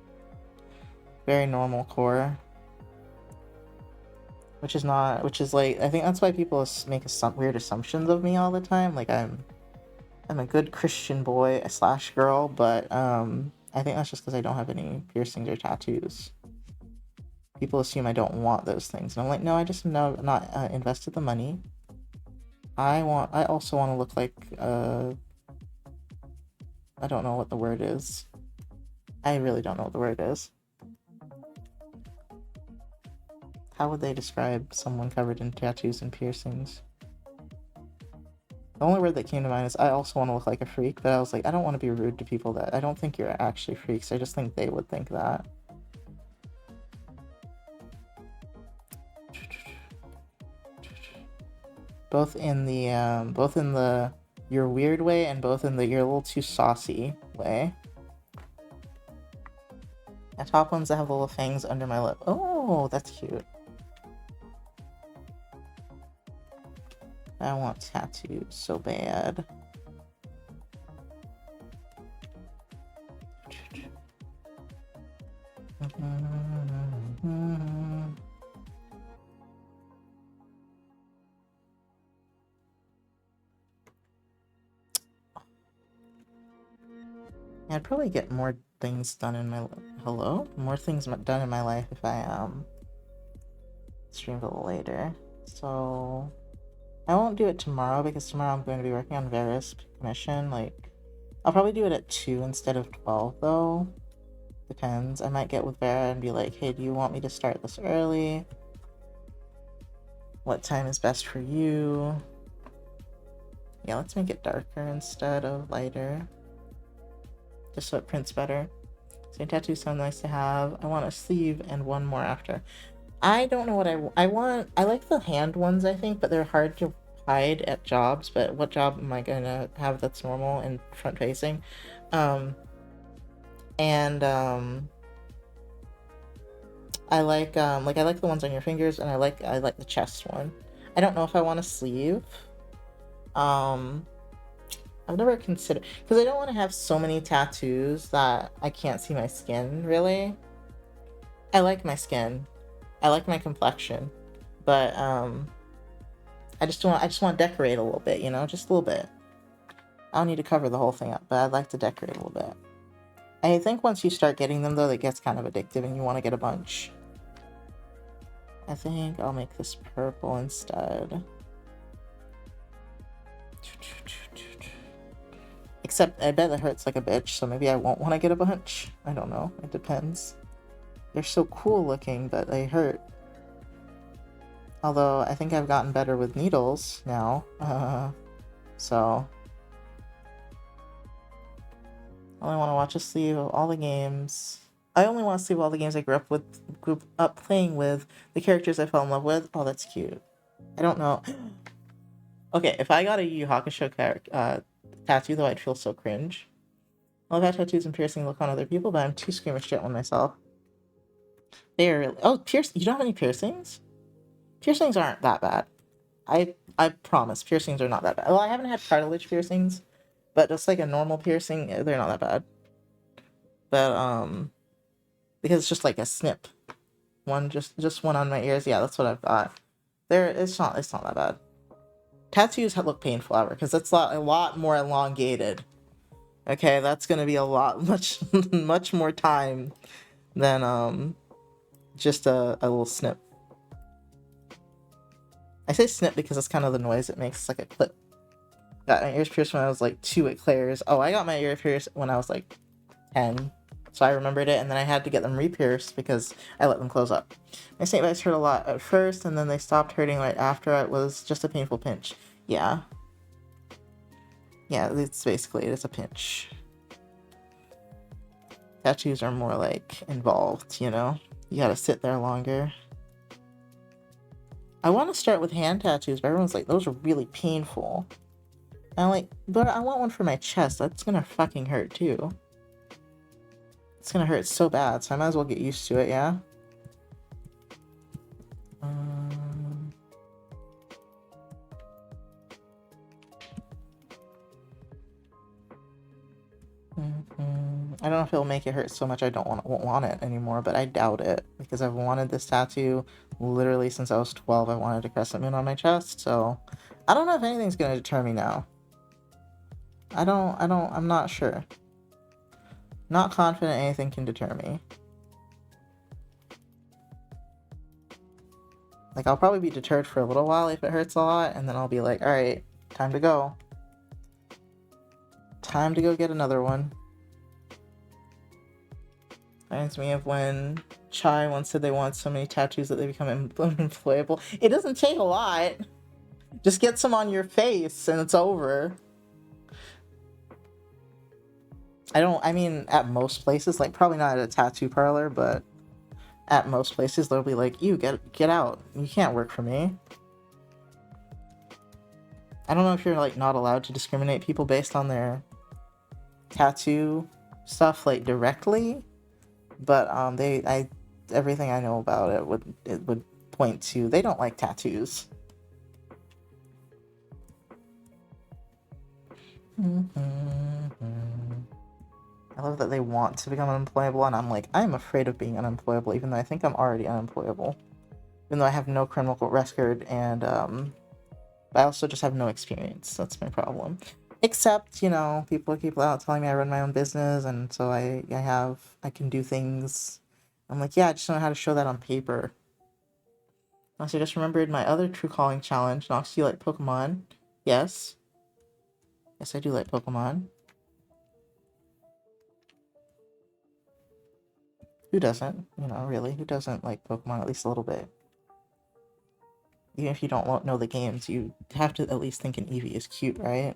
Very normal core. Which is like, I think that's why people make weird assumptions of me all the time. Like I'm a good Christian boy / girl, but I think that's just because I don't have any piercings or tattoos. People assume I don't want those things, and I'm like, no, I just not invested the money. I also want to look like I don't know what the word is. I really don't know what the word is. How would they describe someone covered in tattoos and piercings? The only word that came to mind is I also want to look like a freak, but I was like, I don't want to be rude to people that I don't think you're actually freaks. I just think they would think that. Both in the you're weird way and both in the you're a little too saucy way. The top ones that have little fangs under my lip. Oh, that's cute. I want tattoos so bad. I'd probably get more things done in my more things done in my life if I streamed a little later. So I won't do it tomorrow because tomorrow I'm going to be working on Vera's commission. Like, I'll probably do it at 2 instead of 12 though. Depends. I might get with Vera and be like, hey, do you want me to start this early? What time is best for you? Yeah, let's make it darker instead of lighter. Just so it prints better. So tattoos sound nice to have. I want a sleeve and one more after. I don't know what I want. I like the hand ones, I think, but they're hard to hide at jobs, but what job am I gonna have that's normal and front facing? Um, and I like the ones on your fingers, and I like the chest one. I don't know if I want a sleeve. Um, I've never considered, because I don't want to have so many tattoos that I can't see my skin, really. I like my skin. I like my complexion. But I just want to decorate a little bit, you know, just a little bit. I don't need to cover the whole thing up, but I'd like to decorate a little bit. I think once you start getting them though, it gets kind of addictive and you want to get a bunch. I think I'll make this purple instead. Except I bet it hurts like a bitch, so maybe I won't want to get a bunch. I don't know. It depends. They're so cool looking, but they hurt. Although I think I've gotten better with needles now. So I only want to watch a sleeve of all the games. I only want to sleeve all the games I grew up playing with, the characters I fell in love with. Oh, that's cute. I don't know. Okay, if I got a Yu Yu Hakusho tattoo, though, I'd feel so cringe. I've had tattoos and piercing look on other people, but I'm too squeamish to get one myself. They are really... Oh, you don't have any piercings? Piercings aren't that bad. I promise, piercings are not that bad. Well, I haven't had cartilage piercings, but just like a normal piercing, they're not that bad. But because it's just like a snip, one just one on my ears. Yeah, that's what I've got. It's not that bad. Tattoos look painful, however, because it's a lot more elongated. Okay, that's gonna be a lot much more time than just a little snip. I say snip because it's kind of the noise it makes. It's like a clip. Got my ears pierced when I was like 2 at Claire's. Oh, I got my ear pierced when I was like 10. So I remembered it, and then I had to get them re-pierced because I let them close up. My snake bites hurt a lot at first, and then they stopped hurting right after. It was just a painful pinch. Yeah. Yeah, it's basically, it's a pinch. Tattoos are more like involved, you know? You gotta sit there longer. I want to start with hand tattoos, but everyone's like, those are really painful. And I'm like, but I want one for my chest. That's gonna fucking hurt too. It's gonna hurt so bad, so I might as well get used to it, yeah? I don't know if it'll make it hurt so much I won't want it anymore, but I doubt it, because I've wanted this tattoo literally since I was 12. I wanted a crescent moon on my chest, so I don't know if anything's gonna deter me now. I'm not sure. Not confident anything can deter me. Like, I'll probably be deterred for a little while if it hurts a lot, and then I'll be like, alright, time to go. Time to go get another one. Reminds me of when Chai once said they want so many tattoos that they become unemployable. It doesn't take a lot. Just get some on your face and it's over. I mean, at most places, like probably not at a tattoo parlor, but at most places they'll be like, you get out. You can't work for me. I don't know if you're like not allowed to discriminate people based on their tattoo stuff like directly, but everything I know about it would point to they don't like tattoos. I love that they want to become unemployable, and I'm like, I'm afraid of being unemployable, even though I think I'm already unemployable. Even though I have no criminal record, and I also just have no experience. That's my problem. Except, you know, people keep out telling me I run my own business, and so I can do things. I'm like, yeah, I just don't know how to show that on paper. Also, I just remembered my other True Calling challenge. Nox, do you like Pokemon? Yes. Yes, I do like Pokemon. Who doesn't? You know, really, who doesn't like Pokemon at least a little bit? Even if you don't know the games, you have to at least think an Eevee is cute, right?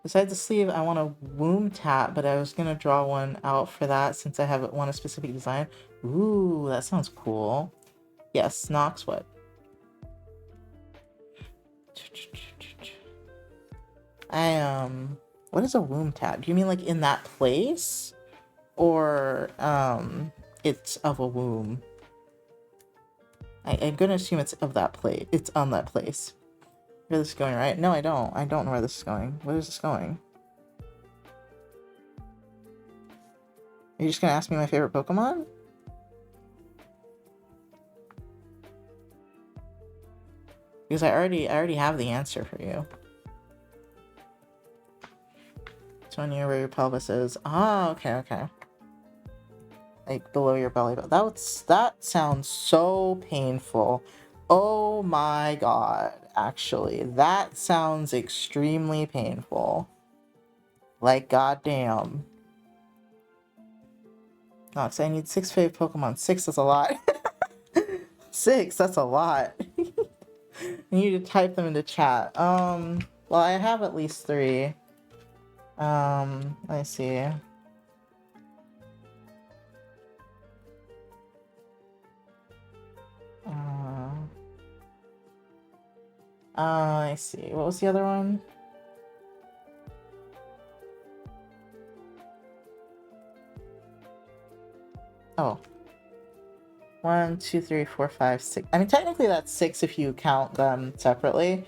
Besides the sleeve, I want a womb tat, but I was gonna draw one out for that since I have one a specific design. Ooh, that sounds cool. Yes, Nox what? What is a womb tat? Do you mean like in that place? Or, it's of a womb? I'm gonna assume it's of that place. It's on that place. Where this is going, right? No, I don't. I don't know where this is going. Where is this going? Are you just gonna ask me my favorite Pokemon? Because I already have the answer for you. It's when you're where your pelvis is. Oh, okay, okay. Like below your belly button. That sounds so painful. Oh my god, actually. That sounds extremely painful. Like goddamn. No, I need 6 fave Pokemon. 6 is a lot. 6, that's a lot. I need to type them into chat. Well, I have at least 3. Let me see. I see. What was the other one? Oh. 1, 2, 3, 4, 5, 6. I mean, technically that's 6 if you count them separately.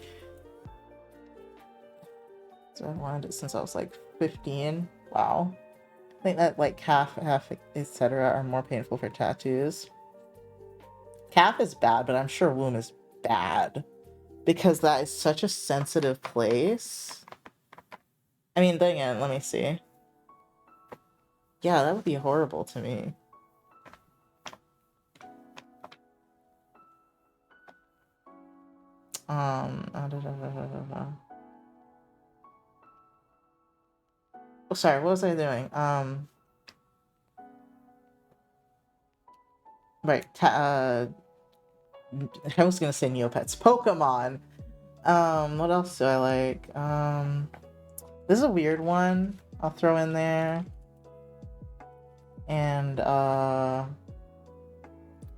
So I wanted it since I was like 15. Wow. I think that like calf, etc. are more painful for tattoos. Calf is bad, but I'm sure womb is bad. Because that is such a sensitive place. I mean, then again, let me see. Yeah, that would be horrible to me. Oh, sorry, what was I doing? Right, I was gonna say Neopets. Pokemon! What else do I like? This is a weird one I'll throw in there. And,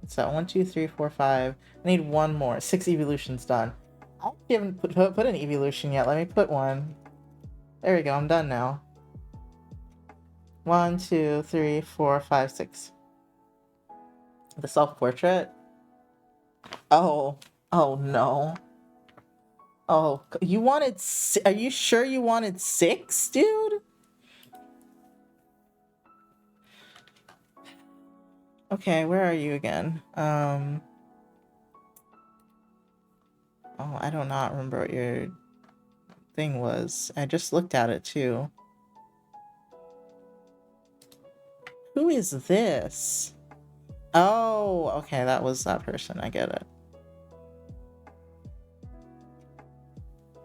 it's that 1, 2, 3, 4, 5. I need one more. 6 evolutions done. I haven't put an evolution yet. Let me put one. There we go, I'm done now. 1, 2, 3, 4, 5, 6. The self-portrait? Oh. Oh no. Oh, you wanted are you sure you wanted 6, dude? Okay, where are you again? Oh, I do not remember what your thing was. I just looked at it too. Who is this? Oh, okay, that was that person. I get it.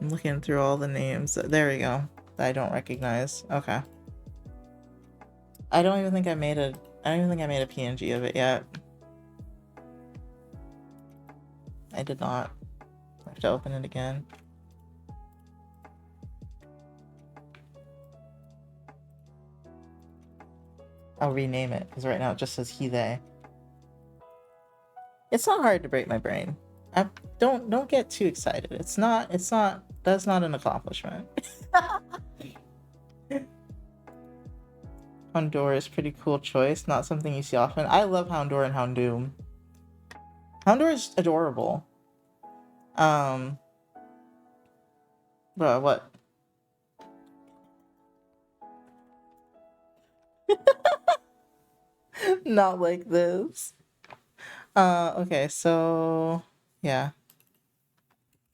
I'm looking through all the names. There we go. That I don't recognize. Okay. I don't even think I made a PNG of it yet. I did not. I have to open it again. I'll rename it because right now it just says he, they. It's not hard to break my brain. Don't get too excited. It's not that's not an accomplishment. Houndour is pretty cool choice, not something you see often. I love Houndour and Houndoom. Houndour is adorable. Bro, what? Not like this. Okay, so yeah.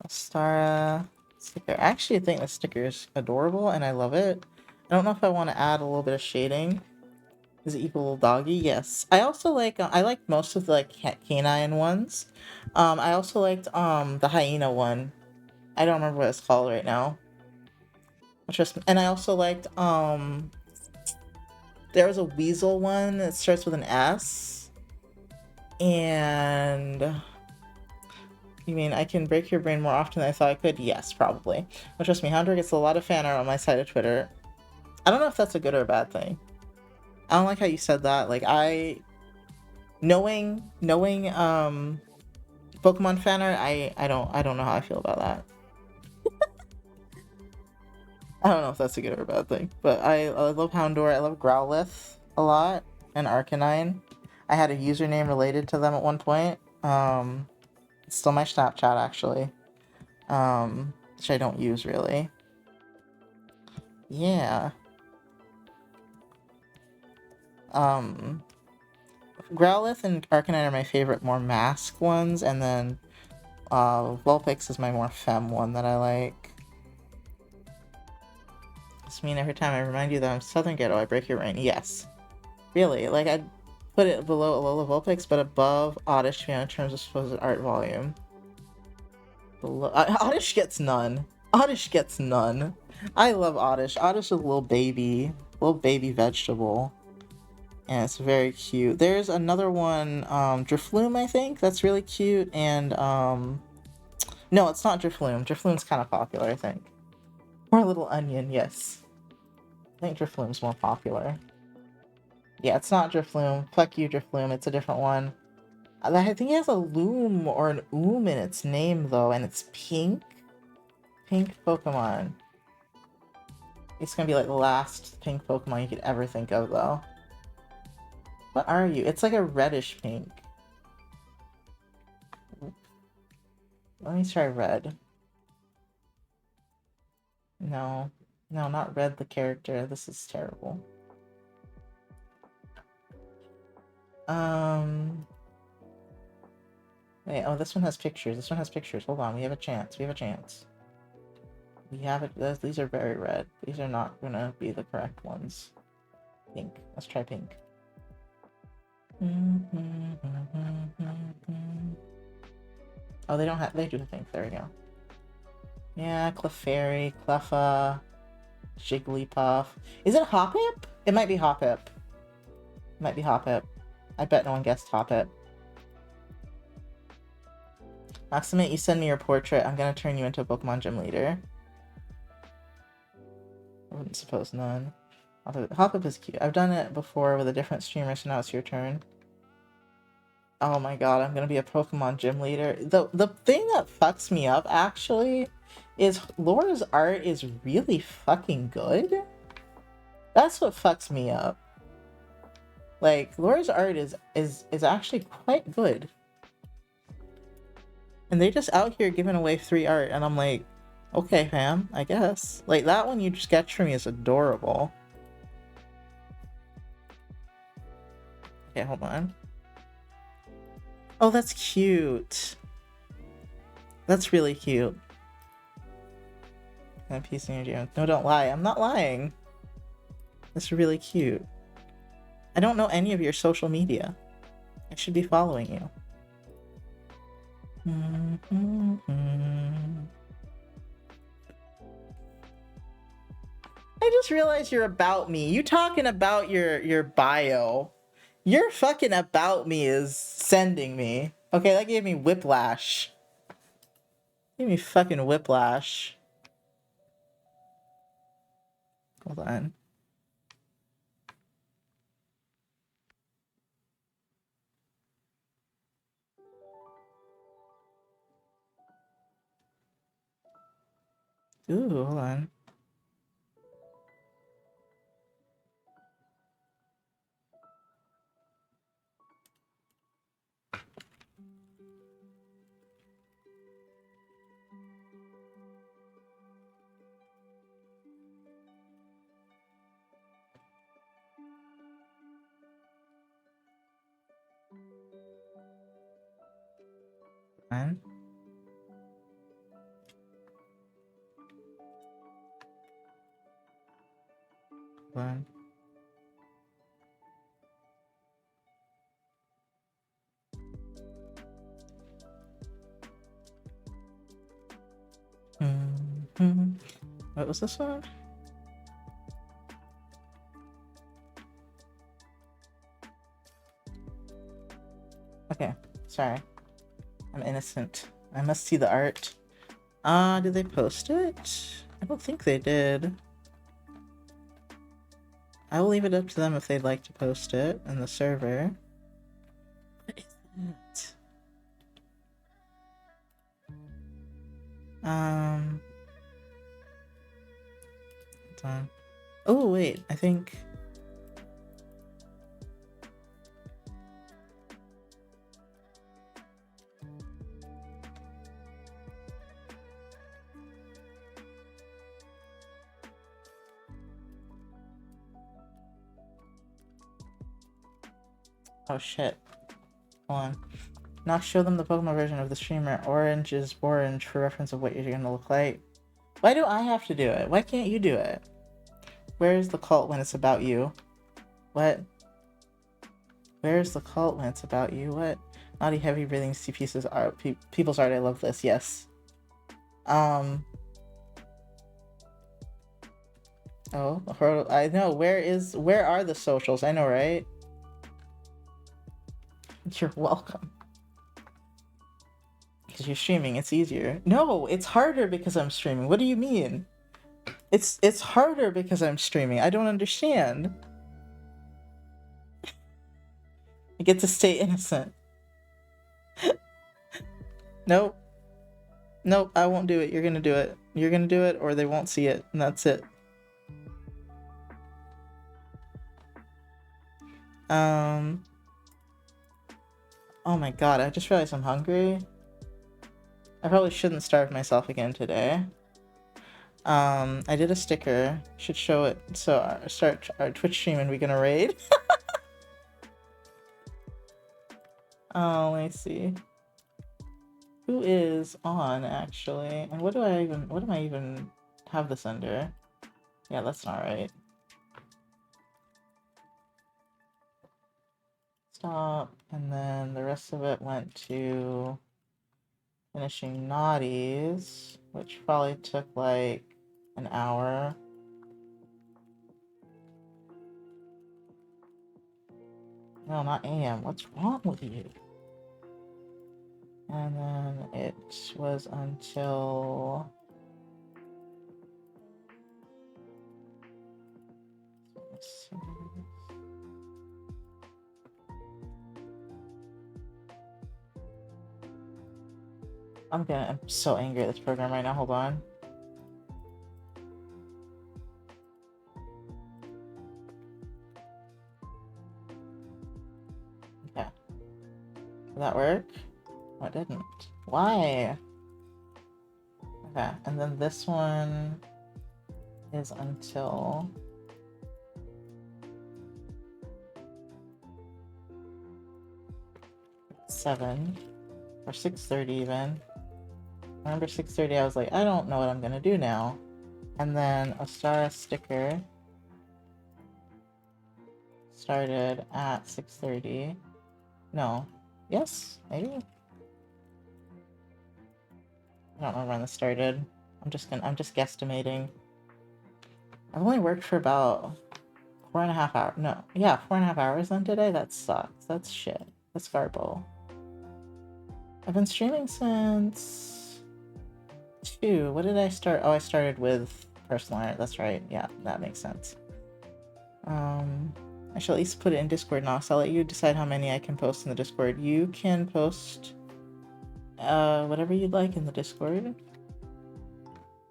Astara sticker. I actually think the sticker is adorable and I love it. I don't know if I want to add a little bit of shading. Is it equal little doggy? Yes. I also like I like most of the like canine ones. I also liked the hyena one. I don't remember what it's called right now. And I also liked there was a weasel one that starts with an S. And You mean I can break your brain more often than I thought I could? Yes, probably. But trust me, Houndor gets a lot of fan art on my side of Twitter. I don't know if that's a good or a bad thing. I don't like how you said that. Like, knowing Pokemon fan art, I don't know how I feel about that. I don't know if that's a good or a bad thing, but I love Houndor. I love Growlithe a lot, and Arcanine. I had a username related to them at one point. It's still my Snapchat actually, which I don't use really. Yeah. Growlithe and Arcanine are my favorite, more mask ones, and then Vulpix is my more femme one that I like. This mean every time I remind you that I'm Southern Ghetto, I break your brain. Yes. Really, like I'd put it below Alola Vulpix, but above Oddish in terms of supposed art volume. Below Oddish gets none. Oddish gets none. I love Oddish. Oddish is a little baby vegetable. And it's very cute. There's another one, Drifloon, I think, that's really cute, and, no, it's not Drifloon. Drifloon's kind of popular, I think. Or Little Onion, yes. I think Drifloon's more popular. Yeah, it's not Drifloon. Fuck you, Drifloon. It's a different one. I think it has a loom or an oom in its name, though, and it's pink. Pink Pokemon. It's gonna be like the last pink Pokemon you could ever think of, though. What are you? It's like a reddish pink. Let me try red. No. No, not red the character. This is terrible. Wait, oh, this one has pictures. This one has pictures. Hold on, we have a chance. We have a chance. We have it. These are very red. These are not gonna be the correct ones. Pink. Let's try pink. Oh, they don't have. They do have pink. There we go. Yeah, Clefairy, Cleffa, Jigglypuff. Is it Hoppip? It might be Hoppip. It might be Hoppip. I bet no one guessed Hoppip. Maximate, you send me your portrait. I'm gonna turn you into a Pokemon gym leader. I wouldn't suppose none. Hoppip is cute. I've done it before with a different streamer, so now it's your turn. Oh my god, I'm gonna be a Pokemon gym leader. The thing that fucks me up, actually, is Laura's art is really fucking good. That's what fucks me up. Like, Laura's art is actually quite good. And they just out here giving away free art, and I'm like, okay, fam, I guess. Like, that one you just sketched for me is adorable. Okay, hold on. Oh, that's cute. That's really cute. That piece in your jam. No, don't lie. I'm not lying. That's really cute. I don't know any of your social media. I should be following you. I just realized you're about me. You talking about your bio. Your fucking about me is sending me. Okay, that gave me whiplash. Gave me fucking whiplash. Hold on. Ooh, hold on. Man. Hold on. What was this one? Okay, sorry. I'm innocent. I must see the art. Did they post it? I don't think they did. I will leave it up to them if they'd like to post it in the server. What is that? Hold on. Oh, wait, I think... Oh shit. Hold on. Now show them the Pokemon version of the streamer. Orange is orange for reference of what you're gonna look like. Why do I have to do it? Why can't you do it? Where's the cult when it's about you? What? Where's the cult when it's about you? What? Naughty heavy breathing C pieces are people's art. I love this. Yes. Oh, I know. Where are the socials? I know, right? You're welcome. Because you're streaming, it's easier. No, it's harder because I'm streaming. What do you mean? It's harder because I'm streaming. I don't understand. I get to stay innocent. Nope. Nope, I won't do it. You're gonna do it. You're gonna do it or they won't see it, and that's it. Oh my god, I just realized I'm hungry. I probably shouldn't starve myself again today. I did a sticker. Should show it. So start our Twitch stream and we're gonna raid. Oh, let me see. Who is on actually? And what am I even have this under? Yeah, that's not right. Stop. And then the rest of it went to finishing naughties, which probably took like an hour. No, not AM. What's wrong with you? And then it was until... Let's see. I'm so angry at this program right now. Hold on. Okay. Did that work? Oh, it didn't. Why? Okay, and then this one is until... 7 or 6:30 even. I remember 6:30 I was like, I don't know what I'm gonna do now. And then Ostara sticker started at 6:30. No. Yes? Maybe? I don't remember when this started. I'm just guesstimating. I've only worked for about 4.5 hours. No, yeah, 4.5 hours then today? That sucks. That's shit. That's garble. I've been streaming since 2. What did I start? Oh, I started with personal art. That's right. Yeah, that makes sense. I shall at least put it in Discord now, so I'll let you decide how many I can post in the Discord. You can post whatever you'd like in the Discord.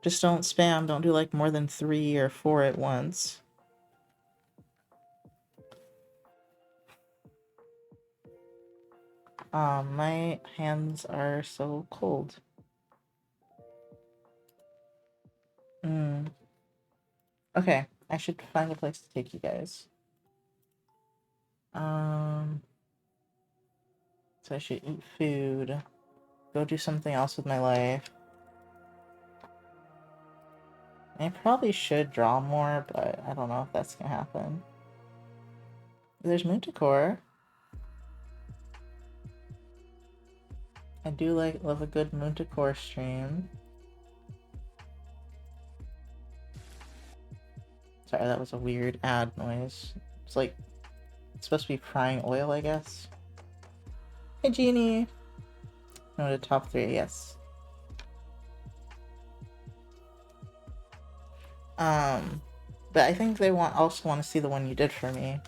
Just don't spam. Don't do like more than 3 or 4 at once. My hands are so cold. Okay, I should find a place to take you guys. So I should eat food. Go do something else with my life. I probably should draw more, but I don't know if that's gonna happen. There's Moonticore. I do love a good Moonticore stream. Sorry, that was a weird ad noise. It's like, it's supposed to be frying oil, I guess. Hey, Jeannie! No, the top 3, yes. But I think they also want to see the one you did for me.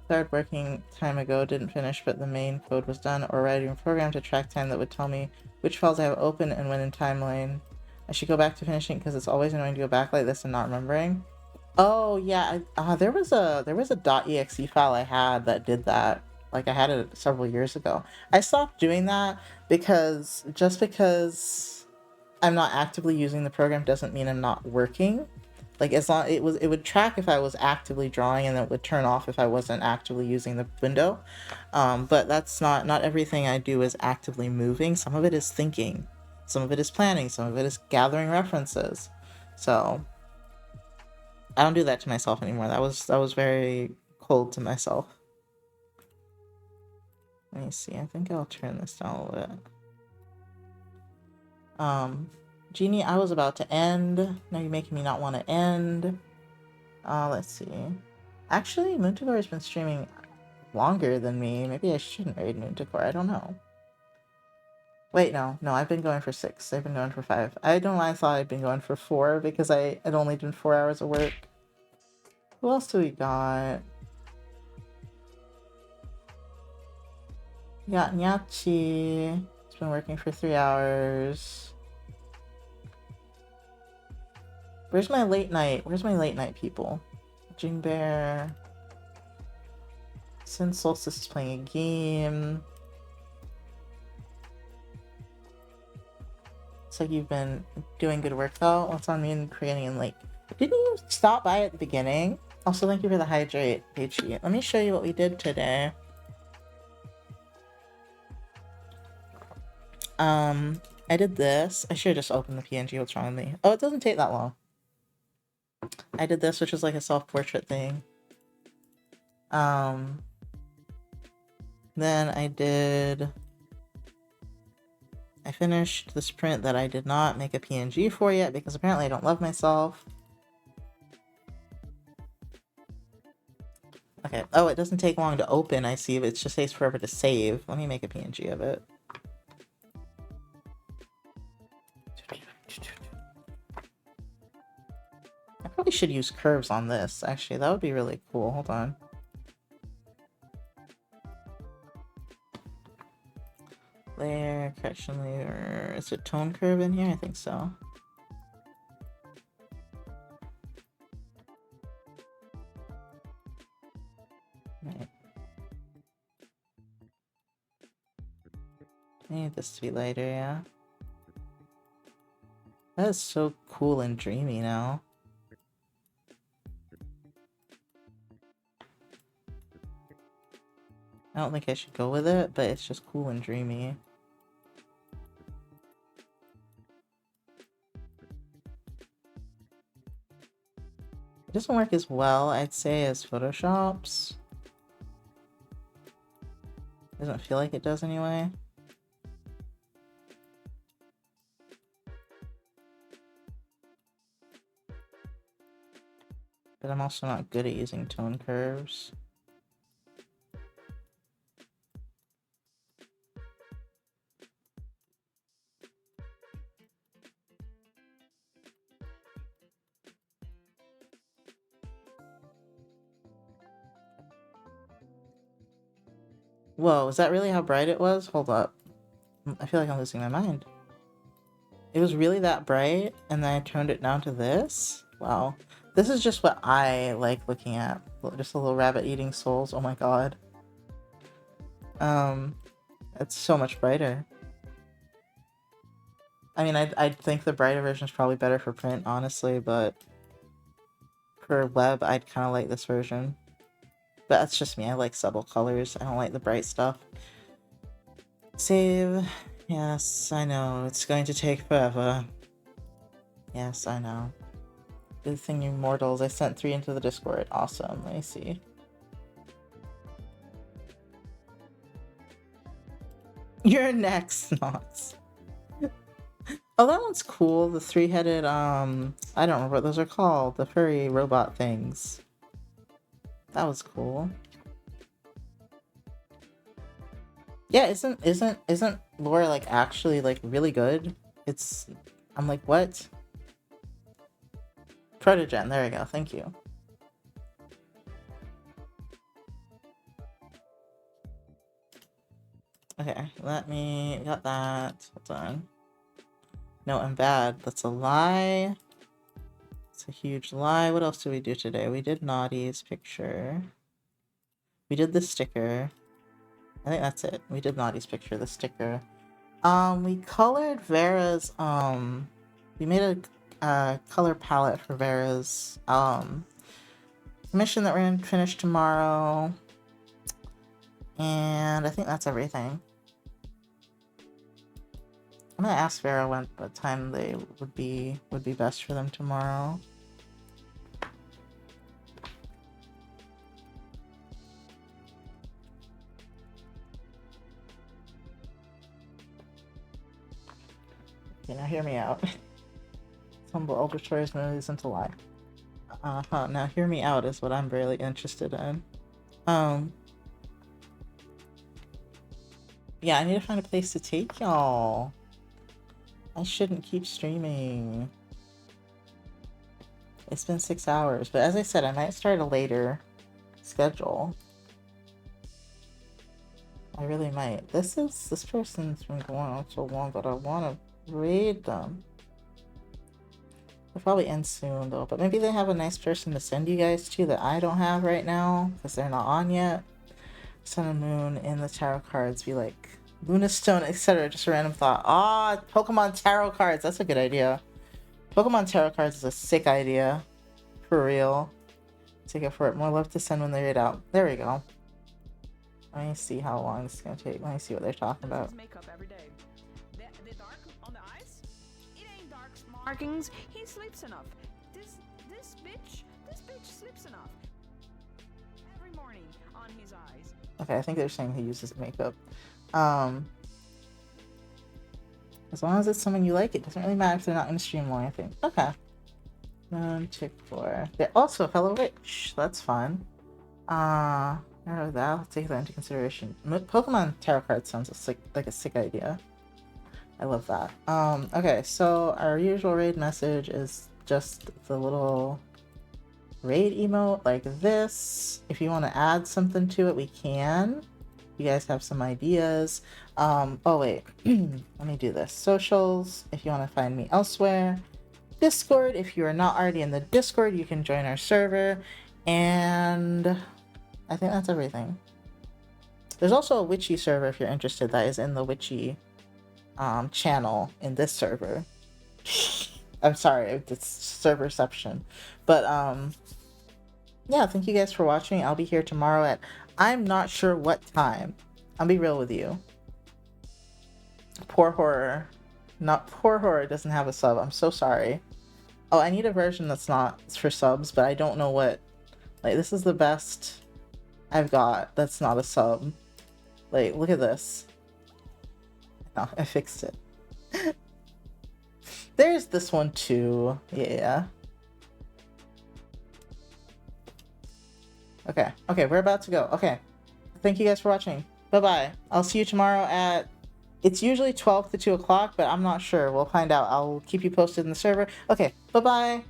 Started working time ago, didn't finish, but the main code was done, or writing a program to track time that would tell me which files I have open and when in timeline. I should go back to finishing because it's always annoying to go back like this and not remembering. Oh yeah, there was a .exe file I had that did that. Like I had it several years ago. I stopped doing that because because I'm not actively using the program doesn't mean I'm not working. Like as long it would track if I was actively drawing, and it would turn off if I wasn't actively using the window. But that's not everything I do is actively moving. Some of it is thinking, some of it is planning, some of it is gathering references. So I don't do that to myself anymore. That was very cold to myself. Let me see. I think I'll turn this down a little bit. Jeannie, I was about to end. Now you're making me not want to end. Let's see. Actually, Moonticore has been streaming longer than me. Maybe I shouldn't raid Moonticore. I don't know. Wait, no, I've been going for 6. I've been going for 5. I don't know why I thought I'd been going for 4 because I had only done 4 hours of work. Who else do we got? We got Nyachi. It's been working for 3 hours. Where's my late night? Where's my late night people? Jing Bear. Sin Solstice is playing a game. Looks like you've been doing good work though. What's on me and creating in late? Didn't you stop by at the beginning? Also, thank you for the hydrate, Peachy. Let me show you what we did today. I did this. I should have just opened the PNG. What's wrong with me? Oh, it doesn't take that long. I did this, which is like a self-portrait thing. Then I finished this print that I did not make a PNG for yet because apparently I don't love myself. Okay. Oh, it doesn't take long to open, I see. It just takes forever to save. Let me make a PNG of it. I probably should use curves on this, actually. That would be really cool. Hold on. Layer, correction layer. Is it tone curve in here? I think so. Right. I need this to be lighter, yeah. That is so cool and dreamy now. I don't think I should go with it, but it's just cool and dreamy. It doesn't work as well, I'd say, as Photoshop's. Doesn't feel like it does anyway. But I'm also not good at using tone curves. Whoa, is that really how bright it was? Hold up. I feel like I'm losing my mind. It was really that bright, and then I turned it down to this? Wow. This is just what I like looking at. Just a little rabbit eating souls. Oh my god. It's so much brighter. I mean, I'd think the brighter version is probably better for print, honestly, but for web, I'd kind of like this version. But that's just me. I like subtle colors. I don't like the bright stuff. Save. Yes, I know. It's going to take forever. Yes, I know. Good thing, you mortals. I sent 3 into the Discord. Awesome. Let me see. You're next, Knots. Oh, that one's cool. The 3-headed, I don't remember what those are called. The furry robot things. That was cool. Yeah, isn't lore like actually like really good? I'm like, what? Protogen, there we go, thank you. Okay, got that. Hold on. No, I'm bad. That's a lie. It's a huge lie. What else did we do today? We did Naughty's picture. We did the sticker. I think that's it. We did Naughty's picture, the sticker. We colored Vera's, we made a color palette for Vera's, mission that we're gonna finish tomorrow. And I think that's everything. I'm gonna ask Vera what time they would be best for them tomorrow. Okay, now hear me out. Humble Ultrachore's movies into lie. Now hear me out is what I'm really interested in. Yeah, I need to find a place to take y'all. I shouldn't keep streaming. It's been 6 hours, but as I said, I might start a later schedule. I really might. This person's been going on so long, but I want to read them. They'll probably end soon though, but maybe they have a nice person to send you guys to that I don't have right now because they're not on yet. Sun and Moon in the tarot cards be like Luna Stone, etc. Just a random thought. Pokemon tarot cards. That's a good idea. Pokemon tarot cards is a sick idea. For real. Take it for it. More love to send when they read out. There we go. Let me see how long this is gonna take. Let me see what they're talking about. Makeup every day. The dark on the eyes? It ain't dark markings. He sleeps enough. This bitch sleeps enough. Every morning on his eyes. Okay, I think they're saying he uses makeup. As long as it's someone you like, it doesn't really matter if they're not in the stream long, I think. Okay. Tick 4. They're also a fellow witch. That's fun. I'll take that into consideration. Pokemon tarot card sounds like a sick idea. I love that. Okay, so our usual raid message is just the little raid emote like this. If you want to add something to it, we can. You guys have some ideas. Oh wait, let me do this. Socials, if you want to find me elsewhere. Discord, if you are not already in the Discord, you can join our server. And I think that's everything. There's also a Witchy server if you're interested that is in the Witchy channel in this server. I'm sorry, it's serverception. But yeah, thank you guys for watching. I'll be here tomorrow at I'm not sure what time. I'll be real with you. Poor Horror doesn't have a sub. I'm so sorry. Oh, I need a version that's not for subs, but I don't know what. Like, this is the best I've got that's not a sub. Like, look at this. No, I fixed it. There's this one too. Yeah. Okay, we're about to go. Okay. Thank you guys for watching. Bye-bye. I'll see you tomorrow at... It's usually 12 to 2 o'clock, but I'm not sure. We'll find out. I'll keep you posted in the server. Okay, bye-bye.